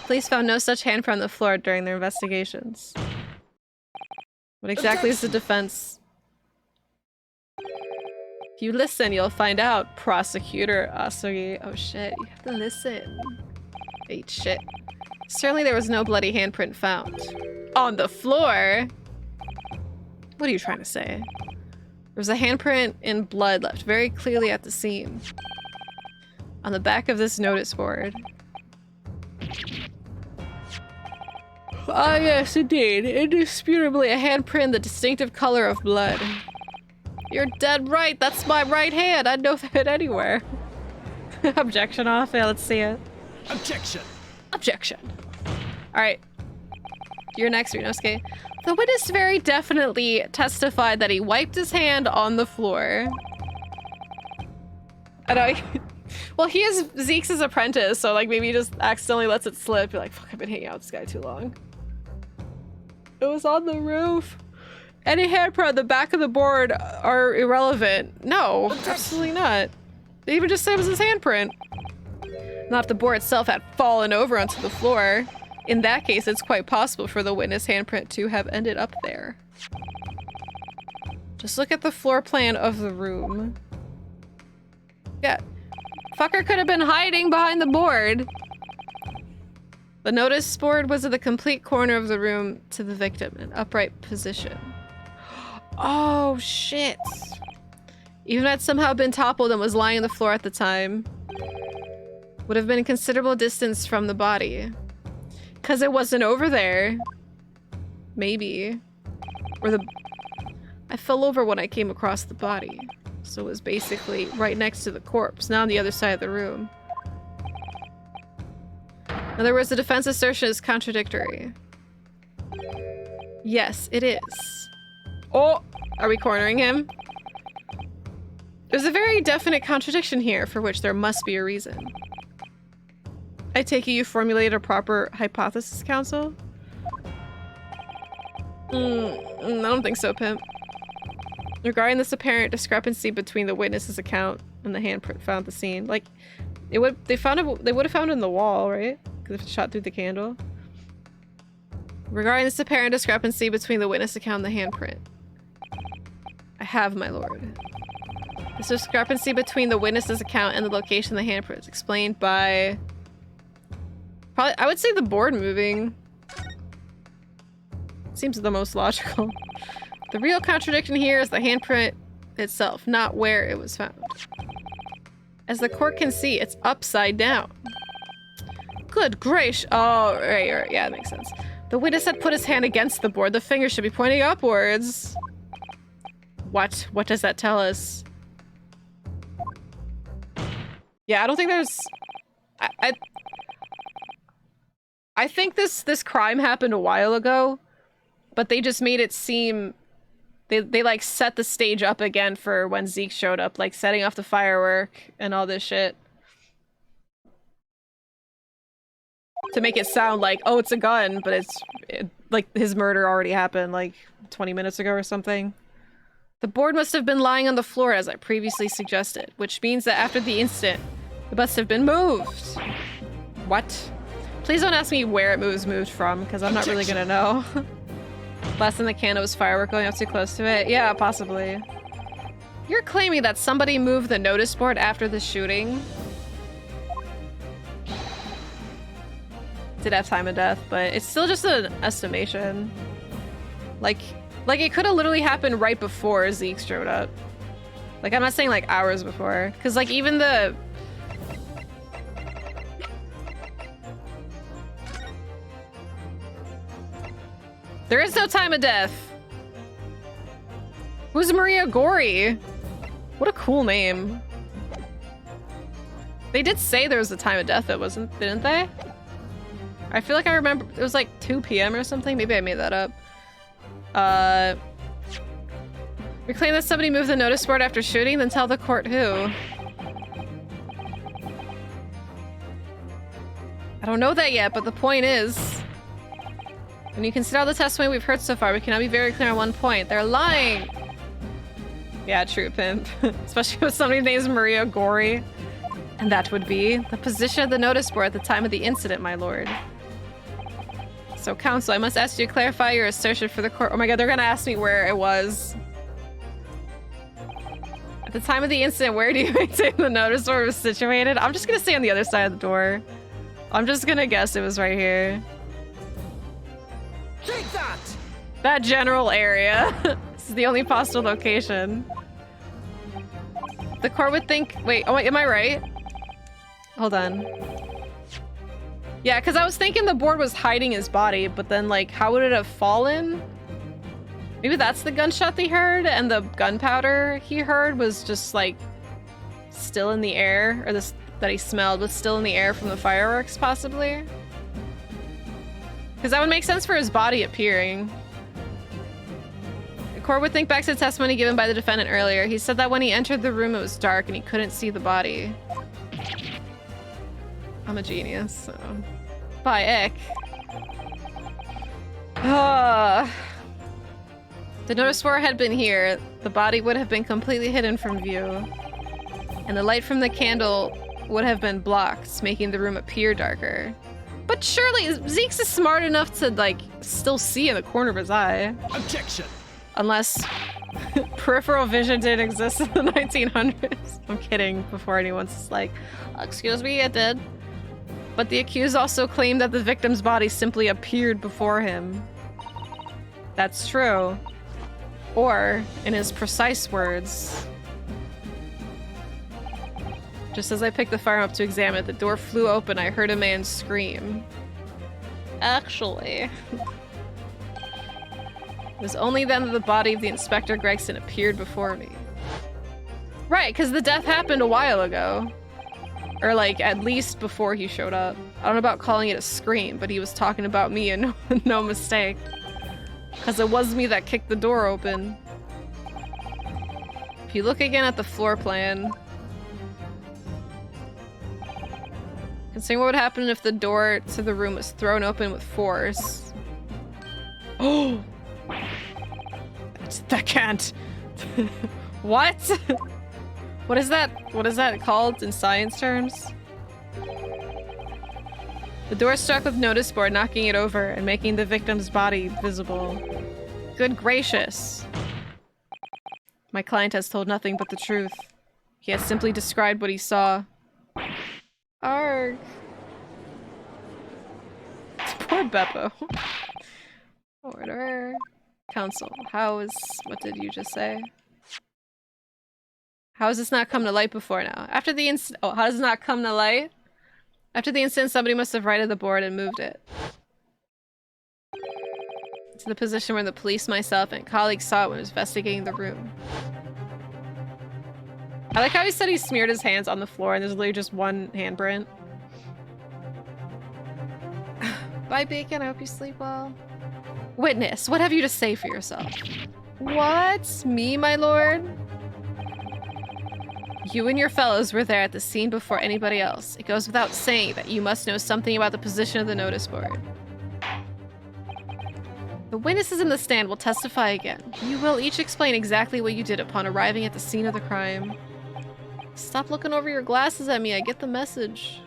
Police found no such handprint on the floor during their investigations. What exactly is the defense? If you listen, you'll find out, Prosecutor Asugi. Oh shit, you have to listen. Wait, shit. Certainly there was no bloody handprint found. On the floor? What are you trying to say? There was a handprint in blood left very clearly at the scene. On the back of this notice board. Ah, yes, indeed. Indisputably a handprint, the distinctive color of blood. You're dead right. That's my right hand. I'd know that anywhere. Objection off. Yeah, let's see it.
Objection.
Objection. Alright. You're next, Rinosuke. The witness very definitely testified that he wiped his hand on the floor. I know. Well, he is Zeke's apprentice, so like maybe he just accidentally lets it slip. You're like, fuck, I've been hanging out with this guy too long. It was on the roof. Any handprint on the back of the board are irrelevant. No, absolutely not. They even just said it was his handprint. Not if the board itself had fallen over onto the floor. In that case, it's quite possible for the witness handprint to have ended up there. Just look at the floor plan of the room. Yeah. Fucker could have been hiding behind the board. The notice board was at the complete corner of the room to the victim, in upright position. Oh, shit. Even if it had somehow been toppled and was lying on the floor at the time, would have been a considerable distance from the body. Because it wasn't over there. Maybe. Or the... I fell over when I came across the body. So it was basically right next to the corpse, not on the other side of the room. In other words, the defense assertion is contradictory. Yes, it is. Oh! Are we cornering him? There's a very definite contradiction here for which there must be a reason. I take it you formulated a proper hypothesis, counsel? I don't think so, Pimp. Regarding this apparent discrepancy between the witness's account and the handprint found at the scene, like, they would have found it in the wall, right? Because if it shot through the candle. Regarding this apparent discrepancy between the witness account and the handprint. I have, my lord. This discrepancy between the witness's account and the location of the handprint is explained by Probably, I would say the board moving. Seems the most logical. The real contradiction here is the handprint itself, not where it was found. As the court can see, it's upside down. Good gracious. Oh, right, yeah, that makes sense. The witness had put his hand against the board. The finger should be pointing upwards. What? What does that tell us? Yeah, I don't think there's... I think this crime happened a while ago, but they just made it seem... They like set the stage up again for when Zeke showed up, like setting off the firework and all this shit. To make it sound like, oh, it's a gun, but like his murder already happened like 20 minutes ago or something. The board must have been lying on the floor as I previously suggested, which means that after the incident, it must have been moved. What? Please don't ask me where it was moved from, because I'm not really gonna know. Last in the can was firework going up too close to it. Yeah, possibly. You're claiming that somebody moved the notice board after the shooting? Did have time of death, but it's still just an estimation. Like it could have literally happened right before Zeke showed up. Like, I'm not saying like hours before, because like even the... There is no time of death. Who's Maria Gori? What a cool name. They did say there was a time of death, didn't they? I feel like I remember it was like 2 p.m. or something. Maybe I made that up. We claim that somebody moved the notice board after shooting, then tell the court who. I don't know that yet, but the point is, when you consider all the testimony we've heard so far, we cannot be very clear on one point. They're lying! Yeah, true, pimp. Especially with somebody named Maria Gori. And that would be the position of the notice board at the time of the incident, my lord. So, counsel, I must ask you to clarify your assertion for the court. Oh my god, they're gonna ask me where it was. At the time of the incident, where do you maintain the notice board was situated? I'm just gonna say on the other side of the door. I'm just gonna guess it was right here.
Take that!
That general area. This is the only possible location. The court would think... Wait, oh wait, am I right? Hold on. Yeah, because I was thinking the board was hiding his body, but then, like, how would it have fallen? Maybe that's the gunshot they heard, and the gunpowder he heard was just, like, still in the air, or this that he smelled was still in the air from the fireworks, possibly? Because that would make sense for his body appearing. The court would think back to the testimony given by the defendant earlier. He said that when he entered the room, it was dark and he couldn't see the body. I'm a genius, so... Bye, Eck. The notice board had been here, the body would have been completely hidden from view. And the light from the candle would have been blocked, making the room appear darker. But surely, Zeke's is smart enough to, like, still see in the corner of his eye.
Objection!
Unless peripheral vision didn't exist in the 1900s. I'm kidding, before anyone's like, excuse me, it did. But the accused also claimed that the victim's body simply appeared before him. That's true. Or, in his precise words, just as I picked the firearm up to examine it, the door flew open. I heard a man scream. Actually, it was only then that the body of the Inspector Gregson appeared before me. Right, because the death happened a while ago. Or, like, at least before he showed up. I don't know about calling it a scream, but he was talking about me and no mistake. Because it was me that kicked the door open. If you look again at the floor plan... Considering what would happen if the door to the room was thrown open with force. Oh! That can't... What? What is that? What is that called in science terms? The door struck with notice board, knocking it over and making the victim's body visible. Good gracious. My client has told nothing but the truth. He has simply described what he saw. Arg. Poor Beppo. Order. Council. What did you just say? How has this not come to light before now? After the incident. Oh, how does it not come to light? After the incident, somebody must have righted the board and moved it to the position where the police, myself, and colleagues saw it when investigating the room. I like how he said he smeared his hands on the floor and there's literally just one handprint. Bye, Bacon. I hope you sleep well. Witness, what have you to say for yourself? What? Me, my lord? You and your fellows were there at the scene before anybody else. It goes without saying that you must know something about the position of the notice board. The witnesses in the stand will testify again. You will each explain exactly what you did upon arriving at the scene of the crime. Stop looking over your glasses at me. I get the message.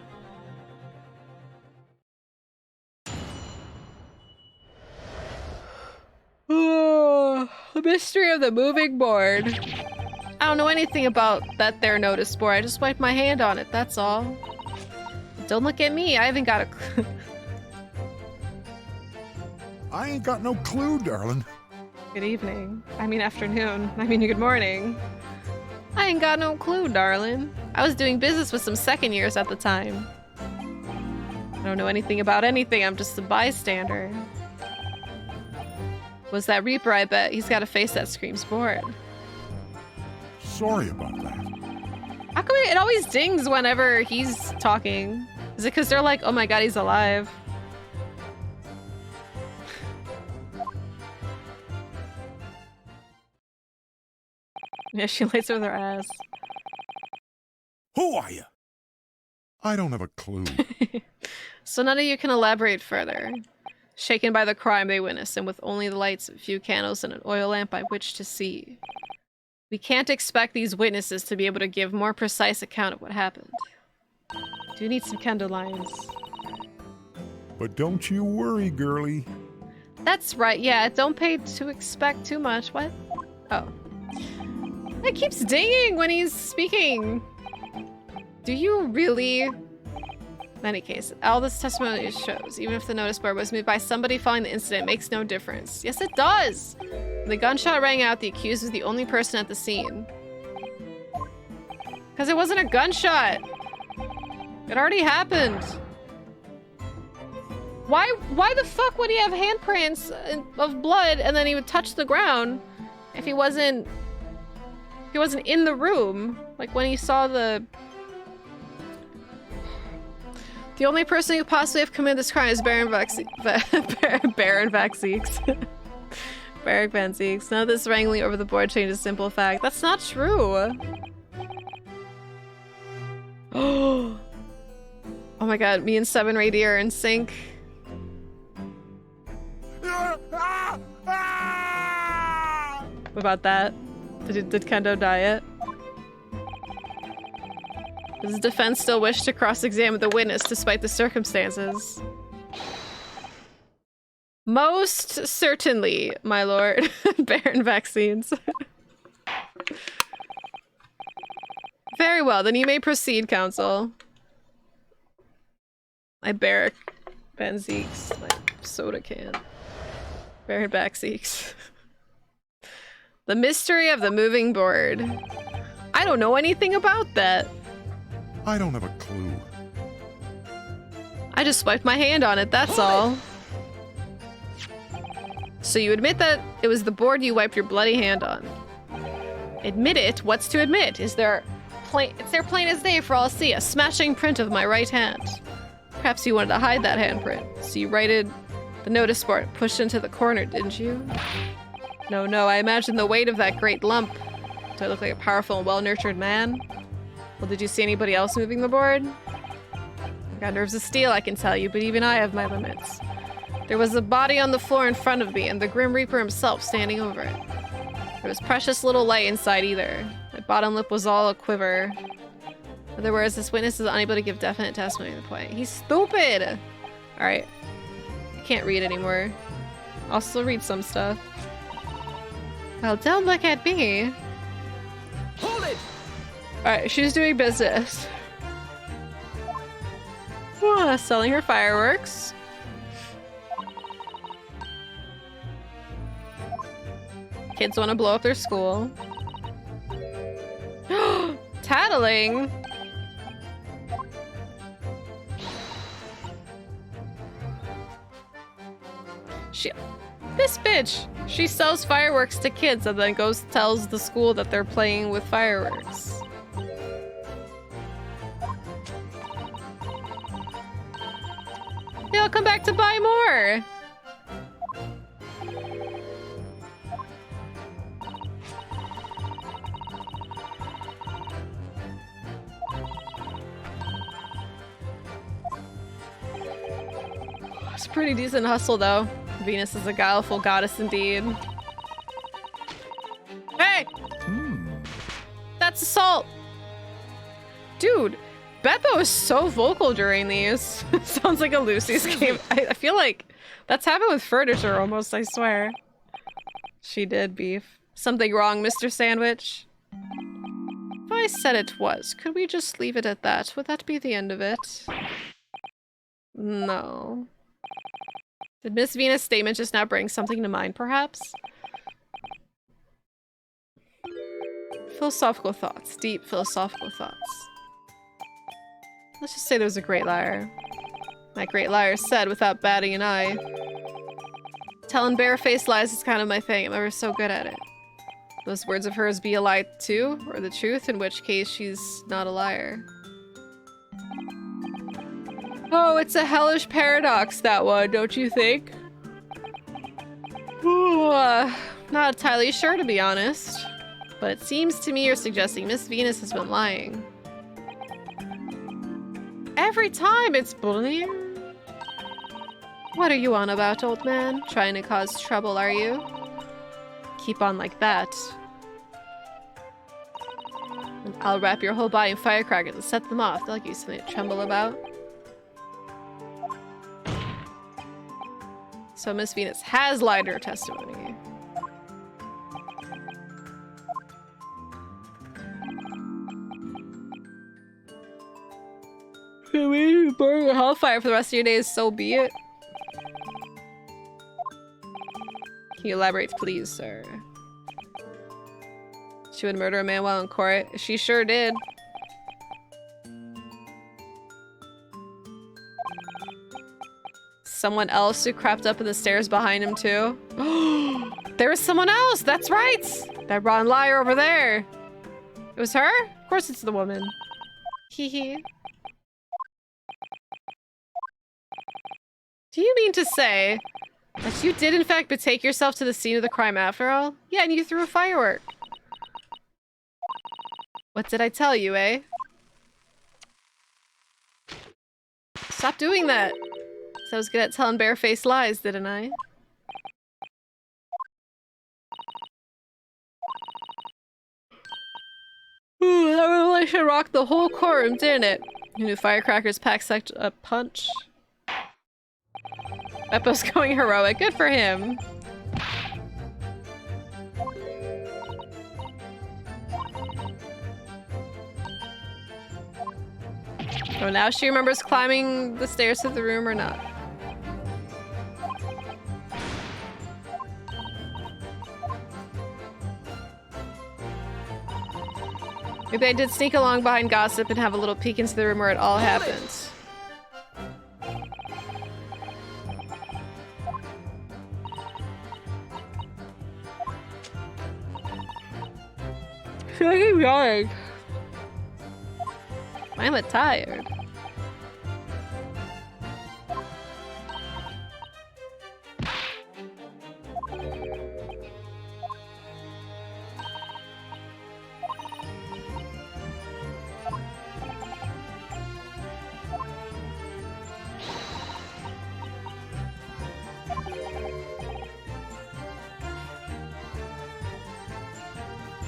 Oh, the mystery of the moving board. I don't know anything about that there notice board. I just wiped my hand on it, that's all. Don't look at me. I haven't got a clue.
I ain't got no clue, darling.
Good evening. I mean afternoon. I mean good morning. I ain't got no clue, darling. I was doing business with some second years at the time. I don't know anything about anything. I'm just a bystander. Was that Reaper, I bet. He's got a face that screams bored.
Sorry about that.
How come it always dings whenever he's talking? Is it because they're like, oh my god, he's alive? Yeah, she lays with her ass.
Who are you? I don't have a clue.
So none of you can elaborate further. Shaken by the crime they witnessed, and with only the lights of a few candles and an oil lamp by which to see. We can't expect these witnesses to be able to give more precise account of what happened. Do need some candle lines.
But don't you worry, girlie.
That's right, yeah, don't pay to expect too much. What? Oh. It keeps dinging when he's speaking. Do you really? In any case, all this testimony shows, even if the notice board was moved by somebody following the incident, makes no difference. Yes, it does! When the gunshot rang out, the accused was the only person at the scene. Because it wasn't a gunshot! It already happened! Why the fuck would he have handprints of blood and then he would touch the ground if he wasn't in the room? Like when he saw the only person who could possibly have committed this crime is Baron Van Zieks. Barrack Van Zieks. None of this wrangling over the board changes simple fact. That's not true. Oh my god, me and Seven Radier are in sync. What about that? Did Kendo die yet? Does the defense still wish to cross-examine the witness despite the circumstances? Most certainly, my lord. Baron Vaccines. Very well, then you may proceed, counsel. My Barrack Van Zieks, my soda can. Baron Vaccines. The mystery of the moving board. I don't know anything about that.
I don't have a clue.
I just swiped my hand on it, that's all. So you admit that it was the board you wiped your bloody hand on. Admit it? What's to admit? It's there plain as day for all to see, a smashing print of my right hand. Perhaps you wanted to hide that handprint, so you righted the notice board, pushed into the corner, didn't you? No, I imagine the weight of that great lump. Do I look like a powerful and well-nurtured man? Well, did you see anybody else moving the board? I've got nerves of steel, I can tell you, but even I have my limits. There was a body on the floor in front of me, and the Grim Reaper himself standing over it. There was precious little light inside either. My bottom lip was all a quiver. In other words, this witness is unable to give definite testimony to the point. He's stupid! Alright. I can't read anymore. I'll still read some stuff. Well, don't look at me.
Hold it!
Alright, she's doing business. Selling her fireworks. Kids want to blow up their school. Tattling? This bitch! She sells fireworks to kids and then goes tells the school that they're playing with fireworks. Yeah, I'll come back to buy more! It's a pretty decent hustle, though. Venus is a guileful goddess indeed. Hey! That's assault! Dude, Beppo is so vocal during these. Sounds like a Lucy's game. I feel like that's happened with furniture almost, I swear. She did, Beef. Something wrong, Mr. Sandwich? If I said it was, could we just leave it at that? Would that be the end of it? No. Did Miss Venus' statement just now bring something to mind, perhaps? Philosophical thoughts. Deep philosophical thoughts. Let's just say there was a great liar. That great liar said without batting an eye. Telling barefaced lies is kind of my thing. I'm ever so good at it. Those words of hers be a lie too? Or the truth, in which case she's not a liar. Oh, it's a hellish paradox, that one, don't you think? Ooh, not entirely sure, to be honest. But it seems to me you're suggesting Miss Venus has been lying. Every time it's bullying. What are you on about, old man? Trying to cause trouble, are you? Keep on like that. And I'll wrap your whole body in firecrackers and set them off. They'll give you something to tremble about. So Miss Venus has lied to her testimony. Can we burn a hellfire for the rest of your days? So be it. Can you elaborate, please, sir? She would murder a man while in court. She sure did. Someone else who crept up in the stairs behind him, too. There was someone else! That's right! That rotten liar over there. It was her? Of course it's the woman. Hee hee. Do you mean to say that you did in fact betake yourself to the scene of the crime after all? Yeah, and you threw a firework. What did I tell you, eh? Stop doing that. So I was good at telling barefaced lies, didn't I? Ooh, that revelation rocked the whole courtroom, didn't it? You knew firecrackers packed such a punch. Beppo's going heroic. Good for him. Oh, now she remembers climbing the stairs to the room or not. Maybe I did sneak along behind gossip and have a little peek into the room where it all happened. I feel like I'm yawning. I'm tired.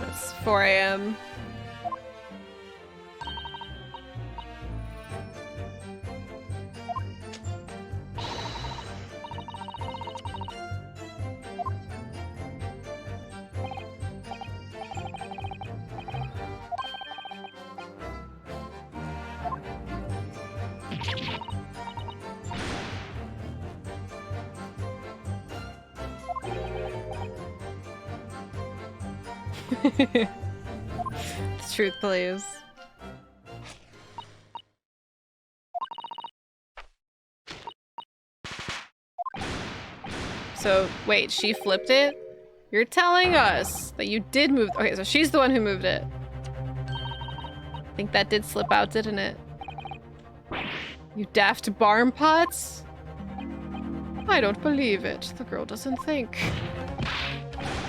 It's 4 a.m. The truth, please. So, wait, she flipped it? You're telling us that you did move- okay, so she's the one who moved it. I think that did slip out, didn't it? You daft barn pots? I don't believe it. The girl doesn't think.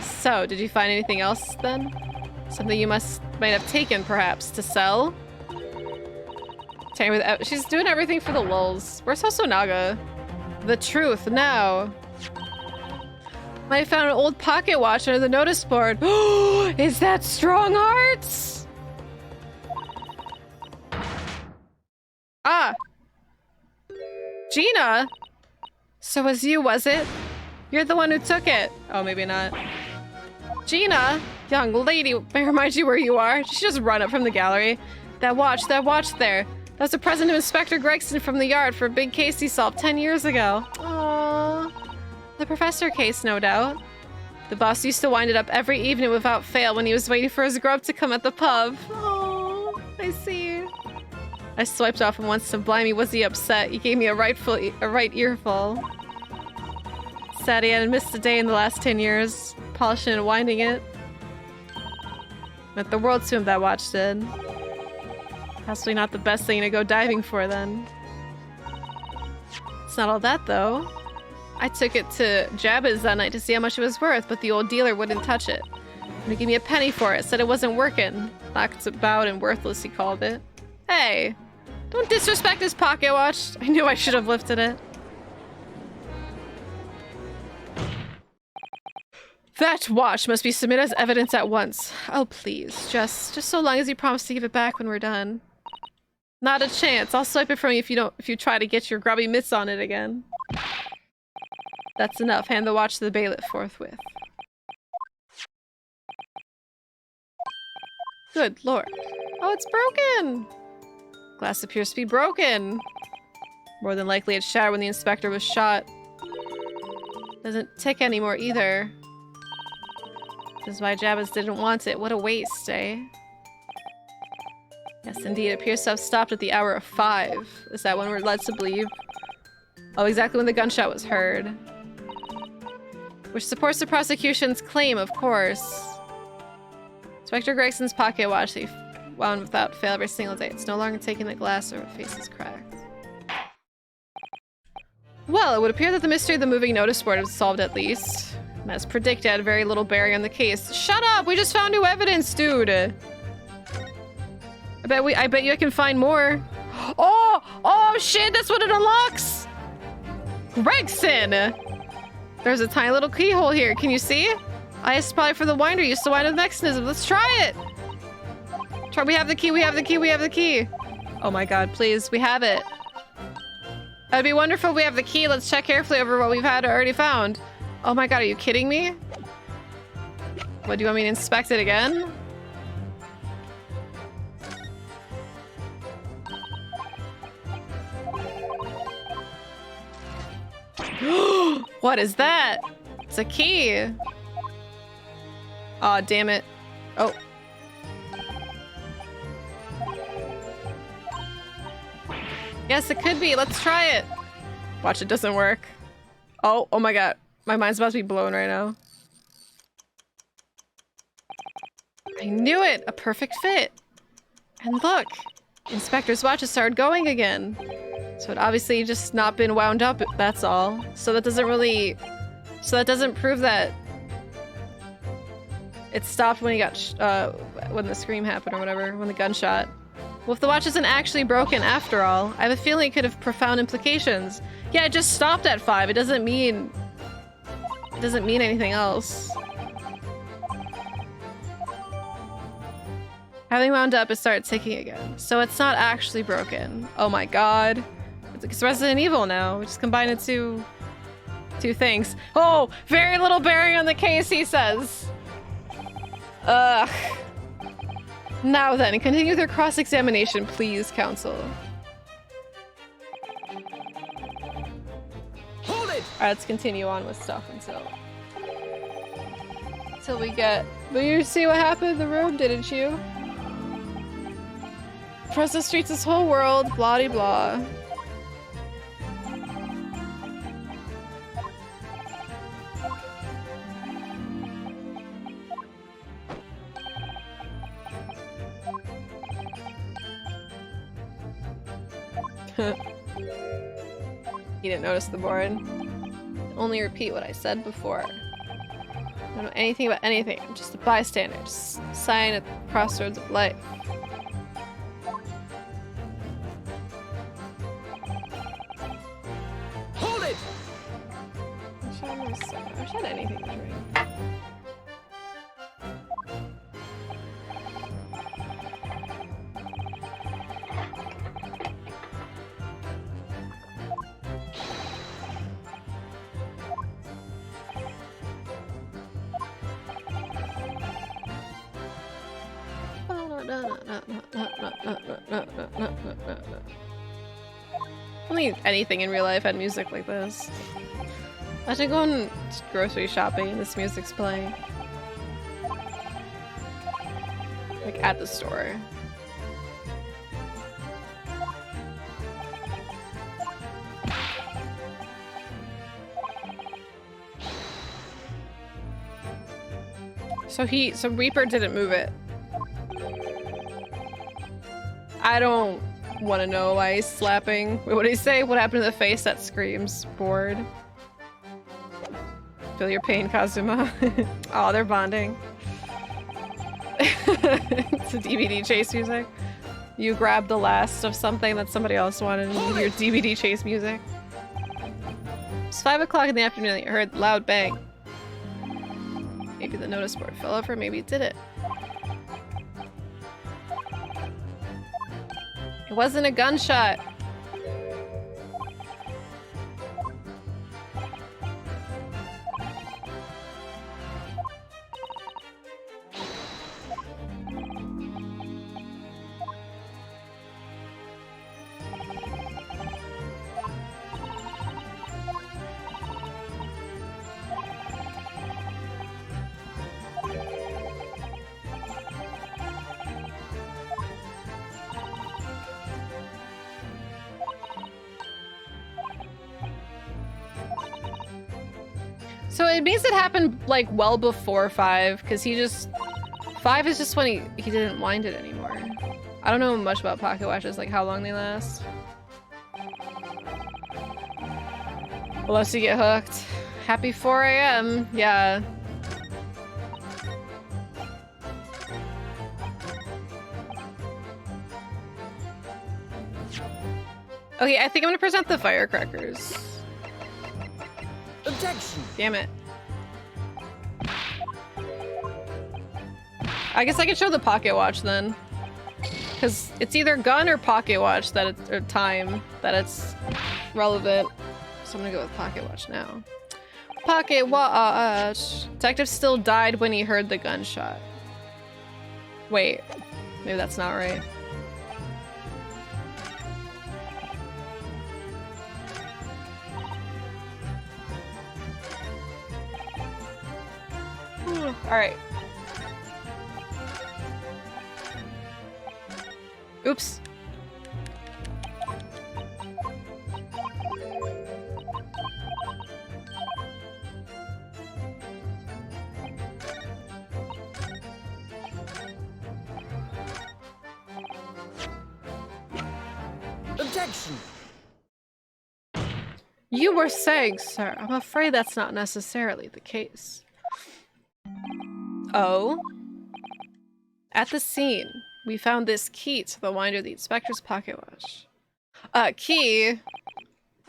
So, did you find anything else then? Something you might have taken, perhaps, to sell? She's doing everything for the lulz. Where's Hosonaga? The truth, now. I found an old pocket watch under the notice board. Is that Strong Hearts? Ah! Gina? So was you, was it? You're the one who took it. Oh, maybe not. Gina? Young lady, may I remind you where you are? She just run up from the gallery. That watch there. That was a present to Inspector Gregson from the yard for a big case he solved 10 years ago. Aww. The professor case, no doubt. The boss used to wind it up every evening without fail when he was waiting for his grub to come at the pub. Oh, I see. I swiped off him once, and blimey was he upset. He gave me a right earful. Sad he hadn't missed a day in the last 10 years, polishing and winding it. Meant the world to him, that watch did. Possibly not the best thing to go diving for, then. It's not all that, though. I took it to Jabba's that night to see how much it was worth, but the old dealer wouldn't touch it. He gave me a penny for it, said it wasn't working. Knocked about and worthless, he called it. Hey, don't disrespect his pocket watch. I knew I should have lifted it. That watch must be submitted as evidence at once. Oh, please. Just so long as you promise to give it back when we're done. Not a chance. I'll swipe it from you if you try to get your grubby mitts on it again. That's enough. Hand the watch to the bailiff forthwith. Good lord. Oh, it's broken! Glass appears to be broken. More than likely it shattered when the inspector was shot. Doesn't tick anymore either. This is why Jabba's didn't want it. What a waste, eh? Yes, indeed. It appears to have stopped at the hour of 5. Is that when we're led to believe? Oh, exactly when the gunshot was heard. Which supports the prosecution's claim, of course. Inspector Gregson's pocket watch that he wound without fail every single day. It's no longer taking the glass or her face is cracked. Well, it would appear that the mystery of the moving notice board was solved at least. And as predicted, had very little bearing on the case. Shut up! We just found new evidence, dude! I bet you I can find more. Oh shit, that's what it unlocks! Gregson! There's a tiny little keyhole here, can you see? It's probably for the winder used to wind the mechanism. Let's try it! We have the key, we have the key, we have the key! Oh my god, please, we have it. That'd be wonderful if we have the key. Let's check carefully over what we've had already found. Oh my god, are you kidding me? What, do you want me to inspect it again? What is that? It's a key. Aw, damn it. Oh. Yes, it could be. Let's try it. Watch, it doesn't work. Oh my god. My mind's about to be blown right now. I knew it! A perfect fit! And look! Inspector's watch has started going again. So it obviously just not been wound up, that's all. So that doesn't really... So that doesn't prove that... It stopped when he got when the scream happened or whatever, when the gunshot. Well, if the watch isn't actually broken after all, I have a feeling it could have profound implications. Yeah, it just stopped at 5. It doesn't mean anything else. Having wound up, it started ticking again. So it's not actually broken. Oh my god. It's Resident Evil now. We just combined two things. Oh, very little bearing on the case, he says. Ugh. Now then, continue their cross-examination, please, counsel.
Hold it!
Alright, let's continue on with stuff until we get But you see what happened in the room, didn't you? Across the streets, this whole world, blah blah. You didn't notice the board. Only repeat what I said before. I don't know anything about anything. I'm just a bystander. Just a sign at the crossroads of life.
Hold it!
I wish I had anything to drink. I don't think anything in real life had music like this. I should go on grocery shopping and this music's playing. Like at the store. So Reaper didn't move it. I don't want to know why he's slapping. Wait, what did he say? What happened to the face that screams? Bored. Feel your pain, Kazuma. Oh, they're bonding. It's a DVD chase music. You grab the last of something that somebody else wanted and you hear DVD chase music. It's 5 o'clock in the afternoon and you heard loud bang. Maybe the notice board fell over, maybe it didn't. It wasn't a gunshot. So it means it happened like well before 5, because 5 is just when he didn't wind it anymore. I don't know much about pocket watches, like how long they last. Unless you get hooked. Happy 4 AM, yeah. Okay, I think I'm gonna present the firecrackers.
Objection!
Damn it. I guess I could show the pocket watch then. Because it's either gun or pocket watch that it's, or time that it's relevant. So I'm gonna go with pocket watch now. Pocket watch! Detective still died when he heard the gunshot. Wait, maybe that's not right. Alright. Oops.
Objection!
You were saying, sir. I'm afraid that's not necessarily the case. Oh? At the scene, we found this key to the winder of the inspector's pocket watch. Key?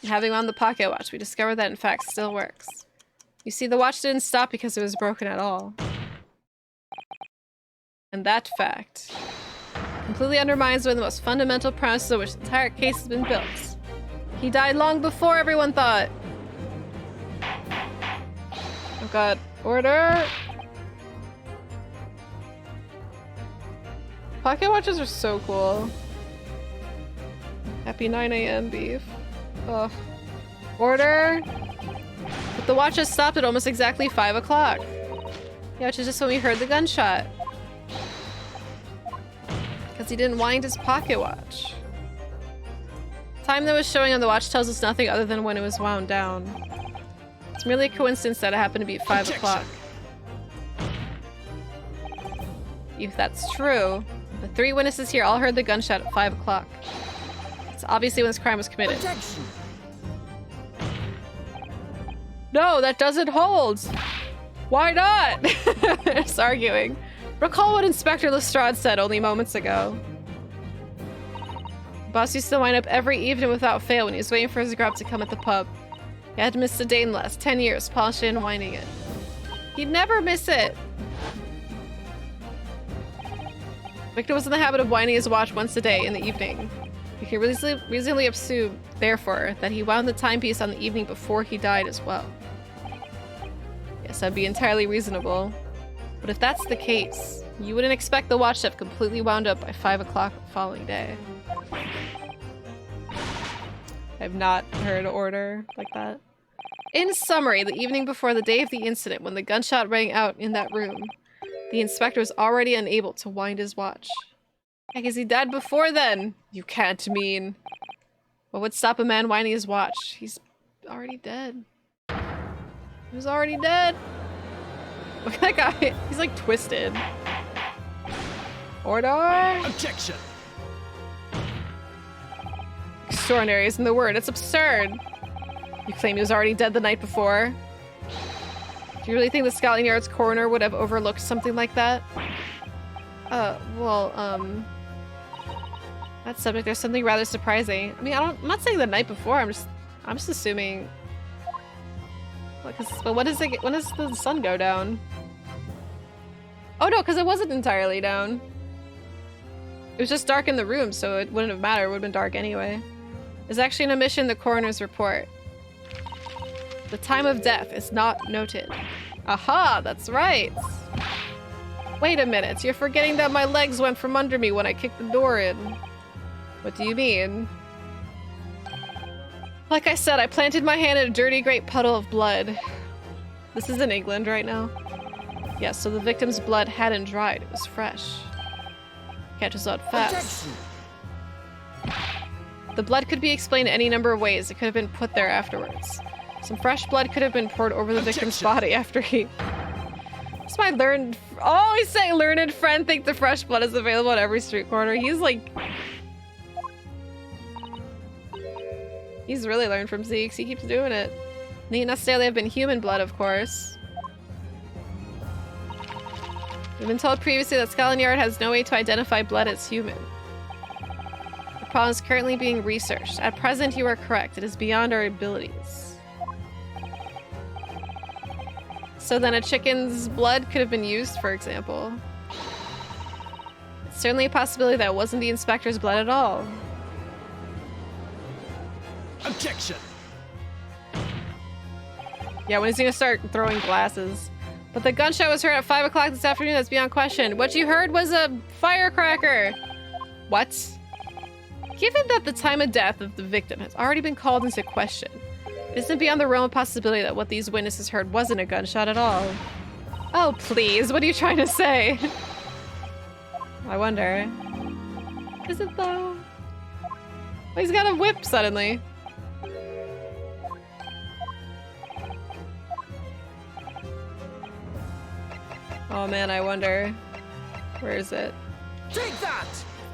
Having on the pocket watch, we discovered that in fact still works. You see, the watch didn't stop because it was broken at all. And that fact completely undermines one of the most fundamental premises on which the entire case has been built. He died long before everyone thought. Oh god. Order! Pocket watches are so cool. Happy 9 AM beef. Ugh. Order! But the watch has stopped at almost exactly 5 o'clock. Yeah, which is just when we heard the gunshot. Because he didn't wind his pocket watch. Time that was showing on the watch tells us nothing other than when it was wound down. It's merely a coincidence that it happened to be 5 o'clock. If that's true, the 3 witnesses here all heard the gunshot at 5 o'clock. It's obviously when this crime was committed.
Objection.
No, that doesn't hold! Why not? Just arguing. Recall what Inspector Lestrade said only moments ago. Boss used to wind up every evening without fail when he was waiting for his grub to come at the pub. He had missed a day in the last 10 years, polishing and winding it. He'd never miss it! Victor was in the habit of winding his watch once a day in the evening. You can reasonably assume, therefore, that he wound the timepiece on the evening before he died as well. Yes, that'd be entirely reasonable. But if that's the case, you wouldn't expect the watch to have completely wound up by 5 o'clock the following day. I've not heard an order like that. In summary, the evening before the day of the incident, when the gunshot rang out in that room, the inspector was already unable to wind his watch. Heck, is he dead before then? You can't mean. What would stop a man winding his watch? He's already dead. He was already dead. Look at that guy. He's like twisted. Order!
Objection.
Extraordinary isn't the word. It's absurd. You claim he was already dead the night before. Do you really think the Scotland Yard's coroner would have overlooked something like that? That subject, there's something rather surprising. I mean, I'm not saying the night before. I'm just assuming. But when does the sun go down? Oh no, because it wasn't entirely down. It was just dark in the room, so it wouldn't have mattered. It would have been dark anyway. There's actually an omission in the coroner's report. The time of death is not noted. Aha, that's right. Wait a minute, you're forgetting that my legs went from under me when I kicked the door in. What do you mean? Like I said, I planted my hand in a dirty great puddle of blood. This is in England right now. Yes, so the victim's blood hadn't dried, it was fresh. Catches out fast. The blood could be explained any number of ways. It could have been put there afterwards. Some fresh blood could have been poured over the victim's body after he... That's my learned... Always say learned friend think the fresh blood is available at every street corner. He's like... He's really learned from Zeke's. He keeps doing it. Need necessarily have been human blood, of course. We've been told previously that Scotland Yard has no way to identify blood as human. The problem is currently being researched. At present, you are correct. It is beyond our abilities. So then a chicken's blood could have been used, for example. It's certainly a possibility that it wasn't the inspector's blood at all.
Objection.
Yeah, when is he gonna start throwing glasses? But the gunshot was heard at 5 o'clock this afternoon. That's beyond question. What you heard was a firecracker. What? Given that the time of death of the victim has already been called into question, it isn't beyond the realm of possibility that what these witnesses heard wasn't a gunshot at all. Oh, please. What are you trying to say? I wonder. Is it though? Oh, he's got a whip suddenly. Oh man, I wonder. Where is it?
Take that!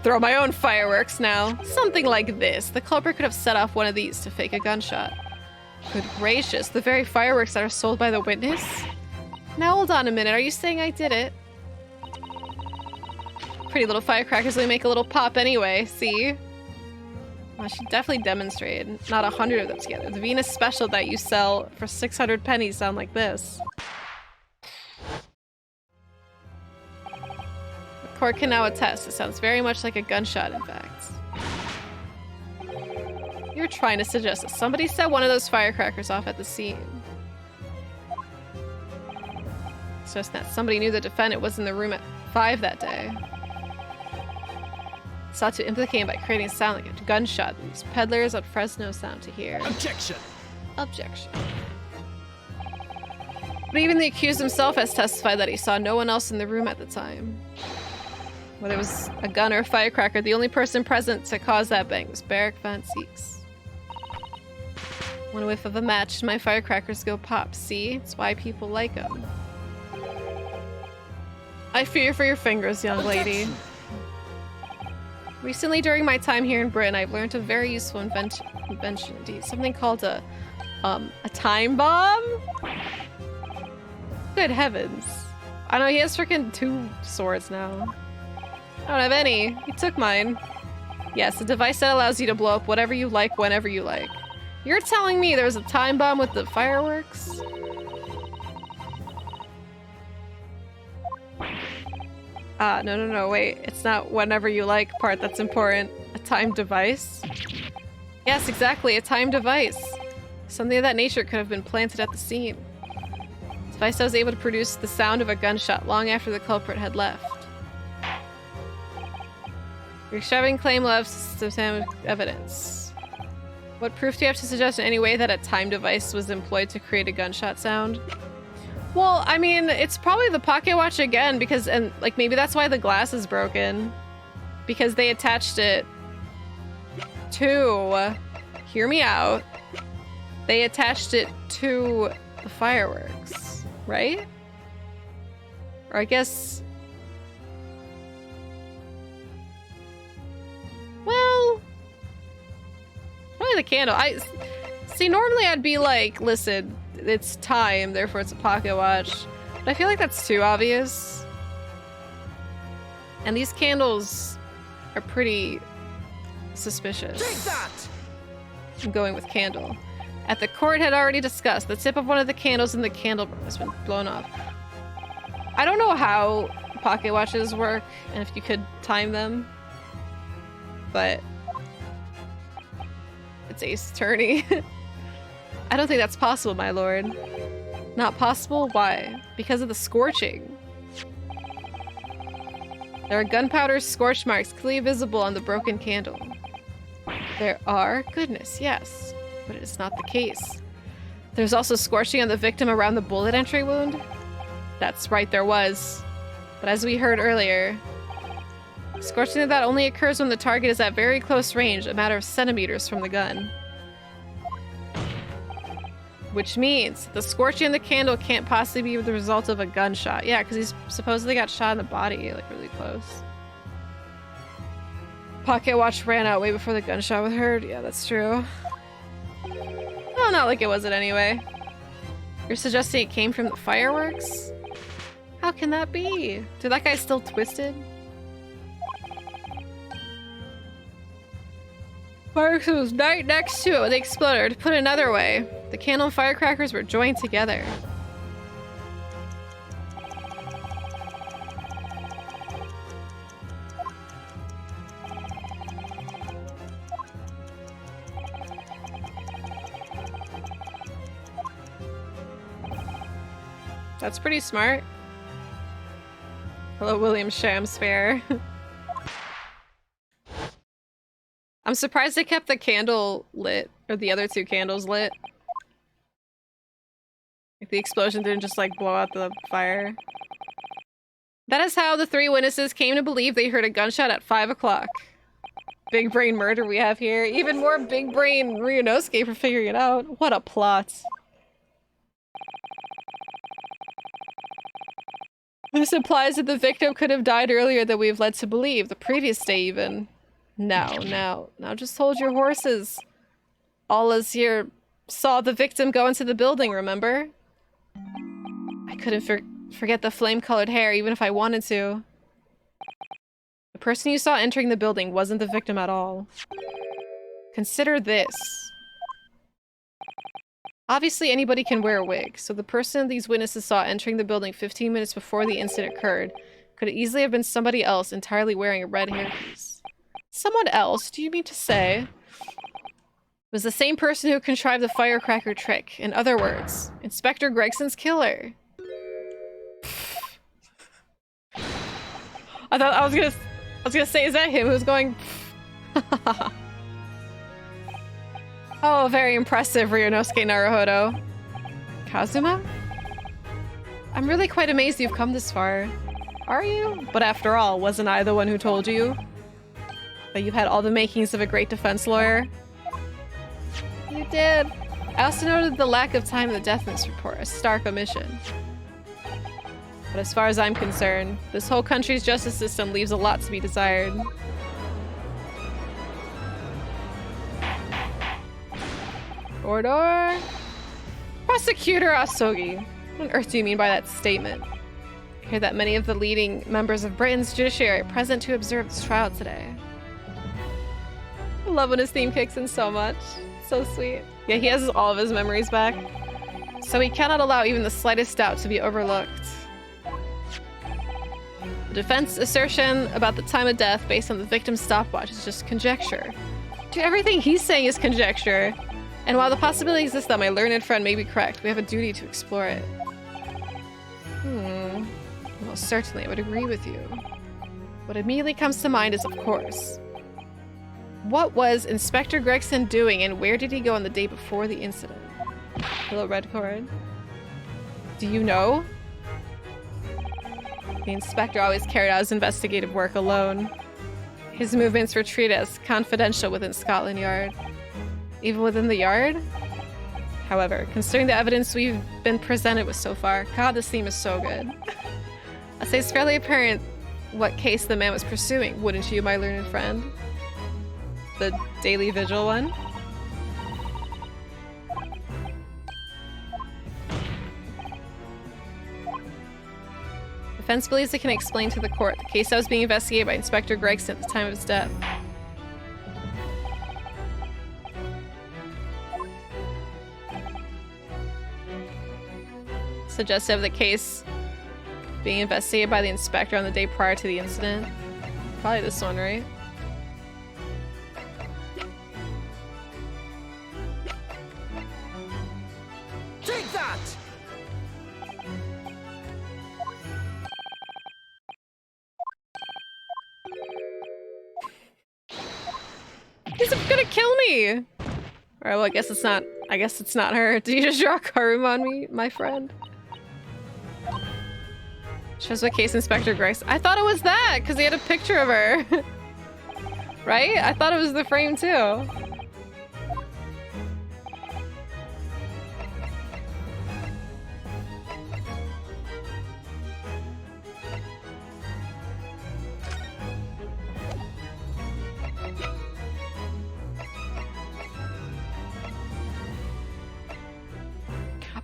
Throw my own fireworks now. Something like this. The culprit could have set off one of these to fake a gunshot. Good gracious, the very fireworks that are sold by the witness? Now hold on a minute, are you saying I did it? Pretty little firecrackers only make a little pop anyway, see? I should definitely demonstrate. Not 100 of them together. The Venus special that you sell for 600 pennies sound like this. The court can now attest. It sounds very much like a gunshot, in fact. You're trying to suggest that somebody set one of those firecrackers off at the scene. It's just that somebody knew the defendant was in the room at 5 that day. Sought to implicate him by creating a sound like a gunshot that these peddlers at Fresno sound to hear.
Objection!
Objection. But even the accused himself has testified that he saw no one else in the room at the time. Whether it was a gun or a firecracker, the only person present to cause that bang was Barrack Van Seeks. One whiff of a match, my firecrackers go pop. See? It's why people like them. I fear for your fingers, young lady. Recently, during my time here in Britain, I've learned a very useful invention indeed. Something called a time bomb? Good heavens. I know he has freaking 2 swords now. I don't have any. He took mine. Yes, a device that allows you to blow up whatever you like, whenever you like. You're telling me there's a time bomb with the fireworks? No, wait. It's not whenever you like part that's important. A timed device? Yes, exactly, a timed device. Something of that nature could have been planted at the scene. The device was able to produce the sound of a gunshot long after the culprit had left. Your extravagant claim will have substantial evidence. What proof do you have to suggest in any way that a time device was employed to create a gunshot sound? Well, I mean, it's probably the pocket watch again because, and like maybe that's why the glass is broken. Because they attached it to, hear me out, they attached it to the fireworks, right? Or I guess, well, probably the candle. See, normally I'd be like, listen, it's time, therefore it's a pocket watch. But I feel like that's too obvious. And these candles are pretty suspicious.
Take that!
I'm going with candle. At the court had already discussed, the tip of one of the candles in the candle has been blown off. I don't know how pocket watches work and if you could time them, but it's Ace Attorney. I don't think that's possible, my lord. Not possible? Why? Because of the scorching. There are gunpowder scorch marks clearly visible on the broken candle. There are? Goodness, yes. But it is not the case. There's also scorching on the victim around the bullet entry wound? That's right, there was. But as we heard earlier, scorching of that only occurs when the target is at very close range, a matter of centimeters from the gun. Which means the scorching in the candle can't possibly be the result of a gunshot. Yeah, because he's supposedly got shot in the body, like really close. Pocket watch ran out way before the gunshot was heard. Yeah, that's true. Well, not like it wasn't anyway. You're suggesting it came from the fireworks? How can that be? Did that guy still twisted? Fireworks was right next to it when they exploded. Put another way, the candle and firecrackers were joined together. That's pretty smart. Hello, William Shamsfair. I'm surprised they kept the candle lit, or the other 2 candles lit. Like the explosion didn't just like blow out the fire. That is how the 3 witnesses came to believe they heard a gunshot at 5 o'clock. Big brain murder we have here. Even more big brain Ryunosuke for figuring it out. What a plot. This implies that the victim could have died earlier than we've led to believe, the previous day even. Now just hold your horses. All us here saw the victim go into the building, remember? I couldn't forget the flame-colored hair, even if I wanted to. The person you saw entering the building wasn't the victim at all. Consider this. Obviously, anybody can wear a wig, so the person these witnesses saw entering the building 15 minutes before the incident occurred could easily have been somebody else entirely wearing a red hairpiece. Someone else, do you mean to say? Was the same person who contrived the firecracker trick. In other words, Inspector Gregson's killer. I was gonna say, is that him who's going? Oh, very impressive, Ryunosuke Naruhodo. Kazuma? I'm really quite amazed you've come this far. Are you? But after all, wasn't I the one who told you that you had all the makings of a great defense lawyer? You did. I also noted the lack of time in the death notice report, a stark omission. But as far as I'm concerned, this whole country's justice system leaves a lot to be desired. Order. Prosecutor Asogi. What on earth do you mean by that statement? I hear that many of the leading members of Britain's judiciary are present to observe this trial today. I love when his theme kicks in so much. So sweet. Yeah, he has all of his memories back. So he cannot allow even the slightest doubt to be overlooked. The defense assertion about the time of death based on the victim's stopwatch is just conjecture. Dude, everything he's saying is conjecture. And while the possibility exists that my learned friend may be correct, we have a duty to explore it. Well, certainly, I would agree with you. What immediately comes to mind is, of course, what was Inspector Gregson doing and where did he go on the day before the incident? Hello, Red Cord. Do you know? The inspector always carried out his investigative work alone. His movements were treated as confidential within Scotland Yard. Even within the yard? However, considering the evidence we've been presented with so far, God, this theme is so good. I'd say it's fairly apparent what case the man was pursuing, wouldn't you, my learned friend? The Daily Vigil one? Defense believes it can explain to the court the case that was being investigated by Inspector Gregson at the time of his death. Suggestive of the case being investigated by the inspector on the day prior to the incident. Probably this one, right?
Take that!
He's gonna kill me! Alright, well, I guess it's not her. Did you just draw Karuma on me, my friend? Shows what case Inspector Gregson. I thought it was that, because he had a picture of her. Right? I thought it was the frame too.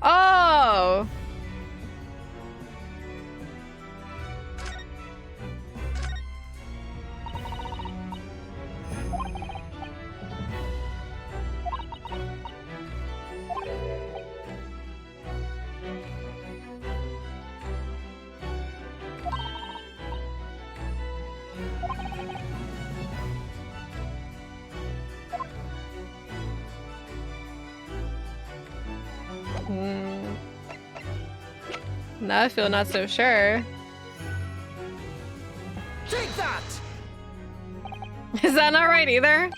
Oh! Now I feel not so sure.
Take that!
Is that not right either?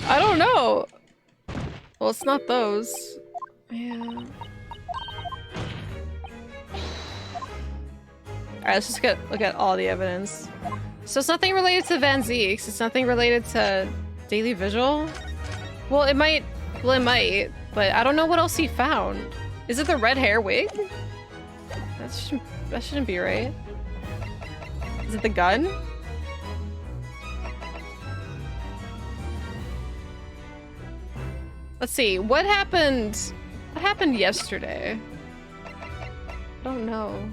I don't know. Well, it's not those. Yeah. Alright, let's just look at all the evidence. So it's nothing related to Van Zeeks. It's nothing related to Daily Vigil. Well, it might. Well, it might. But I don't know what else he found. Is it the red hair wig? That shouldn't be right. Is it the gun? Let's see. What happened? What happened yesterday? I don't know.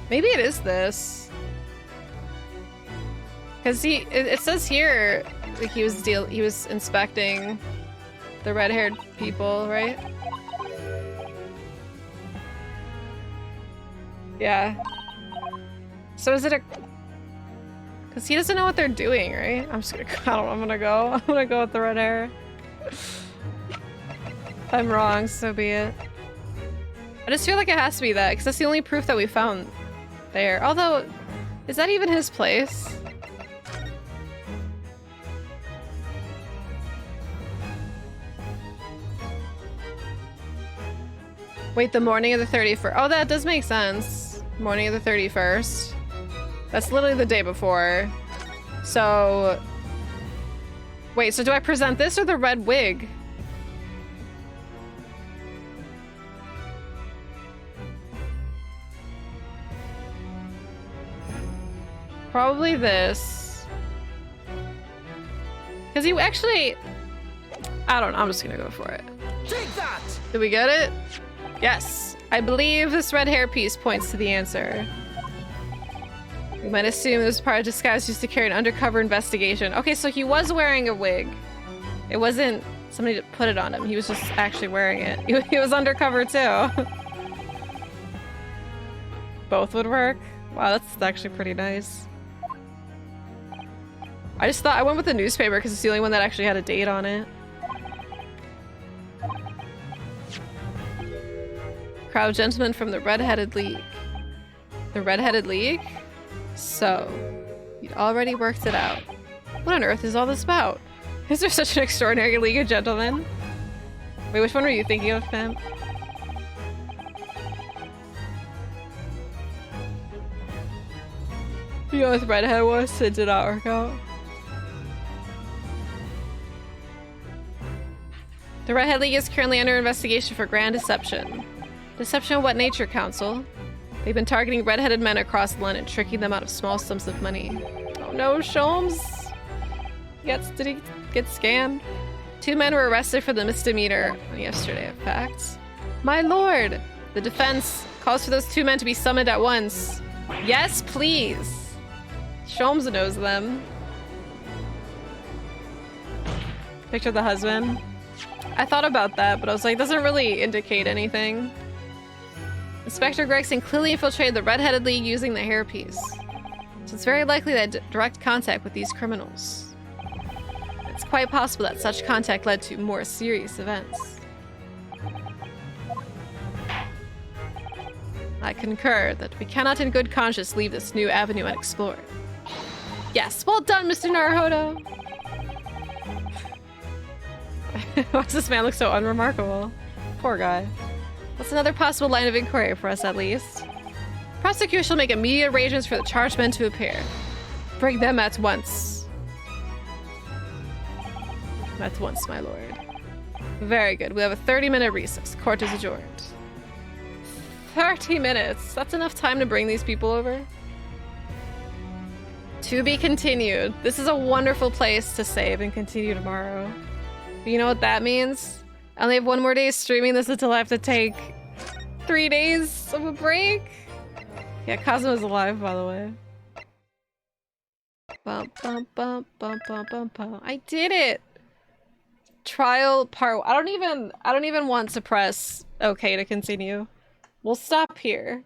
Maybe it is this. Cause it says here like he was inspecting the red-haired people, right? Yeah. So is it a? Cause he doesn't know what they're doing, right? I'm gonna go with the red hair. If I'm wrong, so be it. I just feel like it has to be that, because that's the only proof that we found there. Although, is that even his place? Wait, the morning of the 31st. Oh, that does make sense. Morning of the 31st. That's literally the day before. So... Wait, so do I present this or the red wig? Probably this. Because you actually... I don't know, I'm just gonna go for it.
Take that!
Did we get it? Yes. I believe this red hairpiece points to the answer. We might assume this was part of disguise used to carry an undercover investigation. Okay, so he was wearing a wig. It wasn't somebody that put it on him. He was just actually wearing it. He was undercover too. Both would work. Wow, that's actually pretty nice. I just thought I went with the newspaper because it's the only one that actually had a date on it. Crowd of gentlemen from the Red-Headed League. The Red-Headed League? So, you'd already worked it out. What on earth is all this about? Is there such an extraordinary league of gentlemen? Wait, which one were you thinking of, Pam? You know what the redhead was? It did not work out. The Red-Headed League is currently under investigation for grand deception. Deception of what nature, Council? They've been targeting red-headed men across London, tricking them out of small sums of money. Oh no, Sholmes! Did he get scammed? 2 men were arrested for the misdemeanor yesterday, in fact. My lord! The defense calls for those 2 men to be summoned at once. Yes, please! Sholmes knows them. Picture the husband. I thought about that, but I was like, doesn't really indicate anything. Inspector Gregson clearly infiltrated the Red-Headed League using the hairpiece. So it's very likely that direct contact with these criminals. It's quite possible that such contact led to more serious events. I concur that we cannot in good conscience leave this new avenue unexplored. Yes, well done, Mr. Naruhodo! Why does this man look so unremarkable? Poor guy. That's another possible line of inquiry for us, at least. Prosecution will make immediate arrangements for the charged men to appear. Bring them at once. At once, my lord. Very good. We have a 30-minute recess. Court is adjourned. 30 minutes. That's enough time to bring these people over. To be continued. This is a wonderful place to save and continue tomorrow. But you know what that means? I only have 1 more day streaming this until I have to take 3 days of a break. Yeah, Cosmo's alive, by the way. Bum, bum, bum, bum, bum, bum, bum. I did it! Trial part. I don't even want to press OK to continue. We'll stop here.